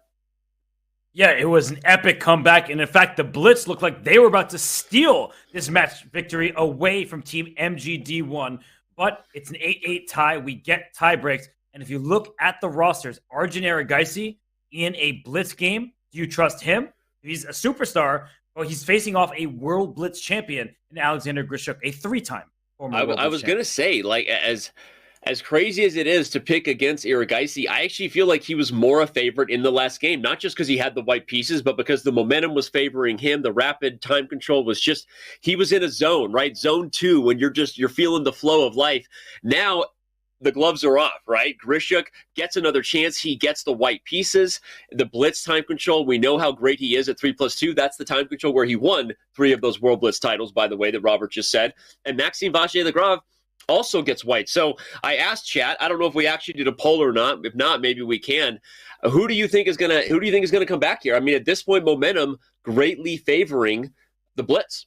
Yeah, it was an epic comeback. And in fact, the Blitz looked like they were about to steal this match victory away from Team MGD1. But it's an 8-8 tie. We get tie breaks. And if you look at the rosters, Arjun Erigaisi in a Blitz game, do you trust him? He's a superstar, but he's facing off a World Blitz champion in Alexander Grishuk, a 3-time former World Blitz I was going to say, like, as crazy as it is to pick against Erigaisi, I actually feel like he was more a favorite in the last game, not just because he had the white pieces, but because the momentum was favoring him. The rapid time control was just, he was in a zone, right? Zone 2, when you're feeling the flow of life. Now, the gloves are off, right? Grishuk gets another chance. He gets the white pieces. The Blitz time control, we know how great he is at 3+2. That's the time control where he won 3 of those World Blitz titles, by the way, that Robert just said. And Maxime Vachier-Lagrave also gets white. So I asked chat, I don't know if we actually did a poll or not. If not, maybe we can. Who do you think is gonna come back here? I mean, at this point, momentum greatly favoring the Blitz.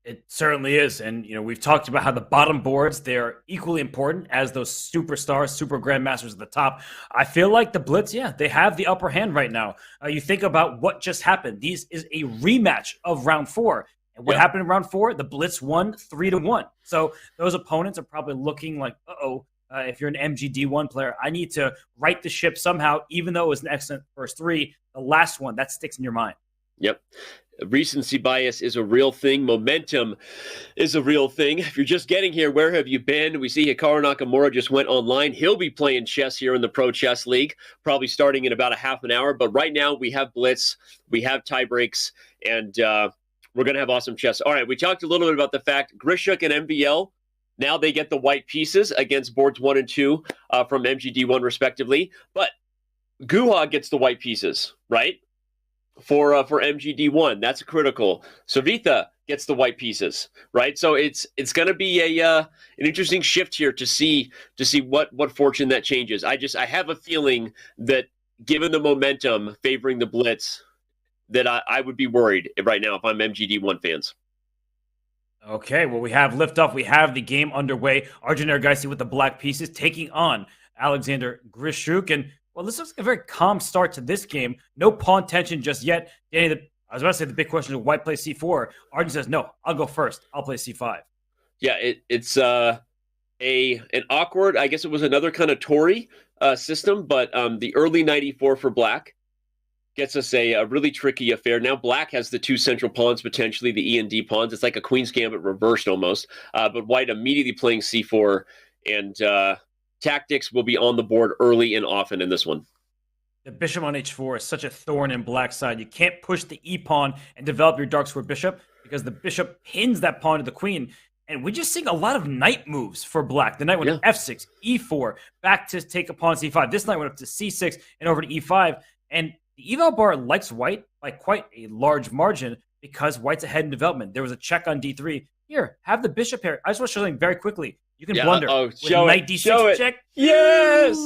It certainly is. And, we've talked about how the bottom boards, they're equally important as those superstars, super grandmasters at the top. I feel like the Blitz, they have the upper hand right now. You think about what just happened. This is a rematch of round 4. And what happened in round 4? The Blitz won 3-1. So those opponents are probably looking like, if you're an MGD1 player, I need to right the ship somehow, even though it was an excellent first 3. The last one, that sticks in your mind. Yep. Recency bias is a real thing. Momentum is a real thing. If you're just getting here, where have you been? We see Hikaru Nakamura just went online. He'll be playing chess here in the Pro Chess League, probably starting in about a half an hour. But right now, we have Blitz, we have tie breaks, and we're going to have awesome chess. All right, we talked a little bit about the fact Grishuk and MVL, now they get the white pieces against boards 1 and 2 from MGD1, respectively. But Guha gets the white pieces, right? For MGD1, that's critical. Savitha gets the white pieces, right? So it's going to be an interesting shift here to see what fortune that changes. I have a feeling that given the momentum favoring the Blitz, that I would be worried right now if I'm MGD1 fans. Okay, well, we have liftoff. We have the game underway. Arjun Erigaisi with the black pieces taking on Alexander Grishuk. And, well, this looks like a very calm start to this game. No pawn tension just yet. Danny, I was about to say the big question is white plays c4. Arjun says, no, I'll go first. I'll play c5. Yeah, it's an awkward, I guess it was another kind of Tory system, but the early 94 for black gets us a really tricky affair. Now black has the 2 central pawns, potentially the E and D pawns. It's like a Queen's Gambit reversed almost. But white immediately playing c4, and tactics will be on the board early and often in this one. The bishop on h4 is such a thorn in black's side. You can't push the e-pawn and develop your dark square bishop because the bishop pins that pawn to the queen. And we're just seeing a lot of knight moves for black. The knight went f6, e4, back to take a pawn c5. This knight went up to c6 and over to e5. And the eval bar likes white by quite a large margin because white's ahead in development. There was a check on d3. Here, have the bishop here. I just want to show something very quickly. You can blunder with knight d6 check. Yes,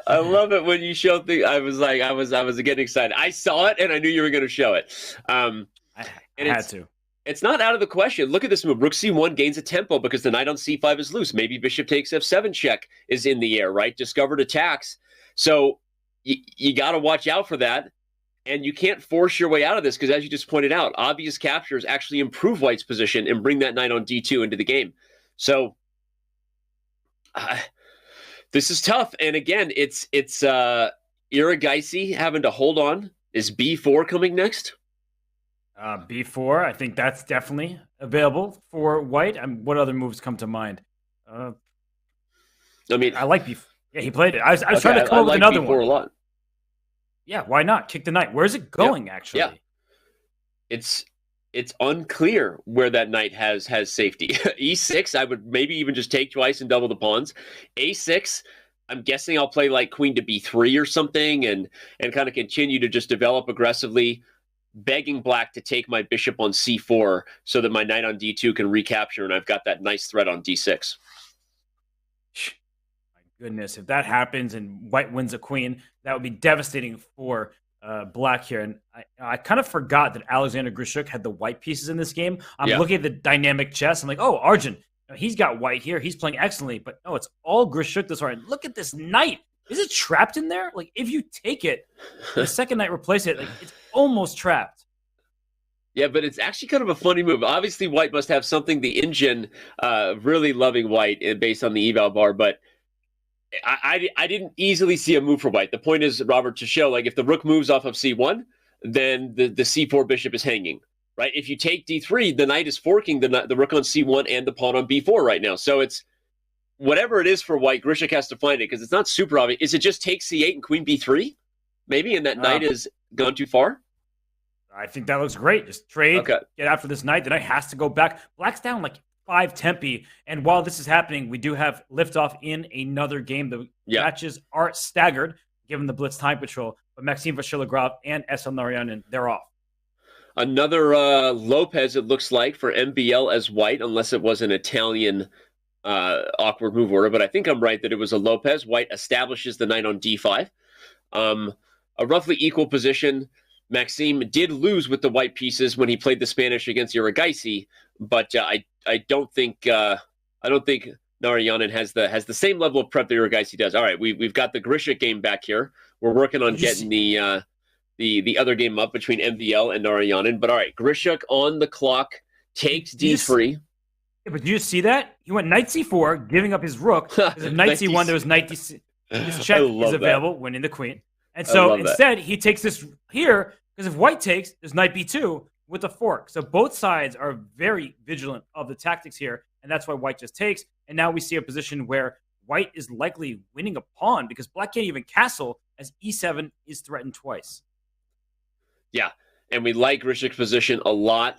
I love it when you show things. I was getting excited. I saw it and I knew you were going to show it. I had to. It's not out of the question. Look at this move. Rook c1 gains a tempo because the knight on c5 is loose. Maybe bishop takes f7 check is in the air, right? Discovered attacks. So you got to watch out for that. And you can't force your way out of this because, as you just pointed out, obvious captures actually improve white's position and bring that knight on d2 into the game. So this is tough. And again, it's Erigaisi having to hold on. Is b4 coming next? b4, I think that's definitely available for white. What other moves come to mind? I like b4. Yeah, he played it. I was trying to come up with another one. A lot. Yeah, why not? Kick the knight. Where's it going, actually? Yeah. It's unclear where that knight has safety. E6, I would maybe even just take twice and double the pawns. A6, I'm guessing I'll play like queen to b3 or something and kind of continue to just develop aggressively, begging black to take my bishop on c4 so that my knight on d2 can recapture, and I've got that nice threat on d6. goodness, if that happens and white wins a queen, that would be devastating for black here. And I kind of forgot that Alexander Grishuk had the white pieces in this game. I'm looking at the dynamic chess. I'm like, oh, Arjun, he's got white here. He's playing excellently. But no, it's all Grishuk this hard. Look at this knight. Is it trapped in there? Like, if you take it, the second knight replace it, like, it's almost trapped. Yeah, but it's actually kind of a funny move. Obviously, white must have something, the engine, really loving white based on the eval bar, but I didn't easily see a move for white. The point is, Robert, to show, like, if the rook moves off of c1, then the c4 bishop is hanging, right? If you take d3, the knight is forking the rook on c1 and the pawn on b4 right now. So it's whatever it is for white, Grishuk has to find it because it's not super obvious. Is it just take c8 and queen b3, maybe, and that knight is gone too far? I think that looks great. Just trade, get after this knight. The knight has to go back. Black's down like 5 tempi. And while this is happening, we do have liftoff in another game. The matches are staggered, given the Blitz time patrol. But Maxime Vachier-Lagrave and SL Narayanan, they're off. Another Lopez, it looks like, for MVL as white, unless it was an Italian awkward move order. But I think I'm right that it was a Lopez. White establishes the knight on d5. A roughly equal position. Maxime did lose with the white pieces when he played the Spanish against Erigaisi, but I don't think Narayanan has the same level of prep that Erigaisi does. All right, we've got the Grishuk game back here. We're working on getting the other game up between MVL and Narayanan. But all right, Grishuk on the clock takes d3. Yeah, but do you see that? He went knight c4, giving up his rook. Because if knight c1, there was knight d6. This check is available, winning the queen. And so instead, he takes this here, because if white takes, there's knight b2 with a fork. So both sides are very vigilant of the tactics here, and that's why white just takes. And now we see a position where white is likely winning a pawn because black can't even castle as e7 is threatened twice. Yeah, and we like Grishuk's position a lot.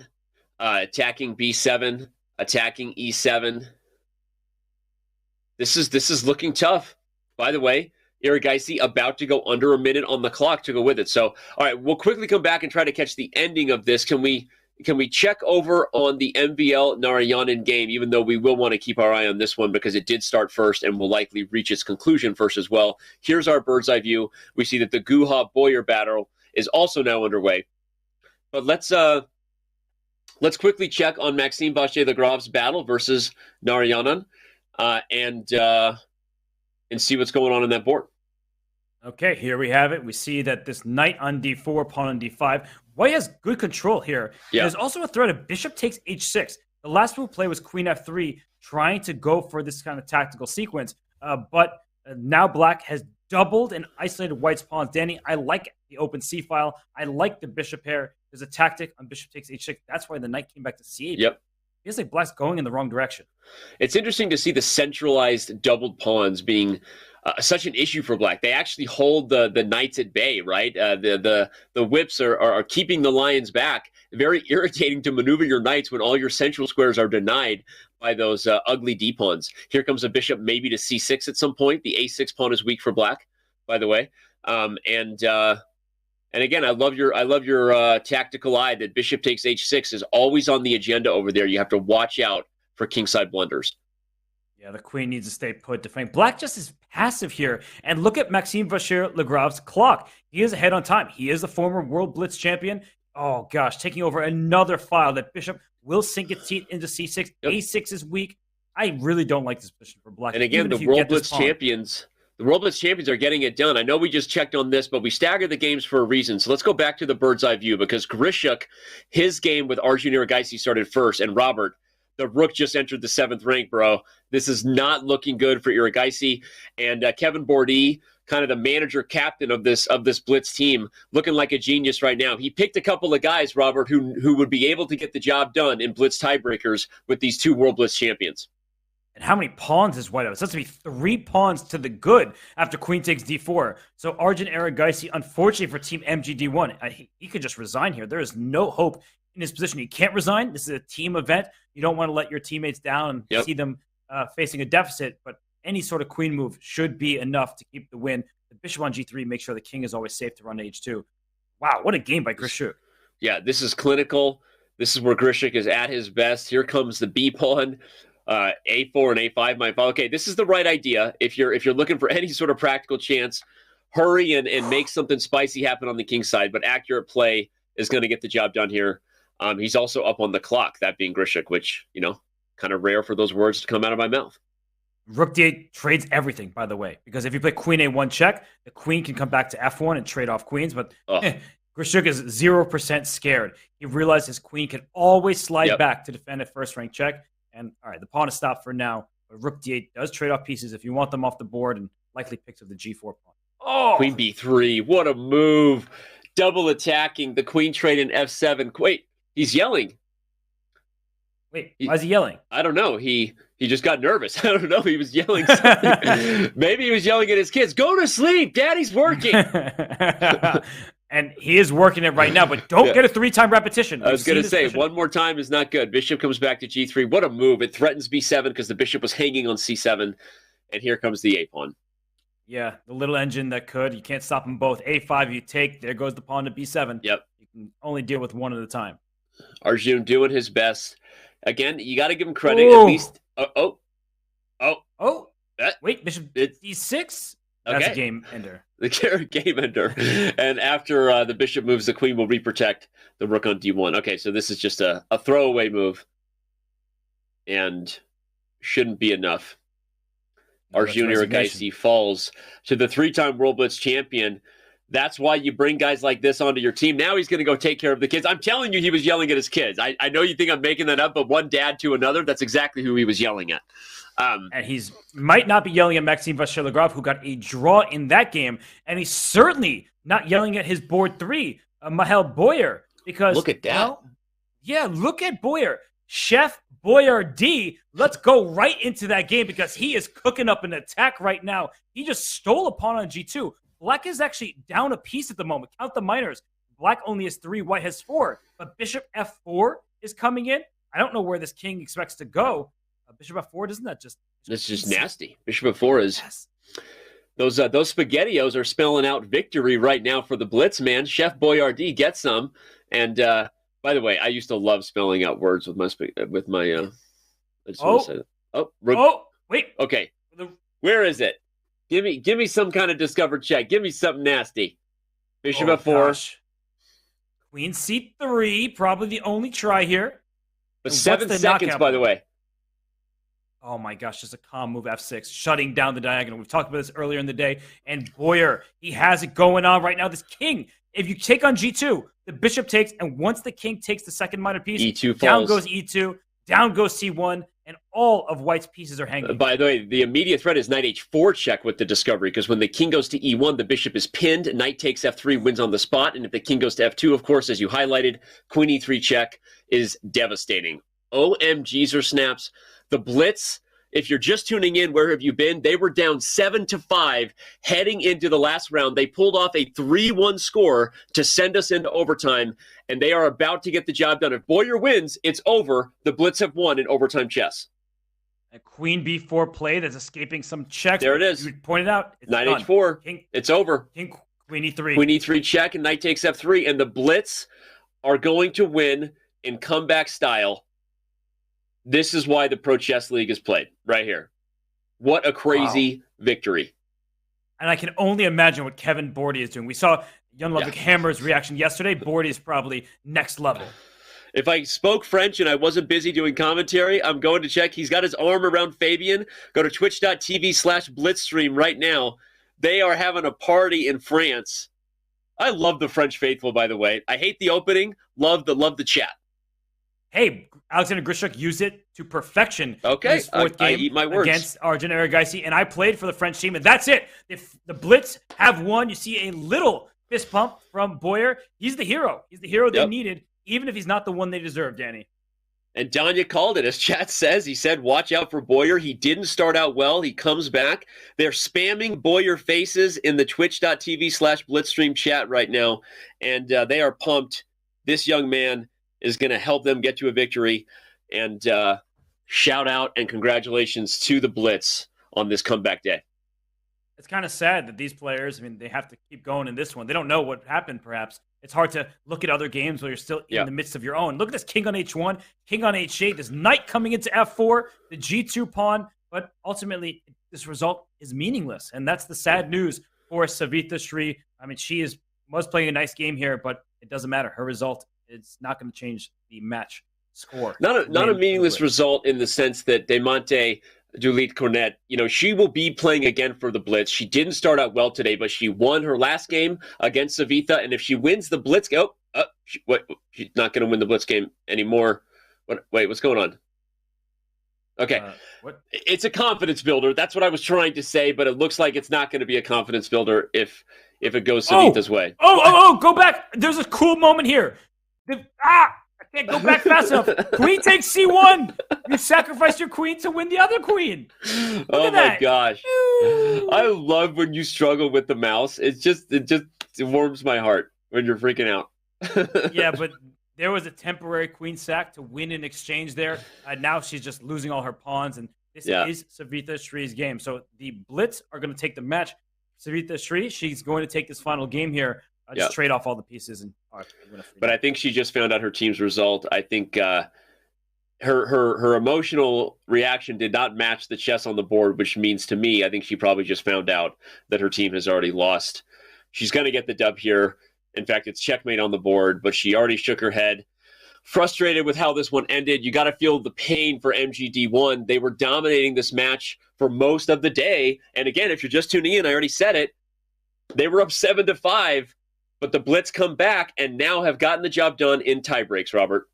Attacking b7, attacking e7. This is looking tough, by the way. Erigaisi about to go under a minute on the clock to go with it. So, all right, we'll quickly come back and try to catch the ending of this. Can we check over on the MVL Narayanan game, even though we will want to keep our eye on this one because it did start first and will likely reach its conclusion first as well. Here's our bird's eye view. We see that the Guha-Boyer battle is also now underway. But let's quickly check on Maxime Vachier-Lagrave's battle versus Narayanan and see what's going on in that board. Okay, here we have it. We see that this knight on d4, pawn on d5. White has good control here. Yeah. There's also a threat of bishop takes h6. The last move play was queen f3, trying to go for this kind of tactical sequence. But now black has doubled and isolated white's pawns. Danny, I like the open c file. I like the bishop pair. There's a tactic on bishop takes h6. That's why the knight came back to c8. Yep. Feels like black's going in the wrong direction. It's interesting to see the centralized doubled pawns being such an issue for black. They actually hold the knights at bay, right? The whips are keeping the lions back. Very irritating to maneuver your knights when all your central squares are denied by those ugly d pawns. Here comes a bishop maybe to c6 at some point. The a6 pawn is weak for black, by the way. And again, I love your tactical eye that bishop takes h6 is always on the agenda over there. You have to watch out for kingside blunders. Yeah, the queen needs to stay put defending. Black just is passive here. And look at Maxime Vachier-Lagrave's clock. He is ahead on time. He is the former World Blitz champion. Oh, gosh, taking over another file. That bishop will sink its teeth into c6. Yep. a6 is weak. I really don't like this position for black. And again, the World Blitz champions... The World Blitz champions are getting it done. I know we just checked on this, but we stagger the games for a reason. So let's go back to the bird's eye view because Grishuk, his game with Arjun Erigaisi started first. And Robert, the rook just entered the 7th rank, bro. This is not looking good for Erigaisi. And Kevin Bourdie, kind of the manager captain of this Blitz team, looking like a genius right now. He picked a couple of guys, Robert, who would be able to get the job done in Blitz tiebreakers with these two World Blitz champions. And how many pawns is white out? It's supposed to be 3 pawns to the good after queen takes d4. So Arjun Erigaisi, unfortunately for team MGD1, he could just resign here. There is no hope in his position. He can't resign. This is a team event. You don't want to let your teammates down and see them facing a deficit. But any sort of queen move should be enough to keep the win. The bishop on g3 makes sure the king is always safe to run to h2. Wow, what a game by Grishuk. Yeah, this is clinical. This is where Grishuk is at his best. Here comes the b pawn. A4 and A5 might fall. Okay, this is the right idea. If you're looking for any sort of practical chance, hurry and make something spicy happen on the king side. But accurate play is going to get the job done here. He's also up on the clock, that being Grishuk, which, kind of rare for those words to come out of my mouth. Rook D8 trades everything, by the way, because if you play Queen A1 check, the queen can come back to F1 and trade off queens, but Grishuk is 0% scared. He realized his queen can always slide back to defend a first-rank check, and all right, the pawn is stopped for now, but Rook D8 does trade off pieces if you want them off the board, and likely picks up the G4 pawn. Oh! Queen B3, what a move. Double attacking, the queen trade in F7. Wait, he's yelling. Wait, why is he yelling? I don't know. He just got nervous. I don't know. He was yelling something. Maybe he was yelling at his kids. Go to sleep. Daddy's working. And he is working it right now, but don't get a 3-time repetition. I was going to say, one more time is not good. Bishop comes back to G3. What a move. It threatens B7 because the bishop was hanging on C7. And here comes the A-pawn. Yeah, the little engine that could. You can't stop them both. A5 you take. There goes the pawn to B7. Yep. You can only deal with one at a time. Arjun doing his best. Again, you got to give him credit. At least. Wait, Bishop D6? That's a game ender. The game ender. And after the bishop moves, the queen will reprotect the rook on D1. Okay, so this is just a throwaway move. And shouldn't be enough. Arjun Erigaisi falls to the 3-time World Blitz champion. That's why you bring guys like this onto your team. Now he's going to go take care of the kids. I'm telling you, he was yelling at his kids. I know you think I'm making that up, but one dad to another, that's exactly who he was yelling at. And he's might not be yelling at Maxime Vachier-Lagrave, who got a draw in that game. And he's certainly not yelling at his board 3, Mihail Boyer. Because, look at that. Look at Boyer. Chef Boyardee, let's go right into that game because he is cooking up an attack right now. He just stole a pawn on G2. Black is actually down a piece at the moment. Count the minors. Black only has 3, white has 4. But Bishop F4 is coming in. I don't know where this king expects to go. Bishop F4, doesn't that just... It's just nasty. Bishop F4 is... Yes. Those SpaghettiOs are spelling out victory right now for the Blitz, man. Chef Boyardee gets some. And by the way, I used to love spelling out words with my... I just want to say that. Wait. Okay. Where is it? Give me some kind of discovered check. Give me something nasty. Bishop F4. Gosh. Queen C3, probably the only try here. But 7 seconds, by the way. Oh my gosh, just a calm move F6, shutting down the diagonal. We've talked about this earlier in the day. And Boyer, he has it going on right now. This king, if you take on G2, the bishop takes, and once the king takes the second minor piece, E2 down falls. goes E2, down goes C1, and all of white's pieces are hanging. By the way, the immediate threat is knight H4 check with the discovery, because when the king goes to E1, the bishop is pinned, knight takes F3, wins on the spot, and if the king goes to F2, of course, as you highlighted, queen E3 check is devastating. OMGs or snaps. The Blitz... If you're just tuning in, where have you been? They were down 7-5 heading into the last round. They pulled off a 3-1 score to send us into overtime, and they are about to get the job done. If Boyer wins, it's over. The Blitz have won in overtime chess. A queen B4 play that's escaping some checks. There it is. You pointed out. It's knight done. H4. It's over. Queen E3. Queen E3 check, and knight takes F3. And the Blitz are going to win in comeback style. This is why the Pro Chess League is played, right here. What a crazy victory. And I can only imagine what Kevin Bordy is doing. We saw Jan Ludwig Hammer's reaction yesterday. Bordy is probably next level. If I spoke French and I wasn't busy doing commentary, I'm going to check. He's got his arm around Fabian. Go to twitch.tv/blitzstream right now. They are having a party in France. I love the French faithful, by the way. I hate the opening. Love the chat. Hey, Alexander Grishuk used it to perfection in his fourth game I eat my words. Against Arjun Erigaisi, and I played for the French team, and that's it. If the Blitz have won, you see a little fist pump from Boyer. He's the hero. He's the hero they needed, even if he's not the one they deserve, Danny. And Danya called it, as chat says. He said, watch out for Boyer. He didn't start out well. He comes back. They're spamming Boyer faces in the twitch.tv/blitzstream chat right now, and they are pumped. This young man is going to help them get to a victory. And shout out and congratulations to the Blitz on this comeback day. It's kind of sad that these players, they have to keep going in this one. They don't know what happened, perhaps, it's hard to look at other games while you're still in Yeah. the midst of your own. Look at this king on h1, king on h8, this knight coming into f4, the g2 pawn. But ultimately, this result is meaningless. And that's the sad news for Savita Sri. I mean, was playing a nice game here, but it doesn't matter. Her result is not going to change the match score. Not a meaningless result in the sense that Demonte Dulit Cornet, she will be playing again for the Blitz. She didn't start out well today, but she won her last game against Savita, and if she wins the Blitz, she's not going to win the Blitz game anymore. What's going on? Okay. What? It's a confidence builder. That's what I was trying to say, but it looks like it's not going to be a confidence builder if it goes Savita's way. Go back. There's a cool moment here. I can't go back fast enough. Queen takes c1. You sacrifice your queen to win the other queen. Oh my gosh. I love when you struggle with the mouse. It warms my heart when you're freaking out. Yeah, but there was a temporary queen sack to win in exchange there. Now she's just losing all her pawns, and this is Savita Sri's game. So the Blitz are going to take the match. Savita Sri, she's going to take this final game here. Just trade off all the pieces and win a free But game. I think she just found out her team's result. I think her emotional reaction did not match the chess on the board, which means to me, I think she probably just found out that her team has already lost. She's going to get the dub here. In fact, it's checkmate on the board, but she already shook her head. Frustrated with how this one ended. You got to feel the pain for MGD1. They were dominating this match for most of the day. And again, if you're just tuning in, I already said it. They were up 7-5. But the Blitz come back and now have gotten the job done in tie breaks, Robert.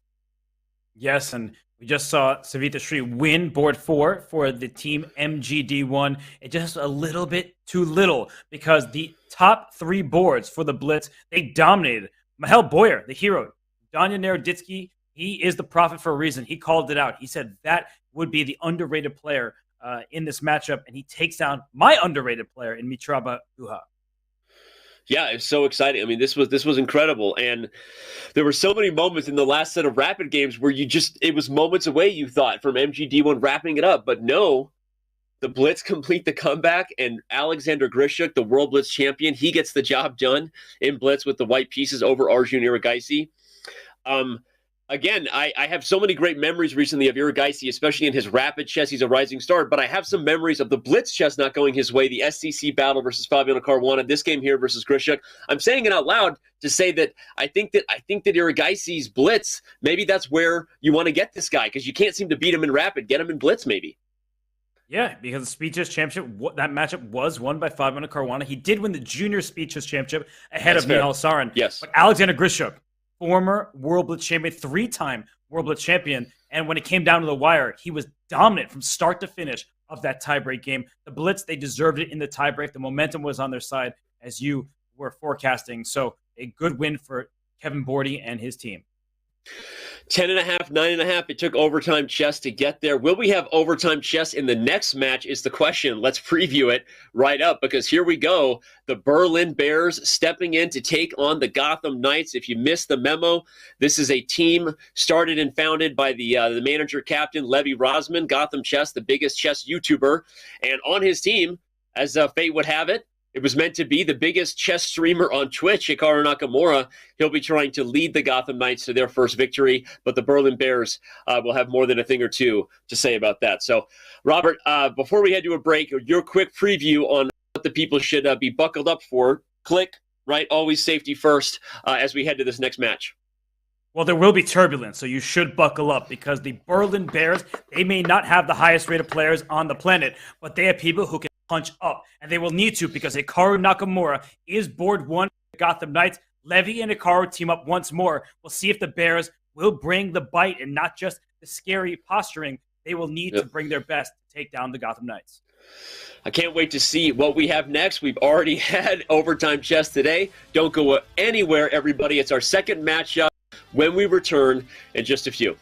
Yes, and we just saw Savita Sri win board 4 for the team MGD1. It just a little bit too little because the top 3 boards for the Blitz, they dominated. Mihail Boyer, the hero, Danya Naroditsky, he is the prophet for a reason. He called it out. He said that would be the underrated player in this matchup, and he takes down my underrated player in Mitraba Guha. Yeah, it's so exciting. I mean, this was incredible. And there were so many moments in the last set of rapid games where it was moments away, you thought, from MGD1 wrapping it up. But no, the Blitz complete the comeback, and Alexander Grishuk, the World Blitz champion, he gets the job done in Blitz with the white pieces over Arjun Erigaisi. Again, I have so many great memories recently of Erigaisi, especially in his rapid chess. He's a rising star, but I have some memories of the Blitz chess not going his way, the SCC battle versus Fabiano Caruana, this game here versus Grishuk. I'm saying it out loud to say that I think that Erigaisi's Blitz, maybe that's where you want to get this guy, because you can't seem to beat him in rapid. Get him in Blitz, maybe. Yeah, because the Speed Chess Championship, that matchup was won by Fabiano Caruana. He did win the Junior Speed Chess Championship ahead of Mihail Sarin. Yes. But Alexander Grishuk, former World Blitz champion, 3-time World Blitz champion, and when it came down to the wire, he was dominant from start to finish of that tiebreak game. The Blitz, they deserved it in the tiebreak. The momentum was on their side, as you were forecasting. So a good win for Kevin Bordy and his team. 10.5, 9.5. It took overtime chess to get there. Will we have overtime chess in the next match is the question. Let's preview it right up, because here we go. The Berlin Bears stepping in to take on the Gotham Knights. If you missed the memo, this is a team started and founded by the manager captain, Levi Rosman, Gotham Chess, the biggest chess YouTuber. And on his team, as fate would have it, it was meant to be the biggest chess streamer on Twitch, Hikaru Nakamura. He'll be trying to lead the Gotham Knights to their first victory, but the Berlin Bears will have more than a thing or two to say about that. So, Robert, before we head to a break, your quick preview on what the people should be buckled up for. Click, right? Always safety first as we head to this next match. Well, there will be turbulence, so you should buckle up, because the Berlin Bears, they may not have the highest rated players on the planet, but they have people who can punch up, and they will need to, because Hikaru Nakamura is board 1 for Gotham Knights. Levi and Hikaru team up once more. We'll see if the Bears will bring the bite and not just the scary posturing. They will need to bring their best to take down the Gotham Knights. I can't wait to see what we have next. We've already had overtime chess today. Don't go anywhere, everybody. It's our second matchup when we return in just a few.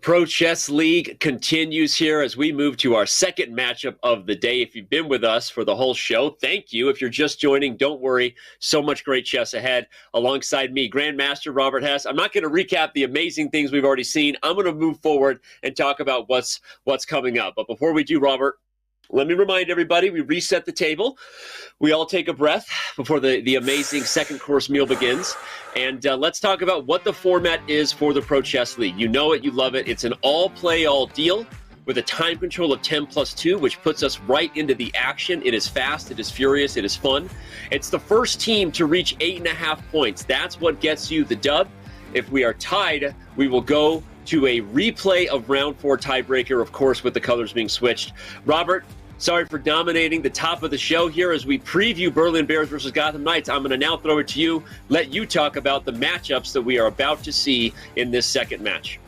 Pro Chess League continues here as we move to our second matchup of the day. If you've been with us for the whole show, thank you. If you're just joining, don't worry. So much great chess ahead. Alongside me, Grandmaster Robert Hess. I'm not going to recap the amazing things we've already seen. I'm going to move forward and talk about what's coming up. But before we do, Robert, let me remind everybody, we reset the table. We all take a breath before the amazing second course meal begins. And let's talk about what the format is for the Pro Chess League. You know it, you love it. It's an all-play-all deal with a time control of 10+2, which puts us right into the action. It is fast, it is furious, it is fun. It's the first team to reach 8.5 points. That's what gets you the dub. If we are tied, we will go to a replay of round 4 tiebreaker, of course, with the colors being switched. Robert, sorry for dominating the top of the show here as we preview Berlin Bears versus Gotham Knights. I'm going to now throw it to you, let you talk about the matchups that we are about to see in this second match.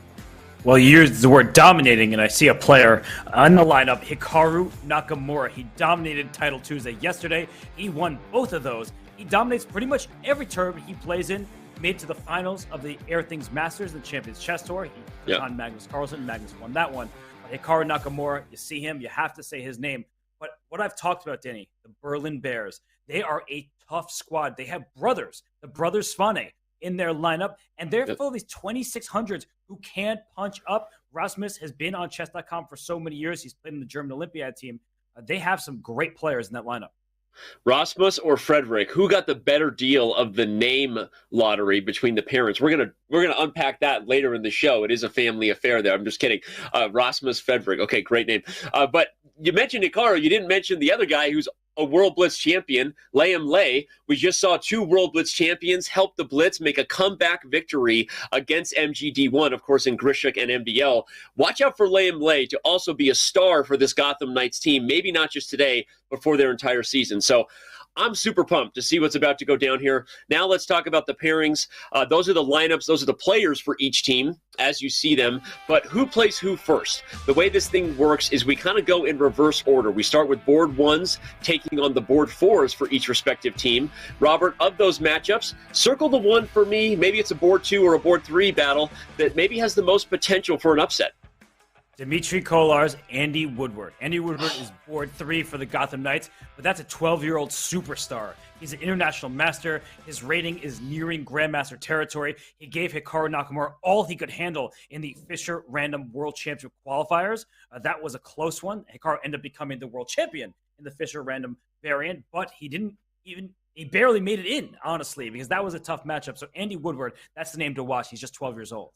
Well, you use the word dominating, and I see a player on the lineup, Hikaru Nakamura. He dominated Title Tuesday yesterday. He won both of those. He dominates pretty much every tournament he plays in. Made it to the finals of the Air Things Masters, the Champions Chess Tour. He took on Magnus Carlsen. Magnus won that one. But Hikaru Nakamura, you see him, you have to say his name. But what I've talked about, Denny, the Berlin Bears, they are a tough squad. They have brothers, the brothers Svane, in their lineup, and they're full of these 2600s who can't punch up. Rasmus has been on chess.com for so many years. He's played in the German Olympiad team. They have some great players in that lineup. Rasmus or Frederick, who got the better deal of the name lottery between the parents? We're gonna unpack that later in the show. It is a family affair there. I'm just kidding. Rasmus Frederick. Okay, great name. But you mentioned Hikaru. You didn't mention the other guy who's a World Blitz champion, Liam Lay. We just saw 2 World Blitz champions help the Blitz make a comeback victory against MGD1, of course, in Grishuk and MVL. Watch out for Liam Lay to also be a star for this Gotham Knights team, maybe not just today, but for their entire season. So I'm super pumped to see what's about to go down here. Now let's talk about the pairings. Those are the lineups. Those are the players for each team as you see them. But who plays who first? The way this thing works is we kind of go in reverse order. We start with board 1s taking on the board 4s for each respective team. Robert, of those matchups, circle the one for me. Maybe it's a board 2 or a board 3 battle that maybe has the most potential for an upset. Dmitry Kolar's Andy Woodward. Andy Woodward is board 3 for the Gotham Knights, but that's a 12-year-old superstar. He's an international master. His rating is nearing Grandmaster territory. He gave Hikaru Nakamura all he could handle in the Fischer Random World Championship qualifiers. That was a close one. Hikaru ended up becoming the world champion in the Fischer Random variant, but he barely made it in, honestly, because that was a tough matchup. So Andy Woodward, that's the name to watch. He's just 12 years old.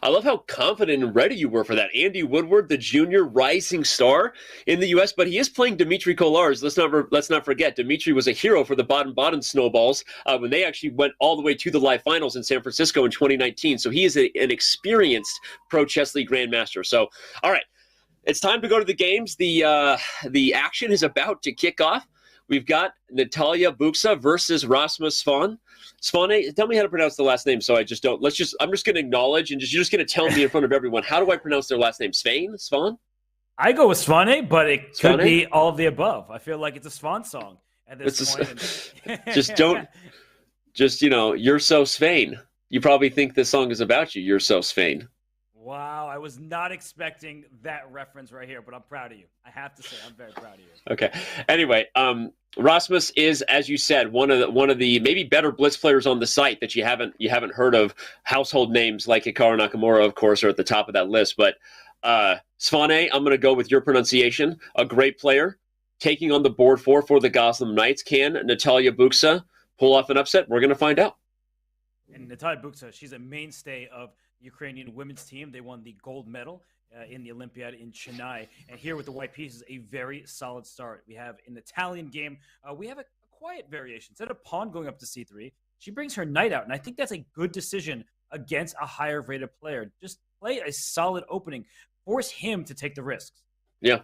I love how confident and ready you were for that. Andy Woodward, the junior rising star in the U.S., but he is playing Dmitry Kolarz. Let's not forget, Dmitry was a hero for the Baden-Baden Snowballs when they actually went all the way to the live finals in San Francisco in 2019. So he is an experienced Pro Chess League Grandmaster. So, all right, it's time to go to the games. The action is about to kick off. We've got Natalia Buxa versus Rasmus Svane. Svane, tell me how to pronounce the last name so I just don't. I'm just going to acknowledge and you're just going to tell me in front of everyone. How do I pronounce their last name? Svane? I go with Svane, but it could be all of the above. I feel like it's a Swan song at this point. You're so Svane. You probably think this song is about you. You're so Svane. Wow, I was not expecting that reference right here, but I'm proud of you. I have to say, I'm very proud of you. Okay. Anyway, Rasmus is, as you said, one of the maybe better Blitz players on the site that you haven't heard of. Household names like Hikaru Nakamura, of course, are at the top of that list. But Svane, I'm going to go with your pronunciation. A great player, taking on the board 4 for the Gotham Knights. Can Natalia Buxa pull off an upset? We're going to find out. And Natalia Buxa, she's a mainstay of Ukrainian women's team. They won the gold medal in the Olympiad in Chennai. And here with the white pieces, a very solid start. We have an Italian game. We have a quiet variation. Instead of pawn going up to c3, she brings her knight out. And I think that's a good decision against a higher rated player. Just play a solid opening. Force him to take the risks. Yeah.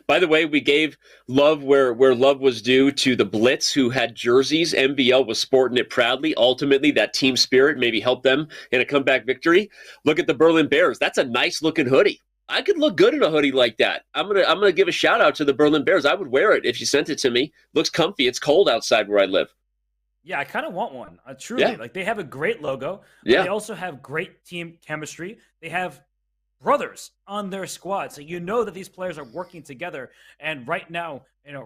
By the way, we gave love where love was due to the Blitz, who had jerseys. MVL was sporting it proudly. Ultimately, that team spirit maybe helped them in a comeback victory. Look at the Berlin Bears. That's a nice looking hoodie. I could look good in a hoodie like that. I'm gonna give a shout out to the Berlin Bears. I would wear it if you sent it to me. Looks comfy. It's cold outside where I live. Yeah, I kind of want one. Truly, like they have a great logo. Yeah. They also have great team chemistry. They have brothers on their squad. So you know that these players are working together. And right now,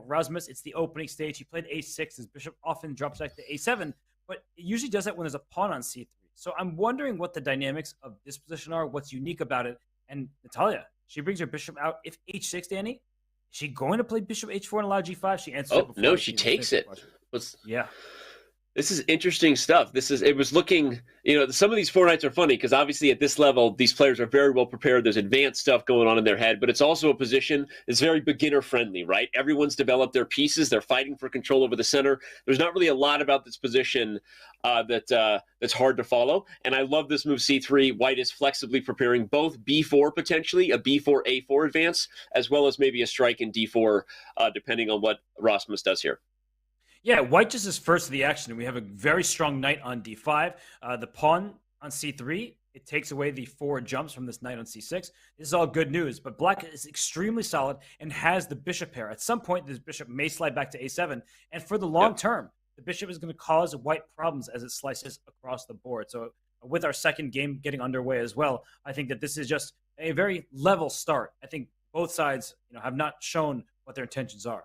Rasmus, it's the opening stage. He played a6. His bishop often drops back to a7, but it usually does that when there's a pawn on c3. So I'm wondering what the dynamics of this position are, what's unique about it. And Natalia, she brings her bishop out. If h6, Danny, is she going to play bishop h4 and allow g5? She answered it before. No, she takes it. Yeah. This is interesting stuff. It was looking, some of these four nights are funny because obviously at this level, these players are very well prepared. There's advanced stuff going on in their head, but it's also a position that's very beginner friendly, right? Everyone's developed their pieces. They're fighting for control over the center. There's not really a lot about this position that's hard to follow. And I love this move c3. White is flexibly preparing both b4 potentially, a b4, a4 advance, as well as maybe a strike in d4, depending on what Rasmus does here. Yeah, white just is first to the action. We have a very strong knight on d5. The pawn on c3, it takes away the 4 jumps from this knight on c6. This is all good news, but black is extremely solid and has the bishop pair. At some point, this bishop may slide back to a7, and for the long term, the bishop is going to cause white problems as it slices across the board. So with our second game getting underway as well, I think that this is just a very level start. I think both sides have not shown what their intentions are.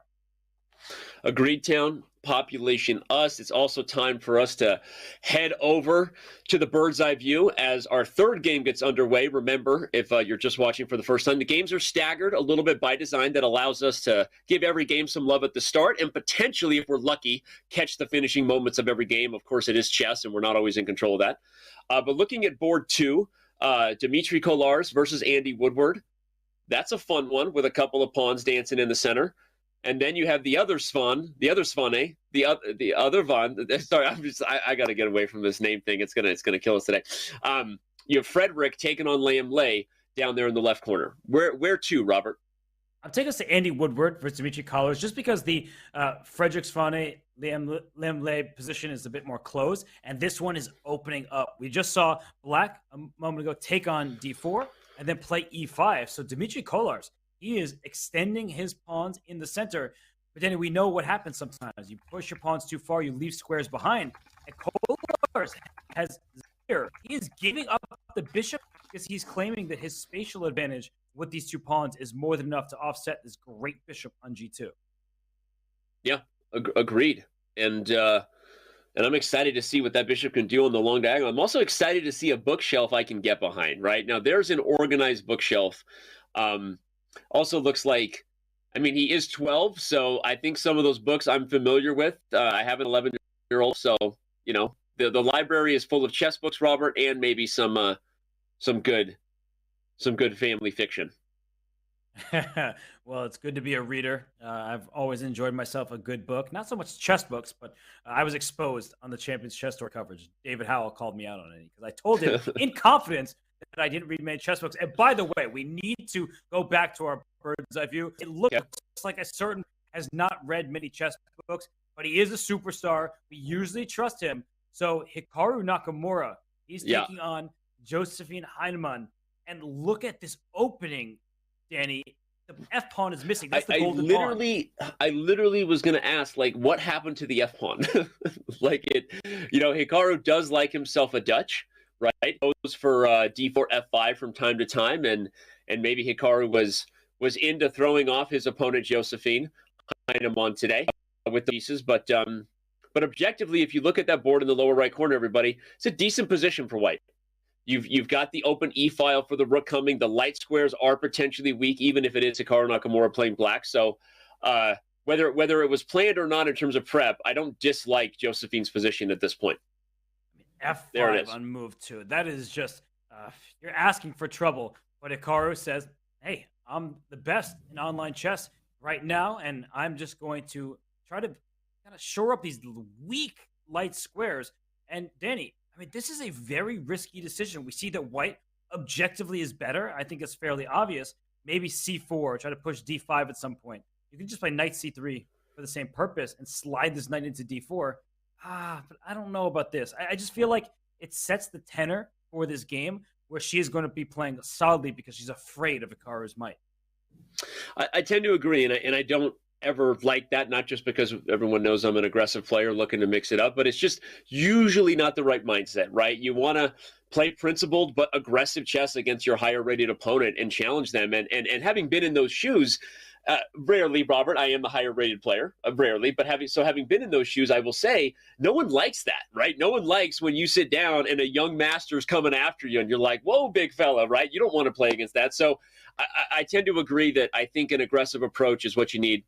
Agreed, Town. Population us. It's also time for us to head over to the bird's eye view as our third game gets underway. Remember, if you're just watching for the first time, the games are staggered a little bit by design. That allows us to give every game some love at the start and potentially, if we're lucky, catch the finishing moments of every game. Of course, it is chess, and we're not always in control of that. But looking at board 2, Dmitry Kolarz versus Andy Woodward. That's a fun one with a couple of pawns dancing in the center. And then you have the other Svane, the other Van. Sorry, I got to get away from this name thing. It's gonna kill us today. You have Frederick taking on Liam Lay down there in the left corner. Where to, Robert? I'm taking us to Andy Woodward versus Dmitry Kolarz, just because the Frederick Svane Liam Lay position is a bit more closed, and this one is opening up. We just saw black a moment ago take on d4 and then play e5. So Dmitry Kolarz, he is extending his pawns in the center. But then we know what happens sometimes. You push your pawns too far, you leave squares behind. And Kolarz has zero. He is giving up the bishop because he's claiming that his spatial advantage with these 2 pawns is more than enough to offset this great bishop on g2. Yeah, agreed. And I'm excited to see what that bishop can do on the long diagonal. I'm also excited to see a bookshelf I can get behind, right? Now, there's an organized bookshelf. Also looks like, he is 12, so I think some of those books I'm familiar with. I have an 11-year-old, so, the library is full of chess books, Robert, and maybe some good family fiction. Well, it's good to be a reader. I've always enjoyed myself a good book. Not so much chess books, but I was exposed on the Champions Chess Tour coverage. David Howell called me out on it because I told him in confidence that I didn't read many chess books. And by the way, we need to go back to our bird's eye view. It looks like a certain has not read many chess books, but he is a superstar. We usually trust him. So Hikaru Nakamura, he's taking on Josephine Heinemann. And look at this opening, Danny. The F pawn is missing. That's the golden pawn. I literally was going to ask, what happened to the F pawn? Hikaru does like himself a Dutch, right? Goes for d4, f5 from time to time, and maybe Hikaru was into throwing off his opponent Josephine Heinemann today with the pieces, but objectively, if you look at that board in the lower right corner, everybody, it's a decent position for white. You've got the open e-file for the rook coming. The light squares are potentially weak, even if it is Hikaru Nakamura playing black. So whether it was planned or not in terms of prep, I don't dislike Josephine's position at this point. F5 on move 2. That is just, you're asking for trouble. But Hikaru says, hey, I'm the best in online chess right now, and I'm just going to try to kind of shore up these weak light squares. And Danny, this is a very risky decision. We see that white objectively is better. I think it's fairly obvious. Maybe c4, try to push d5 at some point. You can just play knight c3 for the same purpose and slide this knight into d4. But I don't know about this. I just feel like it sets the tenor for this game where she is going to be playing solidly because she's afraid of Hikaru's might. I tend to agree, and I don't ever like that, not just because everyone knows I'm an aggressive player looking to mix it up, but it's just usually not the right mindset, right? You want to play principled but aggressive chess against your higher rated opponent and challenge them. And having been in those shoes, rarely, Robert, I am the higher rated player, rarely, but having been in those shoes, I will say no one likes that, right? No one likes when you sit down and a young master's coming after you and you're like, whoa, big fella, right? You don't want to play against that. So I tend to agree that I think an aggressive approach is what you need.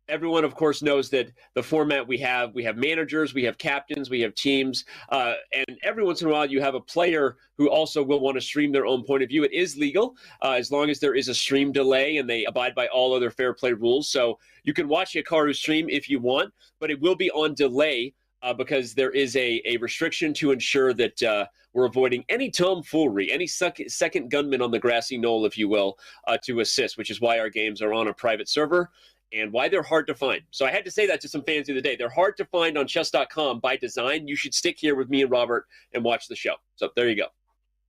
Everyone, of course, knows that the format we have managers, we have captains, we have teams, and every once in a while you have a player who also will want to stream their own point of view. It is legal as long as there is a stream delay and they abide by all other fair play rules. So you can watch Hikaru stream if you want, but it will be on delay because there is a restriction to ensure that we're avoiding any tomfoolery, any second gunman on the grassy knoll, if you will, to assist, which is why our games are on a private server. And why they're hard to find. So I had to say that to some fans the other day. They're hard to find on chess.com by design. You should stick here with me and Robert and watch the show. So there you go.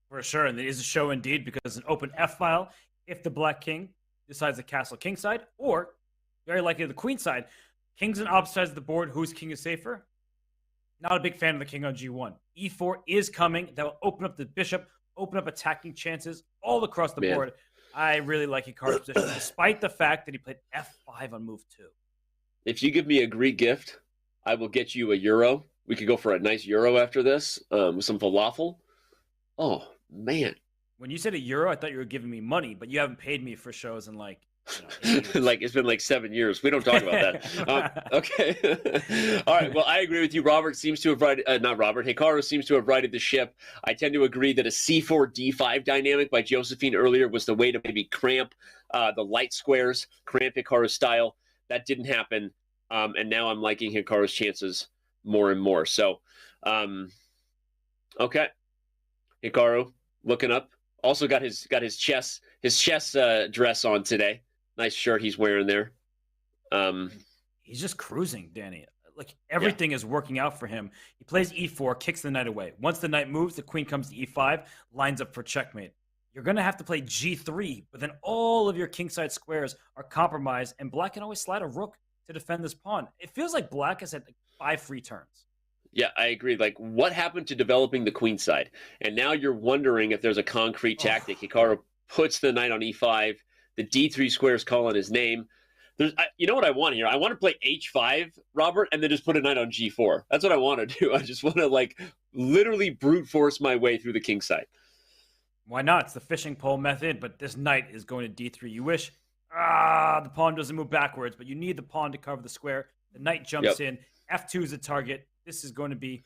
For sure. And it is a show indeed because an open F file, if the black king decides to castle king side, or very likely the queen side, kings on opposite sides of the board, whose king is safer? Not a big fan of the king on G1. E4 is coming. That will open up the bishop, open up attacking chances all across the board. I really like Hikaru's position, despite the fact that he played F5 on move 2. If you give me a Greek gift, I will get you a euro. We could go for a nice euro after this with some falafel. Oh, man. When you said a euro, I thought you were giving me money, but you haven't paid me for shows in like, 8 years. Like it's been like 7 years. We don't talk about that. Okay. All right. Well, I agree with you. Robert seems to have righted, not Robert, Hikaru seems to have righted the ship. I tend to agree that a C4 D5 dynamic by Josephine earlier was the way to maybe cramp the light squares, cramp Hikaru's style. That didn't happen. And now I'm liking Hikaru's chances more and more. So, okay. Hikaru looking up. Also got his chess dress on today. Nice shirt he's wearing there. He's just cruising, Danny. Like everything is working out for him. He plays E4, kicks the knight away. Once the knight moves, the queen comes to E5, lines up for checkmate. You're going to have to play G3, but then all of your kingside squares are compromised, and black can always slide a rook to defend this pawn. It feels like black has had like 5 free turns. Yeah, I agree. Like, what happened to developing the queen side? And now you're wondering if there's a concrete tactic. Hikaru puts the knight on E5. The D3 squares call on his name. You know what I want here? I want to play H5, Robert, and then just put a knight on G4. That's what I want to do. I just want to, like, literally brute force my way through the king side. Why not? It's the fishing pole method, but this knight is going to D3. You wish, the pawn doesn't move backwards, but you need the pawn to cover the square. The knight jumps in. F2 is the target. This is going to be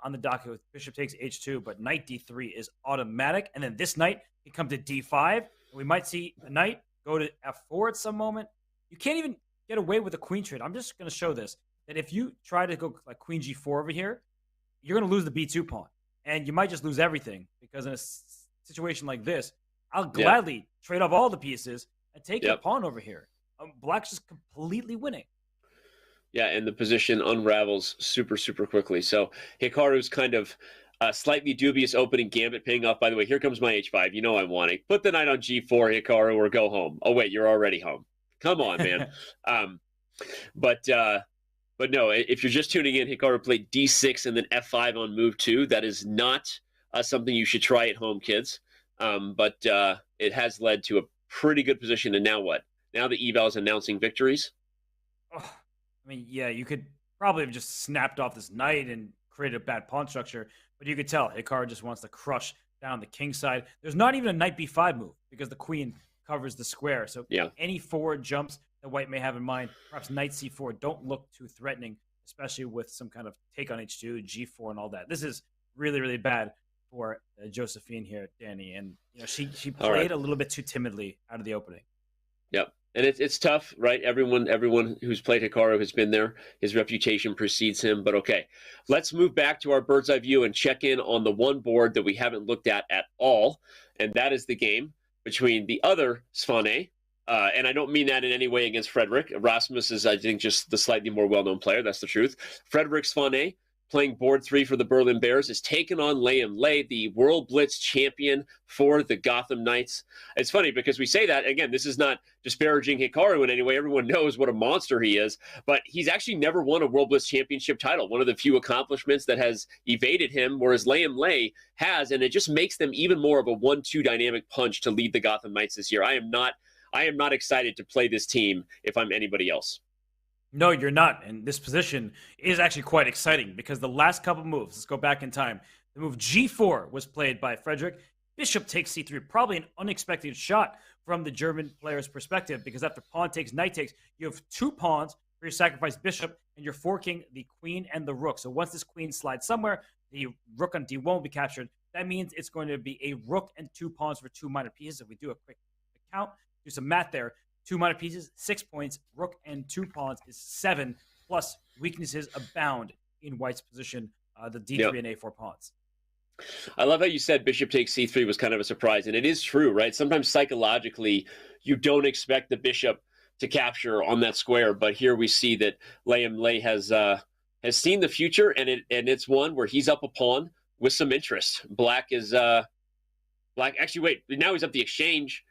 on the docket with bishop takes H2, but knight D3 is automatic. And then this knight can come to D5. And we might see a knight go to F4 at some moment. You can't even get away with a queen trade. I'm just going to show this, that if you try to go like queen G4 over here, you're going to lose the B2 pawn. And you might just lose everything because in a situation like this, I'll gladly trade off all the pieces and take the pawn over here. Black's just completely winning. Yeah, and the position unravels super, super quickly. So Hikaru's kind of slightly dubious opening gambit paying off. By the way, here comes my H5. You know I want it. Put the knight on G4, Hikaru, or go home. Oh, wait, you're already home. Come on, man. But no, if you're just tuning in, Hikaru played D6 and then F5 on move 2. That is not something you should try at home, kids. But it has led to a pretty good position. And now what? Now the eval is announcing victories. Oh. I mean, yeah, you could probably have just snapped off this knight and created a bad pawn structure, but you could tell Hikaru just wants to crush down the king side. There's not even a knight b5 move because the queen covers the square. So any forward jumps that white may have in mind, perhaps knight c4, don't look too threatening, especially with some kind of take on h2, g4, and all that. This is really, really bad for Josephine here, Danny. And she played a little bit too timidly out of the opening. Yep. And it's tough, right? Everyone who's played Hikaru has been there. His reputation precedes him. But okay, let's move back to our bird's eye view and check in on the one board that we haven't looked at all. And that is the game between the other Svane. And I don't mean that in any way against Frederick. Rasmus is, I think, just the slightly more well-known player. That's the truth. Frederick Svane playing board 3 for the Berlin Bears, is taking on Liam Lei, the World Blitz champion for the Gotham Knights. It's funny because we say that, again, this is not disparaging Hikaru in any way. Everyone knows what a monster he is, but he's actually never won a World Blitz championship title, one of the few accomplishments that has evaded him, whereas Liam Lei has, and it just makes them even more of a 1-2 dynamic punch to lead the Gotham Knights this year. I am not excited to play this team if I'm anybody else. No, you're not. And this position is actually quite exciting because the last couple moves, let's go back in time. The move G4 was played by Frederick. Bishop takes C3, probably an unexpected shot from the German player's perspective, because after pawn takes, knight takes, you have 2 pawns for your sacrificed bishop, and you're forking the queen and the rook. So once this queen slides somewhere, the rook on D1 will be captured. That means it's going to be a rook and 2 pawns for 2 minor pieces. If we do a quick count, do some math there. 2 minor pieces, 6 points. Rook and 2 pawns is 7, plus weaknesses abound in White's position, the D3 and A4 pawns. I love how you said bishop takes C3 was kind of a surprise, and it is true, right? Sometimes psychologically, you don't expect the bishop to capture on that square, but here we see that Liam Lei has seen the future, and it's one where he's up a pawn with some interest. Black is Actually, wait, now he's up the exchange.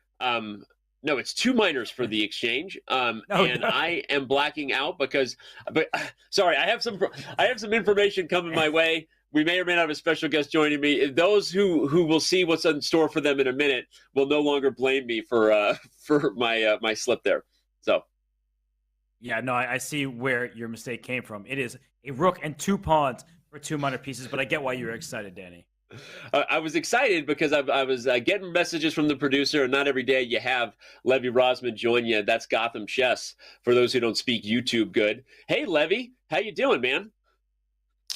No, it's 2 minors for the exchange, and I am blacking out because. But sorry, I have some information coming my way. We may or may not have a special guest joining me. Those who will see what's in store for them in a minute will no longer blame me for my slip there. So. Yeah, no, I see where your mistake came from. It is a rook and 2 pawns for 2 minor pieces, but I get why you're excited, Danny. I was excited because I was getting messages from the producer, and not every day you have Levy Rosman join you. That's Gotham Chess, for those who don't speak YouTube good. Hey, Levy, how you doing, man?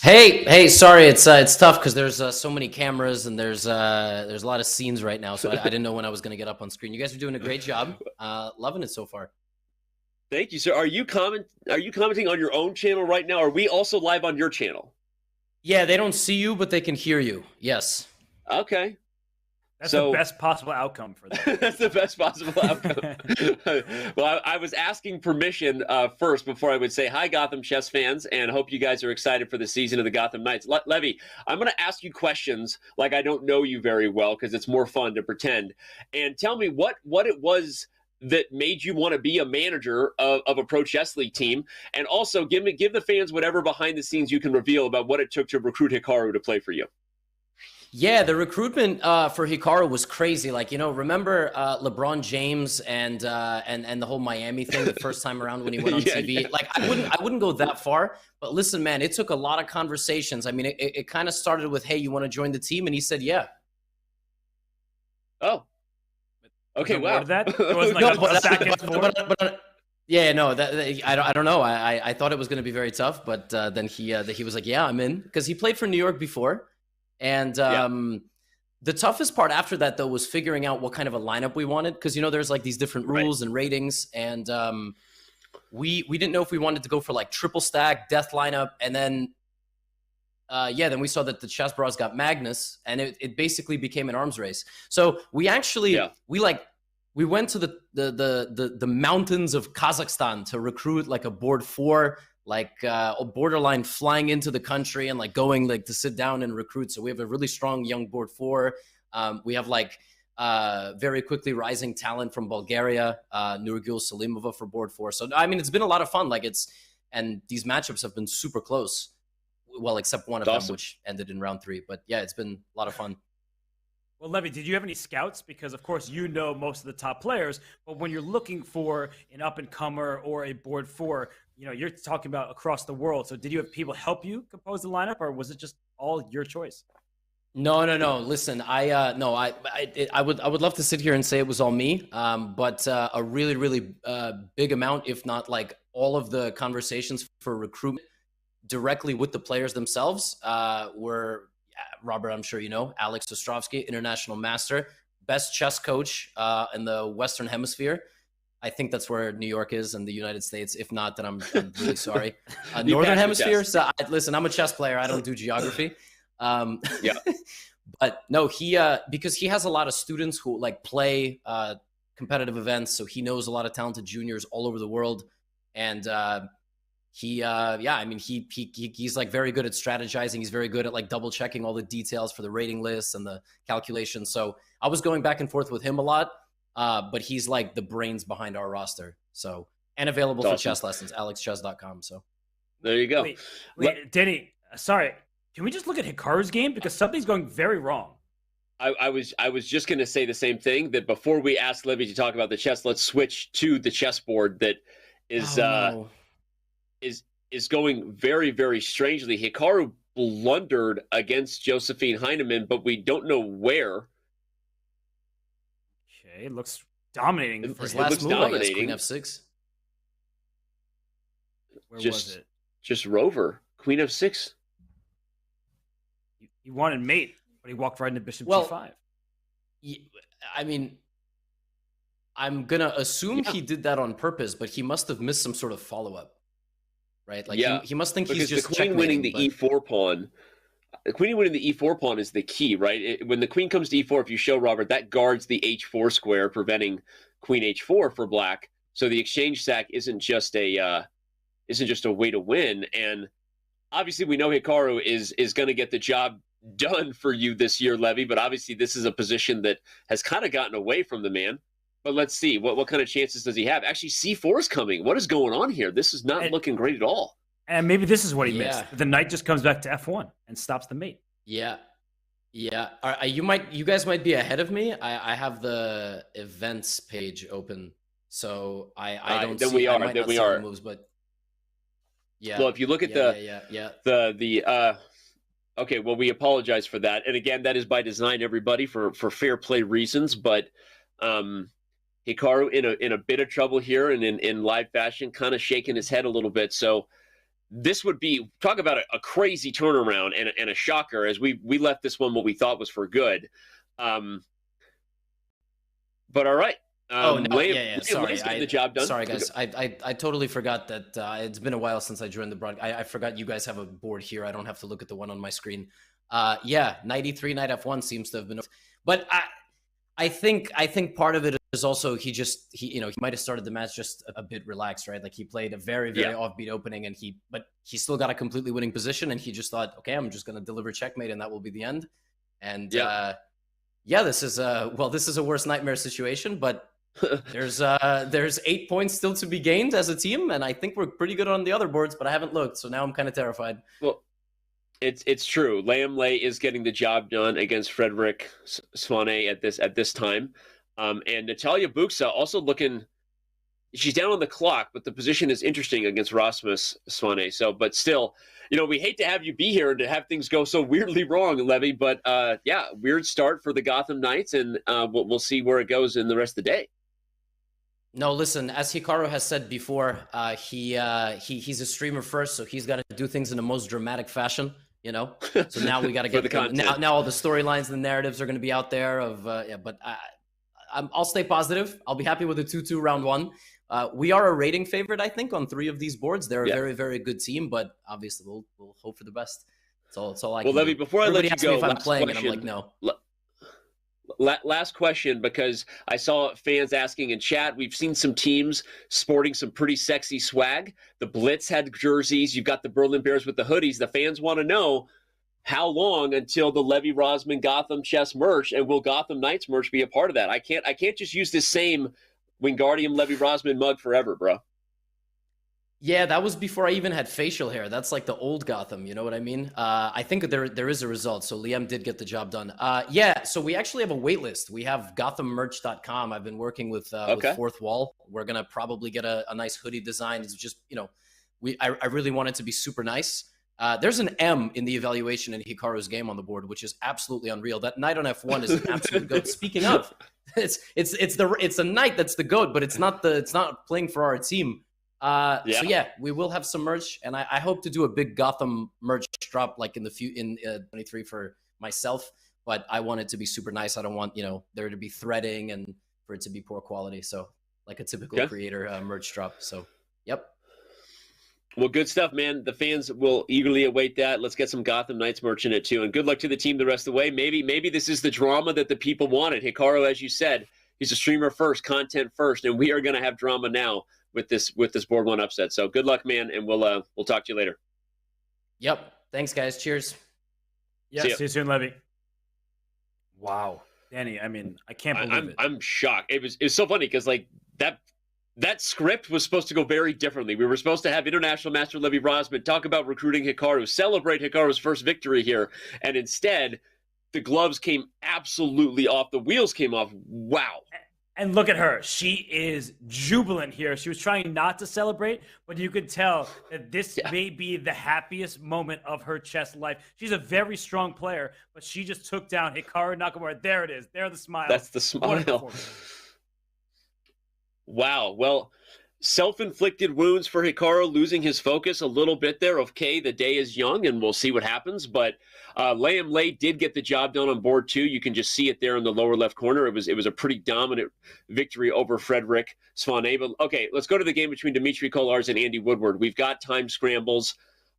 Hey, sorry, it's tough because there's so many cameras and there's a lot of scenes right now, so I didn't know when I was going to get up on screen. You guys are doing a great job. Loving it so far. Thank you, sir. Are you commenting on your own channel right now? Are we also live on your channel? Yeah, they don't see you, but they can hear you. Yes. Okay. That's the best possible outcome for them. That's the best possible outcome. Well, I was asking permission first before I would say hi, Gotham Chess fans, and hope you guys are excited for the season of the Gotham Knights. Levy, I'm going to ask you questions like I don't know you very well because it's more fun to pretend. And tell me what it was that made you want to be a manager of a pro chess league team, and also give the fans whatever behind the scenes you can reveal about what it took to recruit Hikaru to play for you. Yeah, the recruitment for Hikaru was crazy. Like, remember LeBron James and the whole Miami thing the first time around when he went on TV? Yeah. Like, I wouldn't go that far, but listen, man, it took a lot of conversations. I mean, it kind of started with, hey, you want to join the team? And he said, yeah. Oh. Okay, wow. That? It wasn't like a second but yeah, no, I don't know. I thought it was going to be very tough, but then he was like, yeah, I'm in, because he played for New York before. And the toughest part after that, though, was figuring out what kind of a lineup we wanted, because, there's like these different rules and ratings, and we didn't know if we wanted to go for like triple stack, death lineup, and then then we saw that the Chess Bros got Magnus, and it basically became an arms race. So we actually we went to the mountains of Kazakhstan to recruit like a board 4, like a borderline flying into the country and like going like to sit down and recruit. So we have a really strong young board 4. We have like very quickly rising talent from Bulgaria, Nurgul Salimova for board 4. So I mean, it's been a lot of fun. And these matchups have been super close. Well, except one of them, which ended in round 3. But yeah, it's been a lot of fun. Well, Levy, did you have any scouts? Because, of course, you know most of the top players. But when you're looking for an up-and-comer or a board 4, you're talking about across the world. So did you have people help you compose the lineup, or was it just all your choice? No. Listen, I would love to sit here and say it was all me. But a really, really big amount, if not like all of the conversations for recruitment directly with the players themselves were Robert, I'm sure you know, Alex Ostrovsky, international master, best chess coach in the Western Hemisphere. I think that's where New York is in the United States. If not, then I'm really sorry. Northern Hemisphere. So listen, I'm a chess player. I don't do geography. But no, he because he has a lot of students who like play competitive events, so he knows a lot of talented juniors all over the world, and he's like very good at strategizing. He's very good at like double checking all the details for the rating lists and the calculations. So I was going back and forth with him a lot, but he's like the brains behind our roster. So, and available for chess lessons, alexchess.com. So there you go. Wait, Danny, sorry. Can we just look at Hikaru's game? Because something's going very wrong. I was just going to say the same thing, that before we ask Levy to talk about the chess, let's switch to the chessboard that is going very, very strangely. Hikaru blundered against Josephine Heinemann, but we don't know where. Okay, it looks dominating. His last move, I guess, Queen F6. Where was it? Just rover. Queen F6. He wanted mate, but he walked right into Bishop G5. I mean, I'm going to assume he did that on purpose, but he must have missed some sort of follow-up. Right? Like he must think he's just the queen winning the e4 pawn. The queen winning the e4 pawn is the key, right? When the queen comes to e4, if you show Robert, that guards the h4 square, preventing queen h4 for black. So the exchange sack isn't just a way to win. And obviously, we know Hikaru is going to get the job done for you this year, Levy. But obviously, this is a position that has kind of gotten away from the man. But let's see, what kind of chances does he have? Actually, c4 is coming. What is going on here? This is not looking great at all. And maybe this is what he missed. The knight just comes back to f1 and stops the mate. Yeah. You guys might be ahead of me. I have the events page open, so I don't. Then see, we are. I might then not we see are. the moves, but yeah. Well, if you look at okay, well, we apologize for that. And again, that is by design, everybody, for fair play reasons. But Hikaru in a bit of trouble here, and in live fashion, kind of shaking his head a little bit. So this would be, talk about a crazy turnaround and a shocker, as we left this one what we thought was for good. But all right. Sorry, the job done. Sorry, guys. I totally forgot that it's been a while since I joined the broadcast. I forgot you guys have a board here. I don't have to look at the one on my screen. Knight e3, knight f1 seems to have been. But I think part of it is also he might have started the match just a bit relaxed, right? Like he played a very, very offbeat opening, but he still got a completely winning position, and he just thought, okay, I'm just going to deliver checkmate, and that will be the end. And this is a worst nightmare situation, but there's 8 points still to be gained as a team, and I think we're pretty good on the other boards, but I haven't looked, so now I'm kind of terrified. Well, it's true. Liam Lei is getting the job done against Frederick Swane at this time, and Natalia Buxa also looking. She's down on the clock, but the position is interesting against Rasmus Swane. So, but still, we hate to have you be here and to have things go so weirdly wrong, Levy. But weird start for the Gotham Knights, and we'll see where it goes in the rest of the day. No, listen, as Hikaru has said before, he's a streamer first, so he's got to do things in the most dramatic fashion, So now we got to get the content. Now all the storylines and the narratives are going to be out there. But I'll stay positive. I'll be happy with a 2-2 round one. We are a rating favorite, I think, on 3 of these boards. They're a very, very good team, but obviously we'll hope for the best. That's all I can Levy, do. before Everybody I let you go, asks me if I'm last playing, question. and I'm like, no. Last question, because I saw fans asking in chat. We've seen some teams sporting some pretty sexy swag. The Blitz had jerseys. You've got the Berlin Bears with the hoodies. The fans want to know how long until the Levy Rosman Gotham Chess merch, and will Gotham Knights merch be a part of that? I can't just use this same Wingardium Levy Rosman mug forever, bro. Yeah, that was before I even had facial hair. That's like the old Gotham, you know what I mean? I think there is a result, so Liam did get the job done. So we actually have a wait list. We have GothamMerch.com. I've been working with Fourth Wall. We're going to probably get a nice hoodie design. It's just, I really want it to be super nice. There's an M in the evaluation in Hikaru's game on the board, which is absolutely unreal. That knight on F1 is an absolute goat. Speaking of, it's a knight that's the goat, but it's not playing for our team. So we will have some merch, and I hope to do a big Gotham merch drop like in 23 for myself. But I want it to be super nice. I don't want there to be threading and for it to be poor quality. So like a typical creator merch drop. So yep. Well, good stuff, man. The fans will eagerly await that. Let's get some Gotham Knights merch in it too, and good luck to the team the rest of the way. Maybe this is the drama that the people wanted. Hikaru, as you said, He's a streamer first, content first, and we are going to have drama now with this board one upset. So good luck, man, and we'll talk to you later. Yep. Thanks, guys. Cheers. Yeah. See you soon, Levy. Wow, Danny. I mean, I can't believe it. I'm shocked. It was so funny because like that script was supposed to go very differently. We were supposed to have International Master Levy Rosman talk about recruiting Hikaru, celebrate Hikaru's first victory here, and instead, the gloves came absolutely off. The wheels came off. Wow. And look at her. She is jubilant here. She was trying not to celebrate, but you could tell that this may be the happiest moment of her chess life. She's a very strong player, but she just took down Hikaru Nakamura. There it is. There are the smiles. That's the smile. Wow. Well, self-inflicted wounds for Hikaru, losing his focus a little bit there. Okay, the day is young, and we'll see what happens. But Liam Lay did get the job done on board two. You can just see it there in the lower left corner. It was a pretty dominant victory over Frederick Svane. But okay, let's go to the game between Dimitri Kolarz and Andy Woodward. We've got time scrambles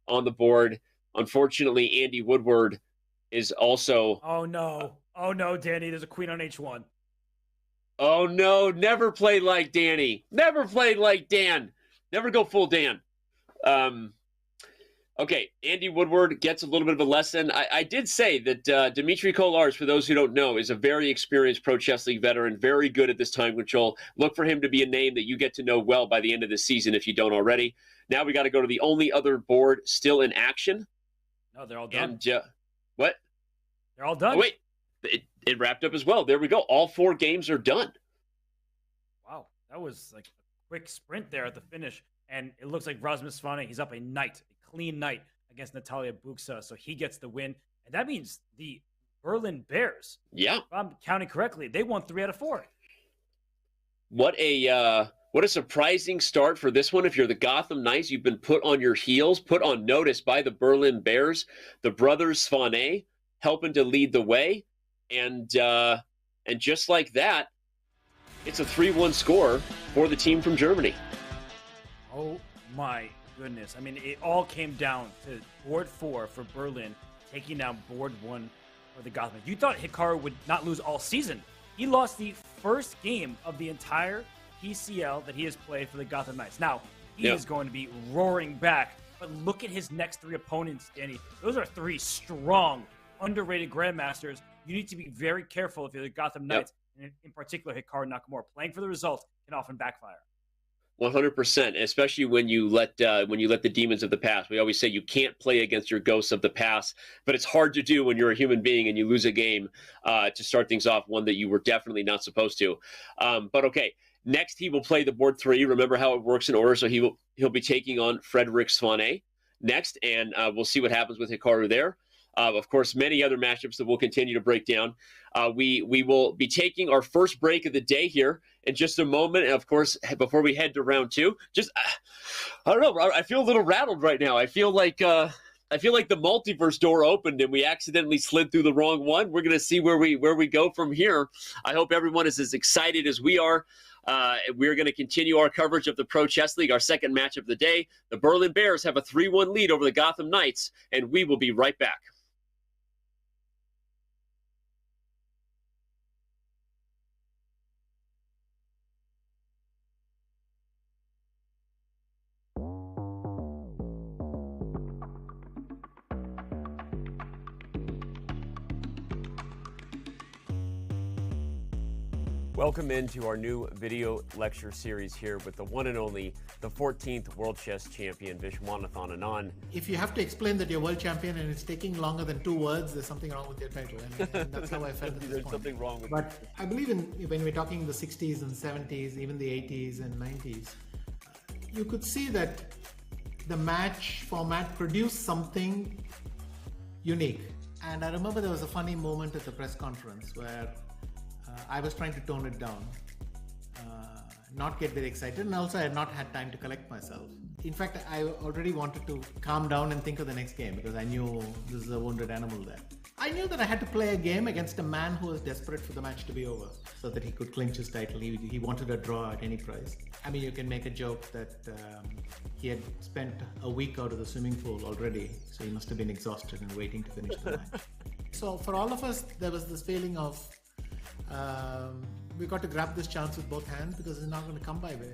on the board. Unfortunately, Andy Woodward is also... Oh, no, Danny. There's a queen on H1. Oh, no, never play like Danny. Never play like Dan. Never go full Dan. Okay, Andy Woodward gets a little bit of a lesson. I did say that Dimitri Kolarz, for those who don't know, is a very experienced Pro Chess League veteran, very good at this time control. Look for him to be a name that you get to know well by the end of the season if you don't already. Now we got to go to the only other board still in action. No, they're all done. And, what? They're all done. Oh, wait. It wrapped up as well. There we go. All 4 games are done. Wow, that was like a quick sprint there at the finish. And it looks like Rasmus Svane, he's up a knight, a clean knight against Natalia Buxa. So he gets the win. And that means the Berlin Bears, if I'm counting correctly, they won 3 out of 4. What a surprising start for this one. If you're the Gotham Knights, you've been put on your heels, put on notice by the Berlin Bears. The brothers Svane helping to lead the way. And just like that, it's a 3-1 score for the team from Germany. Oh my goodness. I mean, it all came down to board 4 for Berlin, taking down board 1 for the Gotham. You thought Hikaru would not lose all season. He lost the first game of the entire PCL that he has played for the Gotham Knights. Now, he is going to be roaring back, but look at his next 3 opponents, Danny. Those are 3 strong, underrated grandmasters. You need to be very careful if you're the Gotham Knights, and in particular, Hikaru Nakamura. Playing for the results can often backfire. 100%, especially when you let the demons of the past. We always say you can't play against your ghosts of the past, but it's hard to do when you're a human being and you lose a game to start things off, one that you were definitely not supposed to. But okay, next he will play the board 3. Remember how it works in order, so he'll be taking on Frederick Svane next, and we'll see what happens with Hikaru there. Of course, many other matchups that we'll continue to break down. We will be taking our first break of the day here in just a moment. And of course, before we head to round 2, I don't know. I feel a little rattled right now. I feel like the multiverse door opened and we accidentally slid through the wrong one. We're going to see where we go from here. I hope everyone is as excited as we are. We're going to continue our coverage of the Pro Chess League, our second match of the day. The Berlin Bears have a 3-1 lead over the Gotham Knights, and we will be right back. Welcome into our new video lecture series here with the one and only, the 14th World Chess Champion, Vishwanathan Anand. If you have to explain that you're world champion and it's taking longer than 2 words, there's something wrong with your title. And that's how I felt at this There's point. something wrong with But I believe when we're talking the 60s and 70s, even the 80s and 90s, you could see that the match format produced something unique. And I remember there was a funny moment at the press conference where I was trying to tone it down, not get very excited, and also I had not had time to collect myself. In fact, I already wanted to calm down and think of the next game because I knew this is a wounded animal there. I knew that I had to play a game against a man who was desperate for the match to be over so that he could clinch his title. He wanted a draw at any price. I mean, you can make a joke that he had spent a week out of the swimming pool already, so he must have been exhausted and waiting to finish the match. So for all of us, there was this feeling of we got to grab this chance with both hands because it's not going to come by way.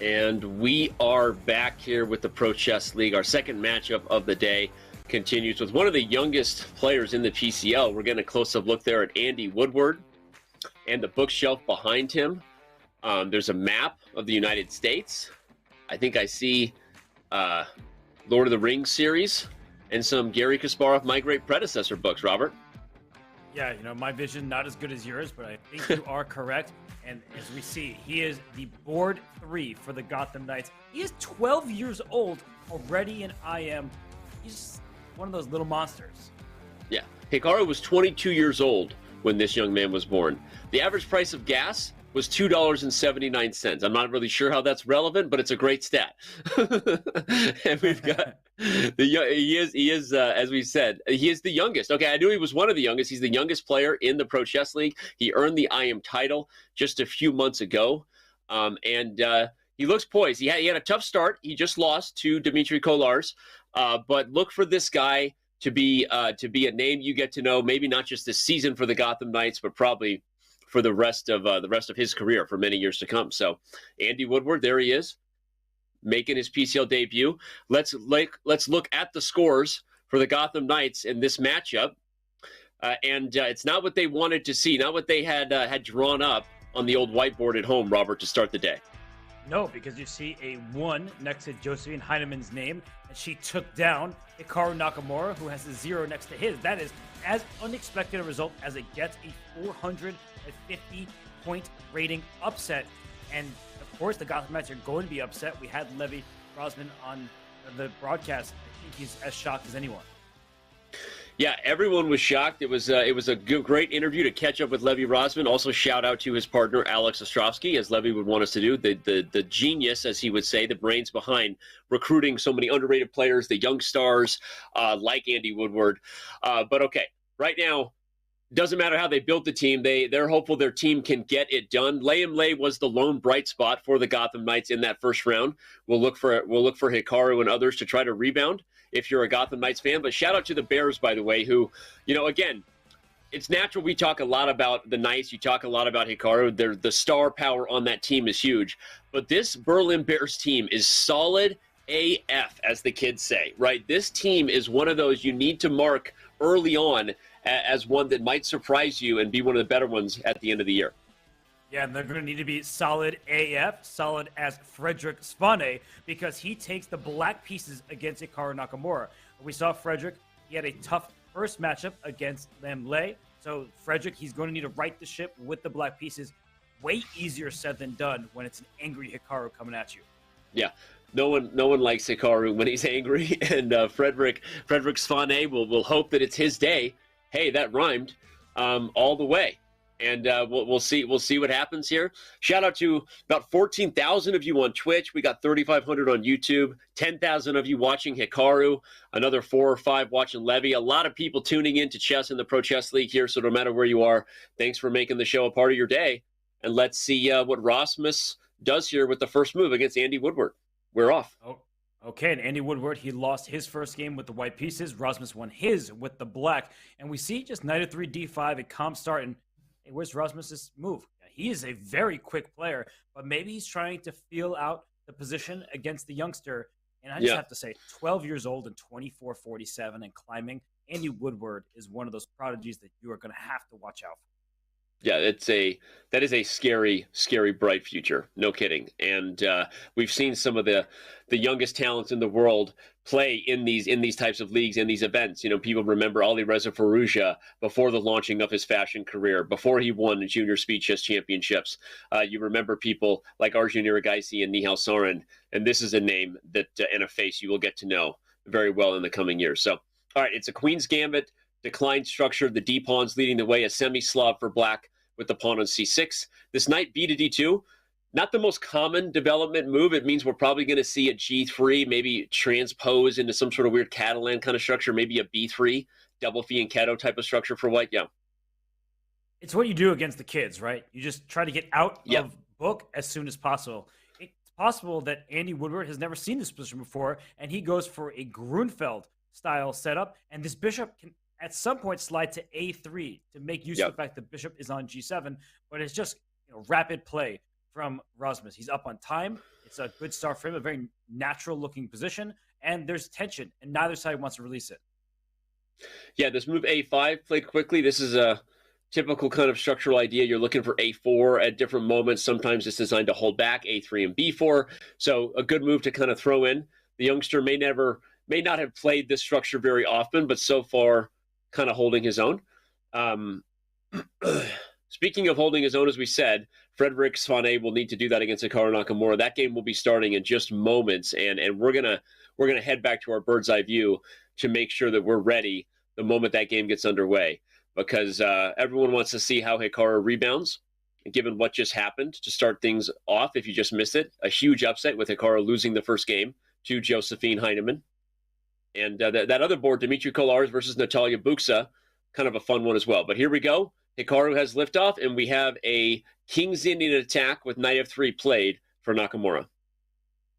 And we are back here with the Pro Chess League. Our second matchup of the day continues with one of the youngest players in the PCL. We're getting a close-up look there at Andy Woodward and the bookshelf behind him. There's a map of the United States. I think I see Lord of the Rings series and some Gary Kasparov, my great predecessor books, Robert. Yeah, my vision not as good as yours, but I think you are correct. And as we see, he is the board 3 for the Gotham Knights. He is 12 years old already in IM. He's one of those little monsters. Yeah. Hikaru was 22 years old when this young man was born. The average price of gas was $2.79. I'm not really sure how that's relevant, but it's a great stat. And we've got he is as we said, he is the youngest. Okay, I knew he was one of the youngest. He's the youngest player in the Pro Chess League. He earned the IM title just a few months ago, and he looks poised. He had a tough start. He just lost to Dmitry Kolarz, but look for this guy to be a name you get to know. Maybe not just this season for the Gotham Knights, but probably for the rest of his career for many years to come. So Andy Woodward, there he is, making his PCL debut. Let's look at the scores for the Gotham Knights in this matchup. And it's not what they wanted to see, not what they had drawn up on the old whiteboard at home, Robert, to start the day. No, because you see a 1 next to Josephine Heinemann's name, and she took down Hikaru Nakamura, who has a 0 next to his. That is as unexpected a result as it gets, a 450-point rating upset. And, of course, the Gotham Knights are going to be upset. We had Levy Rosman on the broadcast. I think he's as shocked as anyone. Yeah, everyone was shocked. It was a great interview to catch up with Levy Rosman. Also, shout out to his partner Alex Ostrovsky, as Levy would want us to do, the genius, as he would say, the brains behind recruiting so many underrated players, the young stars like Andy Woodward. But okay, right now, doesn't matter how they built the team. They're hopeful their team can get it done. Layem Lay was the lone bright spot for the Gotham Knights in that first round. We'll look for Hikaru and others to try to rebound if you're a Gotham Knights fan. But shout out to the Bears, by the way, who, again, it's natural we talk a lot about the Knights. You talk a lot about Hikaru. The star power on that team is huge. But this Berlin Bears team is solid AF, as the kids say, right? This team is one of those you need to mark early on as one that might surprise you and be one of the better ones at the end of the year. Yeah, and they're going to need to be solid AF, solid as Frederick Spane, because he takes the black pieces against Hikaru Nakamura. We saw Frederick, he had a tough first matchup against Layem Lay. So Frederick, he's going to need to right the ship with the black pieces. Way easier said than done when it's an angry Hikaru coming at you. Yeah. No one likes Hikaru when he's angry, and Frederick Spane will hope that it's his day. Hey, that rhymed all the way. And we'll see what happens here. Shout out to about 14,000 of you on Twitch. We got 3,500 on YouTube, 10,000 of you watching Hikaru, another 4 or 5 watching Levy. A lot of people tuning in to chess in the Pro Chess League here. So no matter where you are, thanks for making the show a part of your day. And let's see what Rasmus does here with the first move against Andy Woodward. We're off. Oh, okay, and Andy Woodward, he lost his first game with the white pieces. Rasmus won his with the black. And we see just knight of 3, d5, a calm start. And hey, where's Rasmus's move? He is a very quick player, but maybe he's trying to feel out the position against the youngster. And I just have to say, 12 years old and 24-47 and climbing, Andy Woodward is one of those prodigies that you are going to have to watch out for. Yeah, that is a scary, scary bright future. No kidding. And we've seen some of the youngest talents in the world play in these types of leagues, in these events. People remember Ali Reza Fallujah before the launching of his fashion career, before he won the Junior Speed Chess Championships. You remember people like Arjun Erigaisi and Nihal Sarin, and this is a name that and a face you will get to know very well in the coming years. So, all right, it's a Queen's Gambit. Declined structure, the d-pawns leading the way, a semi-Slav for black with the pawn on c6. This knight b to d2, not the most common development move. It means we're probably going to see a g3, maybe transpose into some sort of weird Catalan kind of structure, maybe a b3, double fianchetto type of structure for white. Yeah. It's what you do against the kids, right? You just try to get out of book as soon as possible. It's possible that Andy Woodward has never seen this position before, and he goes for a Grunfeld-style setup, and this bishop can at some point slide to a3 to make use of the fact the bishop is on g7, but it's just rapid play from Rasmus. He's up on time. It's a good start for him, a very natural-looking position, and there's tension, and neither side wants to release it. Yeah, this move a5 played quickly. This is a typical kind of structural idea. You're looking for a4 at different moments. Sometimes it's designed to hold back a3 and b4. So a good move to kind of throw in. The youngster may not have played this structure very often, but so far kind of holding his own. Speaking of holding his own, as we said, Frederick Spane will need to do that against Hikaru Nakamura. That game will be starting in just moments, and we're gonna head back to our bird's eye view to make sure that we're ready the moment that game gets underway, because everyone wants to see how Hikaru rebounds. Given what just happened to start things off, if you just missed it, a huge upset with Hikaru losing the first game to Josephine Heinemann. And that other board, Dimitri Kolarz versus Natalia Buxa, kind of a fun one as well. But here we go. Hikaru has liftoff, and we have a King's Indian attack with knight f3 played for Nakamura.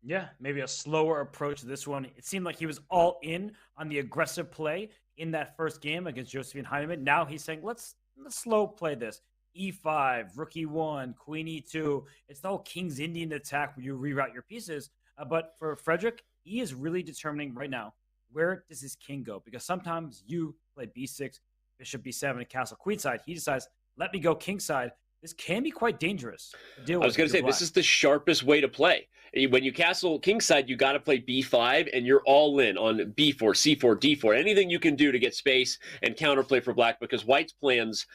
Yeah, maybe a slower approach to this one. It seemed like he was all in on the aggressive play in that first game against Josephine Heinemann. Now he's saying, let's slow play this. E5, rook e1, queen e2. It's the whole King's Indian attack where you reroute your pieces. But for Frederick, he is really determining right now, where does his king go? Because sometimes you play b6, bishop b7, and castle queenside. He decides, let me go kingside. This can be quite dangerous to deal with. I was going to say, this is the sharpest way to play. When you castle kingside, you got to play b5, and you're all in on b4, c4, d4. Anything you can do to get space and counterplay for black, because white's plans,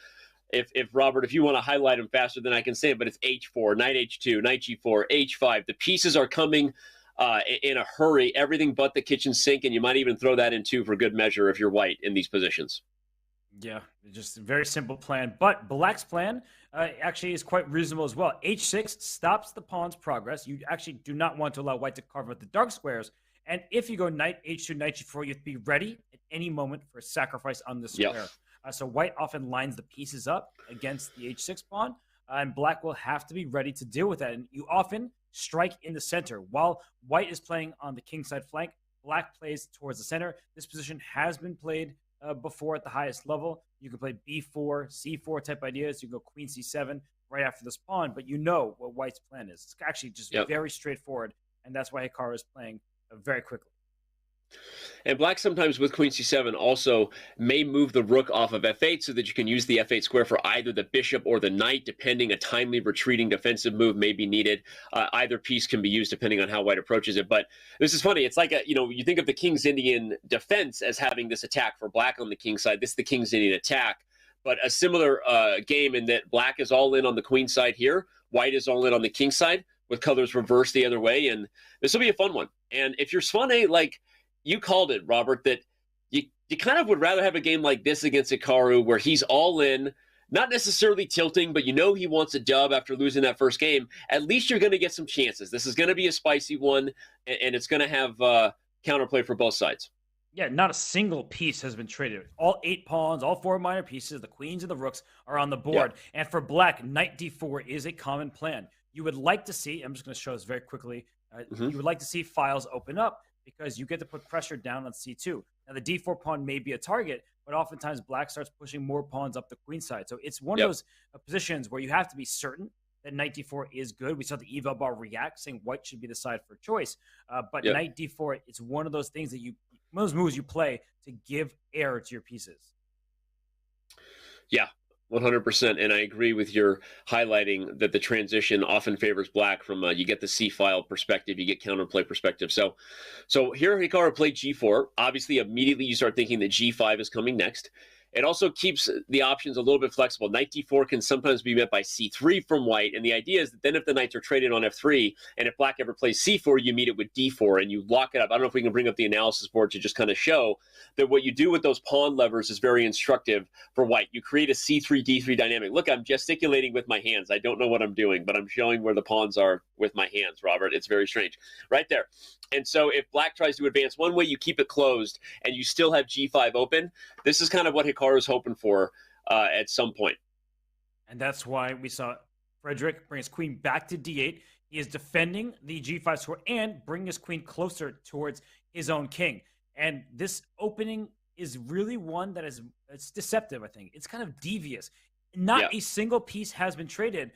if Robert, if you want to highlight them faster than I can say it, but it's h4, knight h2, knight g4, h5. The pieces are coming in a hurry, everything but the kitchen sink, and you might even throw that in too for good measure if you're white in these positions. Yeah, just a very simple plan. But black's plan actually is quite reasonable as well. H6 stops the pawn's progress. You actually do not want to allow white to carve out the dark squares. And if you go knight H2, knight G4, you have to be ready at any moment for a sacrifice on the square. So white often lines the pieces up against the H6 pawn, and black will have to be ready to deal with that. And you often strike in the center. While white is playing on the kingside flank, black plays towards the center. This position has been played before at the highest level. You can play b4, c4 type ideas. You can go queen c7 right after this pawn, but you know what white's plan is. It's actually just very straightforward, and that's why Hikaru is playing very quickly. And black sometimes with queen c7 also may move the rook off of f8 so that you can use the f8 square for either the bishop or the knight, depending. A timely retreating defensive move may be needed. Either piece can be used depending on how white approaches it. But this is funny. It's like, you think of the King's Indian defense as having this attack for black on the king side. This is the King's Indian attack. But a similar game in that black is all in on the queen side here. White is all in on the king side with colors reversed the other way. And this will be a fun one. And if you're Swane, like, you called it, Robert, that you kind of would rather have a game like this against Hikaru where he's all in, not necessarily tilting, but he wants a dub after losing that first game. At least you're going to get some chances. This is going to be a spicy one, and it's going to have counterplay for both sides. Yeah, not a single piece has been traded. All 8 pawns, all 4 minor pieces, the queens and the rooks are on the board. And for black, knight d4 is a common plan. You would like to see, I'm just going to show this very quickly, you would like to see files open up, because you get to put pressure down on c2. Now, the d4 pawn may be a target, but oftentimes black starts pushing more pawns up the queen side. So it's one of those positions where you have to be certain that knight d4 is good. We saw the eval bar react, saying white should be the side for choice. But knight d4, it's one of those things that one of those moves you play to give air to your pieces. Yeah. 100%, and I agree with your highlighting that the transition often favors black from you get the C-file perspective, you get counterplay perspective. So here Hikaru played G4. Obviously, immediately you start thinking that G5 is coming next. It also keeps the options a little bit flexible. Knight d4 can sometimes be met by c3 from white, and the idea is that then if the knights are traded on f3, and if black ever plays c4, you meet it with d4, and you lock it up. I don't know if we can bring up the analysis board to just kind of show that what you do with those pawn levers is very instructive for white. You create a c3, d3 dynamic. Look, I'm gesticulating with my hands. I don't know what I'm doing, but I'm showing where the pawns are with my hands, Robert. It's very strange. Right there. And so if black tries to advance one way, you keep it closed, and you still have g5 open. This is kind of what Hikaru is hoping for at some point. And that's why we saw Frederick bring his queen back to d8. He is defending the g5 square and bringing his queen closer towards his own king. And this opening is really one that it's deceptive, I think. It's kind of devious. Not a single piece has been traded,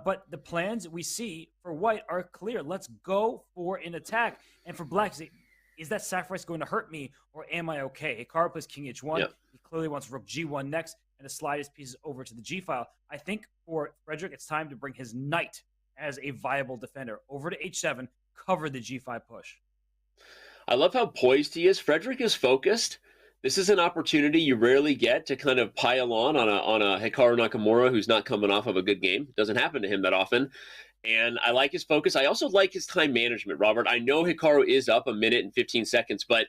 but the plans we see for white are clear. Let's go for an attack. And for black, is that sacrifice going to hurt me, or am I okay? Hikaru plays king h1. He clearly wants rook g1 next, and to slide his pieces over to the g-file. I think for Frederick, it's time to bring his knight as a viable defender over to h7, cover the g5 push. I love how poised he is. Frederick is focused. This is an opportunity you rarely get to kind of pile on a Hikaru Nakamura who's not coming off of a good game. It doesn't happen to him that often. And I like his focus. I also like his time management, Robert. I know Hikaru is up 1 minute and 15 seconds, but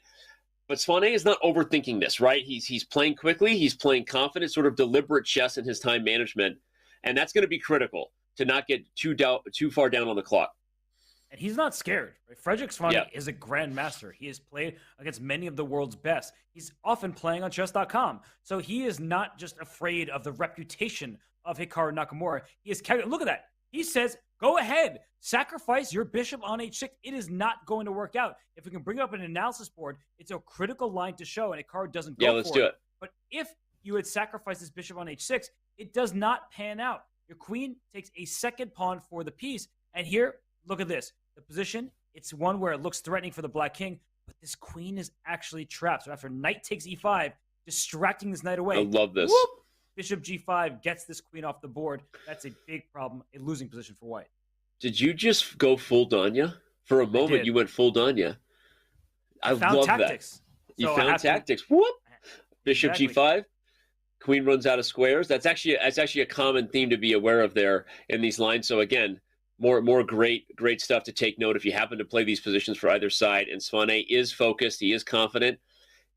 Swane is not overthinking this, right? He's playing quickly. He's playing confident, sort of deliberate chess in his time management. And that's going to be critical to not get too far down on the clock. And he's not scared. Right? Frederick Swane is a grandmaster. He has played against many of the world's best. He's often playing on chess.com. So he is not just afraid of the reputation of Hikaru Nakamura. He is look at that. He says, go ahead, sacrifice your bishop on h6. It is not going to work out. If we can bring up an analysis board, it's a critical line to show, and Hikaru doesn't go for it. Yeah, let's do it. But if you had sacrificed this bishop on h6, it does not pan out. Your queen takes a second pawn for the piece. And here, look at this. The position, it's one where it looks threatening for the black king, but this queen is actually trapped. So after knight takes e5, distracting this knight away. I love this. Whoop, bishop g5 gets this queen off the board. That's a big problem, a losing position for white. Did you just go full Danya? For a moment, you went full Danya. I love tactics. That. You found tactics. Whoop! Bishop g5. Queen runs out of squares. That's actually a common theme to be aware of there in these lines. So again, more great stuff to take note if you happen to play these positions for either side. And Svane is focused. He is confident.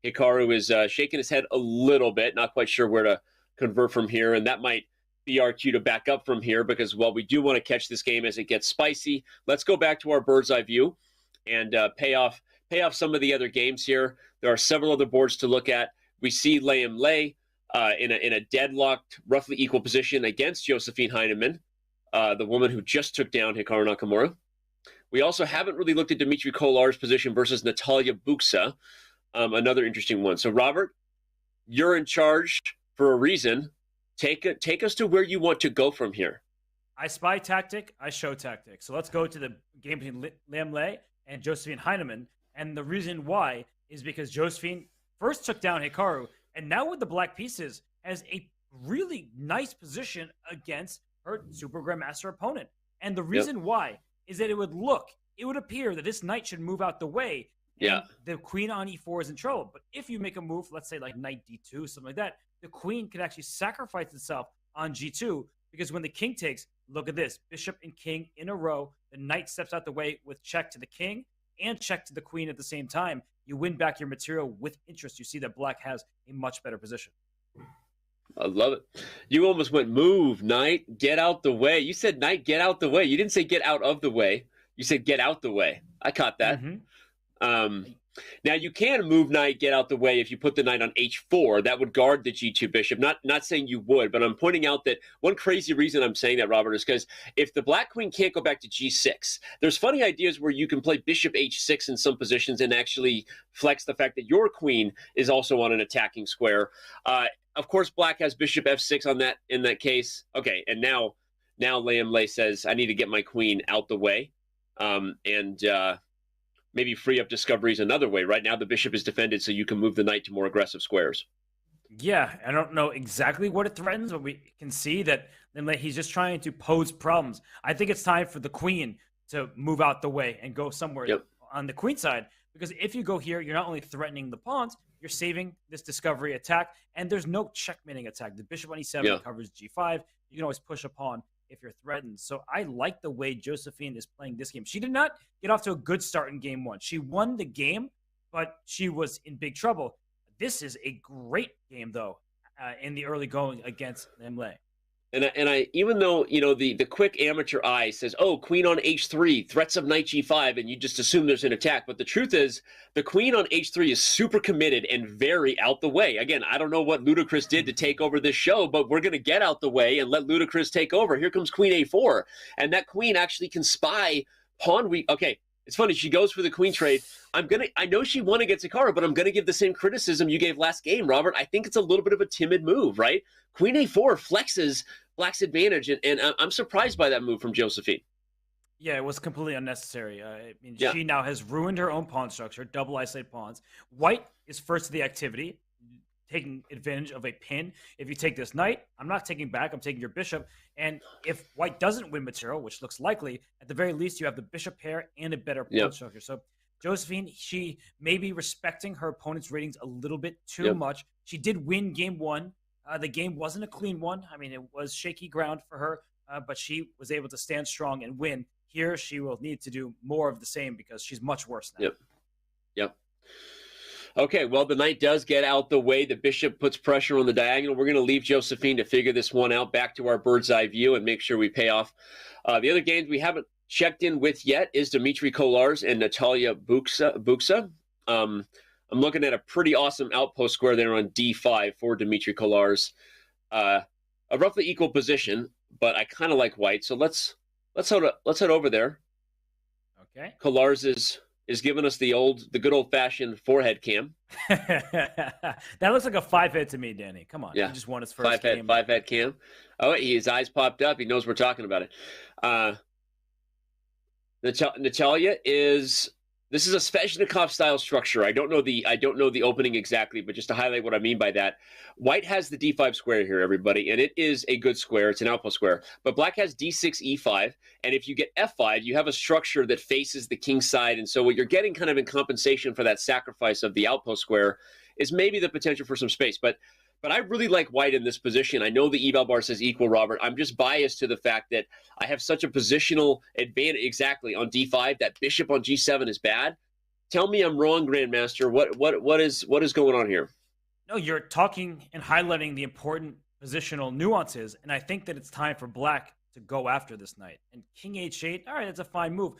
Hikaru is shaking his head a little bit, not quite sure where to convert from here. And that might be our cue to back up from here because, well, we do want to catch this game as it gets spicy. Let's go back to our bird's eye view and pay off some of the other games here. There are several other boards to look at. We see Liam Lei in a deadlocked, roughly equal position against Josephine Heinemann, the woman who just took down Hikaru Nakamura. We also haven't really looked at Dmitry Kolar's position versus Natalia Buksa, another interesting one. So, Robert, you're in charge for a reason. Take us to where you want to go from here. I spy tactic, I show tactic. So let's go to the game between Liam Lei and Josephine Heinemann. And the reason why is because Josephine first took down Hikaru, and now with the black pieces has a really nice position against her Super Grandmaster opponent. And the reason why is that it would appear that this knight should move out the way. And the queen on e4 is in trouble. But if you make a move, let's say like knight d2, something like that, the queen could actually sacrifice itself on g2 because when the king takes, look at this, bishop and king in a row, the knight steps out the way with check to the king and check to the queen at the same time. You win back your material with interest. You see that black has a much better position. I love it. You almost went move, knight, get out the way. You said knight, get out the way. You didn't say get out of the way. You said get out the way. I caught that. Now you can move knight, get out the way if you put the knight on h4. That would guard the g2 bishop. Not saying you would, but I'm pointing out that one crazy reason I'm saying that, Robert, is because if the black queen can't go back to g6, there's funny ideas where you can play bishop h6 in some positions and actually flex the fact that your queen is also on an attacking square. Of course, black has bishop f6 on that in that case. Okay, and now Liam Lei says, I need to get my queen out the way. Maybe free up discoveries another way. Right now, the bishop is defended, so you can move the knight to more aggressive squares. Yeah, I don't know exactly what it threatens, but we can see that he's just trying to pose problems. I think it's time for the queen to move out the way and go somewhere on the queen side, because if you go here, you're not only threatening the pawns, you're saving this discovery attack, and there's no checkmating attack. The bishop on e7 covers g5. You can always push a pawn if you're threatened. So I like the way Josephine is playing this game. She did not get off to a good start in game one. She won the game, but she was in big trouble. This is a great game, though, in the early going against Liam Lei. And I even though, the quick amateur eye says, oh, queen on h3, threats of knight g5, and you just assume there's an attack. But the truth is, the queen on h3 is super committed and very out the way. Again, I don't know what Ludacris did to take over this show, but we're going to get out the way and let Ludacris take over. Here comes queen a4. And that queen actually can spy pawn weak. Okay, it's funny. She goes for the queen trade. I know she won against Hikaru, but I'm going to give the same criticism you gave last game, Robert. I think it's a little bit of a timid move, right? Queen a4 flexes black's advantage, and I'm surprised by that move from Josephine. Yeah, it was completely unnecessary. She now has ruined her own pawn structure, double isolated pawns. White is first to the activity, taking advantage of a pin. If you take this knight, I'm not taking back, I'm taking your bishop. And if white doesn't win material, which looks likely, at the very least, you have the bishop pair and a better pawn structure. So Josephine, she may be respecting her opponent's ratings a little bit too much. She did win game one. The game wasn't a clean one. I mean, it was shaky ground for her, but she was able to stand strong and win. Here, she will need to do more of the same because she's much worse now. Yep. Okay, well, the knight does get out the way. The bishop puts pressure on the diagonal. We're going to leave Josephine to figure this one out, back to our bird's eye view, and make sure we pay off. The other games we haven't checked in with yet is Dmitry Kolar's and Natalia Buksa. I'm looking at a pretty awesome outpost square there on d5 for Dmitry Kolar's. A roughly equal position, but I kind of like white. So let's head over there. Okay. Kolar's is giving us the good old fashioned forehead cam. That looks like a 5-head to me, Danny. Come on. Yeah. He just won his first game. 5-head cam. Oh, his eyes popped up. He knows we're talking about it. Natalia is. This is a Sveshnikov style structure. I don't know the opening exactly, but just to highlight what I mean by that, white has the d5 square here, everybody, and it is a good square. It's an outpost square. But black has d6, e5, and if you get f5, you have a structure that faces the king side, and so what you're getting kind of in compensation for that sacrifice of the outpost square is maybe the potential for some space. But But I really like white in this position. I know the eval bar says equal, Robert. I'm just biased to the fact that I have such a positional advantage exactly on d5. That bishop on g7 is bad. Tell me I'm wrong, Grandmaster. What is going on here? No, you're talking and highlighting the important positional nuances, and I think that it's time for black to go after this knight. And king h8, all right, that's a fine move.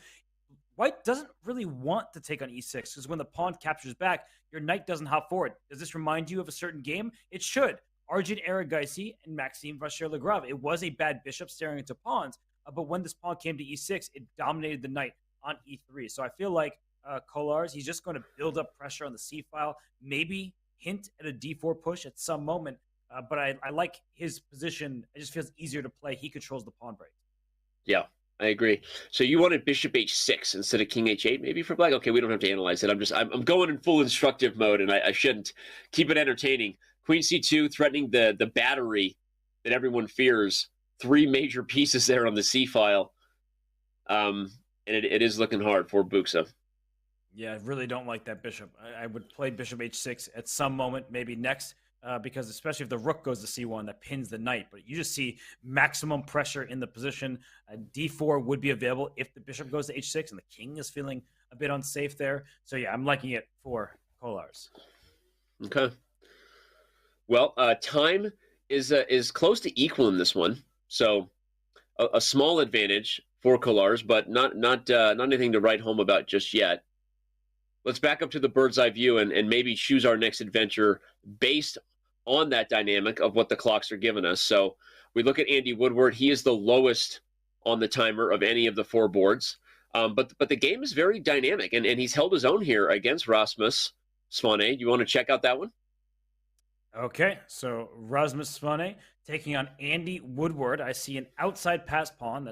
White doesn't really want to take on e6 because when the pawn captures back, your knight doesn't hop forward. Does this remind you of a certain game? It should. Arjun Erigaisi and Maxime Vachier-Lagrave. It was a bad bishop staring into pawns, but when this pawn came to e6, it dominated the knight on e3. So I feel like Kolarz, he's just going to build up pressure on the c file, maybe hint at a d4 push at some moment. But I like his position. It just feels easier to play. He controls the pawn break. Yeah. I agree. So you wanted bishop h6 instead of king h8 maybe for black? Okay, we don't have to analyze it. I'm going in full instructive mode, and I shouldn't. Keep it entertaining. Queen c2 threatening the battery that everyone fears. 3 major pieces there on the c file. And it is looking hard for Buxa. Yeah, I really don't like that bishop. I would play bishop h6 at some moment, maybe next. Because especially if the rook goes to c1, that pins the knight. But you just see maximum pressure in the position. d4 would be available if the bishop goes to h6, and the king is feeling a bit unsafe there. So yeah, I'm liking it for Kolarz. Okay. Well, time is close to equal in this one, so a small advantage for Kolarz, but not anything to write home about just yet. Let's back up to the bird's eye view and maybe choose our next adventure based on that dynamic of what the clocks are giving us. So we look at Andy Woodward. He is the lowest on the timer of any of the 4 boards. But the game is very dynamic, and he's held his own here against Rasmus Svane. You want to check out that one? Okay, so Rasmus Svane taking on Andy Woodward. I see an outside pass pawn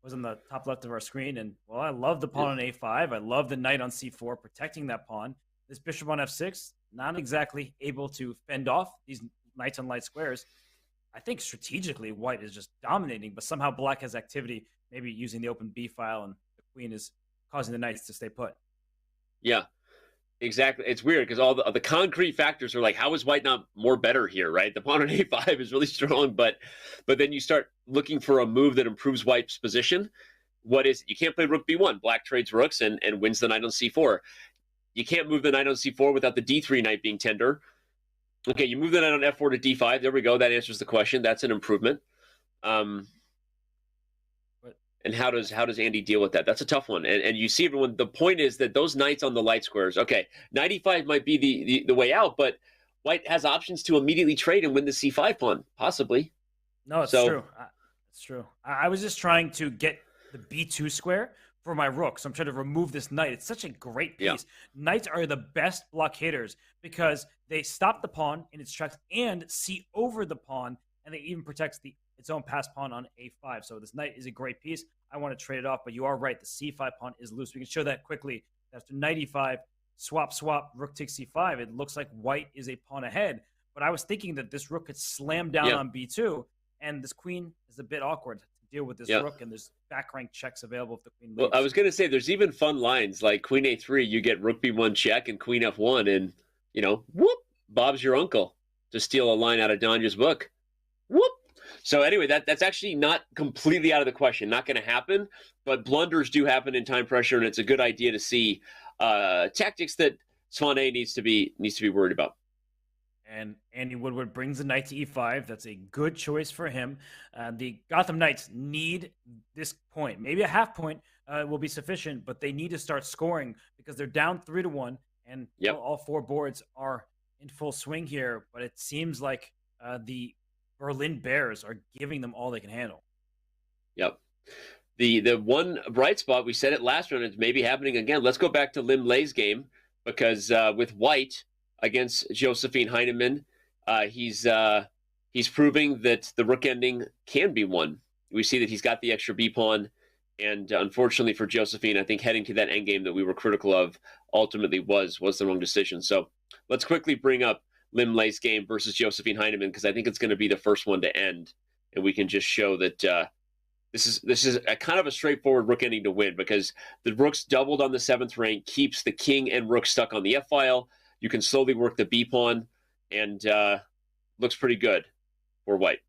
was on the top left of our screen. And, well, I love the pawn on a5. I love the knight on c4, protecting that pawn. This bishop on f6, not exactly able to fend off these knights on light squares. I think strategically, white is just dominating, but somehow black has activity, maybe using the open b file, and the queen is causing the knights to stay put. Yeah, exactly. It's weird because all the concrete factors are like, how is white not more better here, right? The pawn on a5 is really strong, but then you start looking for a move that improves white's position. What is it? You can't play rook b1. Black trades rooks and wins the knight on c4. You can't move the knight on c4 without the d3 knight being tender. Okay, you move the knight on f4 to d5. There we go. That answers the question. That's an improvement. And how does Andy deal with that? That's a tough one. And you see everyone. The point is that those knights on the light squares. Okay, knight e5 might be the way out, but white has options to immediately trade and win the c5 pawn, possibly. No, it's true. It's true. I was just trying to get the b2 square for my rook, so I'm trying to remove this knight. It's such a great piece. Yeah. Knights are the best blockaders because they stop the pawn in its tracks and see over the pawn, and they even protect its own pass pawn on a5. So this knight is a great piece. I want to trade it off, but you are right. The c5 pawn is loose. We can show that quickly. After knight e5, swap, rook takes c5, it looks like white is a pawn ahead. But I was thinking that this rook could slam down on b2, and this queen is a bit awkward to deal with this rook, and there's back rank checks available if the queen leaves. Well, I was going to say, there's even fun lines like queen a3, you get rook b1 check, and queen f1, and, whoop, Bob's your uncle, to steal a line out of Danya's book. Whoop. So anyway, that's actually not completely out of the question. Not going to happen, but blunders do happen in time pressure, and it's a good idea to see tactics that Svane needs to be worried about. And Andy Woodward brings the knight to e5. That's a good choice for him. The Gotham Knights need this point. Maybe a half point will be sufficient, but they need to start scoring because they're down 3-1, and all 4 boards are in full swing here. But it seems like the Berlin Bears are giving them all they can handle. Yep. The one bright spot, we said it last round, it's maybe happening again. Let's go back to Lim Lei's game because with white against Josephine Heinemann, he's proving that the rook ending can be won. We see that he's got the extra b pawn, and unfortunately for Josephine, I think heading to that endgame that we were critical of ultimately was the wrong decision. So let's quickly bring up Lim Lei's game versus Josephine Heinemann because I think it's going to be the first one to end, and we can just show that this is a kind of a straightforward rook ending to win because the rook's doubled on the 7th rank, keeps the king and rook stuck on the f file. You can slowly work the b pawn, and looks pretty good for white.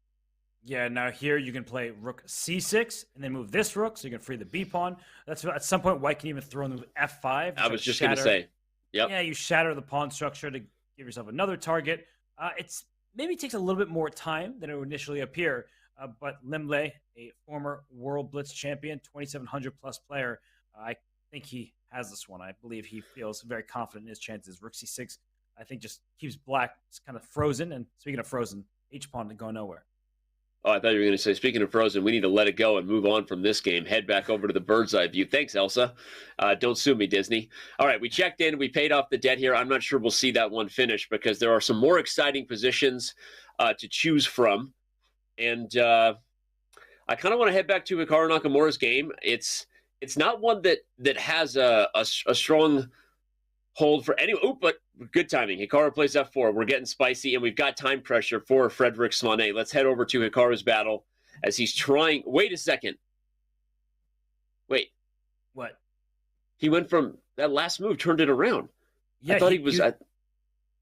Yeah, now here you can play rook c6 and then move this rook so you can free the b pawn. That's at some point white can even throw in the f5. I was just going to say. Yep. Yeah, you shatter the pawn structure to give yourself another target. It's maybe takes a little bit more time than it would initially appear, but Lim Lei, a former World Blitz champion, 2,700 plus player, I think he has this one. I believe he feels very confident in his chances. Rook c6, I think, just keeps black kind of frozen. And speaking of frozen, H pawn to go nowhere. Oh, I thought you were going to say, speaking of frozen, we need to let it go and move on from this game. Head back over to the bird's eye view. Thanks, Elsa. Don't sue me, Disney. All right, we checked in. We paid off the debt here. I'm not sure we'll see that one finish because there are some more exciting positions to choose from. And I kind of want to head back to Hikaru Nakamura's game. It's not one that has a strong hold for anyone. Oh, but good timing. Hikaru plays f4. We're getting spicy, and we've got time pressure for Frederick Svané. Let's head over to Hikaru's battle as he's trying. Wait a second. Wait. What? He went from that last move, turned it around. Yeah, I thought he was.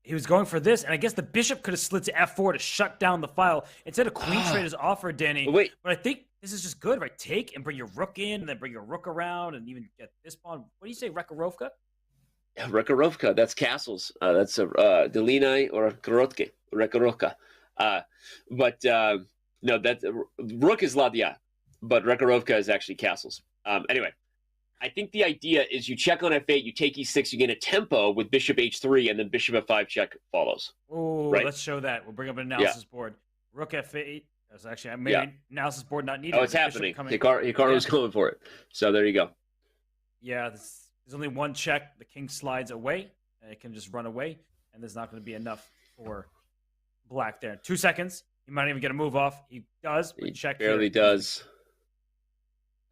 He was going for this, and I guess the bishop could have slid to f4 to shut down the file. Instead of queen trade is offered, Danny. Wait. But I think this is just good, right? Take and bring your rook in, and then bring your rook around, and even get this pawn. What do you say, Rekarovka? Yeah, Rekarovka, that's castles. That's a Delinai or Korotke, Rekarovka. But no, that rook is Ladya, but Rekarovka is actually castles. Anyway, I think the idea is you check on f8, you take e6, you gain a tempo with bishop h3, and then bishop f5 check follows. Oh, right? Let's show that. We'll bring up an analysis board. Rook f8. That's actually maybe analysis board not needed. Oh, it's happening. Hikaru's going for it. So there you go. Yeah, there's only one check. The king slides away, and it can just run away, and there's not going to be enough for black there. 2 seconds. He might even get a move off. He does, but He check barely here. does.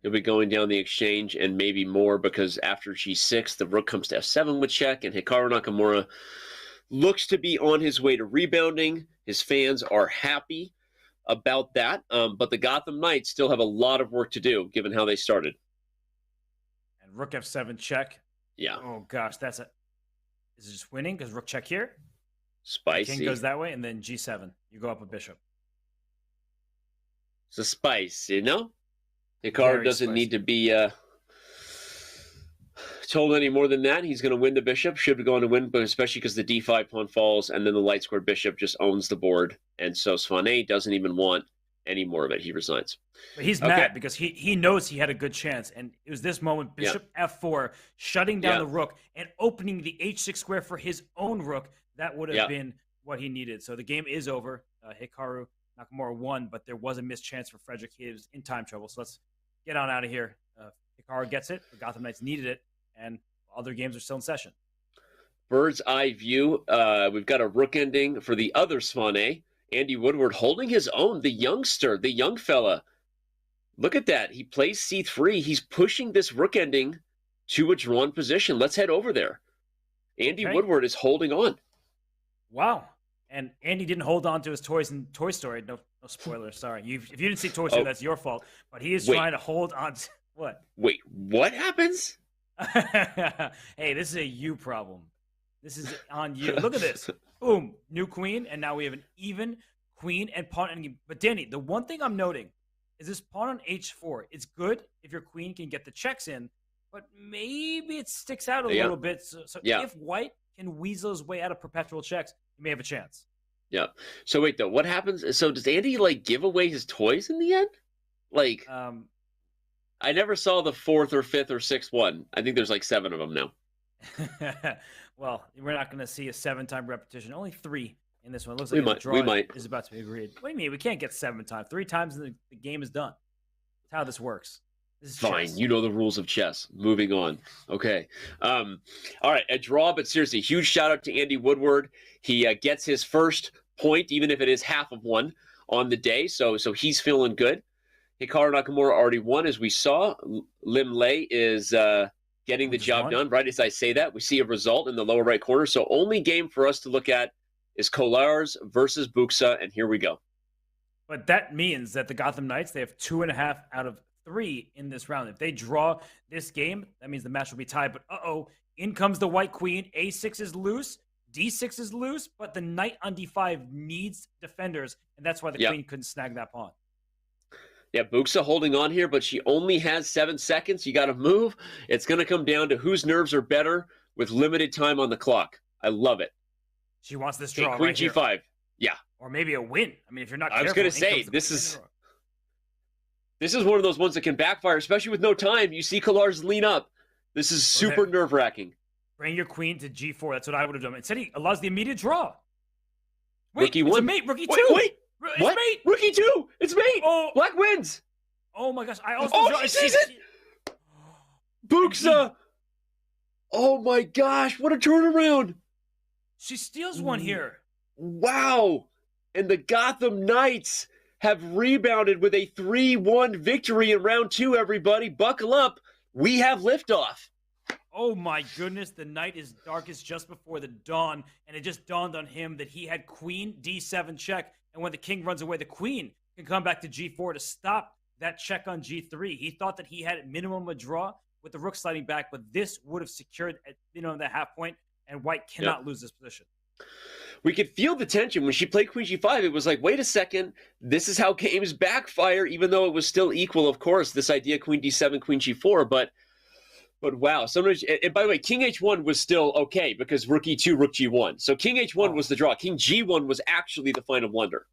He'll be going down the exchange and maybe more because after g6, the rook comes to f7 with check, and Hikaru Nakamura looks to be on his way to rebounding. His fans are happy about that, but the Gotham Knights still have a lot of work to do given how they started. And rook f7 check. Yeah. Oh, gosh. Is it just winning? Because rook check here. Spicy. King goes that way, and then g7. You go up a bishop. It's a spice, you know? Hikaru Very doesn't spicy. need to be told any more than that. He's going to win the bishop. Should be going to win, but especially because the d5 pawn falls, and then the light square bishop just owns the board. And so Svané doesn't even want any more of it. He resigns. But he's mad because he knows he had a good chance. And it was this moment, bishop f4, shutting down the rook and opening the h6 square for his own rook. That would have been what he needed. So the game is over. Hikaru Nakamura won, but there was a missed chance for Frederick. He was in time trouble. So let's get on out of here. Hikaru gets it. The Gotham Knights needed it. And other games are still in session. Bird's eye view. We've got a rook ending for the other Svané. Andy Woodward holding his own, the youngster, the young fella. Look at that. He plays c3. He's pushing this rook ending to a drawn position. Let's head over there. Andy Woodward is holding on. Wow. And Andy didn't hold on to his toys in Toy Story. No spoilers. Sorry. If you didn't see Toy Story, that's your fault. But he is trying to hold on to what? Wait, what happens? Hey, this is a you problem. This is on you. Look at this. Boom. New queen. And now we have an even queen and pawn endgame. But Danny, the one thing I'm noting is this pawn on h4. It's good if your queen can get the checks in, but maybe it sticks out a little bit. So if white can weasel his way out of perpetual checks, he may have a chance. Yeah. So wait, though, what happens? So does Andy, give away his toys in the end? I never saw the 4th or 5th or 6th one. I think there's 7 of them now. Well, we're not going to see a 7-time repetition. Only 3 in this one. It looks like the draw is about to be agreed. What do you mean? We can't get 7 times. 3 times and the game is done. That's how this works. This is fine. chess. You know the rules of chess. Moving on. Okay. All right. A draw, but seriously, huge shout out to Andy Woodward. He gets his first point, even if it is half of one, on the day. So he's feeling good. Hikaru Nakamura already won, as we saw. Lim Lei is getting the job done. Right as I say that, we see a result in the lower right corner. So only game for us to look at is Kollars versus Buxa, and here we go. But that means that the Gotham Knights, they have 2.5 out of 3 in this round. If they draw this game, that means the match will be tied. But in comes the white queen. A6 is loose. D6 is loose, but the knight on D5 needs defenders, and that's why the queen couldn't snag that pawn. Yeah, Buxa holding on here, but she only has 7 seconds. You got to move. It's going to come down to whose nerves are better with limited time on the clock. I love it. She wants this draw. Queen right G5. Here. Yeah. Or maybe a win. I mean, if you're not careful. I was going to say, this is one of those ones that can backfire, especially with no time. You see Kallars lean up. This is super nerve-wracking. Bring your queen to G4. That's what I would have done. Instead, he allows the immediate draw. Wait, Rookie it's one. a mate. Rookie 2. Wait. It's What? mate. Rookie 2. It's mate. Oh. Black wins. Oh my gosh. I also he sees it. Buxa. Oh my gosh. What a turnaround. She steals one here. Wow. And the Gotham Knights have rebounded with a 3-1 victory in round 2, everybody. Buckle up. We have liftoff. Oh my goodness, the night is darkest just before the dawn, and it just dawned on him that he had queen D7 check, and when the king runs away, the queen can come back to G4 to stop that check on G3. He thought that he had at minimum a draw with the rook sliding back, but this would have secured at the half point, and white cannot lose this position. We could feel the tension when she played Queen G5. It was like, wait a second, this is how games backfire, even though it was still equal, of course, this idea Queen D7, Queen G4, but wow, sometimes, and by the way, King H1 was still okay because Rook E2, Rook G1. So King H1 was the draw. King G1 was actually the final blunder.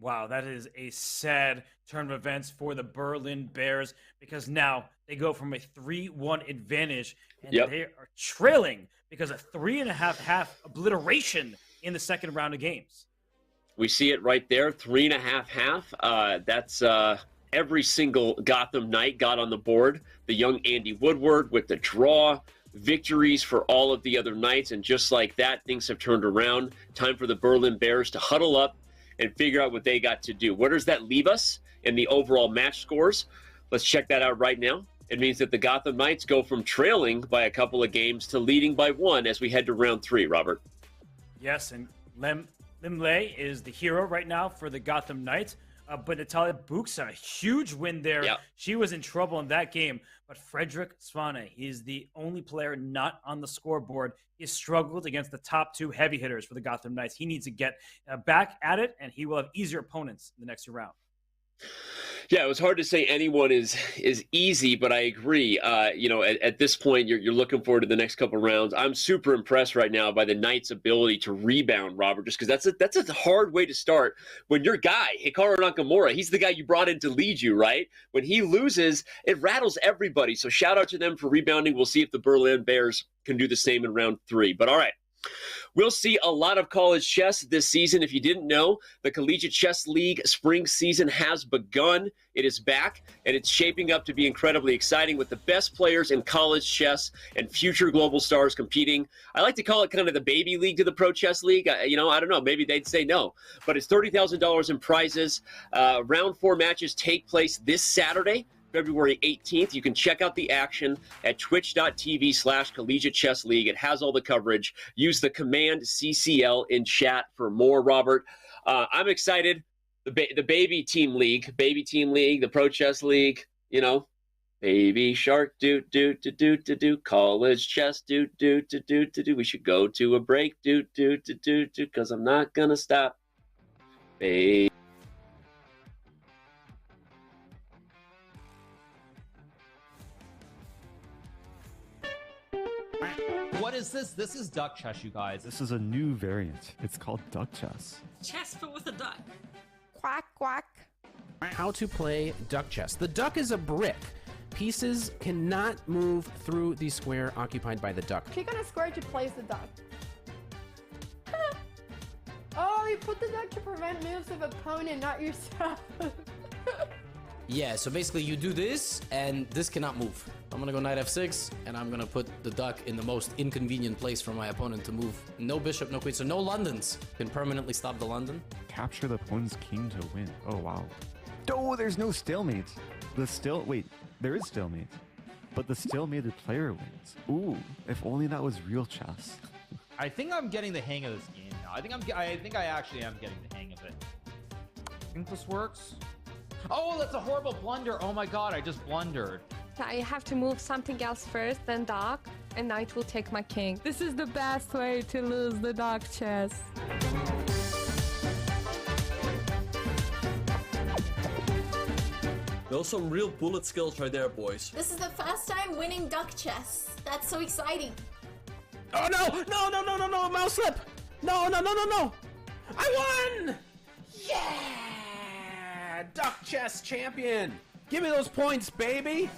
Wow, that is a sad turn of events for the Berlin Bears because now they go from a 3-1 advantage and they are trailing because of 3.5 obliteration in the second round of games. We see it right there, 3.5. That's every single Gotham Knight got on the board. The young Andy Woodward with the draw, victories for all of the other Knights, and just like that, things have turned around. Time for the Berlin Bears to huddle up and figure out what they got to do. Where does that leave us in the overall match scores? Let's check that out right now. It means that the Gotham Knights go from trailing by a couple of games to leading by 1 as we head to round 3, Robert. Yes, and Lim Lei is the hero right now for the Gotham Knights. But Natalia Buxa, a huge win there. Yep. She was in trouble in that game. But Frederick Svane, he's the only player not on the scoreboard. He struggled against the top 2 heavy hitters for the Gotham Knights. He needs to get back at it, and he will have easier opponents in the next 2 rounds. Yeah, it was hard to say anyone is easy, but I agree. At this point, you're looking forward to the next couple rounds. I'm super impressed right now by the Knights' ability to rebound, Robert, just because that's a hard way to start. When your guy, Hikaru Nakamura, he's the guy you brought in to lead you, right? When he loses, it rattles everybody. So shout out to them for rebounding. We'll see if the Berlin Bears can do the same in round 3. But all right. We'll see a lot of college chess this season. If you didn't know, the Collegiate Chess League spring season has begun. It is back, and it's shaping up to be incredibly exciting with the best players in college chess and future global stars competing. I like to call it kind of the baby league to the Pro Chess League. I don't know. Maybe they'd say no. But it's $30,000 in prizes. Round 4 matches take place this Saturday, February 18th. You can check out the action at twitch.tv/Collegiate Chess League. It has all the coverage. Use the command CCL in chat for more, Robert. I'm excited. The baby team league, the Pro Chess League, baby shark, do, college chess, do. We should go to a break, do, because I'm not going to stop. Baby. What is this? This is duck chess, you guys. This is a new variant. It's called duck chess. Chess, but with a duck. Quack, quack. How to play duck chess. The duck is a brick. Pieces cannot move through the square occupied by the duck. Click on a square to place the duck. Oh, you put the duck to prevent moves of opponent, not yourself. Yeah, so basically you do this, and this cannot move. I'm gonna go knight f6, and I'm gonna put the duck in the most inconvenient place for my opponent to move. No bishop, no queen, so no Londons. Can permanently stop the London. Capture the opponent's king to win. Oh, wow. Oh, there's no stalemate. Wait, there is stalemate. But the stalemated player wins. Ooh, if only that was real chess. I think I'm getting the hang of this game now. I think I actually am getting the hang of it. I think this works. Oh, that's a horrible blunder. Oh my god, I just blundered. I have to move something else first, then duck. and knight will take my king. This is the best way to lose the duck chess. Those some real bullet skills right there, boys. This is the first time winning duck chess. That's so exciting. Oh no! No! Mouse slip! No! I won! Yeah! Duck chess champion! Give me those points, baby!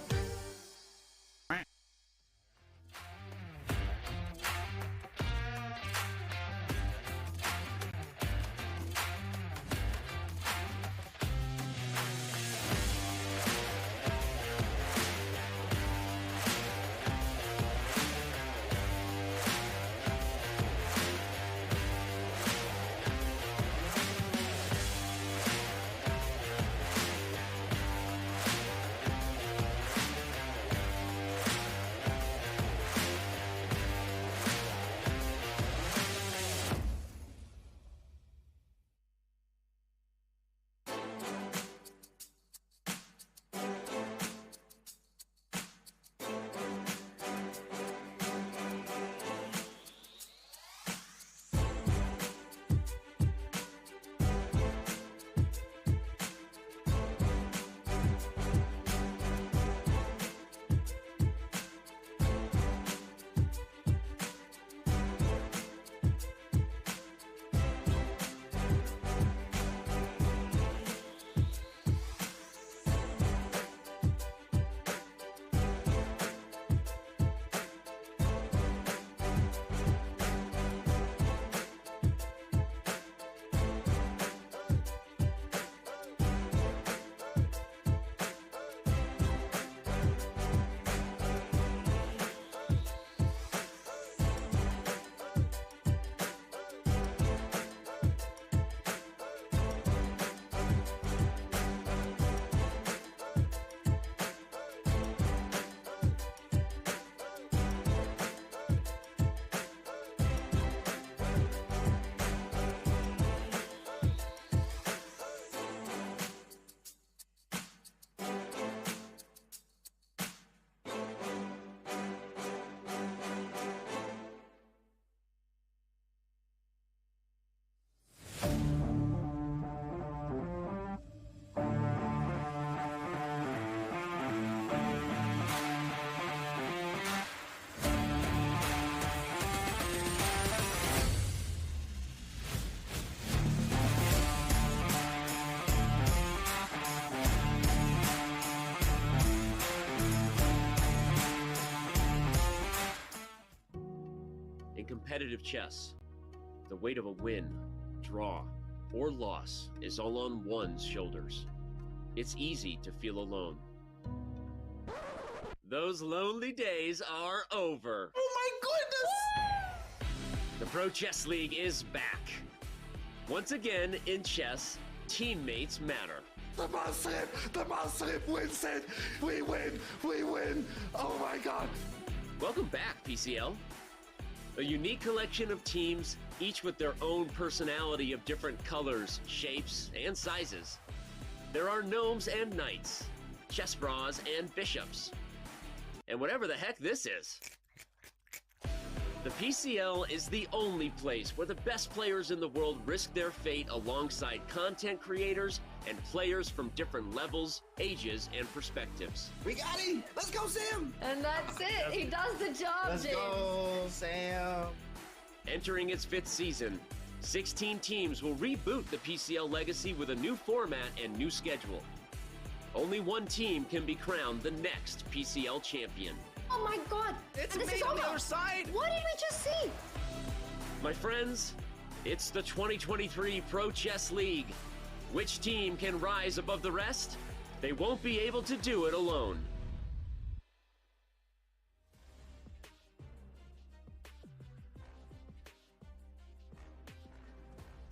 Competitive chess, the weight of a win, draw, or loss is all on one's shoulders. It's easy to feel alone. Those lonely days are over. Oh my goodness! The Pro Chess League is back. Once again, in chess, teammates matter. The mouse slip wins it! We win! Oh my god! Welcome back, PCL. A unique collection of teams, each with their own personality of different colors, shapes, and sizes. There are gnomes and knights, chess bras and bishops, and whatever the heck this is. The PCL is the only place where the best players in the world risk their fate alongside content creators and players from different levels, ages, and perspectives. We got him! Let's go, Sam! And that's it. He does the job, Let's James. go, Sam! Entering its 5th season, 16 teams will reboot the PCL legacy with a new format and new schedule. Only one team can be crowned the next PCL champion. Oh my god! It's And this me is on the over. other side! What did we just see? My friends, it's the 2023 Pro Chess League. Which team can rise above the rest? They won't be able to do it alone.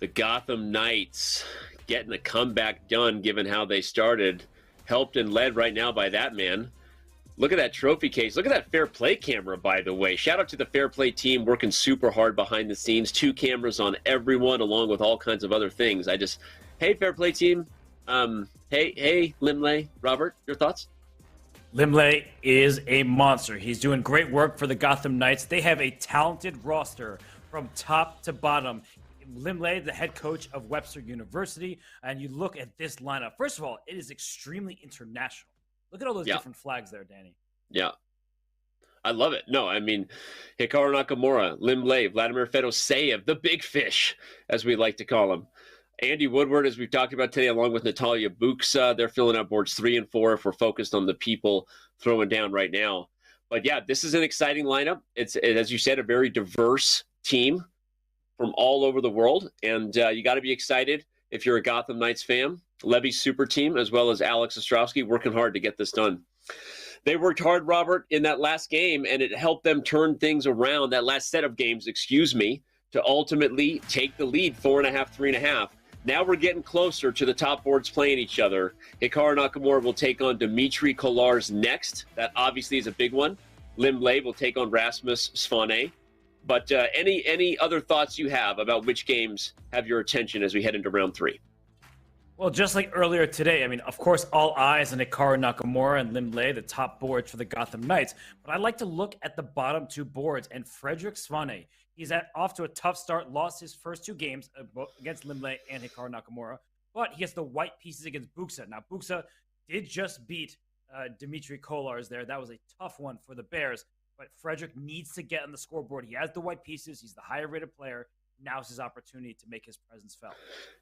The Gotham Knights getting a comeback done given how they started. Helped and led right now by that man. Look at that trophy case. Look at that Fair Play camera, by the way. Shout out to the Fair Play team working super hard behind the scenes. 2 cameras on everyone, along with all kinds of other things. Hey, Fair Play team. Hey, Limley, Robert, your thoughts? Limley is a monster. He's doing great work for the Gotham Knights. They have a talented roster from top to bottom. Limley, the head coach of Webster University, and you look at this lineup. First of all, it is extremely international. Look at all those different flags there, Danny. Yeah. I love it. No, I mean, Hikaru Nakamura, Limley, Vladimir Fedoseev, the big fish, as we like to call him. Andy Woodward, as we've talked about today, along with Natalia Buksa, they're filling out boards 3 and 4 if we're focused on the people throwing down right now. But yeah, this is an exciting lineup. It's, as you said, a very diverse team from all over the world. And you got to be excited if you're a Gotham Knights fan. Levy's super team, as well as Alex Ostrowski, working hard to get this done. They worked hard, Robert, in that last game, and it helped them turn things around, that last set of games, to ultimately take the lead 4.5, 3.5. Now we're getting closer to the top boards playing each other. Hikaru Nakamura will take on Dmitry Kolarz next. That obviously is a big one. Limley will take on Rasmus Svane. But any other thoughts you have about which games have your attention as we head into round 3? Well, just like earlier today, I mean, of course, all eyes on Hikaru Nakamura and Limley, the top boards for the Gotham Knights. But I like to look at the bottom 2 boards, and Frederick Svane, he's off to a tough start, lost his first 2 games against Limley and Hikaru Nakamura, but he has the white pieces against Buksa. Now, Buksa did just beat Dmitry Kolarz there. That was a tough one for the Bears, but Frederick needs to get on the scoreboard. He has the white pieces. He's the higher-rated player. Now's his opportunity to make his presence felt.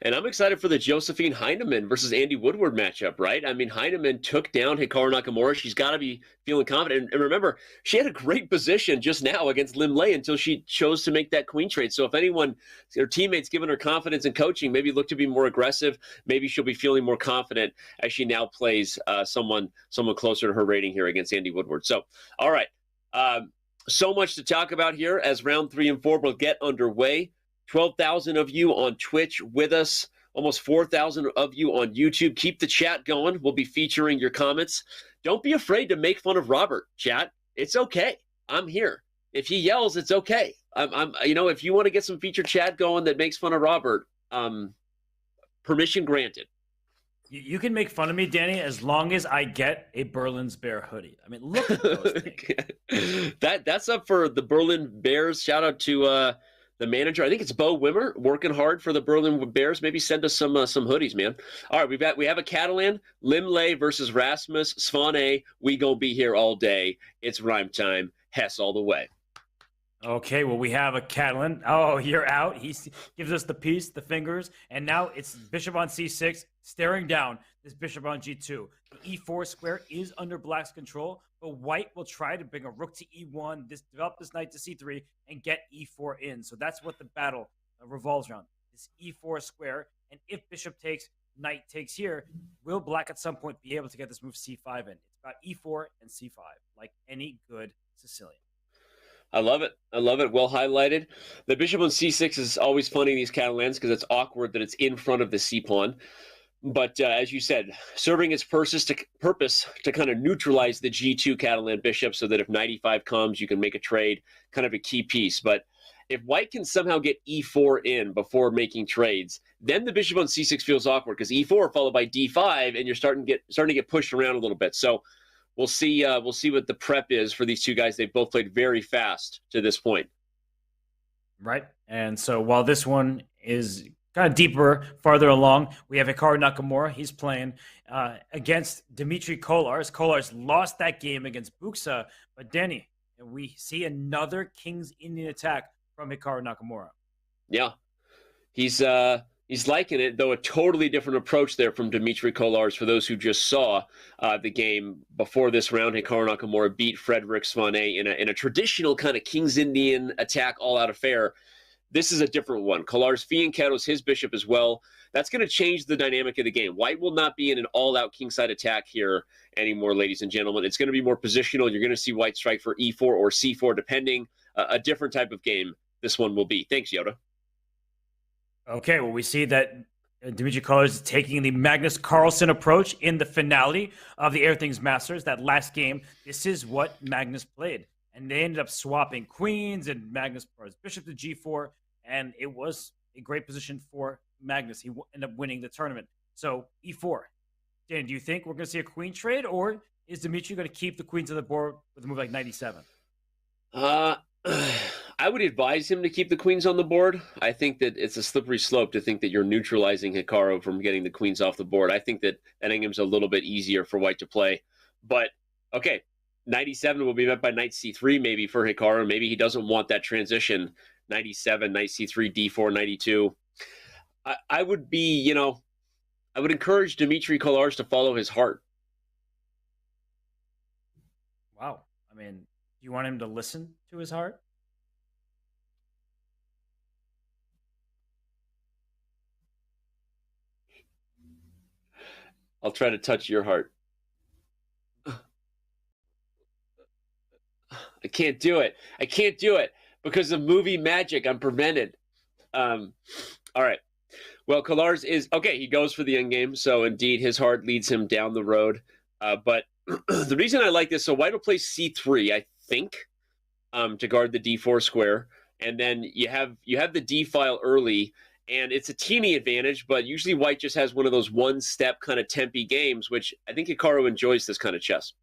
And I'm excited for the Josephine Heinemann versus Andy Woodward matchup, right? I mean, Heinemann took down Hikaru Nakamura. She's got to be feeling confident. And remember, she had a great position just now against Limley until she chose to make that queen trade. So if anyone, her teammates giving her confidence and coaching, maybe look to be more aggressive, maybe she'll be feeling more confident as she now plays someone closer to her rating here against Andy Woodward. So, all right. So much to talk about here as round 3 and 4 will get underway. 12,000 of you on Twitch with us, almost 4,000 of you on YouTube. Keep the chat going. We'll be featuring your comments. Don't be afraid to make fun of Robert, chat. It's okay. I'm here. If he yells, it's okay. If you want to get some featured chat going that makes fun of Robert, permission granted. You can make fun of me, Danny, as long as I get a Berlin's Bear hoodie. I mean, look at those things. That's up for the Berlin Bears. Shout out to the manager. I think it's Bo Wimmer, working hard for the Berlin Bears. Maybe send us some hoodies, man. All right, we have a Catalan, Limley versus Rasmus Svane. We gonna be here all day. It's rhyme time. Hess all the way. Okay, well, we have a Catalan. Oh, you're out. He gives us the piece, the fingers, and now it's bishop on c6, staring down this bishop on g2. The e4 square is under black's control, but white will try to bring a rook to e1, develop this knight to c3, and get e4 in. So that's what the battle revolves around, this e4 square. And if bishop takes, knight takes here, will black at some point be able to get this move c5 in? It's about e4 and c5, like any good Sicilian. I love it. I love it. Well highlighted. The bishop on c6 is always funny in these Catalans because it's awkward that it's in front of the c-pawn. But as you said, serving its purpose to kind of neutralize the g2 Catalan bishop so that if knight e5 comes, you can make a trade, kind of a key piece. But if white can somehow get e4 in before making trades, then the bishop on c6 feels awkward because e4 followed by d5, and you're starting to get pushed around a little bit. So we'll see what the prep is for these two guys. They've both played very fast to this point. Right. And so while this one is kind of deeper, farther along, we have Hikaru Nakamura. He's playing against Dmitry Kolarz. Kolarz lost that game against Buksa, but Danny, we see another King's Indian attack from Hikaru Nakamura. Yeah. He's liking it, though a totally different approach there from Dmitry Kolarz. For those who just saw the game before this round, Hikaru Nakamura beat Frederick Svane in a traditional kind of King's Indian attack all-out affair. This is a different one. Kolarz fianchettos his bishop as well. That's going to change the dynamic of the game. White will not be in an all-out kingside attack here anymore, ladies and gentlemen. It's going to be more positional. You're going to see white strike for e4 or c4, depending. A different type of game this one will be. Thanks, Yoda. Okay, well, we see that Dmitry Kolarz is taking the Magnus Carlsen approach in the finale of the Air Things Masters, that last game. This is what Magnus played. And they ended up swapping queens, and Magnus brought his bishop to g4, and it was a great position for Magnus. He ended up winning the tournament. So, e4. Dan, do you think we're going to see a queen trade, or is Dimitri going to keep the queens on the board with a move like knight e7? I would advise him to keep the queens on the board. I think that it's a slippery slope to think that you're neutralizing Hikaru from getting the queens off the board. I think that Endgame's a little bit easier for white to play. But, okay, knight e7 will be met by knight c3 maybe for Hikaru. Maybe he doesn't want that transition. Knight e7, knight c3, d4, knight e2. I would be, I would encourage Dmitry Kolarz to follow his heart. Wow. I mean, do you want him to listen to his heart? I'll try to touch your heart. I can't do it. I can't do it because of movie magic. I'm prevented. All right. Well, Kolarz is okay. He goes for the endgame, so indeed his heart leads him down the road. But the reason I like this, so white will play c3, I think, to guard the d4 square, and then you have the d file early, and it's a teeny advantage. But usually white just has one of those one-step kind of tempy games, which I think Hikaru enjoys this kind of chess.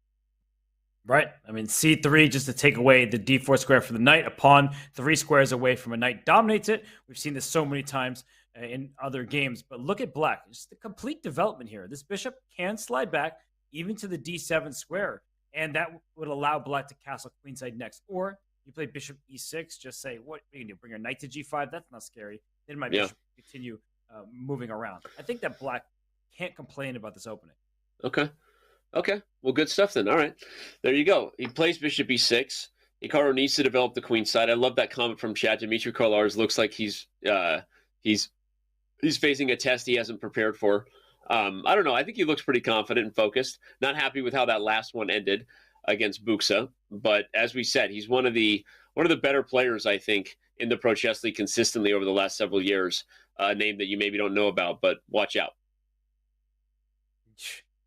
Right. I mean, c3 just to take away the d4 square for the knight. A pawn 3 squares away from a knight dominates it. We've seen this so many times in other games. But look at black. Just the complete development here. This bishop can slide back even to the d7 square, and that would allow black to castle queenside next. Or you play bishop e6, just say, what are you going to do? Bring your knight to g5? That's not scary. Then my bishop continue moving around. I think that black can't complain about this opening. Okay, well, good stuff then. All right, there you go. He plays bishop e6. Hikaru needs to develop the queen side. I love that comment from chat. Dmitry Kolarz looks like he's facing a test he hasn't prepared for. I don't know. I think he looks pretty confident and focused. Not happy with how that last one ended against Buxa, but as we said, he's one of the better players, I think, in the Pro Chess League consistently over the last several years. A name that you maybe don't know about, but watch out.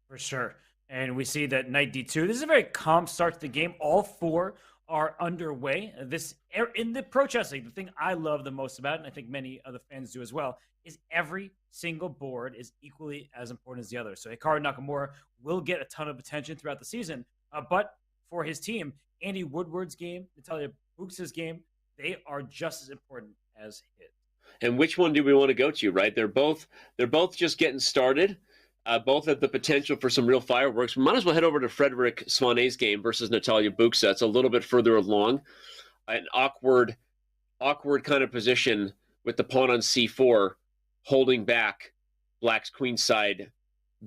For sure. And we see that knight d2. This is a very calm start to the game. All 4 are underway. This in the Pro Chess League, the thing I love the most about it, and I think many other fans do as well, is every single board is equally as important as the other. So Hikaru Nakamura will get a ton of attention throughout the season. But for his team, Andy Woodward's game, Natalia Buxa's game, they are just as important as his. And which one do we want to go to, right? They're both just getting started. Both have the potential for some real fireworks. We might as well head over to Frederick Swane's game versus Natalia Buxa. It's a little bit further along. An awkward kind of position with the pawn on c4 holding back black's queenside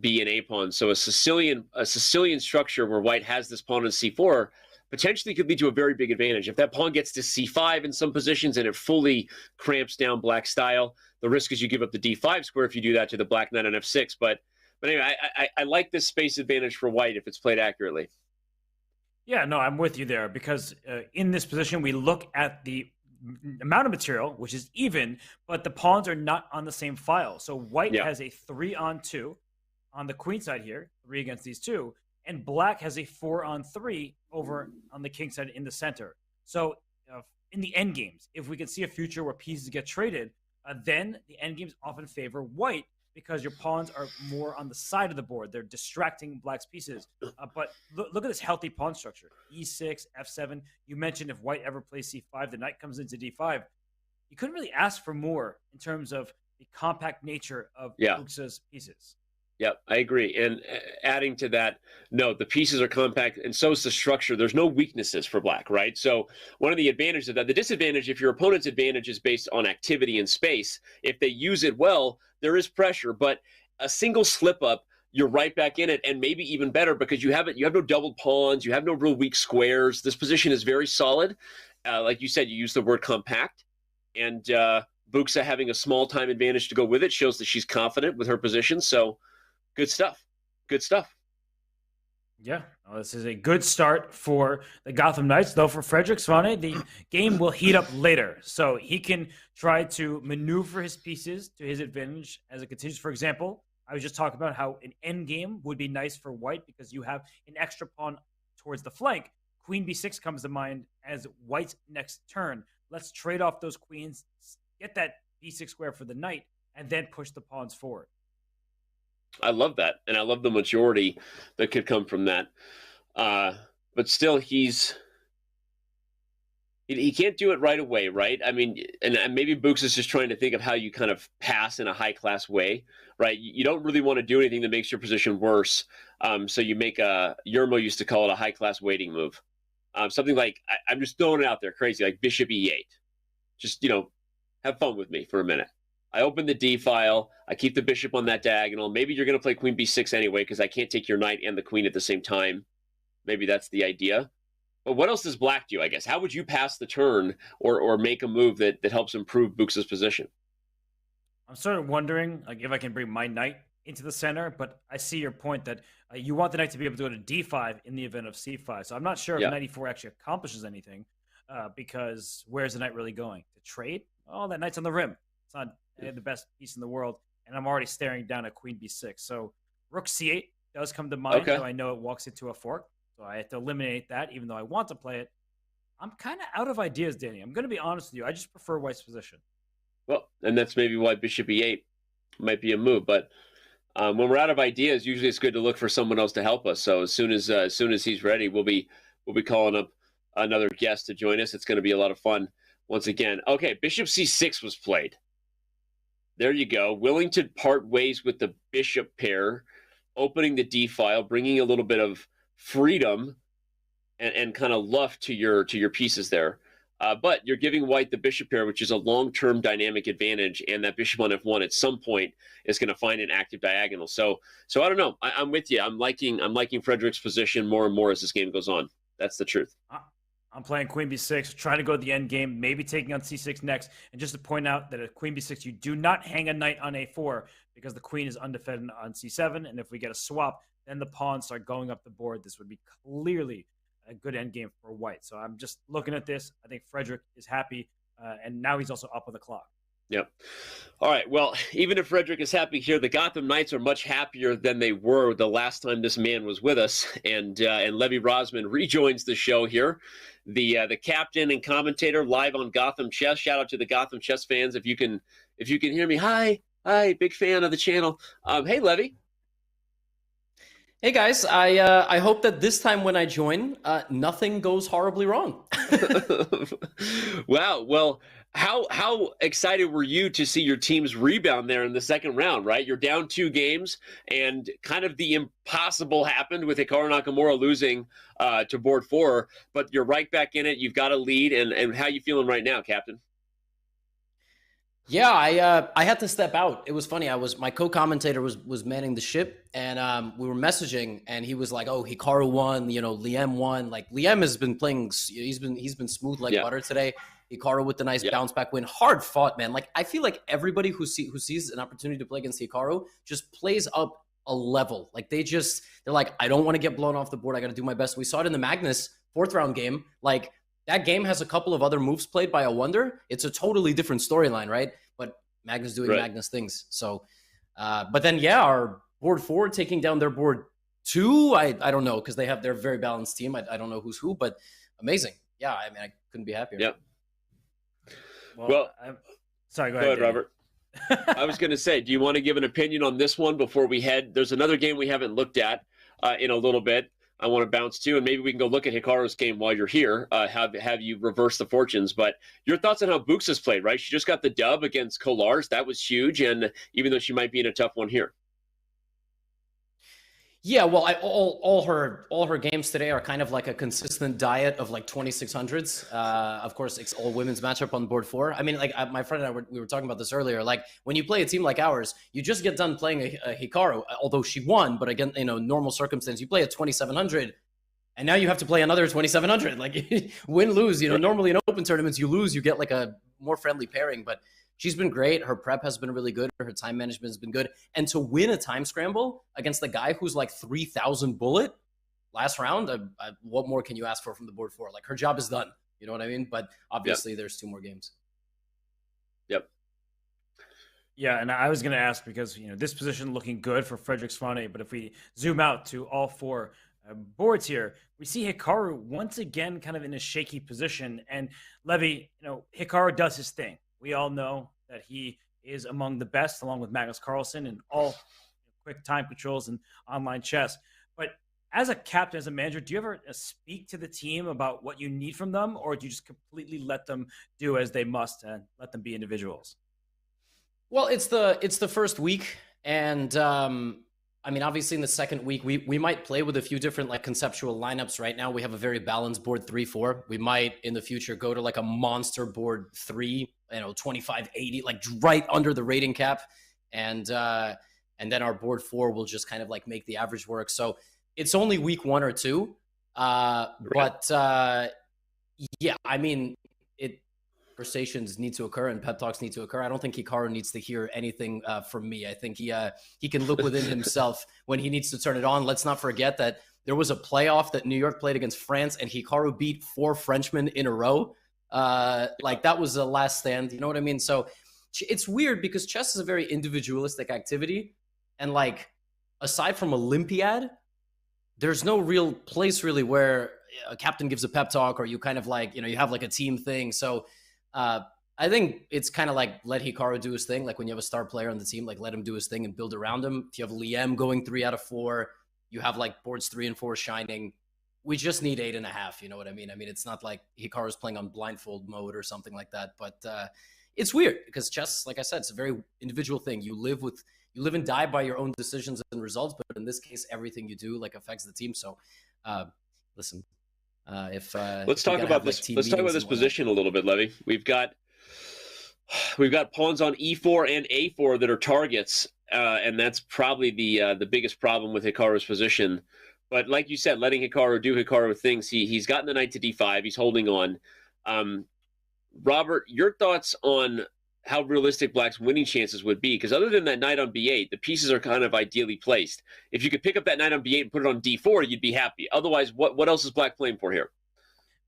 b and a pawn. So a Sicilian structure where white has this pawn on c4 potentially could lead to a very big advantage. If that pawn gets to c5 in some positions and it fully cramps down black style, the risk is you give up the d5 square if you do that to the black knight on f6. But anyway, I like this space advantage for white if it's played accurately. Yeah, no, I'm with you there because in this position, we look at the amount of material, which is even, but the pawns are not on the same file. So white has a 3-on-2 on the queen side here, 3 against these 2, and black has a 4-on-3 over on the king side in the center. So in the end games, if we can see a future where pieces get traded, then the end games often favor white, because your pawns are more on the side of the board. They're distracting black's pieces. But look at this healthy pawn structure. E6, F7. You mentioned if white ever plays C5, the knight comes into D5. You couldn't really ask for more in terms of the compact nature of Buxa's pieces. Yep, I agree. And adding to that, no, the pieces are compact, and so is the structure. There's no weaknesses for black, right? So one of the advantages of that, the disadvantage, if your opponent's advantage is based on activity and space, if they use it well, there is pressure. But a single slip up, you're right back in it, and maybe even better because you have no doubled pawns, you have no real weak squares. This position is very solid. Like you said, you use the word compact, and Buxa having a small time advantage to go with it shows that she's confident with her position. So good stuff. Good stuff. Yeah, well, this is a good start for the Gotham Knights, though for Frederick Swane, the game will heat up later. So he can try to maneuver his pieces to his advantage as it continues. For example, I was just talking about how an endgame would be nice for white because you have an extra pawn towards the flank. Queen b6 comes to mind as white's next turn. Let's trade off those queens, get that b6 square for the knight, and then push the pawns forward. I love that, and I love the majority that could come from that. But still, he can't do it right away, right? I mean, and maybe Books is just trying to think of how you kind of pass in a high-class way, right? You don't really want to do anything that makes your position worse. So you make Yermo used to call it a high-class waiting move. Something like, I'm just throwing it out there crazy, like bishop e8. Just, have fun with me for a minute. I open the D file. I keep the bishop on that diagonal. Maybe you're going to play queen b6 anyway because I can't take your knight and the queen at the same time. Maybe that's the idea. But what else does black do, I guess? How would you pass the turn or make a move that helps improve Books' position? I'm sort of wondering if I can bring my knight into the center, but I see your point that you want the knight to be able to go to d5 in the event of c5. So I'm not sure if knight e4 actually accomplishes anything because where's the knight really going? To trade? Oh, that knight's on the rim. It's not the best piece in the world, and I'm already staring down at queen b6. So rook c8 does come to mind, though I know it walks into a fork. So I have to eliminate that, even though I want to play it. I'm kind of out of ideas, Danny. I'm going to be honest with you. I just prefer white's position. Well, and that's maybe why bishop e8 might be a move. But when we're out of ideas, usually it's good to look for someone else to help us. So as soon as he's ready, we'll be calling up another guest to join us. It's going to be a lot of fun once again. Okay, bishop c6 was played. There you go. Willing to part ways with the bishop pair, opening the d file, bringing a little bit of freedom and kind of luff to your pieces there. But you're giving white the bishop pair, which is a long-term dynamic advantage, and that bishop on f1 at some point is going to find an active diagonal. So I don't know. I'm with you. I'm liking Frederick's position more and more as this game goes on. That's the truth. I'm playing queen b6, trying to go to the end game, maybe taking on c6 next. And just to point out that at queen b6, you do not hang a knight on a4 because the queen is undefended on c7. And if we get a swap, then the pawns start going up the board. This would be clearly a good end game for white. So I'm just looking at this. I think Frederick is happy, and now he's also up on the clock. Yep. All right. Well, even if Frederick is happy here, the Gotham Knights are much happier than they were the last time this man was with us. And Levy Rosman rejoins the show here, the captain and commentator live on Gotham Chess. Shout out to the Gotham Chess fans if you can hear me. Hi, big fan of the channel. Hey, Levy. Hey guys, I hope that this time when I join, nothing goes horribly wrong. Wow. Well, how excited were you to see your team's rebound there in the second round, right? You're down 2 games, and kind of the impossible happened with Hikaru Nakamura losing to board 4, but you're right back in it. You've got a lead, and how you feeling right now, Captain? Yeah, I had to step out. It was funny. My co-commentator was manning the ship, and we were messaging, and he was like, "Oh, Hikaru won. Liam won. Like Liam has been playing. He's been smooth like butter today. Hikaru with the nice bounce back win. Hard fought, man. Like I feel like everybody who sees an opportunity to play against Hikaru just plays up a level. Like they're like, I don't want to get blown off the board. I got to do my best. We saw it in the Magnus 4th round game. Like that game has a couple of other moves played by a Wonder. It's a totally different storyline, right? But Magnus doing Magnus things. So, but then our board 4 taking down their board 2. I don't know because they're a very balanced team. I don't know who's who, but amazing. Yeah, I mean I couldn't be happier. Yep. Well, sorry. Go ahead, Robert. I was going to say, do you want to give an opinion on this one before we head? There's another game we haven't looked at in a little bit. I want to bounce to, and maybe we can go look at Hikaru's game while you're here. Have you reverse the fortunes? But your thoughts on how Books has played, right? She just got the dub against Kolars. That was huge, and even though she might be in a tough one here. Yeah, well, all her games today are kind of like a consistent diet of like 2600s. Of course, it's all women's matchup on board 4. I mean, like my friend and I we were talking about this earlier. Like when you play a team like ours, you just get done playing a Hikaru, although she won. But again, normal circumstance, you play a 2700, and now you have to play another 2700. Like win lose. Normally in open tournaments, you lose, you get like a more friendly pairing, but. She's been great. Her prep has been really good. Her time management has been good. And to win a time scramble against the guy who's like 3,000 bullet last round, what more can you ask for from the board 4? Like her job is done. You know what I mean? But obviously there's 2 more games. Yep. Yeah, and I was going to ask because, this position looking good for Frederick Swanee, but if we zoom out to all 4 boards here, we see Hikaru once again kind of in a shaky position. And Levy, Hikaru does his thing. We all know that he is among the best, along with Magnus Carlsen, in all quick time controls and online chess. But as a captain, as a manager, do you ever speak to the team about what you need from them, or do you just completely let them do as they must and let them be individuals? Well, it's the first week, and I mean, obviously in the second week, we might play with a few different like conceptual lineups. Right now, we have a very balanced board 3-4. We might in the future go to like a monster board 3, 25-80, like right under the rating cap, and then our board 4 will just kind of like make the average work. So it's only week 1 or 2, but yeah, I mean, conversations need to occur and pep talks need to occur. I don't think Hikaru needs to hear anything from me. I think he can look within himself when he needs to turn it on. Let's not forget that there was a playoff that New York played against France, and Hikaru beat 4 Frenchmen in a row. Like that was the last stand. You know what I mean? So it's weird because chess is a very individualistic activity, and like aside from Olympiad, there's no real place really where a captain gives a pep talk or you kind of like, you have like a team thing. So I think it's kind of like let Hikaru do his thing. Like when you have a star player on the team, like let him do his thing and build around him. If you have Liam going 3 out of 4, you have like boards 3 and 4 shining. We just need 8.5. You know what I mean? I mean, it's not like Hikaru's playing on blindfold mode or something like that. But it's weird because chess, like I said, it's a very individual thing. You live and die by your own decisions and results. But in this case, everything you do like affects the team. So listen. Let's talk about this. Let's talk about this position a little bit, Levy. We've got pawns on E4 and A4 that are targets, and that's probably the biggest problem with Hikaru's position. But like you said, letting Hikaru do Hikaru things. He's gotten the knight to D5. He's holding on. Robert, your thoughts on how realistic Black's winning chances would be? Because other than that knight on B8, the pieces are kind of ideally placed. If you could pick up that knight on B8 and put it on D4, you'd be happy. Otherwise, what else is Black playing for here?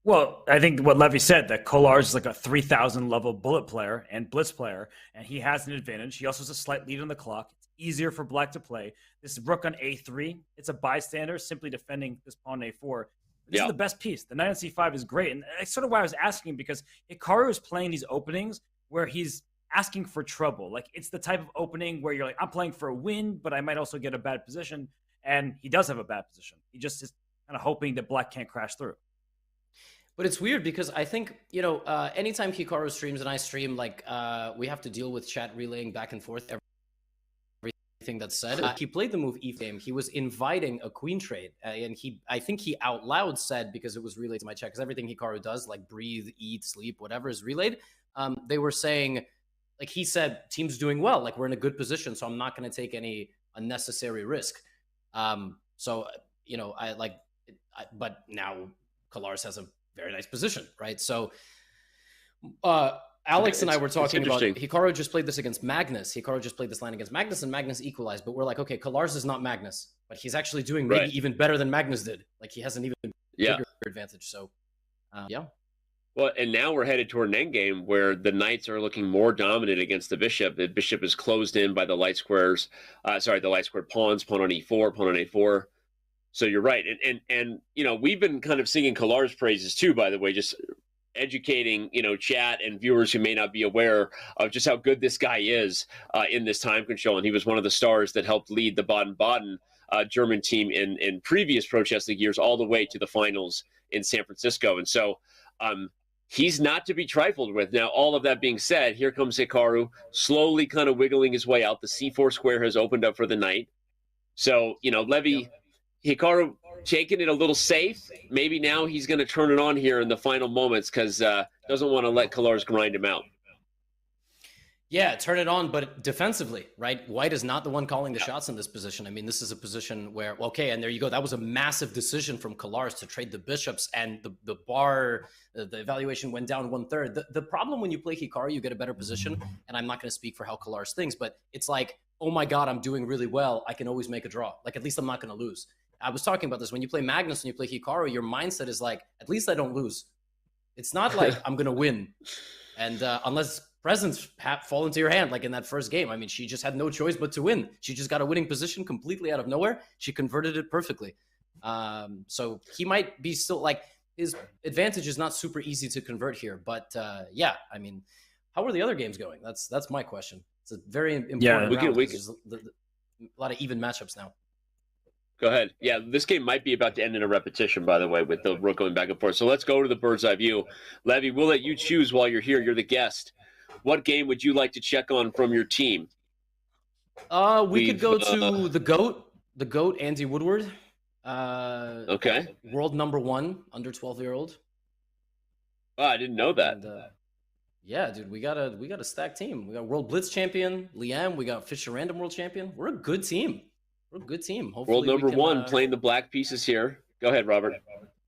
Well, I think what Levy said, that Kolar is like a 3,000 level bullet player and blitz player, and he has an advantage. He also has a slight lead on the clock. It's easier for Black to play. This rook on A3, it's a bystander, simply defending this pawn on A4. This is the best piece. The knight on C5 is great. And that's sort of why I was asking, because Hikaru is playing these openings where he's asking for trouble. Like it's the type of opening where you're like, I'm playing for a win, but I might also get a bad position. And he does have a bad position. He just is kind of hoping that Black can't crash through. But it's weird because I think, anytime Hikaru streams and I stream, like we have to deal with chat relaying back and forth everything that's said. He played the move E game. He was inviting a queen trade. And I think he out loud said, because it was relayed to my chat, because everything Hikaru does, like breathe, eat, sleep, whatever is relayed. They were saying, like he said, team's doing well. Like we're in a good position, so I'm not going to take any unnecessary risk. But now Kolaris has a very nice position, right? So Alex and I were talking about Hikaru just played this against Magnus. Hikaru just played this line against Magnus, and Magnus equalized. But we're like, okay, Kolaris is not Magnus, but he's actually doing maybe even better than Magnus did. Like he has an even bigger advantage. So yeah. Well, and now we're headed toward an endgame where the knights are looking more dominant against the bishop. The bishop is closed in by the light squares. The light squared pawns, pawn on E4, pawn on A4. So you're right. And we've been kind of singing Kolar's praises too, by the way, just educating, chat and viewers who may not be aware of just how good this guy is in this time control. And he was one of the stars that helped lead the Baden-Baden German team in previous Pro Chess League years all the way to the finals in San Francisco. And so he's not to be trifled with. Now, all of that being said, here comes Hikaru, slowly kind of wiggling his way out. The C4 square has opened up for the knight. So, Levy, Hikaru taking it a little safe. Maybe now he's going to turn it on here in the final moments because doesn't want to let Kolaris grind him out. Yeah, turn it on, but defensively, right? White is not the one calling the shots in this position. I mean, this is a position where, okay, and there you go. That was a massive decision from Kolaris to trade the bishops, and the bar, the evaluation went down 1/3. The problem when you play Hikaru, you get a better position, and I'm not going to speak for how Kolaris thinks, but it's like, oh my God, I'm doing really well. I can always make a draw. Like, at least I'm not going to lose. I was talking about this. When you play Magnus and you play Hikaru, your mindset is like, at least I don't lose. It's not like I'm going to win. And unless presents fall into your hand, like in that first game. I mean, she just had no choice but to win. She just got a winning position completely out of nowhere. She converted it perfectly. So he might be still like, his advantage is not super easy to convert here. But yeah, I mean, how are the other games going? That's my question. It's a very important round. even matchups now. Go ahead. Yeah, this game might be about to end in a repetition, by the way, with the rook going back and forth. So let's go to the bird's eye view. Levy, we'll let you choose while you're here. You're the guest. What game would you like to check on from your team? We could go to the GOAT, Andy Woodward. Okay. World #1, under 12-year-old. Oh, I didn't know that. And, yeah, dude, we got a stacked team. We got World Blitz champion, Liam. We got Fisher Random World champion. We're a good team. Hopefully World #1 playing the black pieces here. Go ahead, Robert.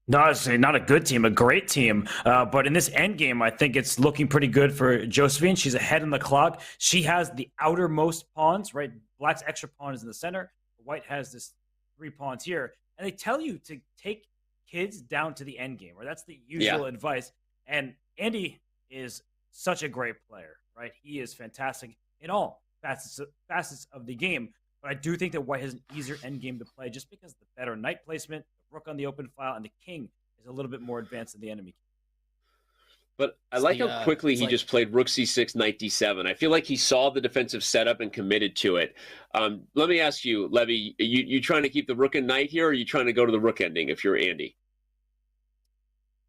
No, I was saying not a good team, a great team. But in this endgame, I think it's looking pretty good for Josephine. She's ahead on the clock. She has the outermost pawns, right? Black's extra pawn is in the center. White has this 3 pawns here. And they tell you to take kids down to the endgame, right? That's the usual advice. And Andy is such a great player, right? He is fantastic in all facets of the game. But I do think that White has an easier endgame to play just because the better knight placement, the rook on the open file, and the king is a little bit more advanced than the enemy. But I like how quickly he just played rook c6, knight d7. I feel like he saw the defensive setup and committed to it. Let me ask you, Levy, you trying to keep the rook and knight here, or are you trying to go to the rook ending if you're Andy?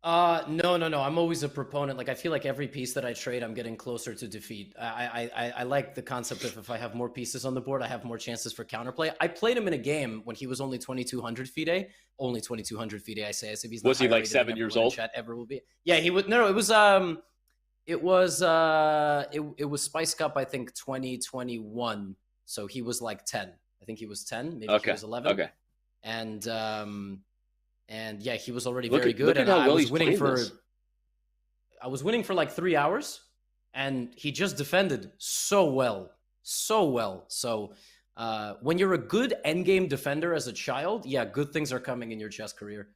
No. I'm always a proponent. Like, I feel like every piece that I trade, I'm getting closer to defeat. I like the concept of if I have more pieces on the board, I have more chances for counterplay. I played him in a game when he was only 2,200 FIDE. Only 2,200 FIDE, I say. As if he's not was he like 7 years old? Chat ever will be. Yeah, he was. No, it was Spice Cup, I think 2021. So he was like 10. I think he was 10. Maybe he was 11. Okay. And yeah, he was already very good. And I was winning for like 3 hours, and he just defended so well. So when you're a good endgame defender as a child, yeah, good things are coming in your chess career.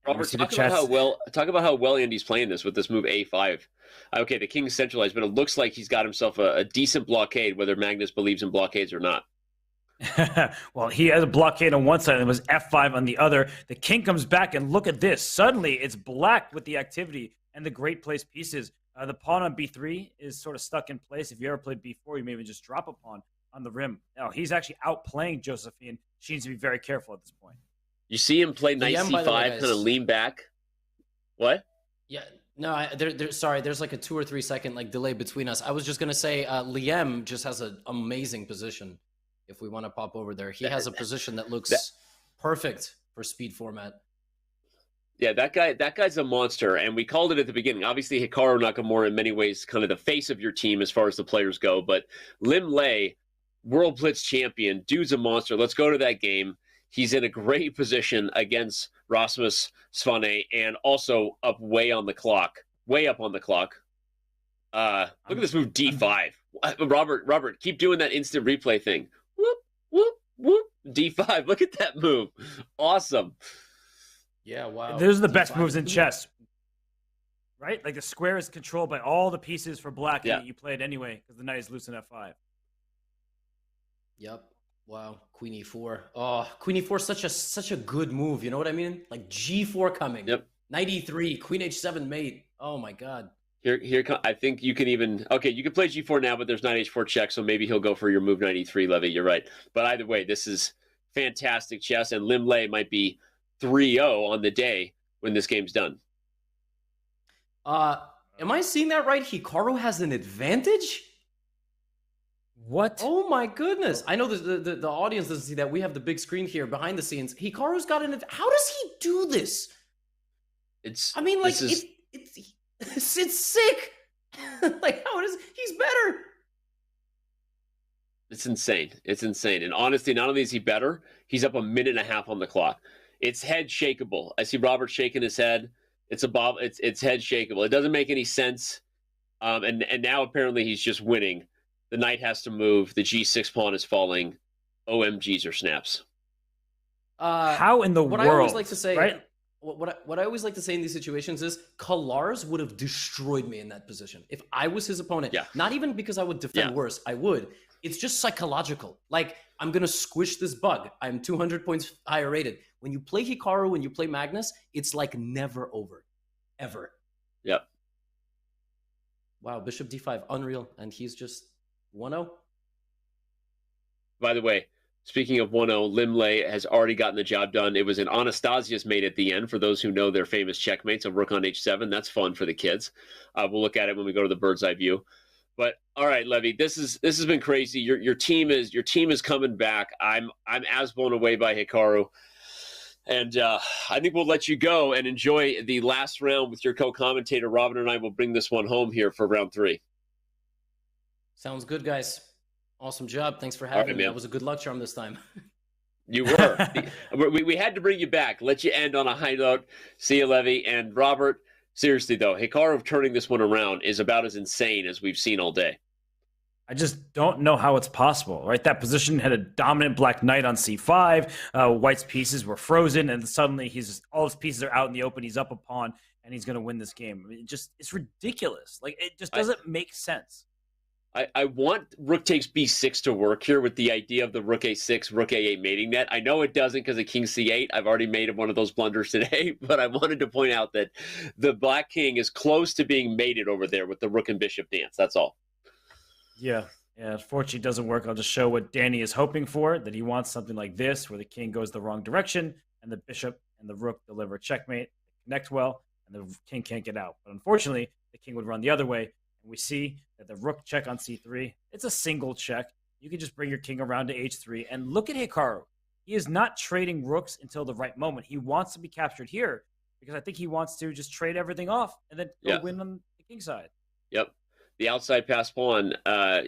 Robert, talk about how well Andy's playing this with this move A5. Okay, the king's centralized, but it looks like he's got himself a decent blockade, whether Magnus believes in blockades or not. Well, he has a blockade on one side and it was F5 on the other. The king comes back, and look at this. Suddenly, it's black with the activity and the great placed pieces. The pawn on B3 is sort of stuck in place. If you ever played B4, you may even just drop a pawn on the rim. Now, he's actually outplaying Josephine. She needs to be very careful at this point. You see him play knight C5, kind of lean back. What? Yeah. No, sorry. There's like a 2 or 3 second like delay between us. I was just gonna say, Liam just has an amazing position. If we want to pop over there, he has a position that looks perfect for speed format. Yeah, that guy's a monster, and we called it at the beginning. Obviously, Hikaru Nakamura, in many ways, kind of the face of your team as far as the players go. But Lim Lei, World Blitz champion, dude's a monster. Let's go to that game. He's in a great position against Rasmus Svane, and also way up on the clock. Look at this move, D5. Robert, keep doing that instant replay thing. Whoop, whoop, whoop. D5. Look at that move. Awesome. Yeah, wow. Those are the best moves in chess. Right? Like the square is controlled by all the pieces for black that you played anyway, because the knight is loose in F5. Yep. Wow. Queen E4. Oh, Queen E4 is such a good move. You know what I mean? Like G4 coming. Yep. Knight E3, Queen H7 mate. Oh my god. I think you can even you can play G4 now, but there's knight H4 check, so maybe he'll go for your move knight E3, Levy. You're right. But either way, this is fantastic chess, and Lim Lei might be 3-0 on the day when this game's done. Am I seeing that right? Hikaru has an advantage? What? Oh my goodness. I know the audience doesn't see that. We have the big screen here behind the scenes. Hikaru's got an How does he do this? It's sick. Like, how does he's better? It's insane. And honestly, not only is he better, he's up a minute and a half on the clock. It's head shakeable. I see Robert shaking his head. It's head shakeable. It doesn't make any sense. And now apparently he's just winning. The knight has to move. The G6 pawn is falling. OMGs or snaps. How in the world? I always like to say, right? What I always like to say in these situations is Kalars would have destroyed me in that position. If I was his opponent, not even because I would defend worse, I would. It's just psychological. Like, I'm going to squish this bug. I'm 200 points higher rated. When you play Hikaru, when you play Magnus, it's like never over. Ever. Yep. Wow, Bishop D5, unreal. And he's just 1-0. By the way, speaking of 1-0, Limley has already gotten the job done. It was an Anastasia's mate at the end, for those who know their famous checkmates, a rook on h7. That's fun for the kids. We'll look at it when we go to the bird's eye view. But all right, Levy, this has been crazy. Your team is coming back. I'm as blown away by Hikaru. And I think we'll let you go and enjoy the last round with your co-commentator. Robin and I will bring this one home here for round 3. Sounds good, guys. Awesome job. Thanks for having me. Man. That was a good luck charm this time. You were. we had to bring you back. Let you end on a high note. See you, Levy. And Robert, seriously, though, Hikaru turning this one around is about as insane as we've seen all day. I just don't know how it's possible, right? That position had a dominant black knight on c5. White's pieces were frozen, and suddenly all his pieces are out in the open. He's up a pawn, and he's going to win this game. I mean, it's ridiculous. Like, it just doesn't make sense. I want rook takes b6 to work here with the idea of the rook a6, rook a8 mating net. I know it doesn't because of king c8. I've already made one of those blunders today, but I wanted to point out that the black king is close to being mated over there with the rook and bishop dance. That's all. Yeah, unfortunately, it doesn't work. I'll just show what Danny is hoping for, that he wants something like this, where the king goes the wrong direction, and the bishop and the rook deliver checkmate, connect well, and the king can't get out. But unfortunately, the king would run the other way, and we see that the rook check on c3, it's a single check. You can just bring your king around to h3, and look at Hikaru. He is not trading rooks until the right moment. He wants to be captured here, because I think he wants to just trade everything off, and then go win on the king side. Yep. The outside pass pawn,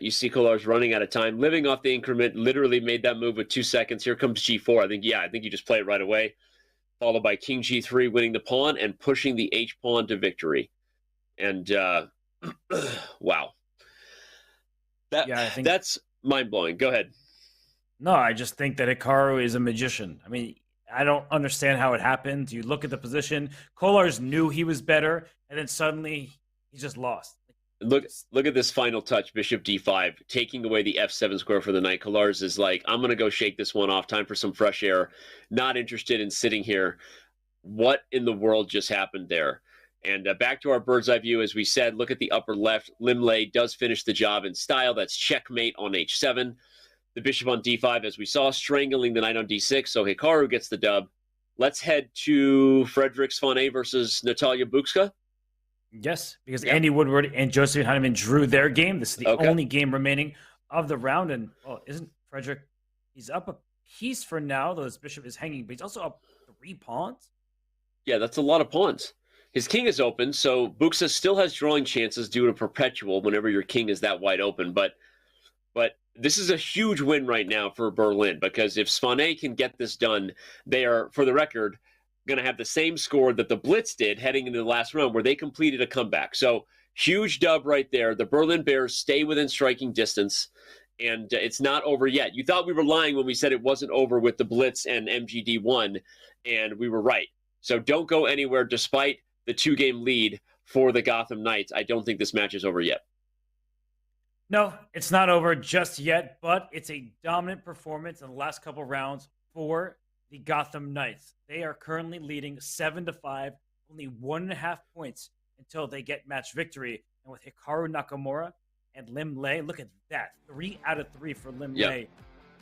you see Kolar's running out of time, living off the increment, literally made that move with 2 seconds. Here comes g4. I think you just play it right away, followed by king g3, winning the pawn and pushing the h-pawn to victory. And, wow. That's mind-blowing. Go ahead. No, I just think that Hikaru is a magician. I mean, I don't understand how it happened. You look at the position, Kolar's knew he was better, and then suddenly he just lost. Look at this final touch, bishop d5, taking away the f7 square for the knight. Kolar's is like, I'm going to go shake this one off. Time for some fresh air. Not interested in sitting here. What in the world just happened there? And back to our bird's eye view, as we said, look at the upper left. Limley does finish the job in style. That's checkmate on h7. The bishop on d5, as we saw, strangling the knight on d6. So Hikaru gets the dub. Let's head to Frederick Svané versus Natalia Bukska. Yes, because Andy Woodward and Josephine Heinemann drew their game. This is the only game remaining of the round. And, isn't Frederick, he's up a piece for now, though his bishop is hanging, but he's also up 3 pawns. Yeah, that's a lot of pawns. His king is open, so Buksa still has drawing chances due to perpetual whenever your king is that wide open. But this is a huge win right now for Berlin, because if Svané can get this done, they are, for the record, going to have the same score that the Blitz did heading into the last round, where they completed a comeback. So huge dub right there. The Berlin Bears stay within striking distance, and it's not over yet. You thought we were lying when we said it wasn't over with the Blitz and MGD1, and we were right. So don't go anywhere despite the 2-game lead for the Gotham Knights. I don't think this match is over yet. No, it's not over just yet, but it's a dominant performance in the last couple rounds for the Gotham Knights. They are currently leading 7-5, only 1.5 points until they get match victory. And with Hikaru Nakamura and Lim Lei, look at that. 3 out of 3 for Lim Lei.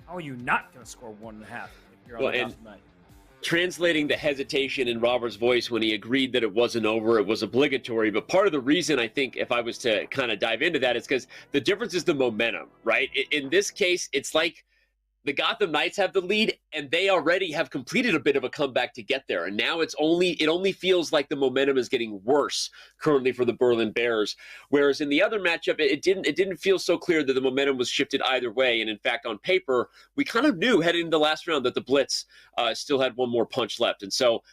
How are you not going to score 1.5 if you're on the Gotham Knights? Translating the hesitation in Robert's voice when he agreed that it wasn't over, it was obligatory. But part of the reason, I think, if I was to kind of dive into that, is because the difference is the momentum, right? In this case, it's like the Gotham Knights have the lead, and they already have completed a bit of a comeback to get there. And now it only feels like the momentum is getting worse currently for the Berlin Bears. Whereas in the other matchup, it didn't feel so clear that the momentum was shifted either way. And in fact, on paper, we kind of knew heading into the last round that the Blitz still had one more punch left. And so,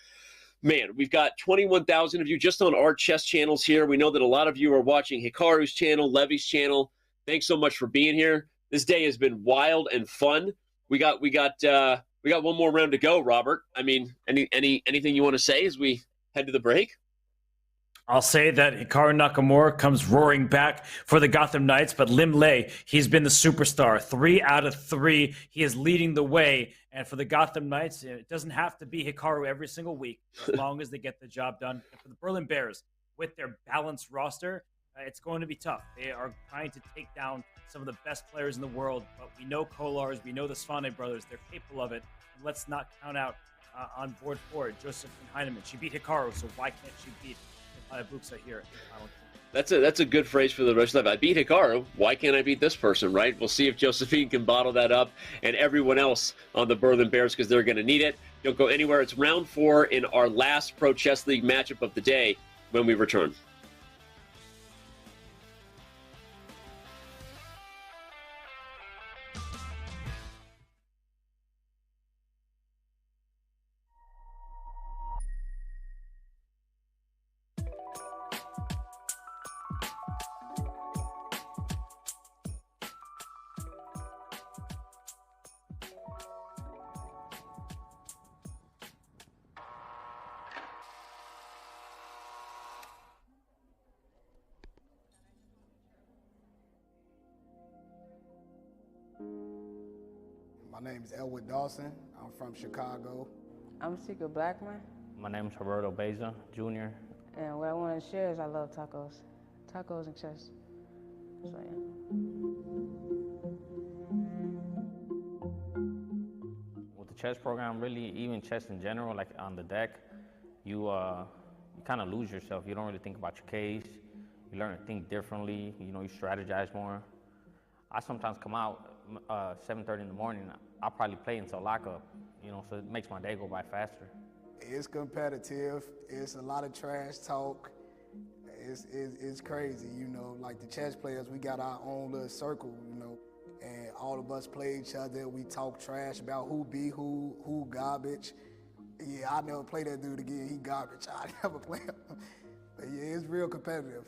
man, we've got 21,000 of you just on our chess channels here. We know that a lot of you are watching Hikaru's channel, Levy's channel. Thanks so much for being here. This day has been wild and fun. We got one more round to go, Robert. I mean, anything you want to say as we head to the break? I'll say that Hikaru Nakamura comes roaring back for the Gotham Knights, but Lim Lei, he's been the superstar. 3 out of 3. He is leading the way. And for the Gotham Knights, it doesn't have to be Hikaru every single week, as long as they get the job done. And for the Berlin Bears, with their balanced roster, it's going to be tough. They are trying to take down some of the best players in the world, but we know Kolars, we know the Svane brothers, they're capable of it. Let's not count out on board 4, Josephine Heinemann. She beat Hikaru, so why can't she beat Buxa here in the final game? That's a good phrase for the rest of life. I beat Hikaru. Why can't I beat this person, right? We'll see if Josephine can bottle that up and everyone else on the Berlin Bears because they're going to need it. Don't go anywhere. It's round 4 in our last Pro Chess League matchup of the day when we return. My name is Elwood Dawson. I'm from Chicago. I'm Secret Blackman, My name is Roberto Beza, Jr. and what I want to share is I love tacos. Tacos and chess. So, yeah. With the chess program, really, even chess in general, like on the deck, you kind of lose yourself. You don't really think about your case. You learn to think differently. You strategize more. I sometimes come out 7:30 in the morning. I'll probably play until lockup, so it makes my day go by faster. It's competitive. It's a lot of trash talk. It's crazy, like the chess players, we got our own little circle, and all of us play each other. We talk trash about who be who garbage. Yeah, I never play that dude again. He garbage. I never play him. But yeah, it's real competitive.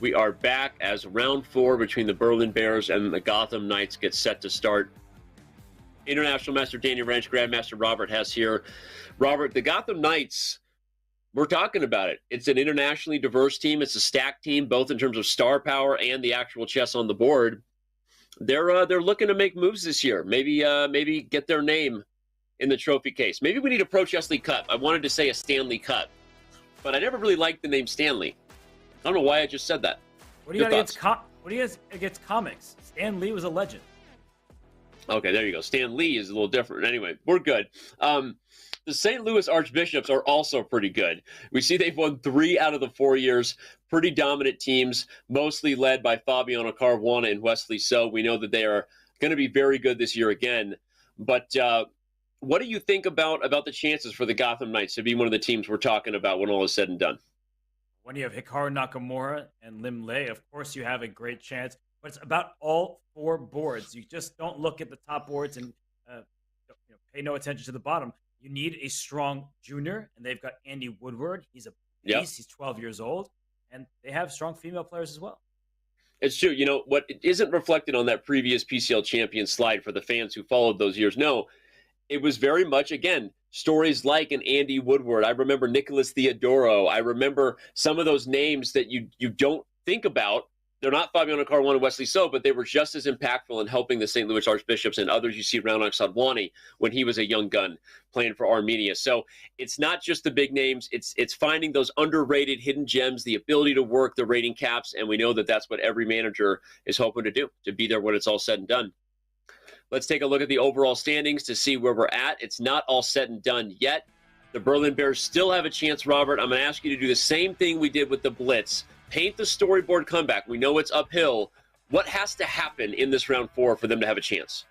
We are back as round 4 between the Berlin Bears and the Gotham Knights gets set to start. International Master Danny Ranch, Grandmaster Robert Hess here. Robert, the Gotham Knights, we're talking about it. It's an internationally diverse team. It's a stacked team, both in terms of star power and the actual chess on the board. They're looking to make moves this year. Maybe get their name in the trophy case. Maybe we need a Pro Chess League Cup. I wanted to say a Stanley Cup, but I never really liked the name Stanley. I don't know why I just said that. What do you got against comics? Stan Lee was a legend. Okay, there you go. Stan Lee is a little different. Anyway, we're good. The St. Louis Archbishops are also pretty good. We see they've won 3 out of the 4 years. Pretty dominant teams, mostly led by Fabiano Caruana and Wesley So. We know that they are going to be very good this year again. But what do you think about the chances for the Gotham Knights to be one of the teams we're talking about when all is said and done? When you have Hikaru Nakamura and Lim Lei, of course you have a great chance. But it's about all 4 boards. You just don't look at the top boards and pay no attention to the bottom. You need a strong junior, and they've got Andy Woodward. He's a beast. Yep. He's 12 years old, and they have strong female players as well. It's true. You know, what isn't reflected on that previous PCL champion slide for the fans who followed those years, no, it was very much, again, stories like an Andy Woodward. I remember Nicholas Theodoro. I remember some of those names that you don't think about. They're not Fabiano Caruana and Wesley So, but they were just as impactful in helping the St. Louis Archbishops and others. You see Raunak Sadwani when he was a young gun playing for Armenia. So it's not just the big names. It's finding those underrated hidden gems, the ability to work the rating caps, and we know that that's what every manager is hoping to do, to be there when it's all said and done. Let's take a look at the overall standings to see where we're at. It's not all said and done yet. The Berlin Bears still have a chance, Robert. I'm going to ask you to do the same thing we did with the Blitz. Paint the storyboard comeback. We know it's uphill. What has to happen in this round 4 for them to have a chance?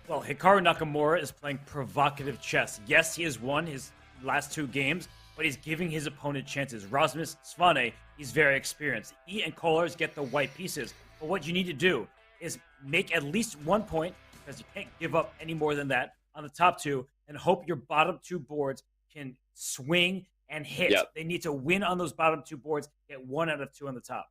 Well, Hikaru Nakamura is playing provocative chess. Yes, he has won his last 2 games, but he's giving his opponent chances. Rasmus Svane, he's very experienced. He and Kollars get the white pieces. But what you need to do is make at least 1 point, because you can't give up any more than that, on the top 2, and hope your bottom 2 boards can swing and hit. Yep. They need to win on those bottom 2 boards, get 1 out of 2 on the top.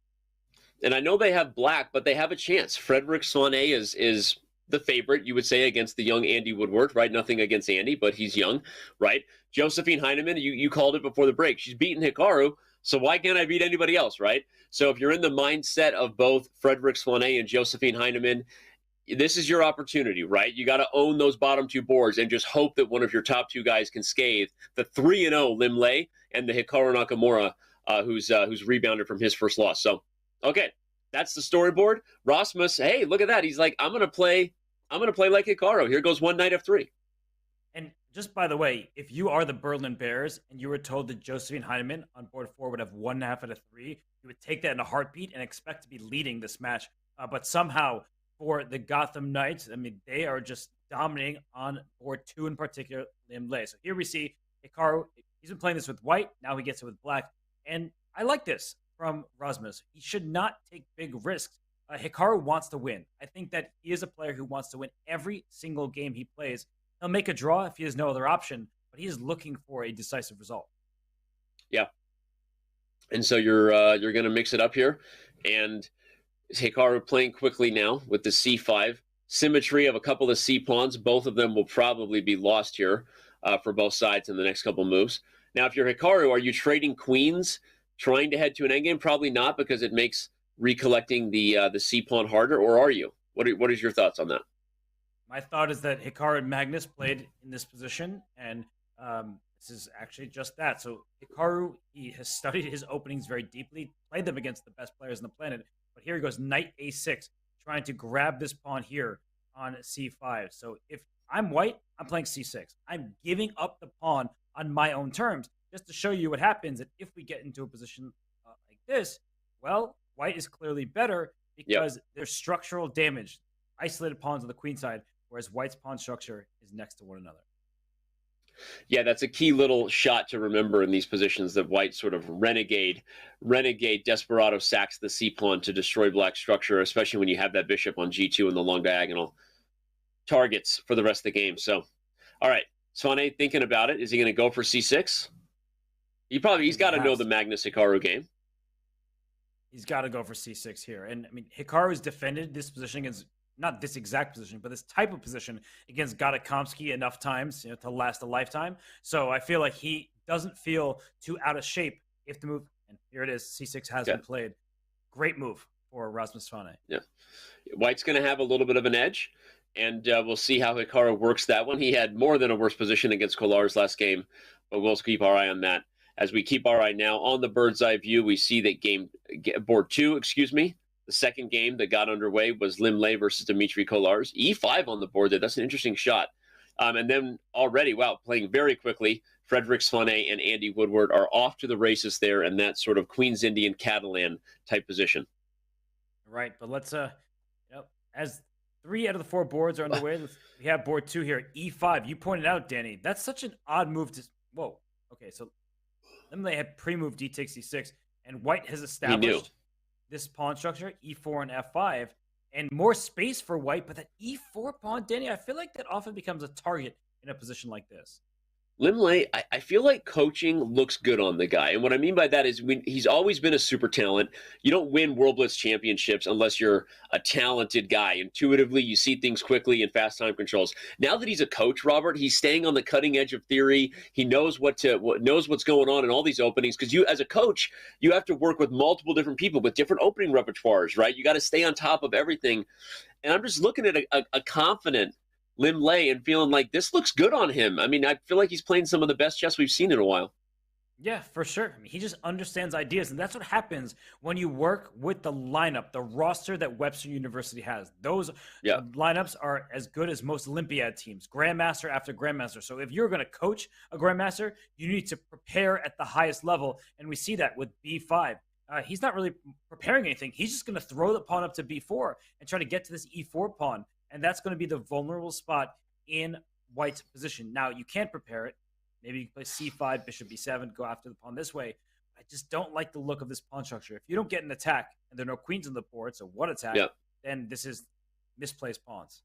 And I know they have black, but they have a chance. Frederick Swanay is the favorite, you would say, against the young Andy Woodward, right? Nothing against Andy, but he's young, right? Josephine Heinemann, you called it before the break. She's beaten Hikaru, so why can't I beat anybody else, right? So if you're in the mindset of both Frederick Swanay and Josephine Heinemann, this is your opportunity, right? You got to own those bottom 2 boards and just hope that one of your top 2 guys can scathe the 3-0 Lim Lei and the Hikaru Nakamura, who's rebounded from his first loss. So, okay, that's the storyboard. Rasmus, hey, look at that. He's like, I'm gonna play like Hikaru. Here goes 1 knight f3. And just by the way, if you are the Berlin Bears and you were told that Josephine Heinemann on board 4 would have 1.5 out of 3, you would take that in a heartbeat and expect to be leading this match. But somehow, for the Gotham Knights, I mean, they are just dominating on board 2 in particular, Lim Lei. So here we see Hikaru. He's been playing this with white. Now he gets it with black. And I like this from Rasmus. He should not take big risks. Hikaru wants to win. I think that he is a player who wants to win every single game he plays. He'll make a draw if he has no other option, but he is looking for a decisive result. Yeah. And so you're going to mix it up here. And Hikaru playing quickly now with the c5. Symmetry of a couple of c-pawns. Both of them will probably be lost here for both sides in the next couple moves. Now, if you're Hikaru, are you trading queens, trying to head to an endgame? Probably not, because it makes recollecting the c-pawn harder, or are you? What is your thoughts on that? My thought is that Hikaru and Magnus played in this position, and this is actually just that. So Hikaru, he has studied his openings very deeply, played them against the best players on the planet. But here he goes, knight a6, trying to grab this pawn here on c5. So if I'm white, I'm playing c6. I'm giving up the pawn on my own terms, just to show you what happens. And if we get into a position like this, well, white is clearly better because there's structural damage, isolated pawns on the queen side, whereas white's pawn structure is next to one another. Yeah, that's a key little shot to remember in these positions, that white sort of renegade desperado sacks the c-pawn to destroy black structure, especially when you have that bishop on g2 in the long diagonal targets for the rest of the game. So, all right, Svane thinking about it. Is he going to go for c6? He's got to know the Magnus Hikaru game. He's got to go for c6 here. And I mean, Hikaru's defended this position against, not this exact position, but this type of position against Gotakomsky enough times, to last a lifetime. So I feel like he doesn't feel too out of shape if the move, and here it is, c6 has been played. Great move for Rasmus Fane. Yeah. White's going to have a little bit of an edge, and we'll see how Hikaru works that one. He had more than a worse position against Kolar's last game, but we'll keep our eye on that. As we keep our eye now on the bird's eye view, we see that board 2, the second game that got underway was Lim Lei versus Dmitry Kolarz. E5 on the board there. That's an interesting shot. And then already, playing very quickly, Frederick Svané and Andy Woodward are off to the races there in that sort of Queen's Indian Catalan type position. Right, but let's as 3 out of the 4 boards are underway, we have board 2 here, E5. You pointed out, Danny, that's such an odd move to. Whoa. Okay, so Lim Lei had pre-moved D takes E6, and White has established this pawn structure, E4 and F5, and more space for White. But that E4 pawn, Danny, I feel like that often becomes a target in a position like this. Lim Lei, I feel like coaching looks good on the guy. And what I mean by that is he's always been a super talent. You don't win World Blitz championships unless you're a talented guy. Intuitively, you see things quickly and fast time controls. Now that he's a coach, Robert, he's staying on the cutting edge of theory. He knows knows what's going on in all these openings, because you, as a coach, you have to work with multiple different people with different opening repertoires, right? You got to stay on top of everything. And I'm just looking at a confident Lim Lei and feeling like this looks good on him. I mean, I feel like he's playing some of the best chess we've seen in a while. Yeah, for sure. I mean, he just understands ideas, and that's what happens when you work with the lineup, the roster that Webster University has. Those lineups are as good as most Olympiad teams, grandmaster after grandmaster. So if you're going to coach a grandmaster, you need to prepare at the highest level, and we see that with B5. He's not really preparing anything. He's just going to throw the pawn up to B4 and try to get to this E4 pawn. And that's going to be the vulnerable spot in White's position. Now, you can't prepare it. Maybe you can play C5, Bishop B7, go after the pawn this way. I just don't like the look of this pawn structure. If you don't get an attack, and there are no queens on the board, so what attack, then this is misplaced pawns.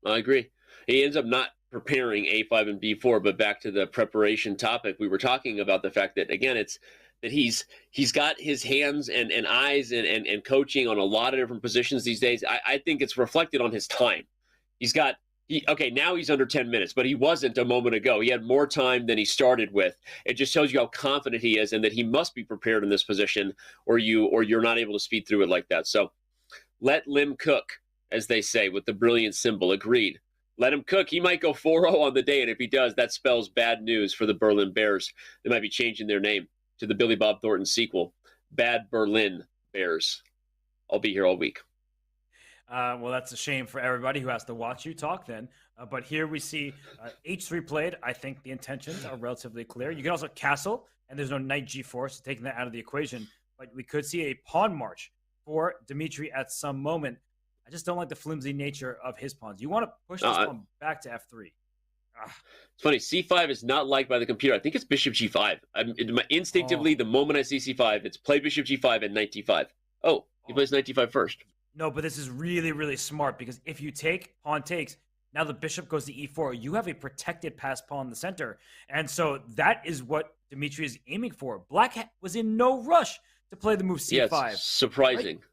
I agree. He ends up not preparing A5 and B4, but back to the preparation topic, we were talking about the fact that, again, it's that he's got his hands and eyes and coaching on a lot of different positions these days. I think it's reflected on his time. Now he's under 10 minutes, but he wasn't a moment ago. He had more time than he started with. It just shows you how confident he is and that he must be prepared in this position, or you're not able to speed through it like that. So let Lim cook, as they say, with the brilliant symbol. Agreed. Let him cook. He might go 4-0 on the day, and if he does, that spells bad news for the Berlin Bears. They might be changing their name to the Billy Bob Thornton sequel, Bad Berlin Bears. I'll be here all week. Well, that's a shame for everybody who has to watch you talk then. But here we see H3 played. I think the intentions are relatively clear. You can also castle, and there's no knight G4, so taking that out of the equation. But we could see a pawn march for Dmitry at some moment. I just don't like the flimsy nature of his pawns. You want to push this pawn back to F3. It's funny. C5 is not liked by the computer. I think it's Bishop G5. Instinctively, the moment I see C5, it's play Bishop G5 and Knight D5. Oh, he plays Knight D5 first. No, but this is really, really smart, because if you take, pawn takes, now the bishop goes to E4. You have a protected passed pawn in the center. And so that is what Dmitry is aiming for. Black was in no rush to play the move C5. Yeah, it's surprising. Right?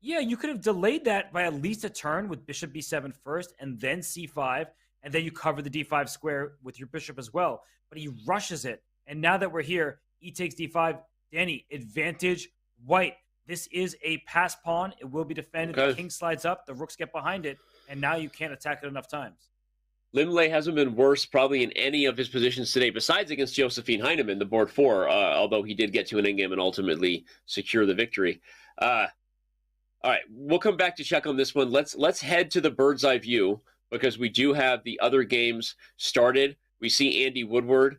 Yeah, you could have delayed that by at least a turn with Bishop B7 first and then C5, and then you cover the D5 square with your bishop as well. But he rushes it. And now that we're here, E takes D5. Danny, advantage White. This is a pass pawn. It will be defended. Okay. The king slides up. The rooks get behind it. And now you can't attack it enough times. Lim Lei hasn't been worse probably in any of his positions today, besides against Josephine Heinemann, the board 4, although he did get to an endgame and ultimately secure the victory. All right, we'll come back to check on this one. Let's head to the bird's eye view, because we do have the other games started. We see Andy Woodward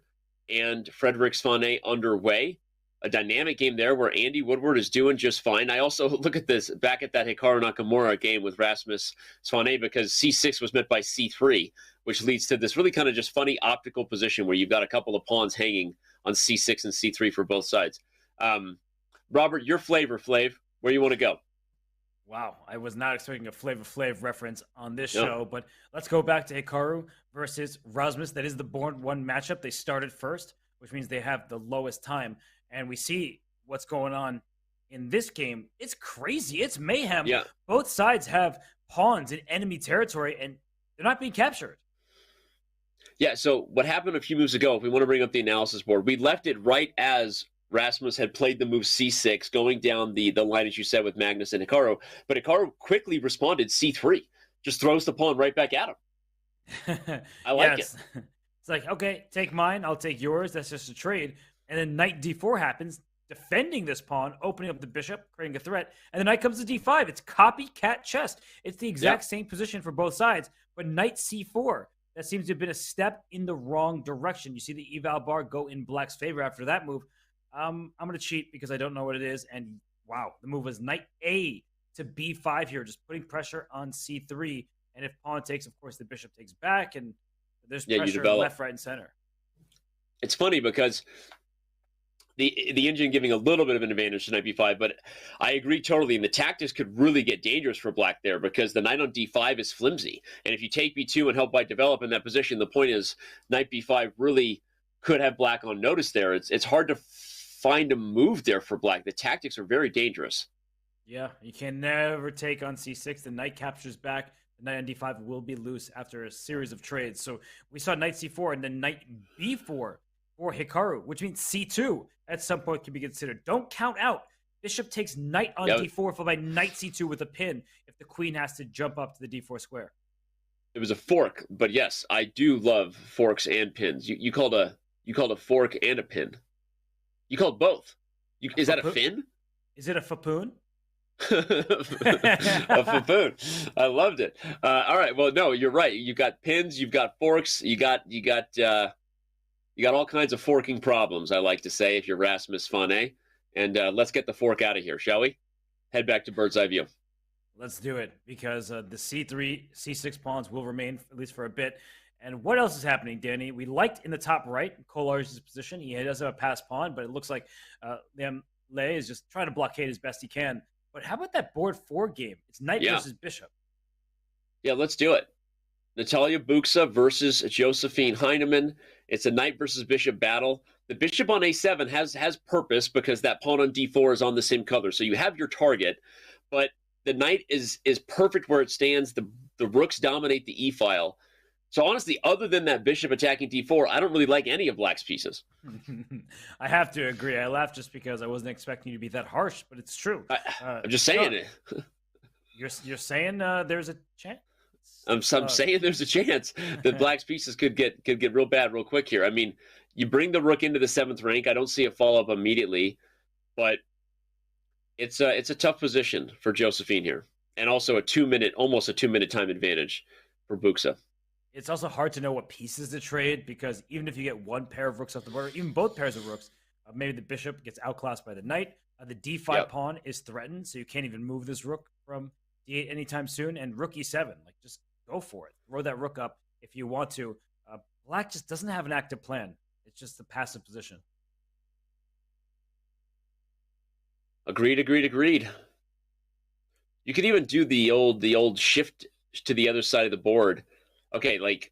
and Frederick Svané underway. A dynamic game there where Andy Woodward is doing just fine. I also look at this back at that Hikaru Nakamura game with Rasmus Svané, because C6 was met by C3, which leads to this really kind of just funny optical position where you've got a couple of pawns hanging on C6 and C3 for both sides. Robert, your flavor, Flav, where you want to go? Wow, I was not expecting a Flavor Flav reference on this show, but let's go back to Hikaru versus Rasmus. That is the board 1 matchup. They started first, which means they have the lowest time. And we see what's going on in this game, it's crazy. It's mayhem. Yeah. Both sides have pawns in enemy territory, and they're not being captured. Yeah, so what happened a few moves ago, if we want to bring up the analysis board, we left it right as Rasmus had played the move c6, going down the line, as you said, with Magnus and Hikaru. But Hikaru quickly responded c3, just throws the pawn right back at him. I like it. It's like, okay, take mine, I'll take yours. That's just a trade. And then knight d4 happens, defending this pawn, opening up the bishop, creating a threat. And the knight comes to d5. It's copycat chess. It's the exact same position for both sides, but knight c4. That seems to have been a step in the wrong direction. You see the eval bar go in black's favor after that move. I'm going to cheat because I don't know what it is. And wow, the move was knight A to b5 here, just putting pressure on c3. And if pawn takes, of course, the bishop takes back. And there's pressure left, right, and center. It's funny because the engine giving a little bit of an advantage to knight b5, but I agree totally. And the tactics could really get dangerous for black there because the knight on d5 is flimsy. And if you take b2 and help white develop in that position, the point is knight b5 really could have black on notice there. It's hard to find a move there for black. The tactics are very dangerous. Yeah, you can never take on c6. The knight captures back. The knight on d5 will be loose after a series of trades. So we saw knight c4 and then knight b4 for Hikaru, which means c2 at some point can be considered. Don't count out. Bishop takes knight on d4 followed by knight c2 with a pin if the queen has to jump up to the d4 square. It was a fork, but yes, I do love forks and pins. You called a fork and a pin. You called both. Is that a fin? Is it a fapoon? A fapoon. I loved it. All right. Well, no, you're right. You got pins. You've got forks. You got all kinds of forking problems. I like to say, if you're Rasmus Fane. And let's get the fork out of here, shall we? Head back to bird's eye view. Let's do it because the c3, c6 pawns will remain at least for a bit. And what else is happening, Danny? We liked in the top right Kolar's position. He does have a pass pawn, but it looks like Le is just trying to blockade as best he can. But how about that board 4 game? It's knight versus bishop. Yeah, let's do it. Natalia Buxa versus Josephine Heinemann. It's a knight versus bishop battle. The bishop on a7 has purpose because that pawn on d4 is on the same color. So you have your target, but the knight is perfect where it stands. The rooks dominate the e-file. So honestly, other than that bishop attacking d4, I don't really like any of black's pieces. I have to agree. I laughed just because I wasn't expecting you to be that harsh, but it's true. I'm just saying it. You're saying there's a chance? I'm saying there's a chance that black's pieces could get real bad real quick here. I mean, you bring the rook into the 7th rank. I don't see a follow-up immediately, but it's a tough position for Josephine here. And also almost a 2-minute time advantage for Buxa. It's also hard to know what pieces to trade because even if you get one pair of rooks off the board, or even both pairs of rooks, maybe the bishop gets outclassed by the knight. The d5 pawn is threatened, so you can't even move this rook from d8 anytime soon. And rook e7, like just go for it. Throw that rook up if you want to. Black just doesn't have an active plan. It's just a passive position. Agreed. You could even do the old shift to the other side of the board. Okay, like,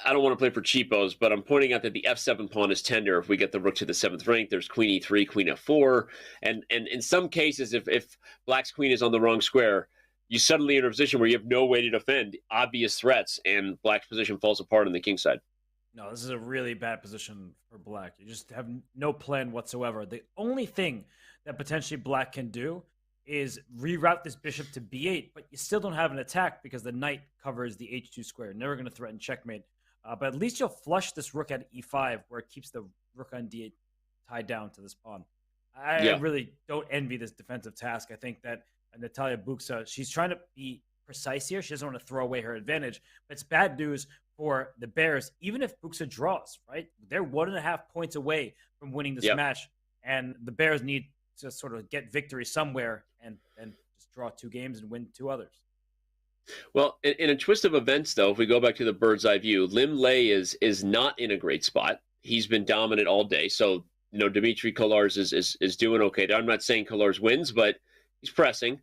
I don't want to play for cheapos, but I'm pointing out that the f7 pawn is tender. If we get the rook to the 7th rank, there's queen e3, queen f4. And in some cases, if black's queen is on the wrong square, you suddenly are in a position where you have no way to defend obvious threats, and black's position falls apart on the king side. No, this is a really bad position for black. You just have no plan whatsoever. The only thing that potentially black can do is reroute this bishop to b8, but you still don't have an attack because the knight covers the h2 square. Never going to threaten checkmate. But at least you'll flush this rook at e5 where it keeps the rook on d8 tied down to this pawn. I really don't envy this defensive task. I think that Natalia Buxa, she's trying to be precise here. She doesn't want to throw away her advantage. But it's bad news for the Bears, even if Buxa draws, right? They're 1.5 points away from winning this match. And the Bears need to sort of get victory somewhere and just draw 2 games and win 2 others. Well, in a twist of events, though, if we go back to the bird's eye view, Lim Lei is not in a great spot. He's been dominant all day. So, Dmitry Kolarz is doing okay. I'm not saying Kolarz wins, but he's pressing.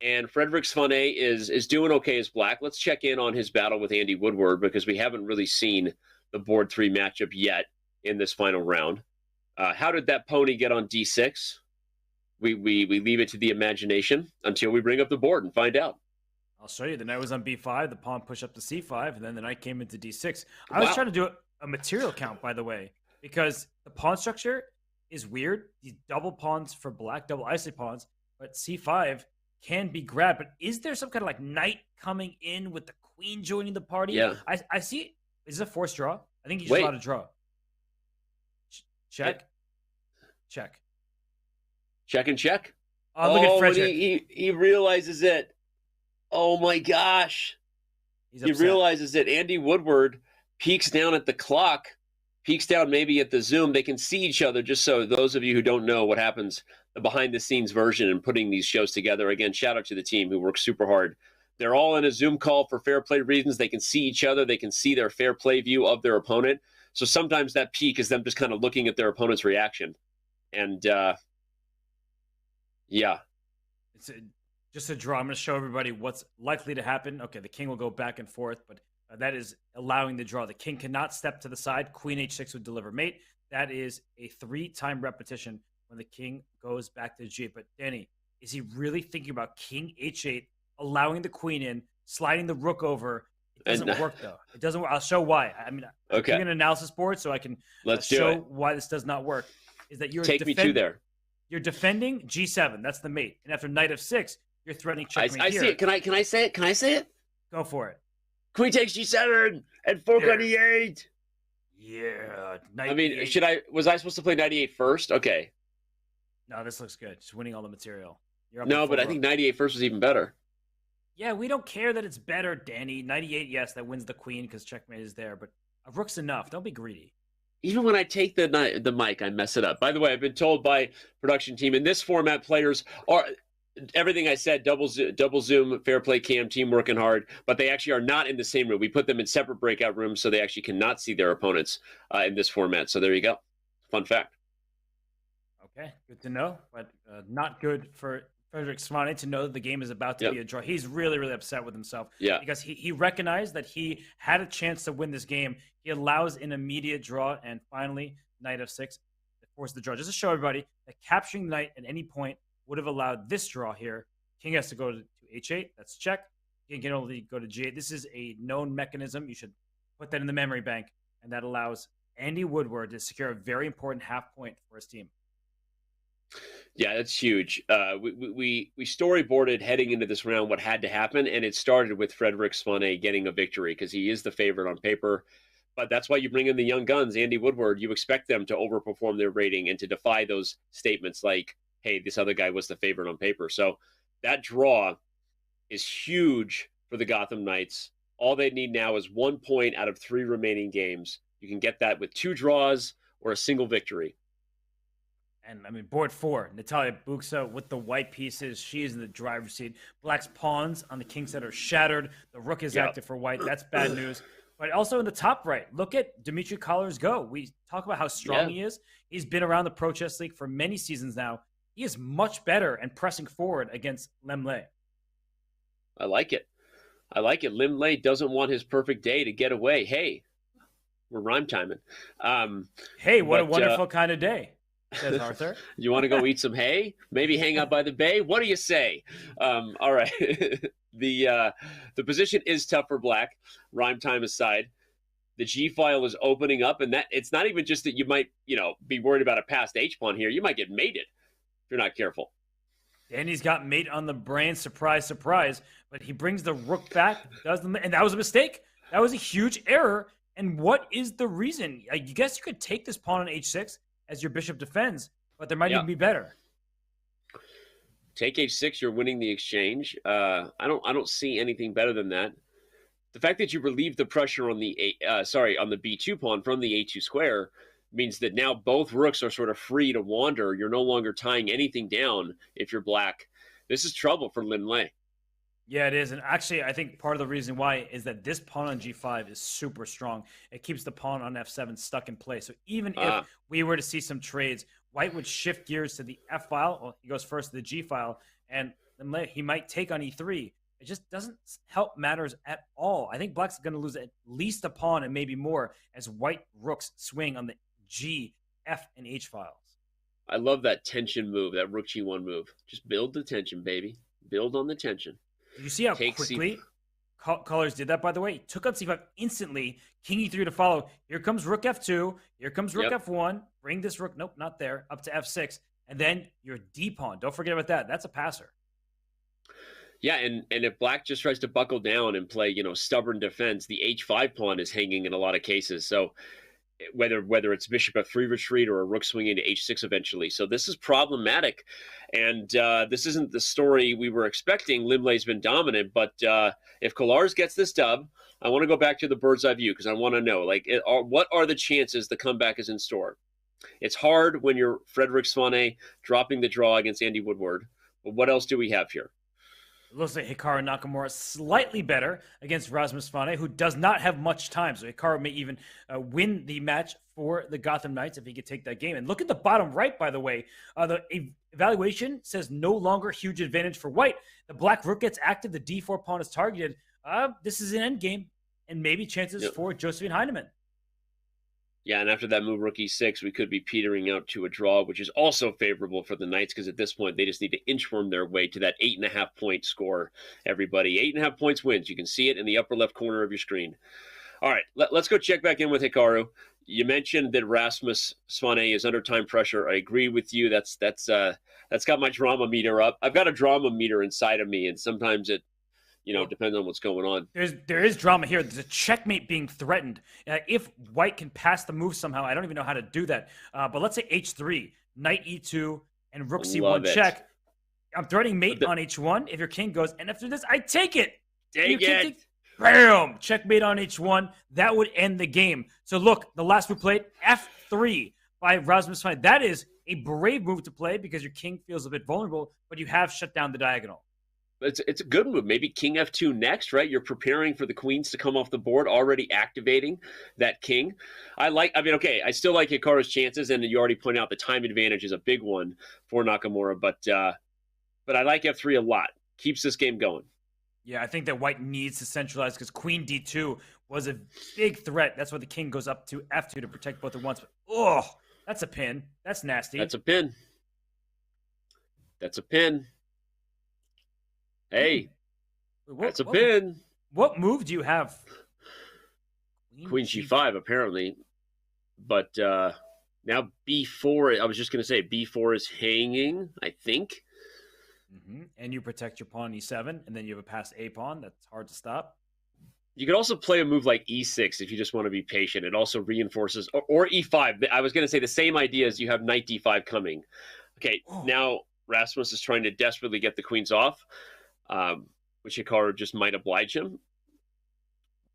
And Frederick Svané is doing okay as black. Let's check in on his battle with Andy Woodward because we haven't really seen the board 3 matchup yet in this final round. How did that pony get on d6? we leave it to the imagination until we bring up the board and find out. I'll show you. The knight was on b5, the pawn pushed up to c5, and then the knight came into d6. I was trying to do a material count, by the way, because the pawn structure is weird. These double pawns for black, double isolate pawns, but c5 can be grabbed. But is there some kind of like knight coming in with the queen joining the party? Yeah. I see. Is it a forced draw? I think he's allowed to draw. Check. Check. Check and check. Look at Frederick. He realizes it. Oh my gosh. He realizes that Andy Woodward peeks down at the clock, peeks down maybe at the Zoom. They can see each other, just so those of you who don't know what happens, the behind-the-scenes version and putting these shows together. Again, shout out to the team who works super hard. They're all in a Zoom call for fair play reasons. They can see each other. They can see their fair play view of their opponent. So sometimes that peek is them just kind of looking at their opponent's reaction. And, yeah. It's just a draw. I'm going to show everybody what's likely to happen. Okay, the king will go back and forth, but that is allowing the draw. The king cannot step to the side. Queen h6 would deliver mate. That is a 3-time repetition when the king goes back to g8. But Danny, is he really thinking about king h8, allowing the queen in, sliding the rook over? It doesn't work, though. It doesn't work. I'll show why. I mean, I'm doing an analysis board so I can show why this does not work. Is that you're me to there. You're defending g7. That's the mate. And after knight f6, you're threatening checkmate I see it. Can I say it? Can I say it? Go for it. Queen takes g7 and fork on e8. Yeah. I mean, was I supposed to play knight e8 first? Okay. No, this looks good. Just winning all the material. No, but I think knight e8 first was even better. Yeah, we don't care that it's better, Danny. Knight e8, yes, that wins the queen because checkmate is there, but a rook's enough. Don't be greedy. Even when I take the mic, I mess it up. By the way, I've been told by production team in this format, players are everything I said, double Zoom, fair play cam, team working hard, but they actually are not in the same room. We put them in separate breakout rooms so they actually cannot see their opponents in this format. So there you go. Fun fact. Okay, good to know, but not good for Frederick Svane to know that the game is about to be a draw. He's really, really upset with himself because he recognized that he had a chance to win this game. He allows an immediate draw, and finally, knight f6 to force the draw. Just to show everybody that capturing the knight at any point would have allowed this draw here. King has to go to h8. That's check. King can only go to g8. This is a known mechanism. You should put that in the memory bank, and that allows Andy Woodward to secure a very important half point for his team. Yeah, that's huge. We storyboarded heading into this round what had to happen, and it started with Frederick Svane getting a victory because he is the favorite on paper. But that's why you bring in the young guns, Andy Woodward. You expect them to overperform their rating and to defy those statements like, hey, this other guy was the favorite on paper. So that draw is huge for the Gotham Knights. All they need now is 1 point out of 3 remaining games. You can get that with 2 draws or a single victory. And, I mean, board 4, Natalia Buxa with the white pieces. She is in the driver's seat. Black's pawns on the king side are shattered. The rook is active for white. That's bad news. But also in the top right, look at Dimitri Collar's go. We talk about how strong he is. He's been around the Pro Chess League for many seasons now. He is much better and pressing forward against Lim Lei. I like it. Lim Lei doesn't want his perfect day to get away. Hey, we're rhyme timing. Hey, what a wonderful kind of day, says Arthur. You want to go eat some hay? Maybe hang out by the bay? What do you say? All right. The position is tough for Black, rhyme time aside. The G file is opening up, and that it's not even just that you might, be worried about a passed H pawn here. You might get mated if you're not careful. Danny's got mate on the brain. Surprise, surprise. But he brings the rook back, and that was a mistake. That was a huge error. And what is the reason? I guess you could take this pawn on h6 as your bishop defends, but there might even be better. Take h6, you're winning the exchange. I don't see anything better than that. The fact that you relieve the pressure on the on the b2 pawn from the a2 square means that now both rooks are sort of free to wander. You're no longer tying anything down if you're Black. This is trouble for Lim Lei. Yeah, it is. And actually, I think part of the reason why is that this pawn on g5 is super strong. It keeps the pawn on f7 stuck in place. So even if we were to see some trades, White would shift gears to the f file. Well, he goes first to the g file, and then he might take on e3. It just doesn't help matters at all. I think Black's going to lose at least a pawn and maybe more as White rooks swing on the G, F, and H files. I love that tension move, that rook g1 move. Just build the tension, baby. Build on the tension. Did you see how Take quickly colors did that, by the way? Took on c5 instantly. King e3 to follow. Here comes rook f2. Here comes rook f1. Bring this rook. Nope, not there. Up to f6. And then your d pawn. Don't forget about that. That's a passer. Yeah, and if black just tries to buckle down and play, stubborn defense, the h5 pawn is hanging in a lot of cases. So whether it's bishop f3 retreat or a rook swinging to h6 eventually. So this is problematic. And this isn't the story we were expecting. Limley's been dominant, but if Kolarz gets this dub, I want to go back to the bird's eye view because I want to know, what are the chances the comeback is in store? It's hard when you're Frederick Svane dropping the draw against Andy Woodward. But what else do we have here? It looks like Hikaru Nakamura slightly better against Rasmus Fane, who does not have much time. So Hikaru may even win the match for the Gotham Knights if he could take that game. And look at the bottom right, by the way. The evaluation says no longer huge advantage for white. The black rook gets active. The d4 pawn is targeted. This is an endgame and maybe chances for Josephine Heinemann. Yeah, and after that move, rook e6, we could be petering out to a draw, which is also favorable for the Knights because at this point, they just need to inchworm their way to that 8.5-point score, everybody. 8.5 points wins. You can see it in the upper left corner of your screen. All right, let's go check back in with Hikaru. You mentioned that Rasmus Svane is under time pressure. I agree with you. That's got my drama meter up. I've got a drama meter inside of me, and sometimes it depends on what's going on. There is drama here. There's a checkmate being threatened. If white can pass the move somehow, I don't even know how to do that. But let's say h3, knight e2, and rook c1 check. I'm threatening mate on h1. If your king goes, and after this, I take it. Take it. Bam! Checkmate on h1. That would end the game. So look, the last move played, f3 by Rasmus Fine. That is a brave move to play because your king feels a bit vulnerable, but you have shut down the diagonal. It's a good move. Maybe king f2 next, right? You're preparing for the queens to come off the board, already activating that king. I still like Hikaru's chances, and you already pointed out the time advantage is a big one for Nakamura, but I like f3 a lot. Keeps this game going. Yeah, I think that white needs to centralize because queen d2 was a big threat. That's why the king goes up to f2 to protect both at once. But, that's a pin. That's nasty. That's a pin. Hey, that's a pin. What move do you have? Queen g5, apparently. But now b4, I was just going to say b4 is hanging, I think. Mm-hmm. And you protect your pawn e7, and then you have a passed a pawn. That's hard to stop. You could also play a move like e6 if you just want to be patient. It also reinforces, or e5. I was going to say the same idea as you have knight d5 coming. Okay, now Rasmus is trying to desperately get the queens off. Which Hikaru just might oblige him.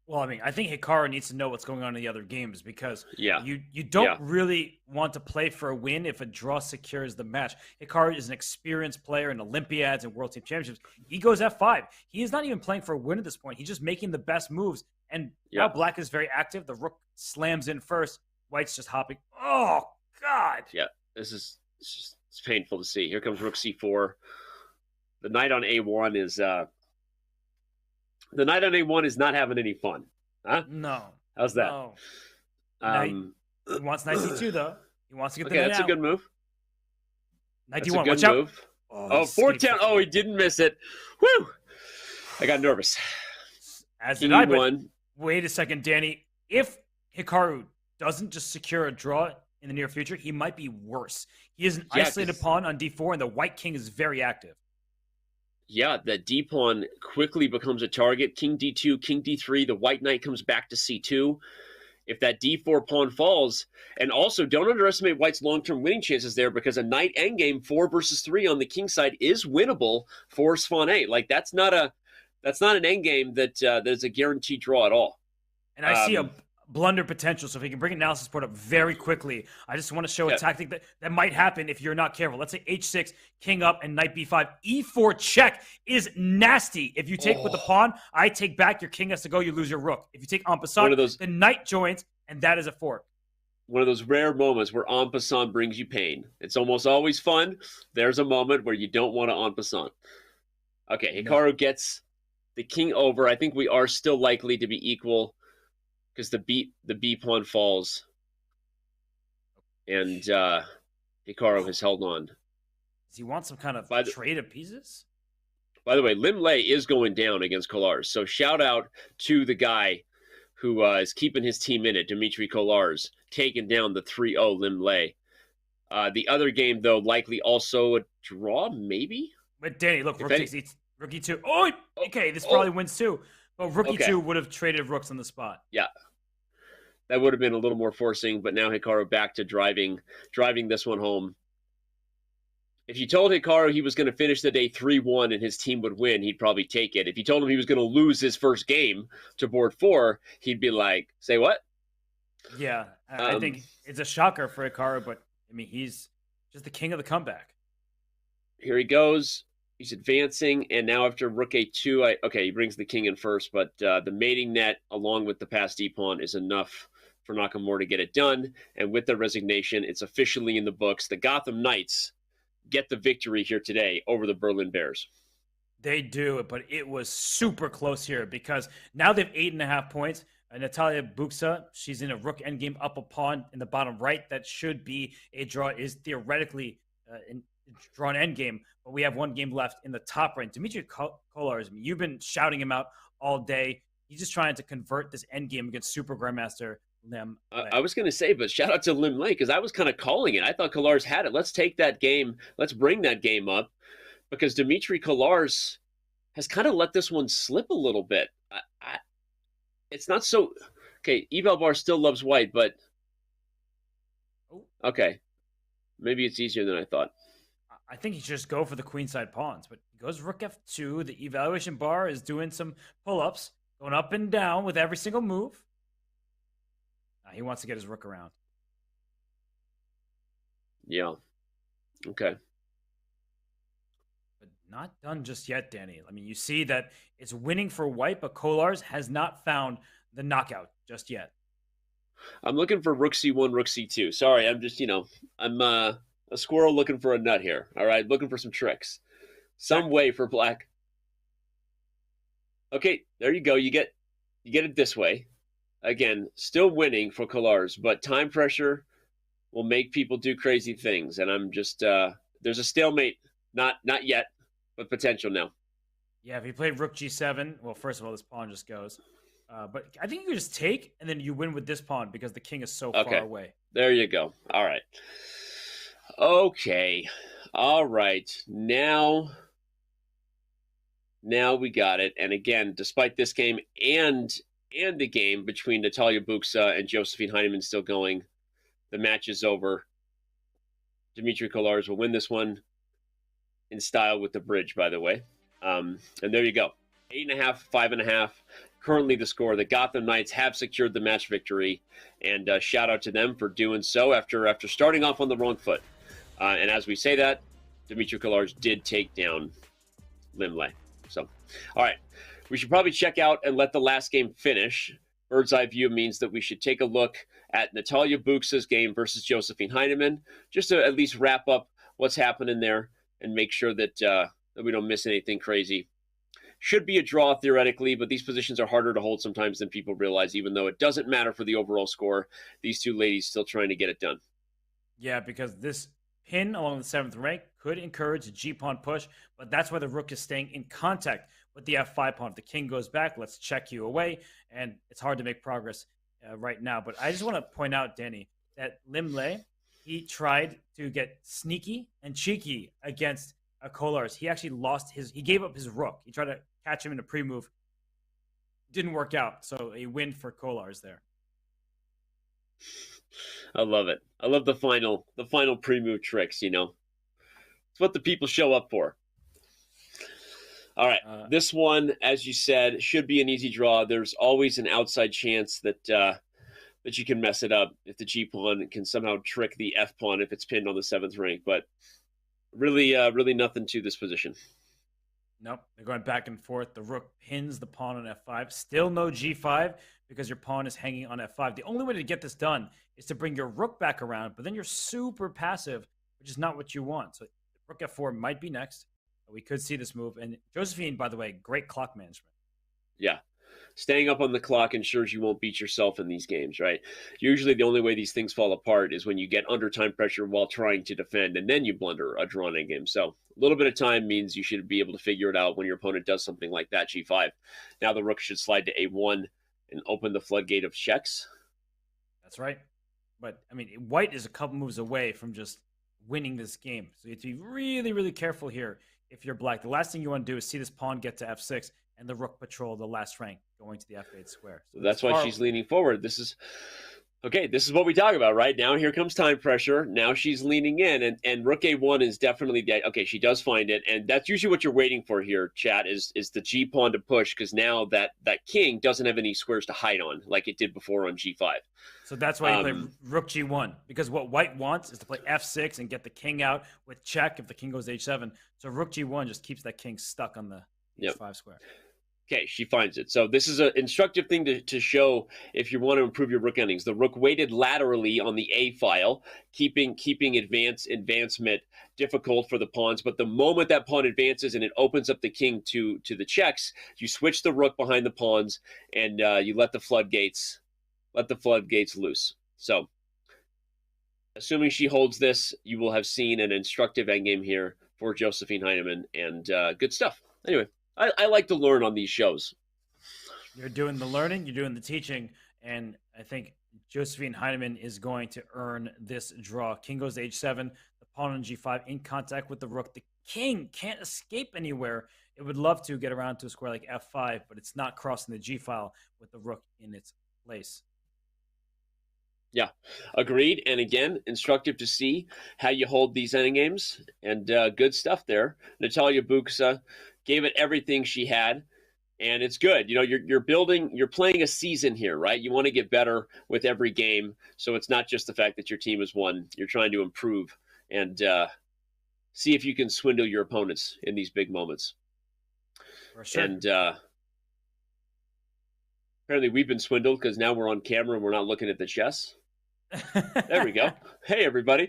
Well, I think Hikaru needs to know what's going on in the other games because you don't Yeah. really want to play for a win if a draw secures the match. Hikaru is an experienced player in Olympiads and World Team Championships. He goes F5. He is not even playing for a win at this point. He's just making the best moves. And now black is very active. The rook slams in first. White's just hopping. Oh, God. Yeah, it's painful to see. Here comes rook c4. The knight on a1 is not having any fun. Huh? No. How's that? No. He wants knight c2 though. He wants to get the knight that's out. a good move. Knight That's d1. a good Watch out. move. Oh, 4-10. Oh, he didn't miss it. Woo! I got nervous. As did I, but E1. wait a second, Danny. If Hikaru doesn't just secure a draw in the near future, he might be worse. He is an isolated pawn on d4, and the white king is very active. Yeah, that d pawn quickly becomes a target. King d2, king d3. The white knight comes back to c2. If that d4 pawn falls, and also don't underestimate white's long-term winning chances there because a knight endgame 4 versus 3 on the king side is winnable for Svane. Like that's not an endgame that's a guaranteed draw at all. And I see a blunder potential. So if he can bring analysis board up very quickly, I just want to show a tactic that might happen if you're not careful. Let's say h6, king up, and knight b5. e4 check is nasty. If you take with the pawn, I take back. Your king has to go. You lose your rook. If you take en passant, the knight joins, and that is a fork. One of those rare moments where en passant brings you pain. It's almost always fun. There's a moment where you don't want to en passant. Okay, Hikaru gets the king over. I think we are still likely to be equal because the B pawn falls. And Hikaru has held on. Does he want some kind of trade of pieces? By the way, Lim Lei is going down against Kolars. So shout out to the guy who is keeping his team in it, Dmitry Kolars, taking down the 3-0 Lim Lei. The other game, though, likely also a draw, maybe? But Danny, look, Rookie 2. Oh, okay, this probably wins too. But Rookie 2 would have traded rooks on the spot. Yeah. That would have been a little more forcing, but now Hikaru back to driving this one home. If you told Hikaru he was going to finish the day 3-1 and his team would win, he'd probably take it. If you told him he was going to lose his first game to board 4, he'd be like, say what? Yeah, I think it's a shocker for Hikaru, but I mean, he's just the king of the comeback. Here he goes. He's advancing, and now after rook a2, he brings the king in first, but the mating net along with the passed d-pawn is enough for Nakamura to get it done. And with the resignation, it's officially in the books. The Gotham Knights get the victory here today over the Berlin Bears. They do, but it was super close here because now they have 8.5 points. Natalia Buxa, she's in a rook endgame up a pawn in the bottom right. That should be a draw, is theoretically drawn endgame, but we have one game left in the top right. Dmitry Kolars, you've been shouting him out all day. He's just trying to convert this endgame against Super Grandmaster Lim Lei. I was going to say, but shout out to Lim Lei because I was kind of calling it. I thought Kolars had it. Let's take that game. Let's bring that game up because Dmitry Kolars has kind of let this one slip a little bit. It's not so... Okay, Eval Bar still loves white, but... Okay. Maybe it's easier than I thought. I think he should just go for the queenside pawns, but he goes rook f2. The evaluation bar is doing some pull-ups, going up and down with every single move. He wants to get his rook around. Yeah. Okay. But not done just yet, Danny. I mean, you see that it's winning for white, but Kolars has not found the knockout just yet. I'm looking for rook c1, rook c2. Sorry, I'm just, I'm a squirrel looking for a nut here. All right, looking for some tricks. Some way for black. Okay, there you go. You get it this way. Again, still winning for Kolars, but time pressure will make people do crazy things. And I'm just there's a stalemate. Not yet, but potential now. Yeah, if he played rook g7, well, first of all, this pawn just goes. But I think you can just take, and then you win with this pawn because the king is so far away. There you go. All right. Okay. All right. Now we got it. And again, despite this game and the game between Natalia Buxa and Josephine Heinemann still going, the match is over. Dmitry Kolars will win this one in style with the bridge, by the way. And there you go. 8.5, 5.5. Currently the score. The Gotham Knights have secured the match victory, and shout out to them for doing so after starting off on the wrong foot. And as we say that, Dmitry Kolars did take down Lim Lei. So, all right, we should probably check out and let the last game finish. Bird's eye view means that we should take a look at Natalia Buxa's game versus Josephine Heinemann, just to at least wrap up what's happening there and make sure that we don't miss anything crazy. Should be a draw theoretically, but these positions are harder to hold sometimes than people realize, even though it doesn't matter for the overall score. These two ladies still trying to get it done. Yeah, because this pin along the 7th rank could encourage a g-pawn push, but that's why the rook is staying in contact with the f5 pawn. If the king goes back, let's check you away, and it's hard to make progress right now. But I just want to point out, Danny, that Lim Lei, he tried to get sneaky and cheeky against Kolars. He actually he gave up his rook. He tried to catch him in a pre-move. Didn't work out, so a win for Kolars there. I love it. I love the final pre-move tricks, It's what the people show up for. All right. This one, as you said, should be an easy draw. There's always an outside chance that you can mess it up if the G-pawn can somehow trick the F-pawn if it's pinned on the 7th rank. But really nothing to this position. Nope. They're going back and forth. The rook pins the pawn on F5. Still no G5 because your pawn is hanging on F5. The only way to get this done is to bring your rook back around, but then you're super passive, which is not what you want. So rook F4 might be next. We could see this move. And Josephine, by the way, great clock management. Yeah. Staying up on the clock ensures you won't beat yourself in these games, right? Usually the only way these things fall apart is when you get under time pressure while trying to defend, and then you blunder a drawn endgame. So a little bit of time means you should be able to figure it out when your opponent does something like that, g5. Now the rook should slide to a1 and open the floodgate of checks. That's right. But, I mean, white is a couple moves away from just winning this game. So you have to be really, really careful here if you're black. The last thing you want to do is see this pawn get to f6 and the rook patrol the last rank going to the f8 square. So that's why she's leaning forward. This is what we talk about, right? Now here comes time pressure. Now she's leaning in, and rook a1 is definitely the okay. She does find it, and that's usually what you're waiting for here, chat. Is the g pawn to push, because now that king doesn't have any squares to hide on like it did before on g5. So that's why you play rook g1, because what white wants is to play f6 and get the king out with check if the king goes h7. So rook g1 just keeps that king stuck on the h5 square. Okay, she finds it. So this is an instructive thing to show if you want to improve your rook endings. The rook waited laterally on the A file, keeping advancement difficult for the pawns. But the moment that pawn advances and it opens up the king to the checks, you switch the rook behind the pawns and you let the floodgates loose. So assuming she holds this, you will have seen an instructive endgame here for Josephine Heinemann, and good stuff. Anyway, I like to learn on these shows. You're doing the learning, you're doing the teaching, and I think Josephine Heinemann is going to earn this draw. King goes to h7, the pawn on g5 in contact with the rook. The king can't escape anywhere. It would love to get around to a square like f5, but it's not crossing the g file with the rook in its place. Yeah, agreed. And again, instructive to see how you hold these endgames, and good stuff there. Natalia Buksa gave it everything she had, and it's good. You know, you're playing a season here, right? You want to get better with every game, so it's not just the fact that your team has won. You're trying to improve and see if you can swindle your opponents in these big moments. For sure. And apparently we've been swindled because now we're on camera and we're not looking at the chess. There we go. Hey, everybody.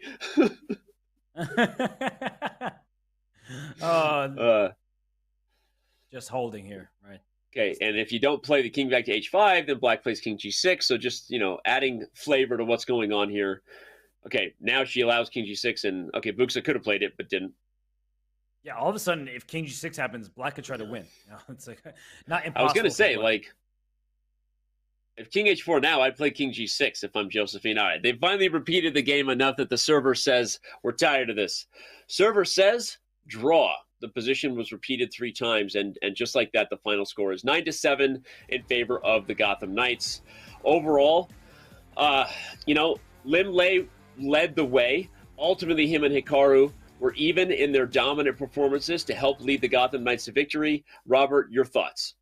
Just holding here, right? Okay, and if you don't play the king back to h5, then black plays king g6. So just, adding flavor to what's going on here. Okay, now she allows king g6, and okay, Buksa could have played it, but didn't. Yeah, all of a sudden, if king g6 happens, black could try to win. It's like not impossible. I was going to say, if king h4 now, I'd play king g6 if I'm Josephine. All right, they finally repeated the game enough that the server says, we're tired of this. Server says, draw. The position was repeated 3 times, and just like that, the final score is 9-7 in favor of the Gotham Knights. Overall, Lim Lei led the way. Ultimately, him and Hikaru were even in their dominant performances to help lead the Gotham Knights to victory. Robert, your thoughts?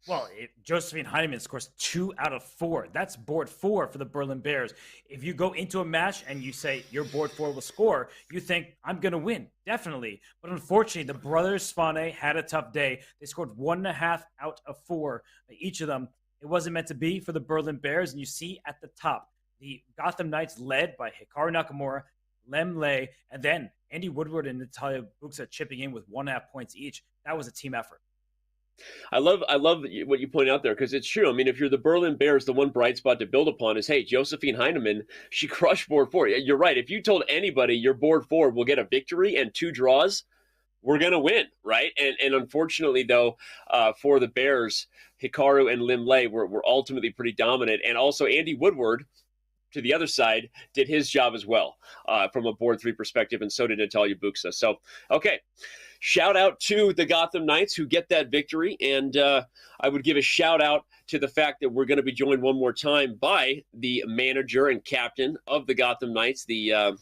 Well, Josephine Heinemann scores 2 out of 4. That's board 4 for the Berlin Bears. If you go into a match and you say your board 4 will score, you think, I'm going to win. Definitely. But unfortunately, the brothers Svane had a tough day. They scored 1.5 out of 4. Each of them. It wasn't meant to be for the Berlin Bears. And you see at the top, the Gotham Knights led by Hikaru Nakamura, Lem Lei, and then Andy Woodward and Natalia Buksa chipping in with 1.5 points each. That was a team effort. I love what you point out there, because it's true. I mean, if you're the Berlin Bears, the one bright spot to build upon is, hey, Josephine Heinemann, she crushed board 4. You're right. If you told anybody your board 4 will get a victory and 2 draws, we're going to win, right? And unfortunately, though, for the Bears, Hikaru and Lim Lei were ultimately pretty dominant. And also Andy Woodward, to the other side, did his job as well from a board 3 perspective, and so did Natalia Buksa. So, okay. Shout out to the Gotham Knights who get that victory, and I would give a shout out to the fact that we're going to be joined one more time by the manager and captain of the Gotham Knights. The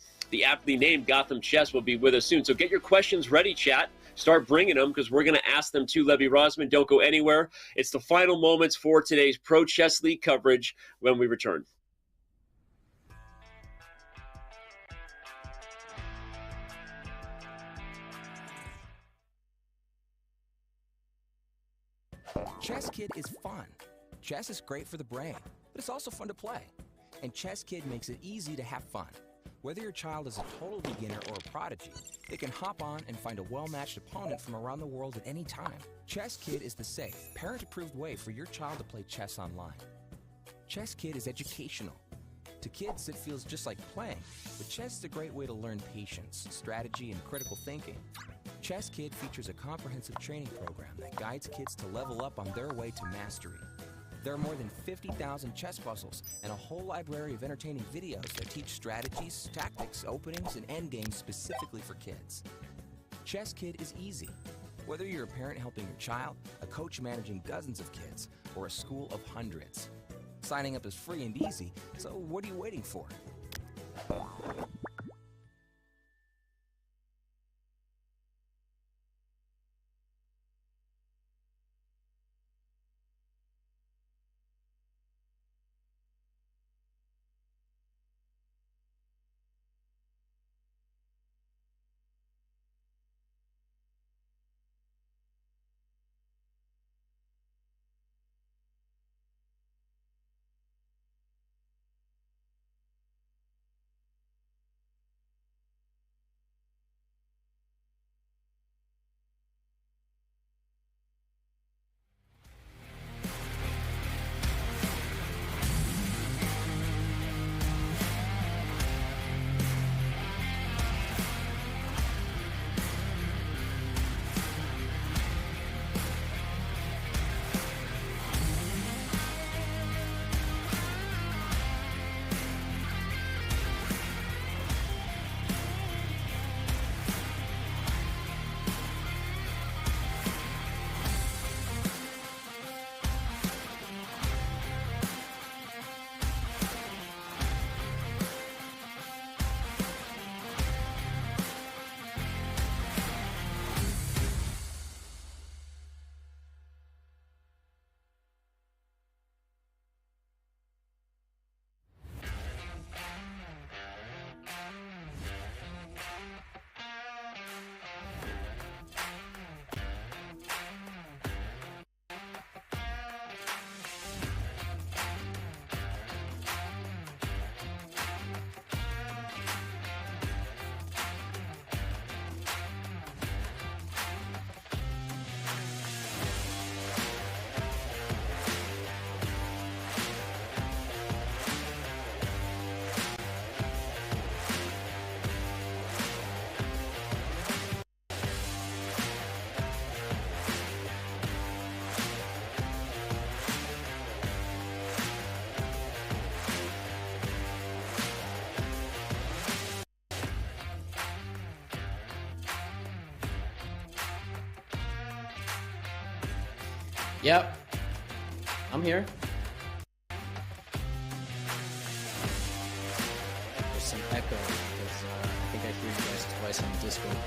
aptly named Gotham Chess will be with us soon. So get your questions ready, chat. Start bringing them, because we're going to ask them to Levy Rosman. Don't go anywhere. It's the final moments for today's Pro Chess League coverage when we return. Chess Kid is fun. Chess is great for the brain, but it's also fun to play. And Chess Kid makes it easy to have fun. Whether your child is a total beginner or a prodigy, they can hop on and find a well-matched opponent from around the world at any time. Chess Kid is the safe, parent-approved way for your child to play chess online. Chess Kid is educational. To kids, it feels just like playing, but chess is a great way to learn patience, strategy, and critical thinking. Chess Kid features a comprehensive training program that guides kids to level up on their way to mastery. There are more than 50,000 chess puzzles and a whole library of entertaining videos that teach strategies, tactics, openings, and endgames specifically for kids. Chess Kid is easy. Whether you're a parent helping your child, a coach managing dozens of kids, or a school of hundreds. Signing up is free and easy, so what are you waiting for? Yep. I'm here. There's some echo because I think I hear you guys twice on Discord.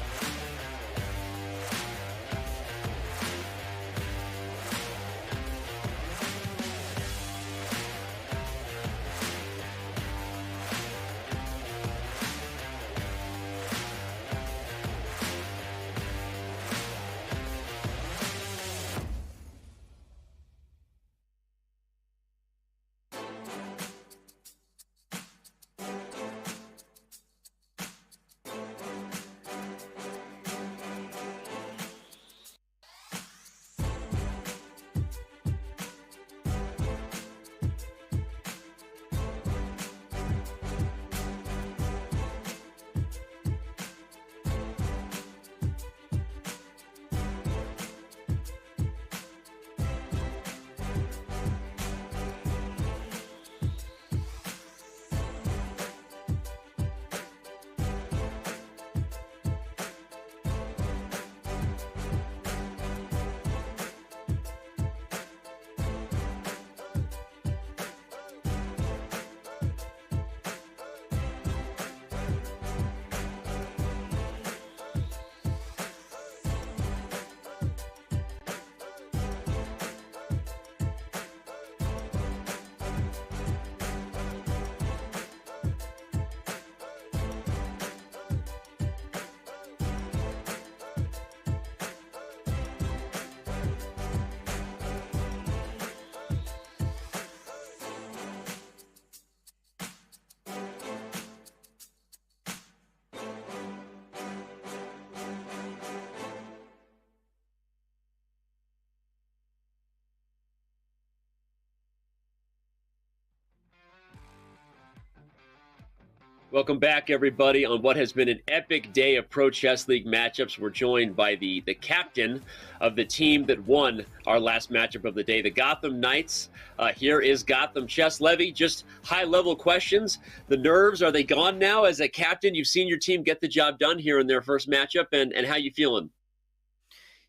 Welcome back, everybody, on what has been an epic day of Pro Chess League matchups. We're joined by the captain of the team that won our last matchup of the day, the Gotham Knights. Here is Gotham Chess. Levy, just high-level questions. The nerves, are they gone now? As a captain, you've seen your team get the job done here in their first matchup, and how you feeling?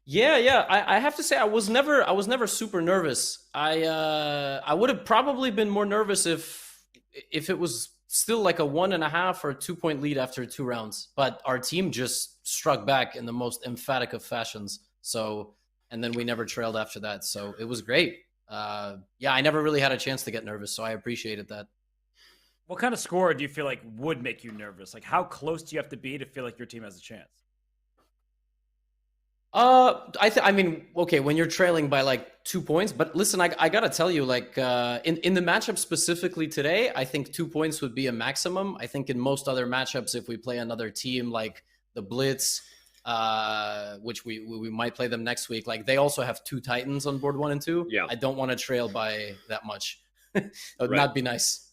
Yeah. I have to say I was never super nervous. I would have probably been more nervous if it was still like a 1.5 or 2 point lead after 2 rounds. But our team just struck back in the most emphatic of fashions. So, and then we never trailed after that. So it was great. I never really had a chance to get nervous, so I appreciated that. What kind of score do you feel like would make you nervous? Like, how close do you have to be to feel like your team has a chance? I mean, okay, when you're trailing by like 2 points, but listen, I gotta tell you, like, in the matchup specifically today, I think 2 points would be a maximum. I think in most other matchups, if we play another team like the Blitz, which we might play them next week, like they also have 2 Titans on board 1 and 2. Yeah. I don't want to trail by that much. That would not be nice.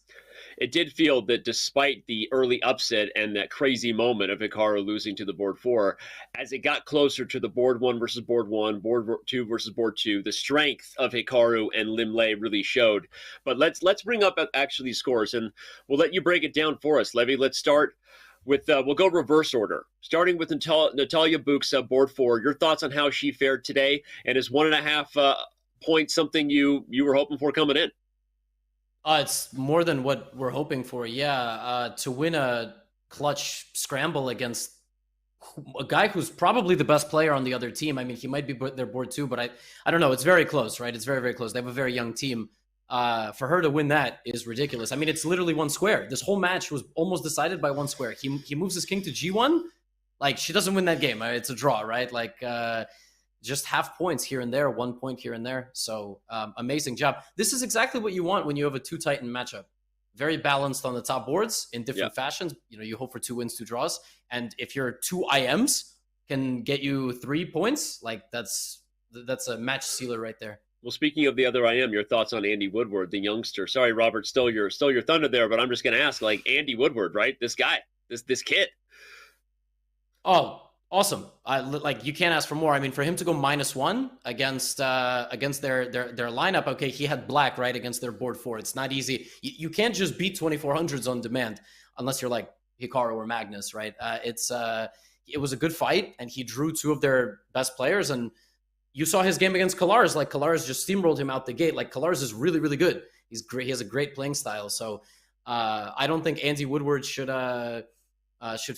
It did feel that despite the early upset and that crazy moment of Hikaru losing to the board 4, as it got closer to the board 1 versus board 1, board 2 versus board 2, the strength of Hikaru and Lim Lei really showed. But let's bring up actually scores, and we'll let you break it down for us, Levy. Let's start with, we'll go reverse order, starting with Natalia Buksa, board 4. Your thoughts on how she fared today, and is 1.5 points something you were hoping for coming in? It's more than what we're hoping for. Yeah, to win a clutch scramble against a guy who's probably the best player on the other team. I mean, he might be their board 2, but I don't know. It's very close, right? It's very, very close. They have a very young team. For her to win that is ridiculous. I mean, it's literally 1 square. This whole match was almost decided by 1 square. He moves his king to G1. Like, she doesn't win that game. It's a draw, right? Like, just half points here and there, 1 point here and there. So amazing job. This is exactly what you want when you have a 2 Titan matchup. Very balanced on the top boards in different fashions. You know, you hope for 2 wins, 2 draws. And if your 2 IMs can get you 3 points, like that's a match sealer right there. Well, speaking of the other IM, your thoughts on Andy Woodward, the youngster. Sorry, Robert, stole your thunder there, but I'm just going to ask, like, Andy Woodward, right? This guy, this kid. Oh, awesome. Like, you can't ask for more. I mean, for him to go -1 against their lineup, okay, he had black, right, against their board 4. It's not easy. You can't just beat 2400s on demand unless you're like Hikaru or Magnus, right? It was a good fight, and he drew 2 of their best players, and you saw his game against Kalars. Like, Kalars just steamrolled him out the gate. Like, Kalars is really, really good. He's great. He has a great playing style. So I don't think Andy Woodward should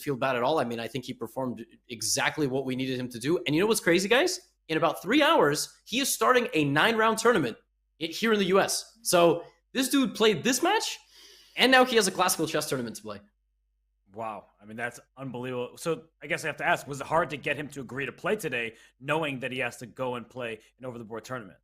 feel bad at all. I mean, I think he performed exactly what we needed him to do. And you know what's crazy, guys? In about 3 hours, he is starting a 9-round tournament here in the US. So this dude played this match, and now he has a classical chess tournament to play. Wow. I mean, that's unbelievable. So I guess I have to ask, was it hard to get him to agree to play today, knowing that he has to go and play an over-the-board tournament?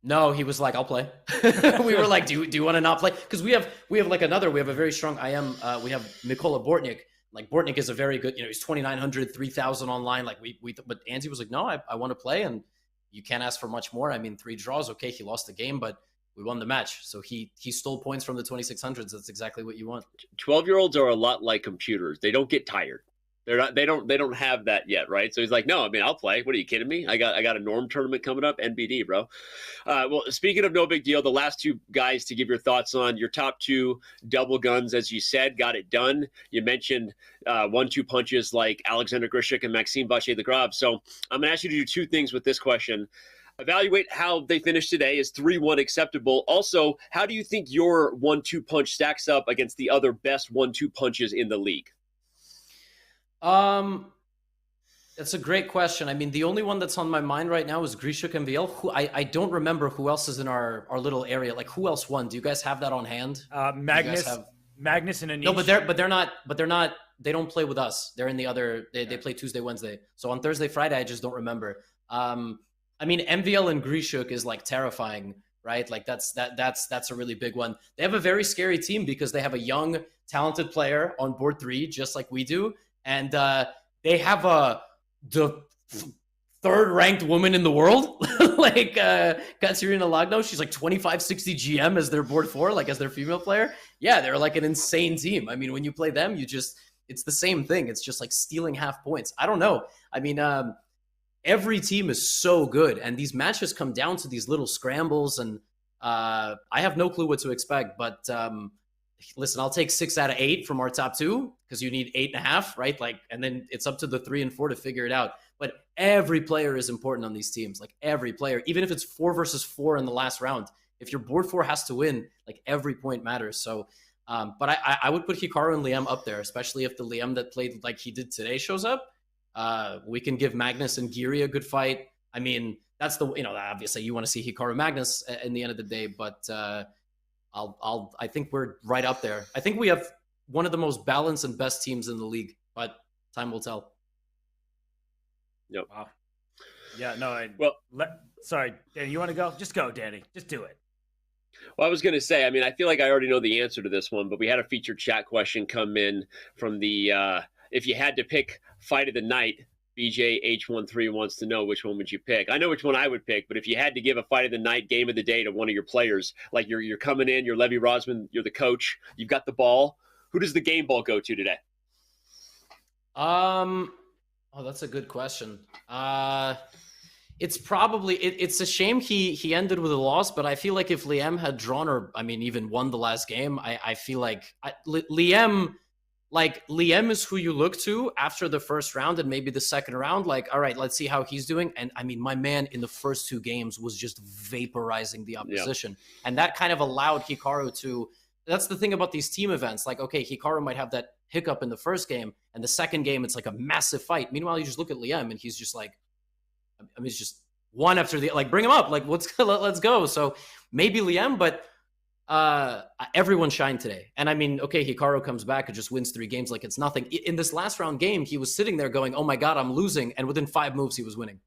No, he was like, I'll play. We were like, do you want to not play? Because we have a very strong IM. We have Mikola Bortnik. Like, Bortnik is a very good, he's 2,900, 3,000 online. Like, but Andy was like, no, I want to play, and you can't ask for much more. I mean, 3 draws. Okay, he lost the game, but we won the match. So he stole points from the 2,600s. That's exactly what you want. 12-year-olds are a lot like computers. They don't get tired. They don't have that yet, right? So he's like, no, I mean, I'll play. What are you kidding me? I got a norm tournament coming up, NBD, bro. Well, speaking of no big deal, the last 2 guys to give your thoughts on your top 2 double guns, as you said, got it done. You mentioned 1-2 punches like Alexander Grishik and Maxime Vachier-Lagrave. So I'm gonna ask you to do 2 things with this question. Evaluate how they finished today. Is 3-1 acceptable? Also, how do you think your 1-2 punch stacks up against the other best 1-2 punches in the league? That's a great question. I mean, the only one that's on my mind right now is Grishuk MVL. Who I don't remember who else is in our little area. Like, who else won? Do you guys have that on hand? Magnus and Anish. No, but they're not. They don't play with us. They're in the other. They play Tuesday, Wednesday. So on Thursday, Friday, I just don't remember. I mean, MVL and Grishuk is like terrifying, right? Like that's a really big one. They have a very scary team because they have a young, talented player on board 3, just like we do. And they have the third-ranked woman in the world, like Katerina Lagno. She's like 2560 GM as their board 4, like as their female player. Yeah, they're like an insane team. I mean, when you play them, it's the same thing. It's just like stealing half points. I don't know. I mean, every team is so good, and these matches come down to these little scrambles, and I have no clue what to expect, but listen, I'll take 6 out of 8 from our top 2 because you need 8.5, right? Like, and then it's up to the 3 and 4 to figure it out. But every player is important on these teams. Like every player, even if it's 4 versus 4 in the last round, if your board 4 has to win, like every point matters. So, but I would put Hikaru and Liam up there, especially if the Liam that played like he did today shows up. We can give Magnus and Giri a good fight. I mean, that's obviously you want to see Hikaru Magnus in the end of the day, but I think we're right up there. I think we have one of the most balanced and best teams in the league, but time will tell. Yep. Wow. Yeah, no, sorry, Danny, you want to go? Just go, Danny. Just do it. Well, I was going to say, I mean, I feel like I already know the answer to this one, but we had a featured chat question come in from the, if you had to pick fight of the night, BJH13 wants to know which one would you pick. I know which one I would pick, but if you had to give a fight of the night, game of the day to one of your players, like you're coming in, you're Levy Rosman, you're the coach, you've got the ball, who does the game ball go to today? Oh, that's a good question. It's probably it's a shame he ended with a loss, but I feel like if Liam had drawn or I mean even won the last game, I feel like Liam is who you look to after the first round and maybe the second round. Like, all right, let's see how he's doing. And I mean, my man in the first 2 games was just vaporizing the opposition, and that kind of allowed Hikaru to. That's the thing about these team events. Like, okay, Hikaru might have that hiccup in the first game, and the second game, it's like a massive fight. Meanwhile, you just look at Liam, and he's just like, I mean, it's just one after the like, bring him up, like, let's go. So maybe Liam, but everyone shined today. And I mean, okay, Hikaru comes back and just wins 3 games like it's nothing. In this last round game, he was sitting there going, "Oh my god, I'm losing," and within 5 moves, he was winning.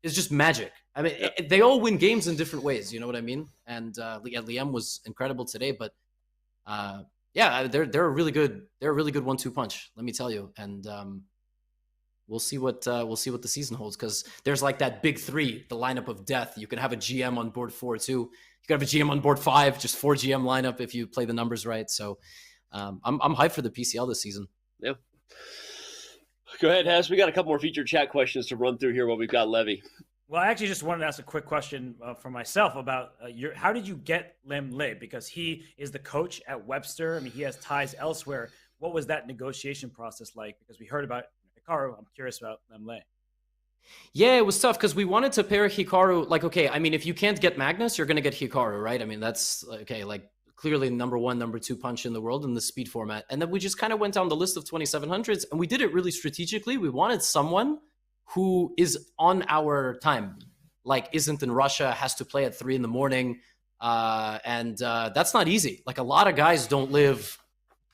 It's just magic. I mean, they all win games in different ways. You know what I mean? And Liam was incredible today, but they're a really good 1-2 punch. Let me tell you. And we'll see what the season holds, because there's like that big 3, the lineup of death. You can have a GM on board 4 too. You can have a GM on board 5, just 4 GM lineup if you play the numbers right. So I'm hyped for the PCL this season. Yeah. Go ahead, Hess. We got a couple more featured chat questions to run through here while we've got Levy. Well, I actually just wanted to ask a quick question for myself about how did you get Lem Le? Because he is the coach at Webster. I mean, he has ties elsewhere. What was that negotiation process like? Because we heard about Hikaru. I'm curious about Lem Le. Yeah, it was tough because we wanted to pair Hikaru. Like, okay, I mean, if you can't get Magnus, you're going to get Hikaru, right? I mean, that's okay. Like, clearly number 1, number 2 punch in the world in the speed format. And then we just kind of went down the list of 2700s, and we did it really strategically. We wanted someone who is on our time, like isn't in Russia, has to play at 3 a.m. And that's not easy. Like, a lot of guys don't live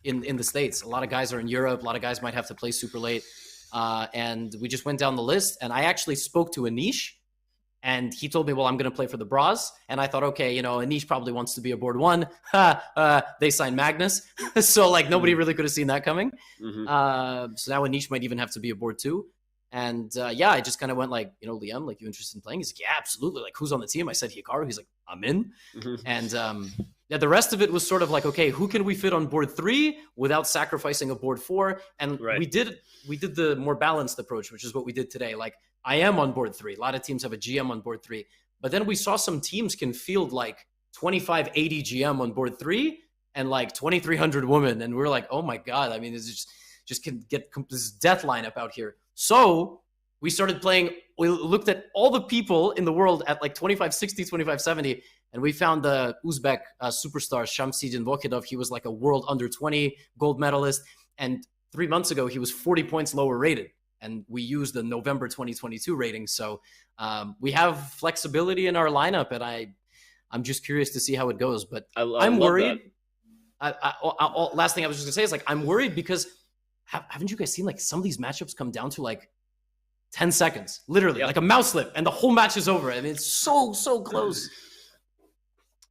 in the States. A lot of guys are in Europe. A lot of guys might have to play super late. And we just went down the list, and I actually spoke to Anish, and he told me, well, I'm going to play for the Bras. And I thought, okay, Anish probably wants to be a board 1. They signed Magnus. So like nobody really could have seen that coming. So now Anish might even have to be a board 2. And I just kind of went like, Liam, like, you interested in playing? He's like, yeah, absolutely. Like, who's on the team? I said, Hikaru. He's like, I'm in. And the rest of it was sort of like, okay, who can we fit on board 3 without sacrificing a board 4? And we did the more balanced approach, which is what we did today. Like, I am on board 3. A lot of teams have a GM on board 3. But then we saw some teams can field like 2580 GM on board 3 and like 2300 women. And we're like, oh my God. I mean, it's just can get this death lineup out here. So we started playing. We looked at all the people in the world at like 2560, 2570, and we found the Uzbek superstar Shamsidin Vokhidov. He was like a world under 20 gold medalist, and 3 months ago he was 40 points lower rated, and we used the November 2022 rating. So we have flexibility in our lineup, and I'm just curious to see how it goes. But I'm worried. Last thing I was just gonna say is like, I'm worried because haven't you guys seen like some of these matchups come down to like 10 seconds, literally like a mouse slip, and the whole match is over. I mean, it's so close.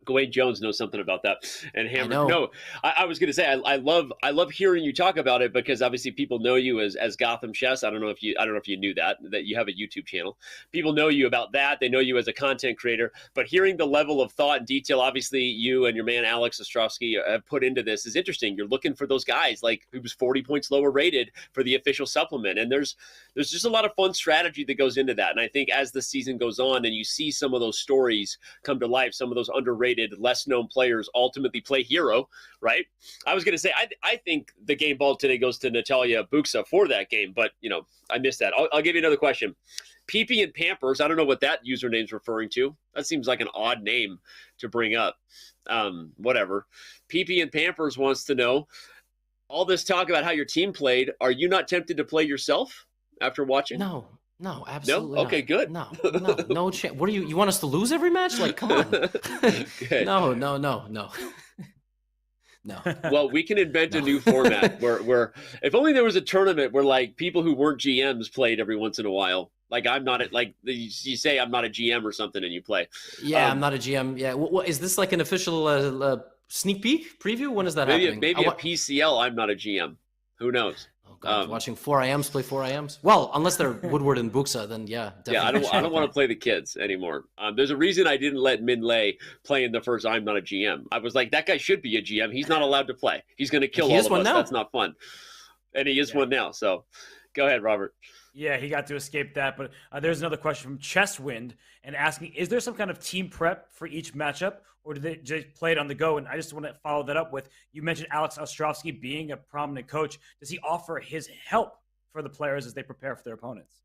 Gawain Jones knows something about that. And Hammer. know. No, I was going to say I love hearing you talk about it because obviously people know you as Gotham Chess. I don't know if you knew that you have a YouTube channel. People know you about that. They know you as a content creator. But hearing the level of thought and detail, obviously you and your man Alex Ostrovsky have put into this is interesting. You're looking for those guys like who was 40 points lower rated for the official supplement, and there's just a lot of fun strategy that goes into that. And I think as the season goes on and you see some of those stories come to life, some of those underrated, less known players ultimately play hero, right? I was going to say, I think the game ball today goes to Natalia Buxa for that game, but I missed that. I'll give you another question. PP and Pampers, I don't know what that username's referring to. That seems like an odd name to bring up. Whatever. PP and Pampers wants to know, all this talk about how your team played, are you not tempted to play yourself after watching? No, absolutely no? Okay, not. good. No chance. What you want us to lose every match? Like, come on. No. No. Well, we can invent a new format where if only there was a tournament where like people who weren't GMs played every once in a while. Like you say I'm not a GM or something and you play. Yeah, I'm not a GM. Yeah. What is this like an official sneak peek preview? When is that happening? Maybe a PCL. I'm not a GM. Who knows? God, watching 4IMs play 4IMs. Well, unless they're Woodward and Buxa, then yeah, definitely. Yeah, I don't want to play the kids anymore. There's a reason I didn't let Min Lei play in the first I'm Not a GM. I was like, that guy should be a GM. He's not allowed to play. He's going to kill all of us. Now. That's not fun. And he is one now. So go ahead, Robert. Yeah, he got to escape that. But there's another question from Chesswind and asking, is there some kind of team prep for each matchup, or do they just play it on the go? And I just want to follow that up with, you mentioned Alex Ostrovsky being a prominent coach. Does he offer his help for the players as they prepare for their opponents?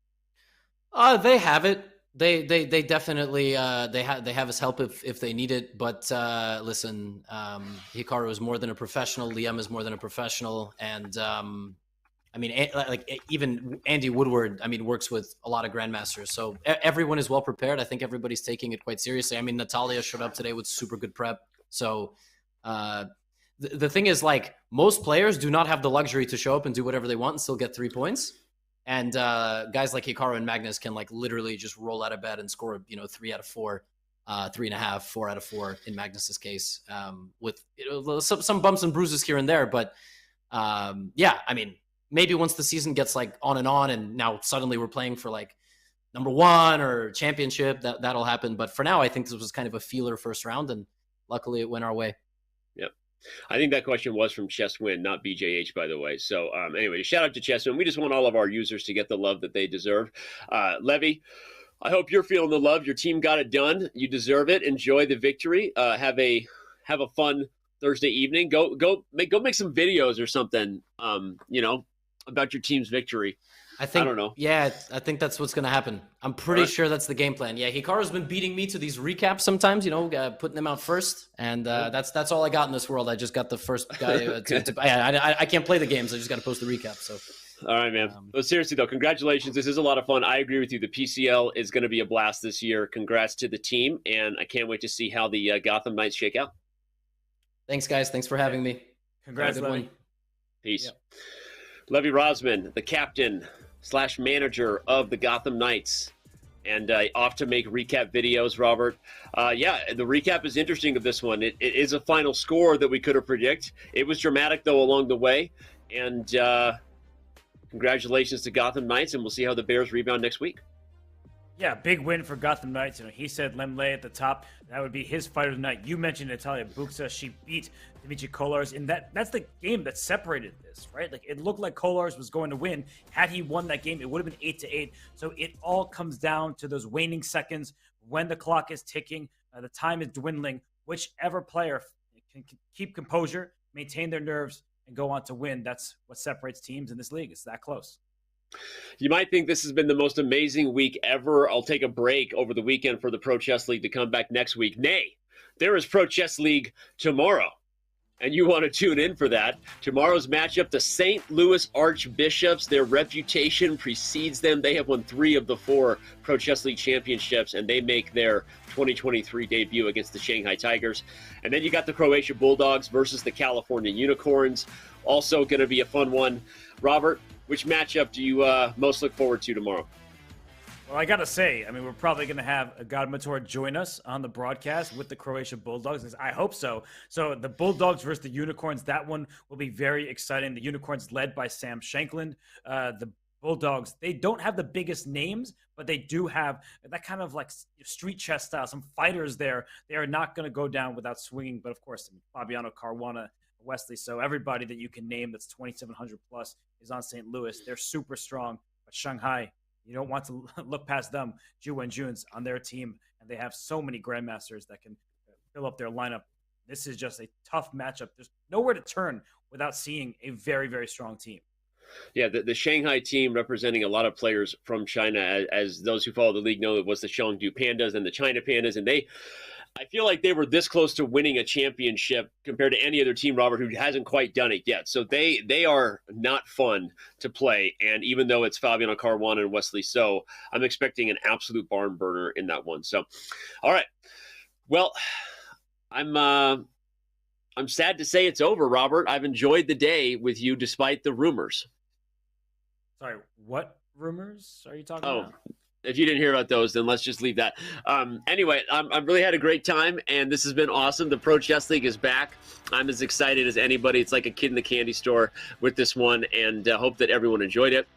They have it. They definitely they have his help if they need it. But listen, Hikaru is more than a professional. Liam is more than a professional, and I mean, like even Andy Woodward, I mean, works with a lot of grandmasters. So everyone is well prepared. I think everybody's taking it quite seriously. I mean, Natalia showed up today with super good prep. So the thing is, like, most players do not have the luxury to show up and do whatever they want and still get 3 points. And guys like Hikaru and Magnus can like literally just roll out of bed and score, 3 out of 4, 3.5, 4 out of 4 in Magnus's case, with some bumps and bruises here and there. But yeah, I mean, maybe once the season gets like on and now suddenly we're playing for like number 1 or championship, that'll happen. But for now, I think this was kind of a feeler first round, and luckily it went our way. Yep. I think that question was from Chesswin, not BJH, by the way. So anyway, shout out to Chesswin. We just want all of our users to get the love that they deserve. Levy, I hope you're feeling the love. Your team got it done. You deserve it. Enjoy the victory. Have a fun Thursday evening. Go make some videos or something. About your team's victory. I don't know. Yeah, I think that's what's going to happen. I'm pretty sure that's the game plan. Yeah, Hikaru's been beating me to these recaps sometimes, putting them out first. And that's all I got in this world. I just got the first guy. I can't play the games. I just got to post the recap. So. All right, man. But seriously, though, congratulations. This is a lot of fun. I agree with you. The PCL is going to be a blast this year. Congrats to the team. And I can't wait to see how the Gotham Knights shake out. Thanks, guys. Thanks for having me. Congrats, Levy. Peace. Yep. Levy Rosman, the captain/manager of the Gotham Knights, and off to make recap videos, Robert. Yeah, the recap is interesting of this one. It is a final score that we could have predicted. It was dramatic, though, along the way. And congratulations to Gotham Knights, and we'll see how the Bears rebound next week. Yeah, big win for Gotham Knights. He said Lemley at the top. That would be his fighter tonight. You mentioned Natalia Buxa. She beat Dimitri Kolars, and that's the game that separated this, right? Like, it looked like Kolars was going to win. Had he won that game, it would have been 8-8. So it all comes down to those waning seconds when the clock is ticking, the time is dwindling. Whichever player can keep composure, maintain their nerves, and go on to win. That's what separates teams in this league. It's that close. You might think this has been the most amazing week ever. I'll take a break over the weekend for the Pro Chess League to come back next week. Nay, there is Pro Chess League tomorrow, and you want to tune in for that. Tomorrow's matchup, the St. Louis Archbishops. Their reputation precedes them. They have won 3 of the 4 Pro Chess League championships, and they make their 2023 debut against the Shanghai Tigers. And then you got the Croatia Bulldogs versus the California Unicorns. Also going to be a fun one. Robert, which matchup do you most look forward to tomorrow? Well, I gotta say, I mean, we're probably gonna have a Godmator join us on the broadcast with the Croatia Bulldogs. I hope so. So the Bulldogs versus the Unicorns, that one will be very exciting. The Unicorns led by Sam Shankland. The Bulldogs, they don't have the biggest names, but they do have that kind of like street chess style. Some fighters there. They are not going to go down without swinging. But of course, Fabiano Caruana, Wesley. So everybody that you can name that's 2,700 plus is on St. Louis. They're super strong. But Shanghai, you don't want to look past them. Ju and Jun's on their team, and they have so many grandmasters that can fill up their lineup. This is just a tough matchup. There's nowhere to turn without seeing a very, very strong team. Yeah, the Shanghai team representing a lot of players from China, as those who follow the league know, it was the Chengdu Pandas and the China Pandas, and I feel like they were this close to winning a championship compared to any other team, Robert, who hasn't quite done it yet. So they are not fun to play. And even though it's Fabiano Caruana and Wesley So, I'm expecting an absolute barn burner in that one. So, all right. Well, I'm sad to say it's over, Robert. I've enjoyed the day with you despite the rumors. Sorry, what rumors are you talking about? If you didn't hear about those, then let's just leave that. Anyway, I've really had a great time, and this has been awesome. The Pro Chess League is back. I'm as excited as anybody. It's like a kid in the candy store with this one, and hope that everyone enjoyed it.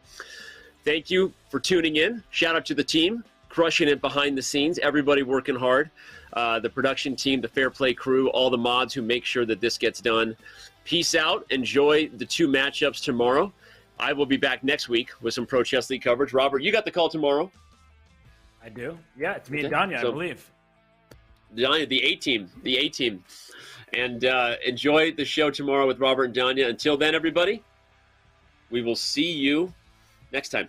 Thank you for tuning in. Shout out to the team, crushing it behind the scenes, everybody working hard. The production team, the Fair Play crew, all the mods who make sure that this gets done. Peace out. Enjoy the 2 matchups tomorrow. I will be back next week with some Pro Chess League coverage. Robert, you got the call tomorrow. I do. Yeah, it's me and Danya, I believe. Danya, the A-team. And enjoy the show tomorrow with Robert and Danya. Until then, everybody, we will see you next time.